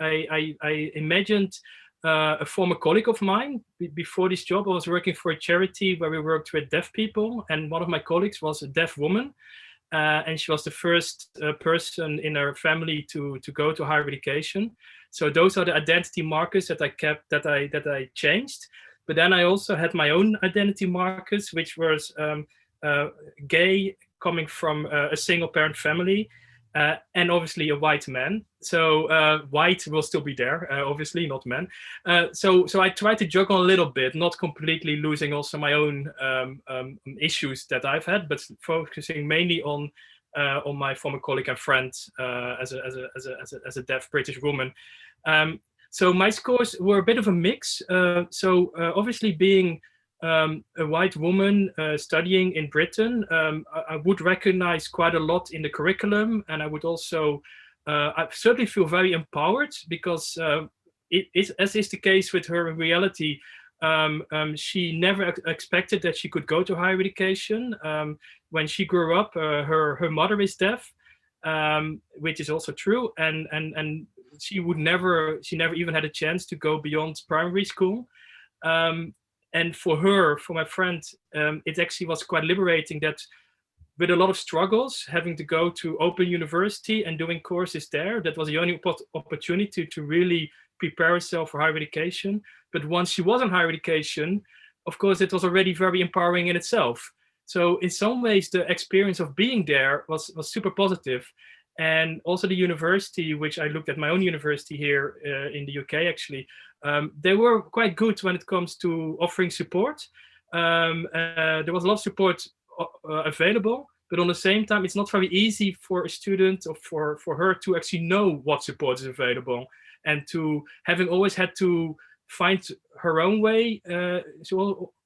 imagined a former colleague of mine. Before this job, I was working for a charity where we worked with deaf people, and one of my colleagues was a deaf woman. And she was the first person in her family to go to higher education. So those are the identity markers that I kept, that I changed. But then I also had my own identity markers, which was gay, coming from a single parent family, and obviously a white man. So white will still be there, obviously, not men. So I tried to juggle a little bit, not completely losing also my own issues that I've had, but focusing mainly on my former colleague and friend as a deaf British woman. So my scores were a bit of a mix. So obviously, being a white woman studying in Britain, I would recognize quite a lot in the curriculum, and I would also I certainly feel very empowered, because it is, as is the case with her in reality, She never expected that she could go to higher education. When she grew up, her mother is deaf, which is also true, and she never even had a chance to go beyond primary school. And for my friend, it actually was quite liberating that with a lot of struggles, having to go to Open University and doing courses there, that was the only opportunity to really prepare herself for higher education. But once she was in higher education, of course, it was already very empowering in itself. So in some ways, the experience of being there was super positive. And also the university, which I looked at my own university here in the UK, actually, they were quite good when it comes to offering support. There was a lot of support available, but on the same time, it's not very easy for a student or for her to actually know what support is available, and to having always had to find her own way. She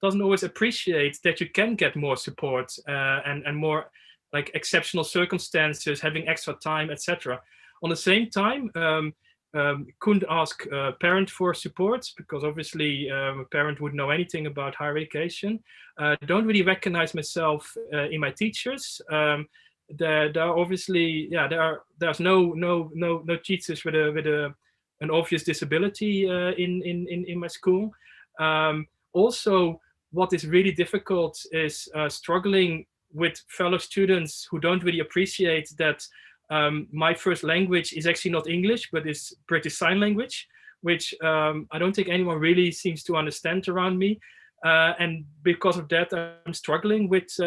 doesn't always appreciate that you can get more support and more like exceptional circumstances, having extra time, etc. On the same time, couldn't ask a parent for support because obviously a parent wouldn't know anything about higher education. Don't really recognize myself in my teachers. There are obviously, there's no teachers with an obvious disability in my school. Also, what is really difficult is struggling with fellow students who don't really appreciate that my first language is actually not English, but is British Sign Language, which I don't think anyone really seems to understand around me. And because of that, I'm struggling with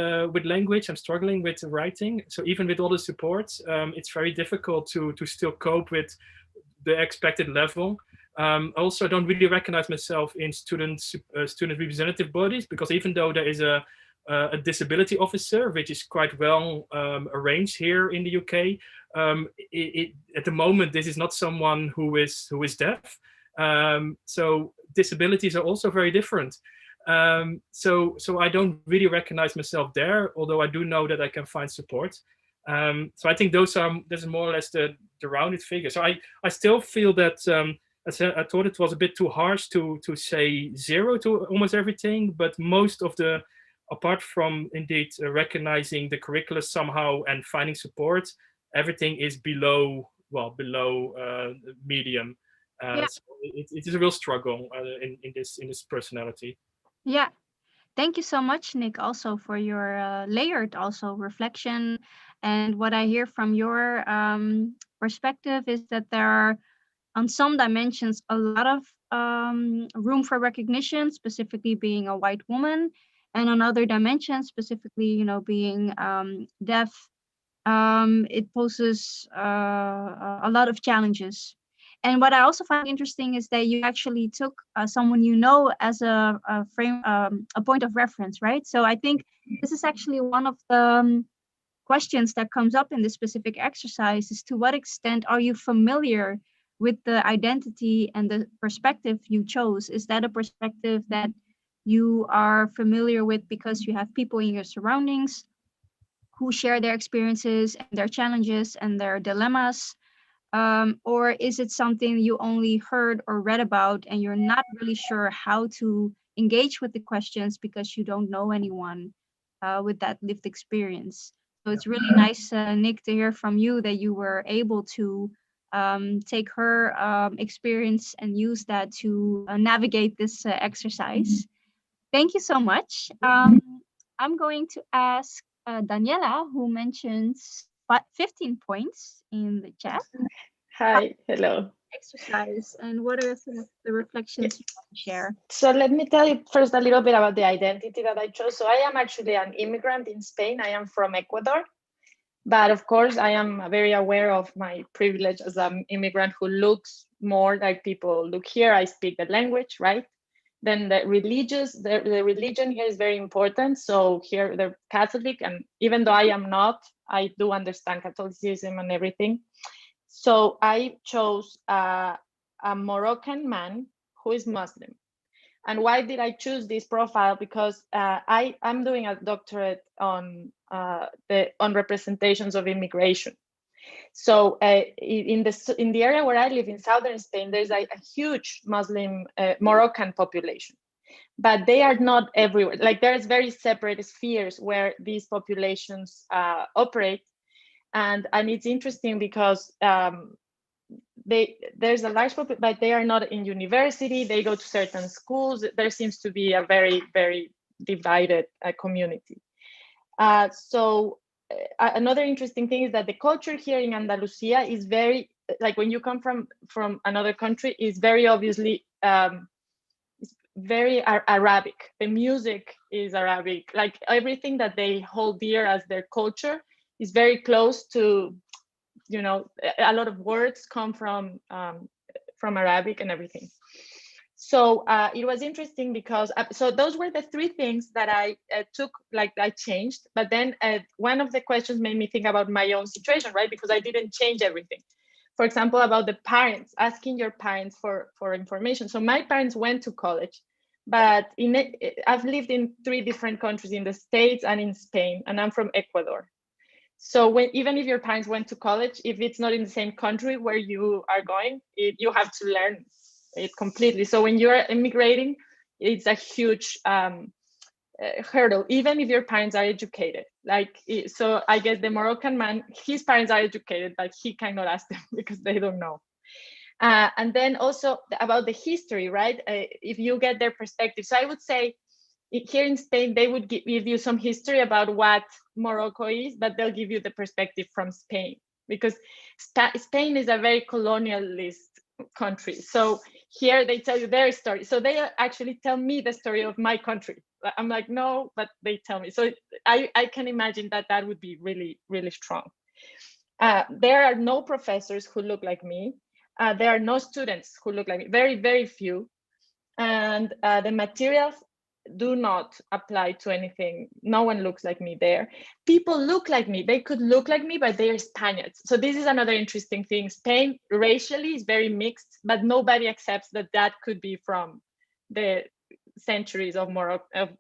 language. I'm struggling with writing. So even with all the support, it's very difficult to still cope with the expected level. Also, I don't really recognize myself in student representative bodies, because even though there is a disability officer, which is quite well arranged here in the UK, at the moment, this is not someone who is deaf. So disabilities are also very different. So I don't really recognize myself there, although I do know that I can find support. So I think this is more or less the rounded figure. So I still feel that I thought it was a bit too harsh to say 0 to almost everything, but most of the, apart from indeed recognizing the curricula somehow and finding support, everything is below medium. So it is a real struggle in this personality. Yeah. Thank you so much, Nick, also for your layered also reflection. And what I hear from your perspective is that there are, on some dimensions, a lot of room for recognition, specifically being a white woman, and on other dimensions, specifically, being deaf, it poses a lot of challenges. And what I also find interesting is that you actually took someone as a point of reference, right? So I think this is actually one of the questions that comes up in this specific exercise: is to what extent are you familiar with the identity and the perspective you chose? Is that a perspective that you are familiar with because you have people in your surroundings who share their experiences and their challenges and their dilemmas? Or is it something you only heard or read about and you're not really sure how to engage with the questions because you don't know anyone with that lived experience? So it's really nice, Nick, to hear from you that you were able to take her experience and use that to navigate this exercise. Thank you so much. I'm going to ask Daniela, who mentions 15 points in the chat. Hi, hello. Exercise, and what are some of the reflections you want to share? So let me tell you first a little bit about the identity that I chose. So I am actually an immigrant in Spain. I am from Ecuador, but of course I am very aware of my privilege as an immigrant who looks more like people look here. I speak the language, right? Then the religion here is very important. So here they're Catholic, and even though I am not, I do understand Catholicism and everything. So I chose a Moroccan man who is Muslim. And why did I choose this profile? Because I'm doing a doctorate on representations of immigration. So in the area where I live in southern Spain, there's a huge Muslim Moroccan population. but they are not everywhere. Like there's very separate spheres where these populations operate. And it's interesting because there's a large population, but they are not in university. They go to certain schools. There seems to be a very, very divided community. So another interesting thing is that the culture here in Andalusia is very, like when you come from another country, is very obviously very Arabic. The music is Arabic. Like everything that they hold dear as their culture is very close to, you know, a lot of words come from Arabic and everything. So it was interesting because, so those were the three things that I took, like I changed, but then one of the questions made me think about my own situation, right? Because I didn't change everything. For example, about the parents, asking your parents for information. So my parents went to college, but I've lived in 3 different countries, in the States and in Spain, and I'm from Ecuador. So even if your parents went to college, if it's not in the same country where you are going, you have to learn it completely. So when you're immigrating, it's a huge hurdle, even if your parents are educated. Like, so I guess the Moroccan man, his parents are educated, but he cannot ask them because they don't know. And then also about the history, right? If you get their perspective. So I would say here in Spain, they would give you some history about what Morocco is, but they'll give you the perspective from Spain, because Spain is a very colonialist country. So here they tell you their story. So they actually tell me the story of my country. I'm like, no, but they tell me. So I can imagine that would be really, really strong. There are no professors who look like me. There are no students who look like me, very, very few. And the materials do not apply to anything. No one looks like me there. People look like me. They could look like me, but they're Spaniards. So this is another interesting thing. Spain racially is very mixed, but nobody accepts that could be from the centuries of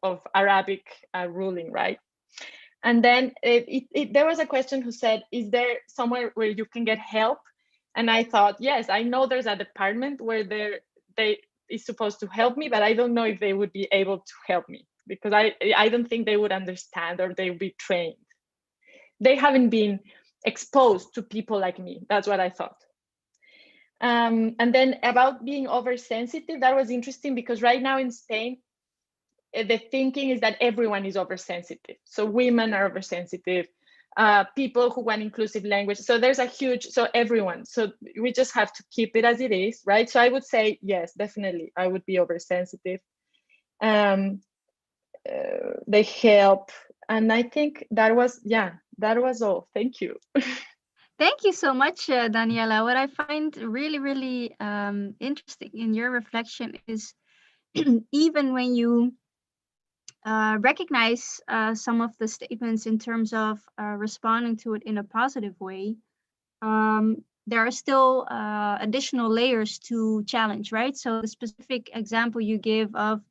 of Arabic ruling, right? And then there was a question who said, is there somewhere where you can get help? And I thought, yes, I know there's a department where they is supposed to help me, but I don't know if they would be able to help me, because I don't think they would understand, or they would be trained. They haven't been exposed to people like me. That's what I thought. And then about being oversensitive, that was interesting, because right now in Spain, the thinking is that everyone is oversensitive. So women are oversensitive, people who want inclusive language. So there's a huge, so everyone, so we just have to keep it as it is, right? So I would say, yes, definitely, I would be oversensitive. They help. And I think that was all. Thank you. Thank you so much, Daniela. What I find really, really interesting in your reflection is even when you recognize some of the statements in terms of responding to it in a positive way, there are still additional layers to challenge, right? So the specific example you give of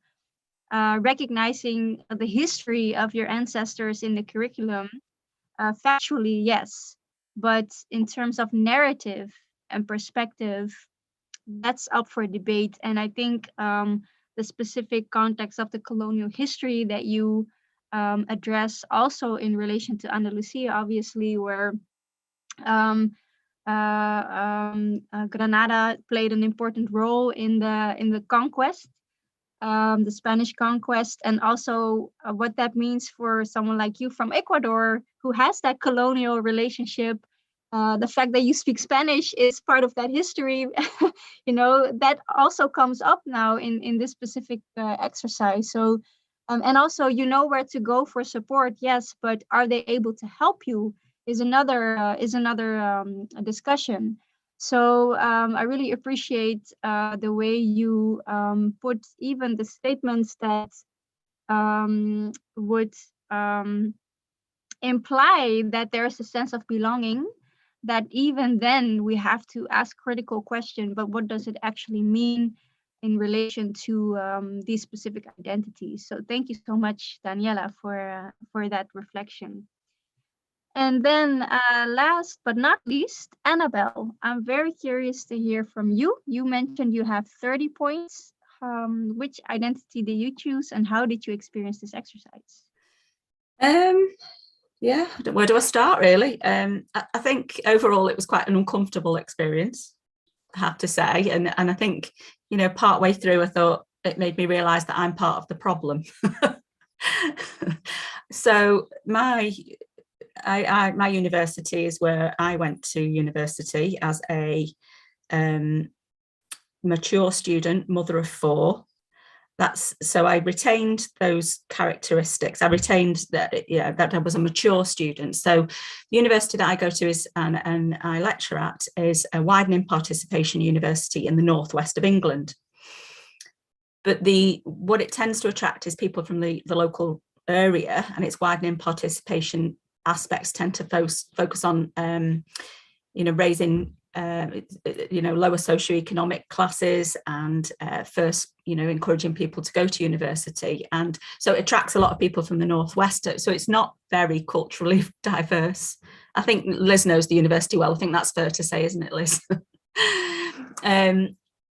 recognizing the history of your ancestors in the curriculum, factually, yes, but in terms of narrative and perspective, that's up for debate. And I think the specific context of the colonial history that you address also in relation to Andalusia, obviously, where Granada played an important role in the conquest, the Spanish conquest, and also what that means for someone like you from Ecuador, who has that colonial relationship. The fact that you speak Spanish is part of that history. You know, that also comes up now in this specific exercise. So, and also, you know where to go for support, yes, but are they able to help you is another discussion. So I really appreciate the way you put even the statements that would imply that there's a sense of belonging, that even then we have to ask critical questions, but what does it actually mean in relation to these specific identities? So thank you so much, Daniela, for that reflection. And then last but not least, Annabelle, I'm very curious to hear from you. You mentioned you have 30 points. which identity did you choose and how did you experience this exercise? Yeah, where do I start really? I think overall it was quite an uncomfortable experience, I have to say. And I think, you know, partway through I thought it made me realise that I'm part of the problem. So my university is where I went to university as a mature student, mother of 4. So I retained those characteristics. I retained that I was a mature student. So the university that I go to is and I lecture at is a widening participation university in the northwest of England. But what it tends to attract is people from the local area, and its widening participation aspects tend to focus on raising lower socioeconomic classes and first, encouraging people to go to university. And so it attracts a lot of people from the northwest. So it's not very culturally diverse. I think Liz knows the university well. I think that's fair to say, isn't it, Liz?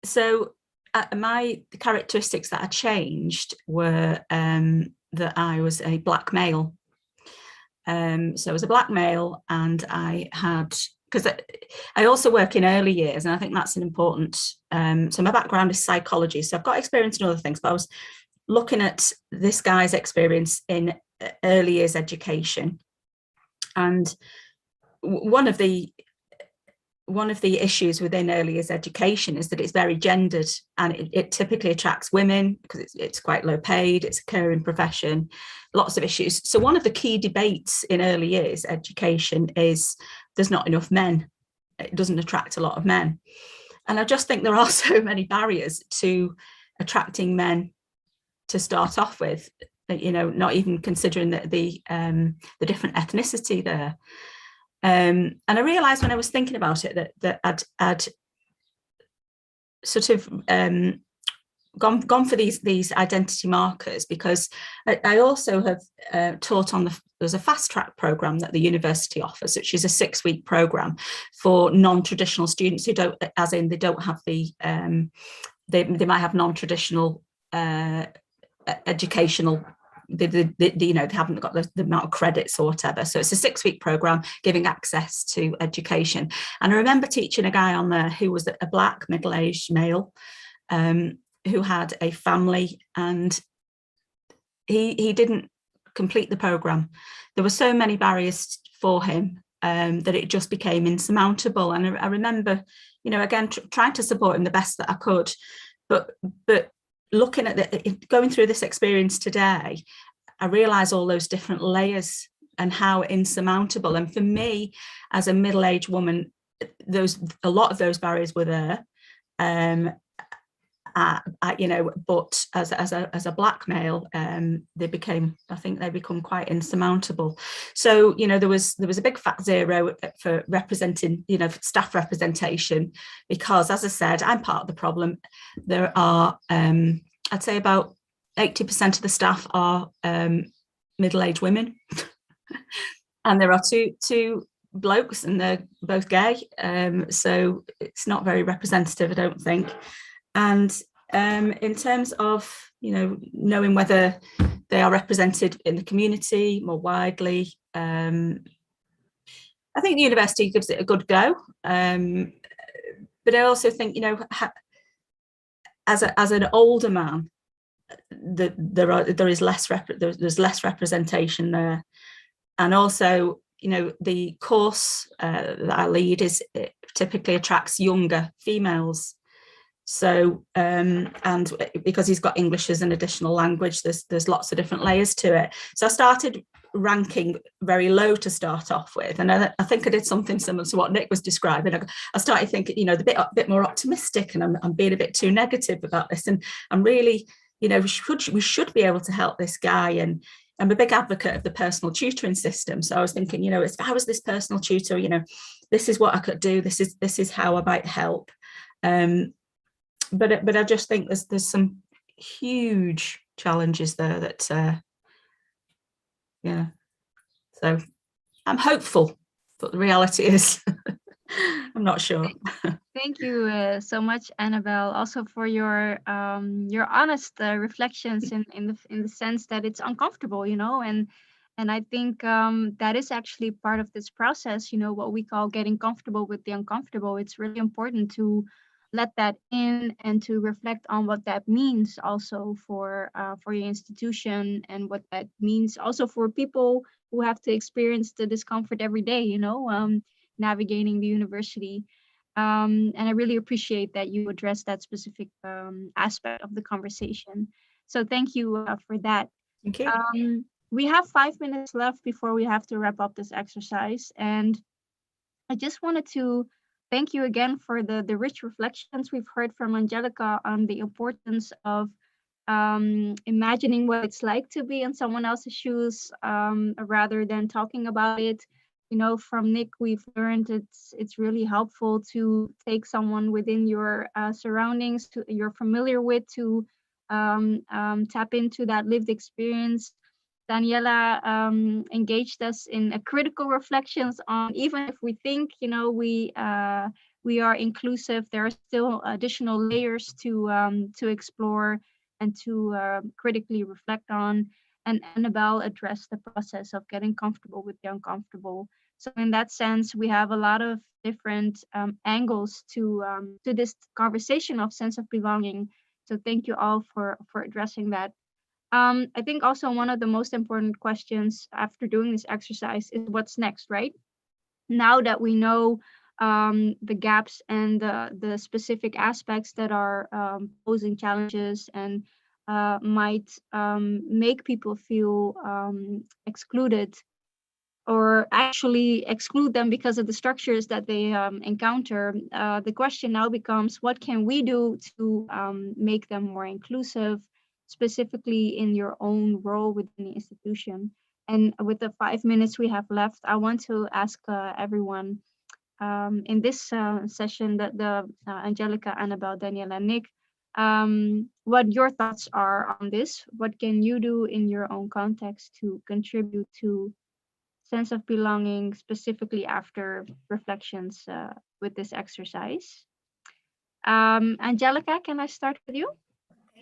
So the characteristics that I changed were that I was a black male. So I was a black male, and I had, because I also work in early years, and I think that's an important, so my background is psychology, so I've got experience in other things, but I was looking at this guy's experience in early years education. And one of the issues within early years education is that it's very gendered, and it typically attracts women because it's quite low paid, it's a caring profession, lots of issues. So one of the key debates in early years education is there's not enough men. It doesn't attract a lot of men. And I just think there are so many barriers to attracting men to start off with, not even considering the different ethnicity there. And I realised when I was thinking about it that I'd sort of gone for these identity markers, because I also have taught on there's a fast track program that the university offers, which is a 6-week program for non-traditional students who don't, as in they don't have the they might have non-traditional educational. They haven't got the amount of credits or whatever. So it's a 6-week program giving access to education. And I remember teaching a guy on there who was a black middle-aged male who had a family, and he didn't complete the program. There were so many barriers for him that it just became insurmountable. And I remember, again, trying to support him the best that I could, but looking at going through this experience today, I realize all those different layers and how insurmountable. And for me, as a middle-aged woman, a lot of those barriers were there. But as a black male, they become quite insurmountable. So there was a big fat 0 for representing, staff representation, because, as I said, I'm part of the problem. There are, I'd say, about 80% of the staff are middle-aged women, and there are two blokes, and they're both gay. So it's not very representative, I don't think. And in terms of, knowing whether they are represented in the community more widely, I think the university gives it a good go. But I also think, as an older man, there's less representation there. And also, the course that I lead it typically attracts younger females. So, and because he's got English as an additional language, there's lots of different layers to it. So I started ranking very low to start off with, and I think I did something similar to what Nick was describing. I started thinking, a bit more optimistic, and I'm being a bit too negative about this. And I'm really, we should be able to help this guy. And I'm a big advocate of the personal tutoring system. So I was thinking, if I was this personal tutor, this is what I could do. This is how I might help. But I just think there's some huge challenges there that so I'm hopeful, but the reality is I'm not sure. Thank you so much, Annabelle, also for your honest reflections in the sense that it's uncomfortable, you know, and I think that is actually part of this process, you know, what we call getting comfortable with the uncomfortable. It's really important to let that in and to reflect on what that means also for your institution, and what that means also for people who have to experience the discomfort every day, you know, navigating the university. And I really appreciate that you addressed that specific aspect of the conversation. So thank you for that. Thank you. We have 5 minutes left before we have to wrap up this exercise. And I just wanted to thank you again for the rich reflections we've heard from Angelica on the importance of imagining what it's like to be in someone else's shoes rather than talking about it. You know, from Nick, we've learned it's really helpful to take someone within your surroundings you're familiar with to tap into that lived experience. Daniela engaged us in a critical reflections on, even if we think, you know, we are inclusive, there are still additional layers to explore and to critically reflect on. And Annabelle addressed the process of getting comfortable with the uncomfortable. So in that sense, we have a lot of different angles to this conversation of sense of belonging. So thank you all for addressing that. I think also one of the most important questions after doing this exercise is what's next, right? Now that we know the gaps and the specific aspects that are posing challenges and might make people feel excluded, or actually exclude them because of the structures that they encounter, the question now becomes, what can we do to make them more inclusive, specifically in your own role within the institution? And with the 5 minutes we have left, I want to ask everyone in this session, that the Angelica, Annabelle, Daniel, and Nick, what your thoughts are on this. What can you do in your own context to contribute to sense of belonging, specifically after reflections with this exercise? Angelica, can I start with you?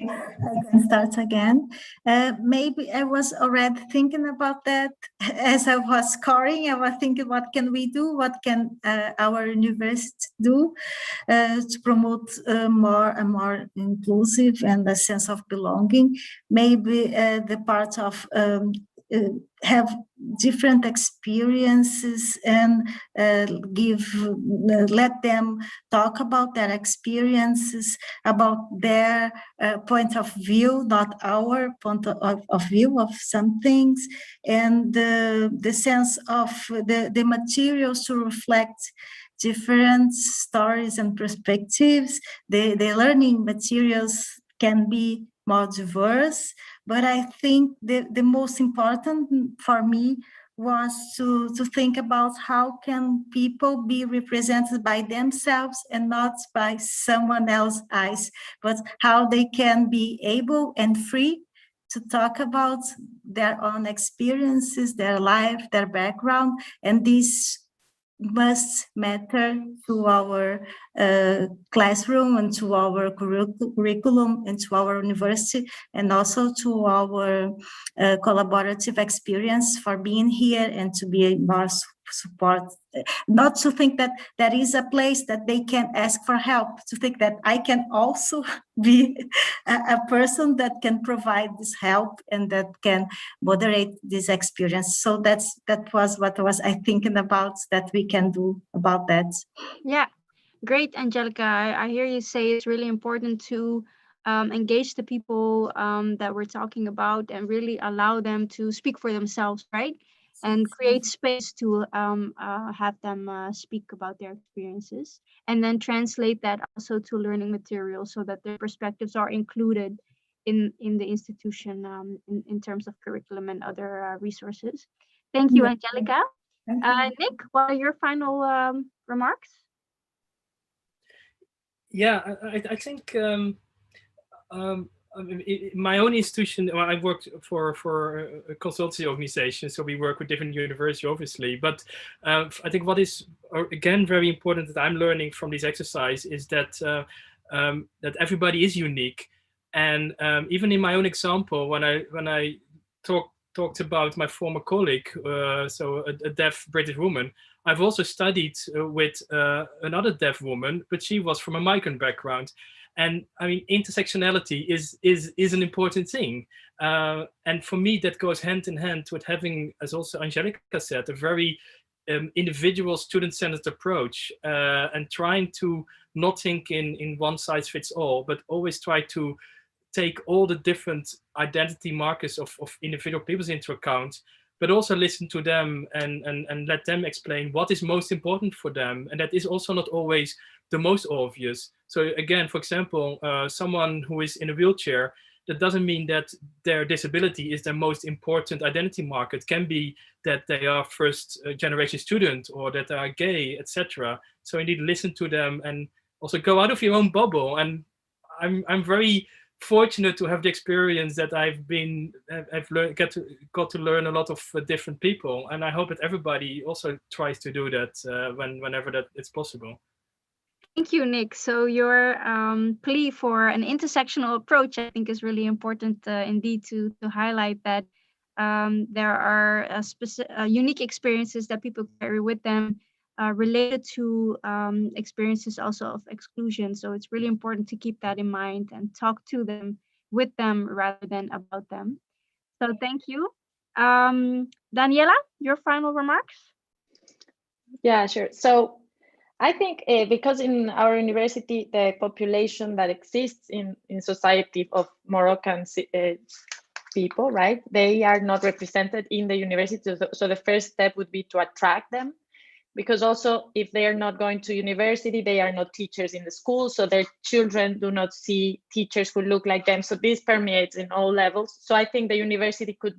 I can start again. Maybe I was already thinking about that as I was scoring. I was thinking, what can we do? What can our university do to promote more inclusive and a sense of belonging? Maybe the part of have different experiences and let them talk about their experiences, about their point of view, not our point of view of some things, and the sense of the materials to reflect different stories and perspectives. The learning materials can be more diverse, but I think the most important for me was to think about how can people be represented by themselves and not by someone else's eyes, but how they can be able and free to talk about their own experiences, their life, their background, and this must matter to our classroom and to our curriculum and to our university, and also to our collaborative experience for being here and to be more support. Not to think that there is a place that they can ask for help, to think that I can also be a person that can provide this help and that can moderate this experience. So that was what was I thinking about that we can do about that. Yeah, great, Angelica. I hear you say it's really important to engage the people that we're talking about and really allow them to speak for themselves, right? And create space to have them speak about their experiences, and then translate that also to learning materials so that their perspectives are included in the institution in terms of curriculum and other resources. Thank you, Angelica. Nick, what are your final remarks? Yeah, I think my own institution, well, I worked for a consultancy organization, so we work with different universities, obviously. But I think what is again very important that I'm learning from this exercise is that that everybody is unique, and even in my own example, when I talked about my former colleague, so a deaf British woman, I've also studied with another deaf woman, but she was from a migrant background. And I mean, intersectionality is an important thing. And for me, that goes hand in hand with having, as also Angelica said, a very individual student-centered approach, and trying to not think in one size fits all, but always try to take all the different identity markers of individual peoples into account, but also listen to them and let them explain what is most important for them. And that is also not always the most obvious. So again, for example, someone who is in a wheelchair, that doesn't mean that their disability is their most important identity marker. It can be that they are first generation student or that they are gay, etc. So you need to listen to them and also go out of your own bubble. And I'm very fortunate to have the experience that I've got to learn a lot of different people, and I hope that everybody also tries to do that whenever that it's possible. Thank you, Nick. So your plea for an intersectional approach, I think, is really important indeed to highlight that there are unique experiences that people carry with them related to experiences also of exclusion. So it's really important to keep that in mind and talk to them, with them, rather than about them. So thank you. Daniela, your final remarks? Yeah, sure. So I think because in our university, the population that exists in society of Moroccan people, right, they are not represented in the university. So the first step would be to attract them, because also if they are not going to university, they are not teachers in the school. So their children do not see teachers who look like them. So this permeates in all levels. So I think the university could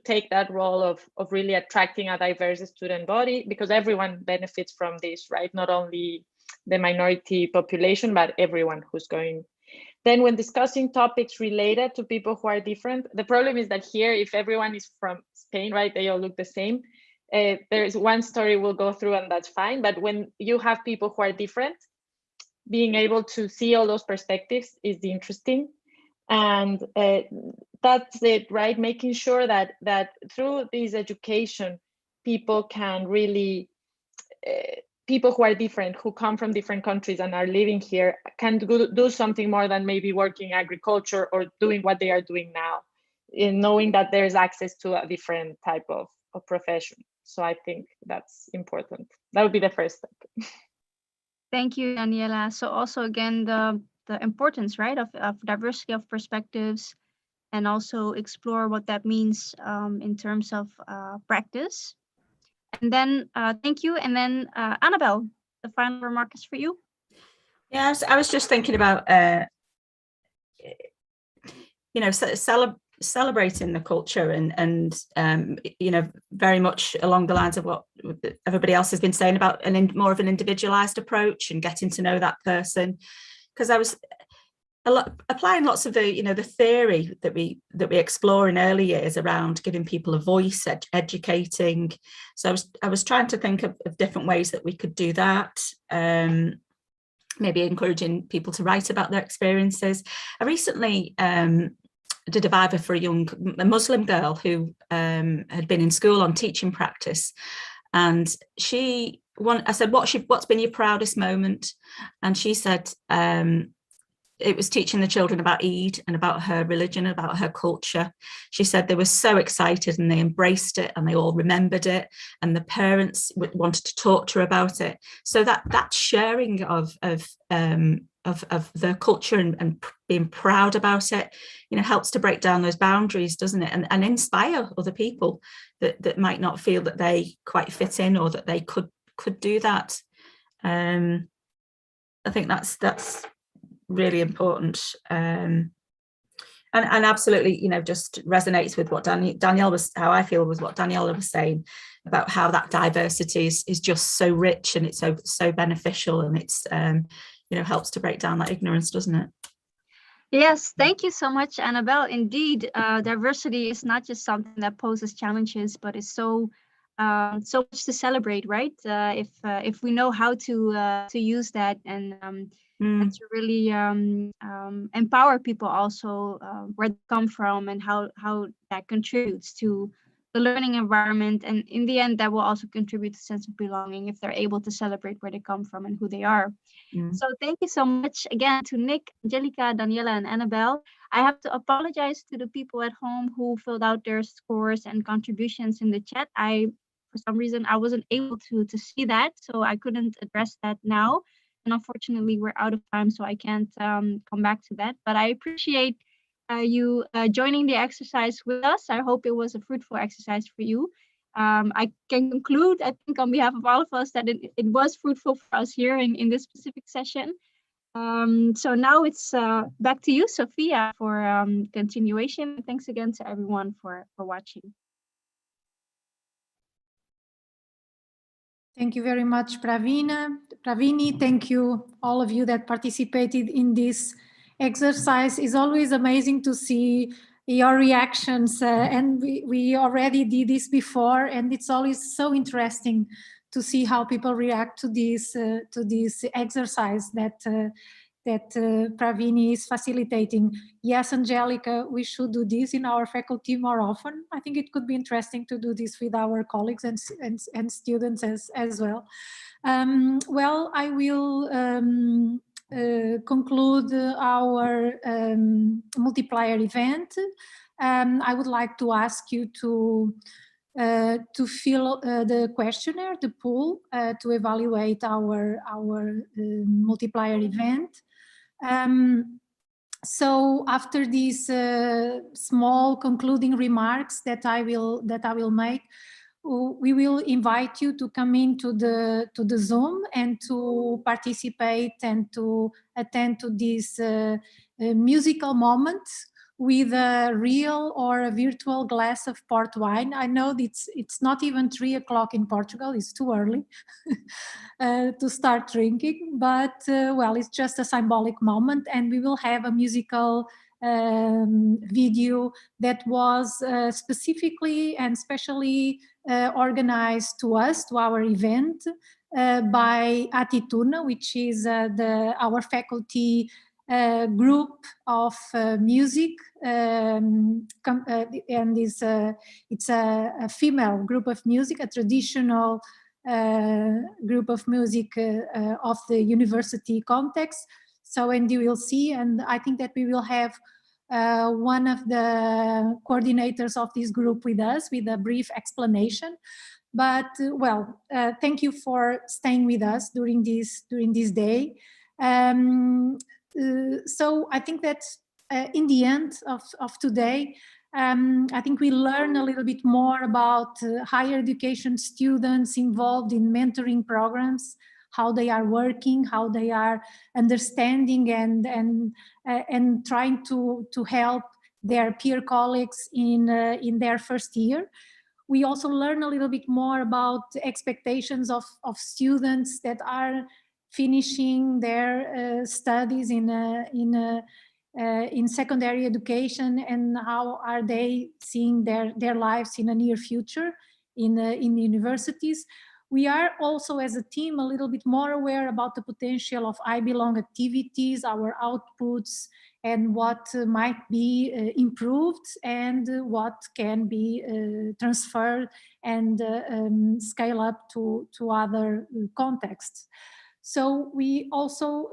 take that role of really attracting a diverse student body, because everyone benefits from this, right? Not only the minority population, but everyone who's going. Then when discussing topics related to people who are different, the problem is that here, if everyone is from Spain, right, they all look the same. There is one story we'll go through and that's fine. But when you have people who are different, being able to see all those perspectives is interesting. And that's it, right? Making sure that through this education, people can really, people who are different, who come from different countries and are living here, can do something more than maybe working agriculture or doing what they are doing now, in knowing that there's access to a different type of profession. So I think that's important. That would be the first step. Thank you, Daniela. So also again, the importance, right, of diversity of perspectives, and also explore what that means in terms of practice. And then thank you. And then Annabelle, the final remark is for you. Yeah, I was just thinking about, celebrating the culture and very much along the lines of what everybody else has been saying about more of an individualized approach and getting to know that person. Because I was applying lots of the theory that we explore in early years around giving people a voice, educating. So I was trying to think of different ways that we could do that. Maybe encouraging people to write about their experiences. I recently did a viva for a Muslim girl who had been in school on teaching practice, and I said, what's been your proudest moment? And she said it was teaching the children about Eid and about her religion, about her culture. She said they were so excited and they embraced it and they all remembered it, and the parents wanted to talk to her about it. So that sharing of their culture and being proud about it, helps to break down those boundaries, doesn't it? And inspire other people that might not feel that they quite fit in or that they could do that. I think that's really important, and absolutely, just resonates with what Danielle was, how I feel was what Daniela was saying about how that diversity is just so rich and it's so beneficial, and it's helps to break down that ignorance, doesn't it? Yes, thank you so much, Annabelle. Indeed, diversity is not just something that poses challenges, but it's so much to celebrate, right? If we know how to use that and to really empower people also where they come from and how that contributes to the learning environment, and in the end that will also contribute to sense of belonging if they're able to celebrate where they come from and who they are. So thank you so much again to Nick, Angelica, Daniela, and Annabelle. I have to apologize to the people at home who filled out their scores and contributions in the chat. For some reason, I wasn't able to see that, so I couldn't address that now. And unfortunately, we're out of time, so I can't come back to that. But I appreciate you joining the exercise with us. I hope it was a fruitful exercise for you. I can conclude, I think, on behalf of all of us, that it was fruitful for us here in this specific session. So now it's back to you, Sophia, for continuation. Thanks again to everyone for watching. Thank you very much, Pravini. Thank you, all of you that participated in this exercise. It's always amazing to see your reactions, and we already did this before, and it's always so interesting to see how people react to this exercise that Pravini is facilitating. Yes, Angelica, we should do this in our faculty more often. I think it could be interesting to do this with our colleagues and students as well. Well, I will conclude our multiplier event. I would like to ask you to fill the questionnaire, the poll, to evaluate our multiplier event. So after these small concluding remarks that I will make, we will invite you to come into the Zoom and to participate and to attend to this musical moment with a real or a virtual glass of port wine. I know it's not even 3 o'clock in Portugal, it's too early to start drinking, but well, it's just a symbolic moment, and we will have a musical video that was specifically and specially organized to us, to our event, by Atituna, which is our faculty group of music, and it's a female group of music, a traditional group of music of the university context. So, and you will see, and I think that we will have one of the coordinators of this group with us with a brief explanation. But well, thank you for staying with us during this day. So I think that in the end of today, I think we learn a little bit more about higher education students involved in mentoring programs, how they are working, how they are understanding and trying to help their peer colleagues in their first year. We also learn a little bit more about expectations of students that are finishing their studies in secondary education, and how are they seeing their lives in a near future in the universities. We are also, as a team, a little bit more aware about the potential of I Belong activities, our outputs, and what might be improved and what can be transferred and scale up to other contexts. So we also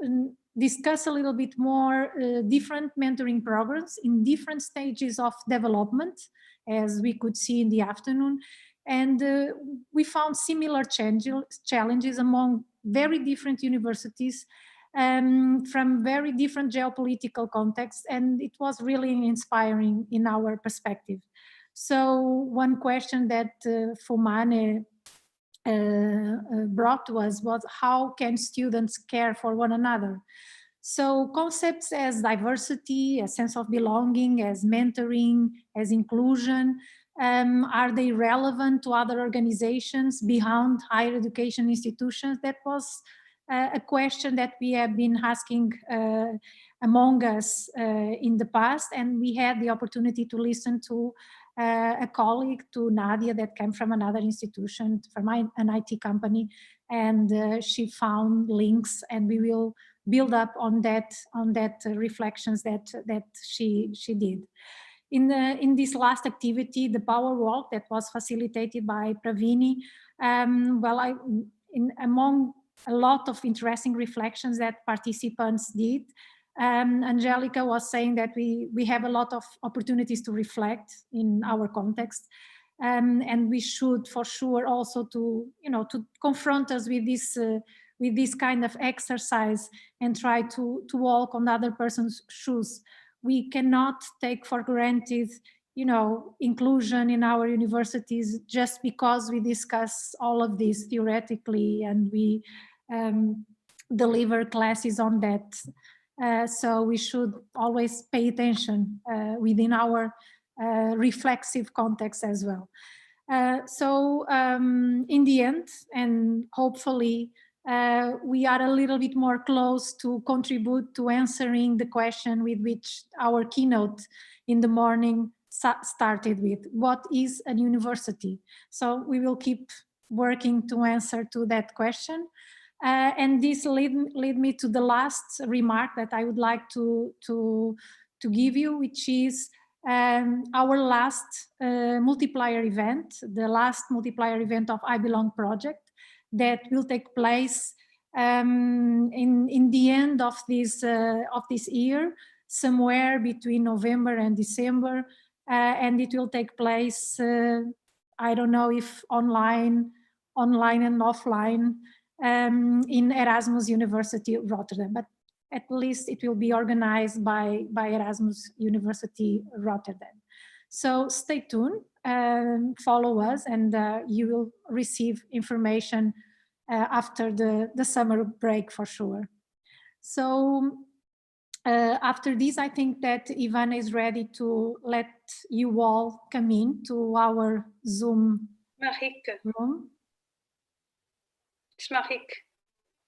discuss a little bit more different mentoring programs in different stages of development, as we could see in the afternoon. And we found similar challenges among very different universities from very different geopolitical contexts, and it was really inspiring in our perspective. So one question that Fumane brought to us was, how can students care for one another? So concepts as diversity, a sense of belonging, as mentoring, as inclusion, are they relevant to other organizations beyond higher education institutions? That was a question that we have been asking among us in the past, and we had the opportunity to listen to a colleague, to Nadia, that came from another institution, from an IT company, and she found links, and we will build up on that reflections that she did. In this last activity, the power walk that was facilitated by Pravini, among a lot of interesting reflections that participants did, Angelica was saying that we have a lot of opportunities to reflect in our context, and we should for sure also to confront us with this kind of exercise and try to walk on the other person's shoes. We cannot take for granted, inclusion in our universities just because we discuss all of this theoretically and we deliver classes on that. So we should always pay attention within our reflexive context as well. So in the end, and hopefully we are a little bit more close to contribute to answering the question with which our keynote in the morning started with: what is a university? So we will keep working to answer to that question. And this lead me to the last remark that I would like to give you, which is our last multiplier event, the last multiplier event of I Belong project, that will take place in the end of this year, somewhere between November and December, and it will take place, I don't know if online and offline, in Erasmus University Rotterdam, but at least it will be organized by Erasmus University Rotterdam. So stay tuned, follow us, and you will receive information after the summer break for sure. So after this, I think that Ivana is ready to let you all come in to our Zoom room. It's Marieke.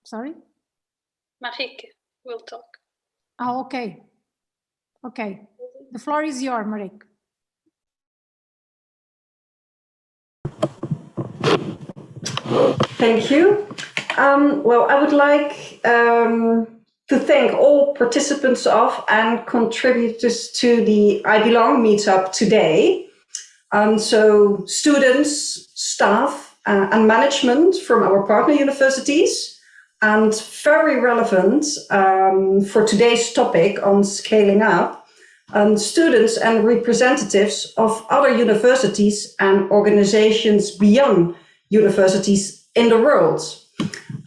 Sorry? Marieke will talk. Oh, okay. Okay. The floor is yours, Marieke. Thank you. Well, I would like to thank all participants of and contributors to the I Belong meetup today. So students, staff, and management from our partner universities, and very relevant for today's topic on scaling up, students and representatives of other universities and organizations beyond universities in the world.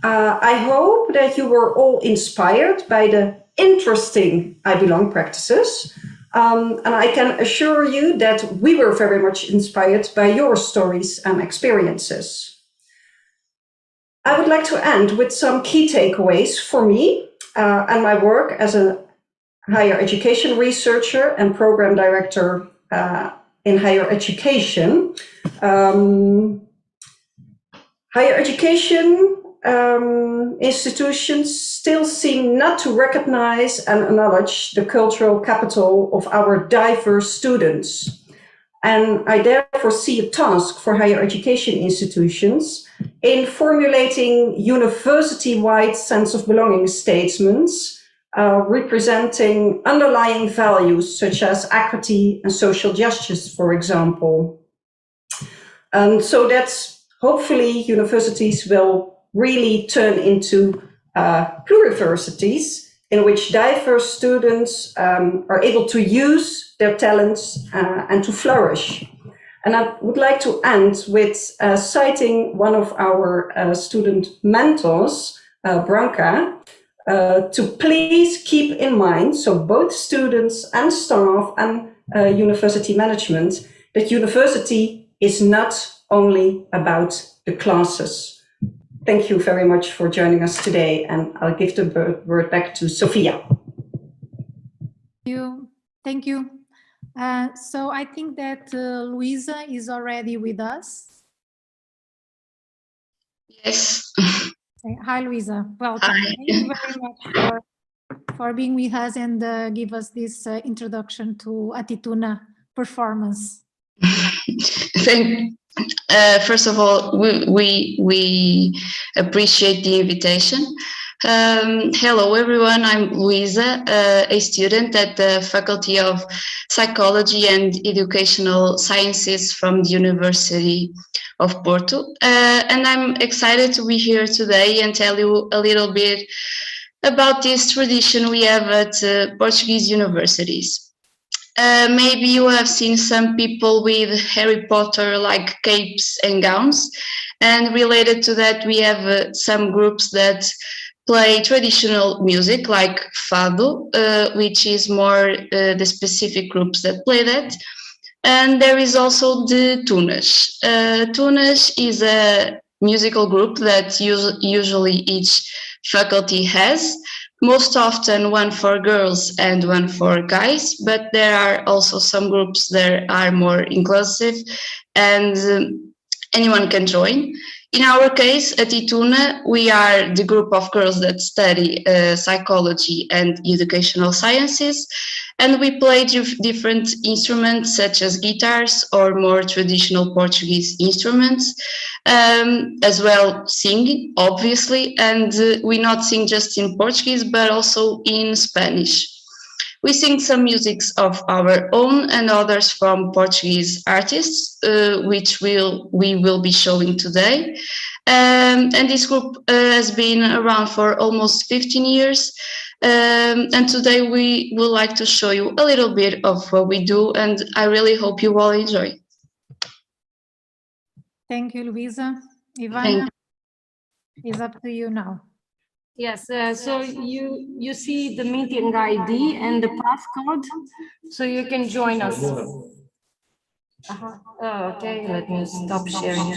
I hope that you were all inspired by the interesting I Belong practices. And I can assure you that we were very much inspired by your stories and experiences. I would like to end with some key takeaways for me and my work as a higher education researcher and program director in higher education. Higher education institutions still seem not to recognize and acknowledge the cultural capital of our diverse students. And I therefore see a task for higher education institutions in formulating university-wide sense of belonging statements representing underlying values such as equity and social justice, for example. And so that's hopefully universities will really turn into pluriversities in which diverse students are able to use their talents and to flourish. And I would like to end with citing one of our student mentors, Branka, to please keep in mind, so both students and staff and university management, that university is not only about the classes. Thank you very much for joining us today, and I'll give the word back to Sophia. Thank you. So I think that Luisa is already with us. Yes. Hi, Luisa. Welcome. Hi. Thank you very much for being with us and give us this introduction to Atituna performance. First of all, we appreciate the invitation. Hello, everyone. I'm Luisa, a student at the Faculty of Psychology and Educational Sciences from the University of Porto. And I'm excited to be here today and tell you a little bit about this tradition we have at Portuguese universities. Maybe you have seen some people with Harry Potter like capes and gowns, and related to that we have some groups that play traditional music like fado, which is more the specific groups that play that. And there is also the tunas. Tunas is a musical group that usually each faculty has, most often one for girls and one for guys, but there are also some groups that are more inclusive and anyone can join. In our case, at Ituna, we are the group of girls that study psychology and educational sciences, and we play different instruments such as guitars or more traditional Portuguese instruments, as well singing, obviously, and we not sing just in Portuguese, but also in Spanish. We sing some musics of our own and others from Portuguese artists, which we will be showing today. And this group has been around for almost 15 years. And today we would like to show you a little bit of what we do, and I really hope you all enjoy. Thank you, Luisa. Ivana, it's up to you now. Yes, so you see the meeting ID and the passcode, so you can join us. Okay, let me stop sharing.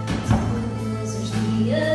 Maria,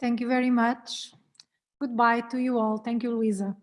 Thank you very much. Goodbye to you all. Thank you, Luisa.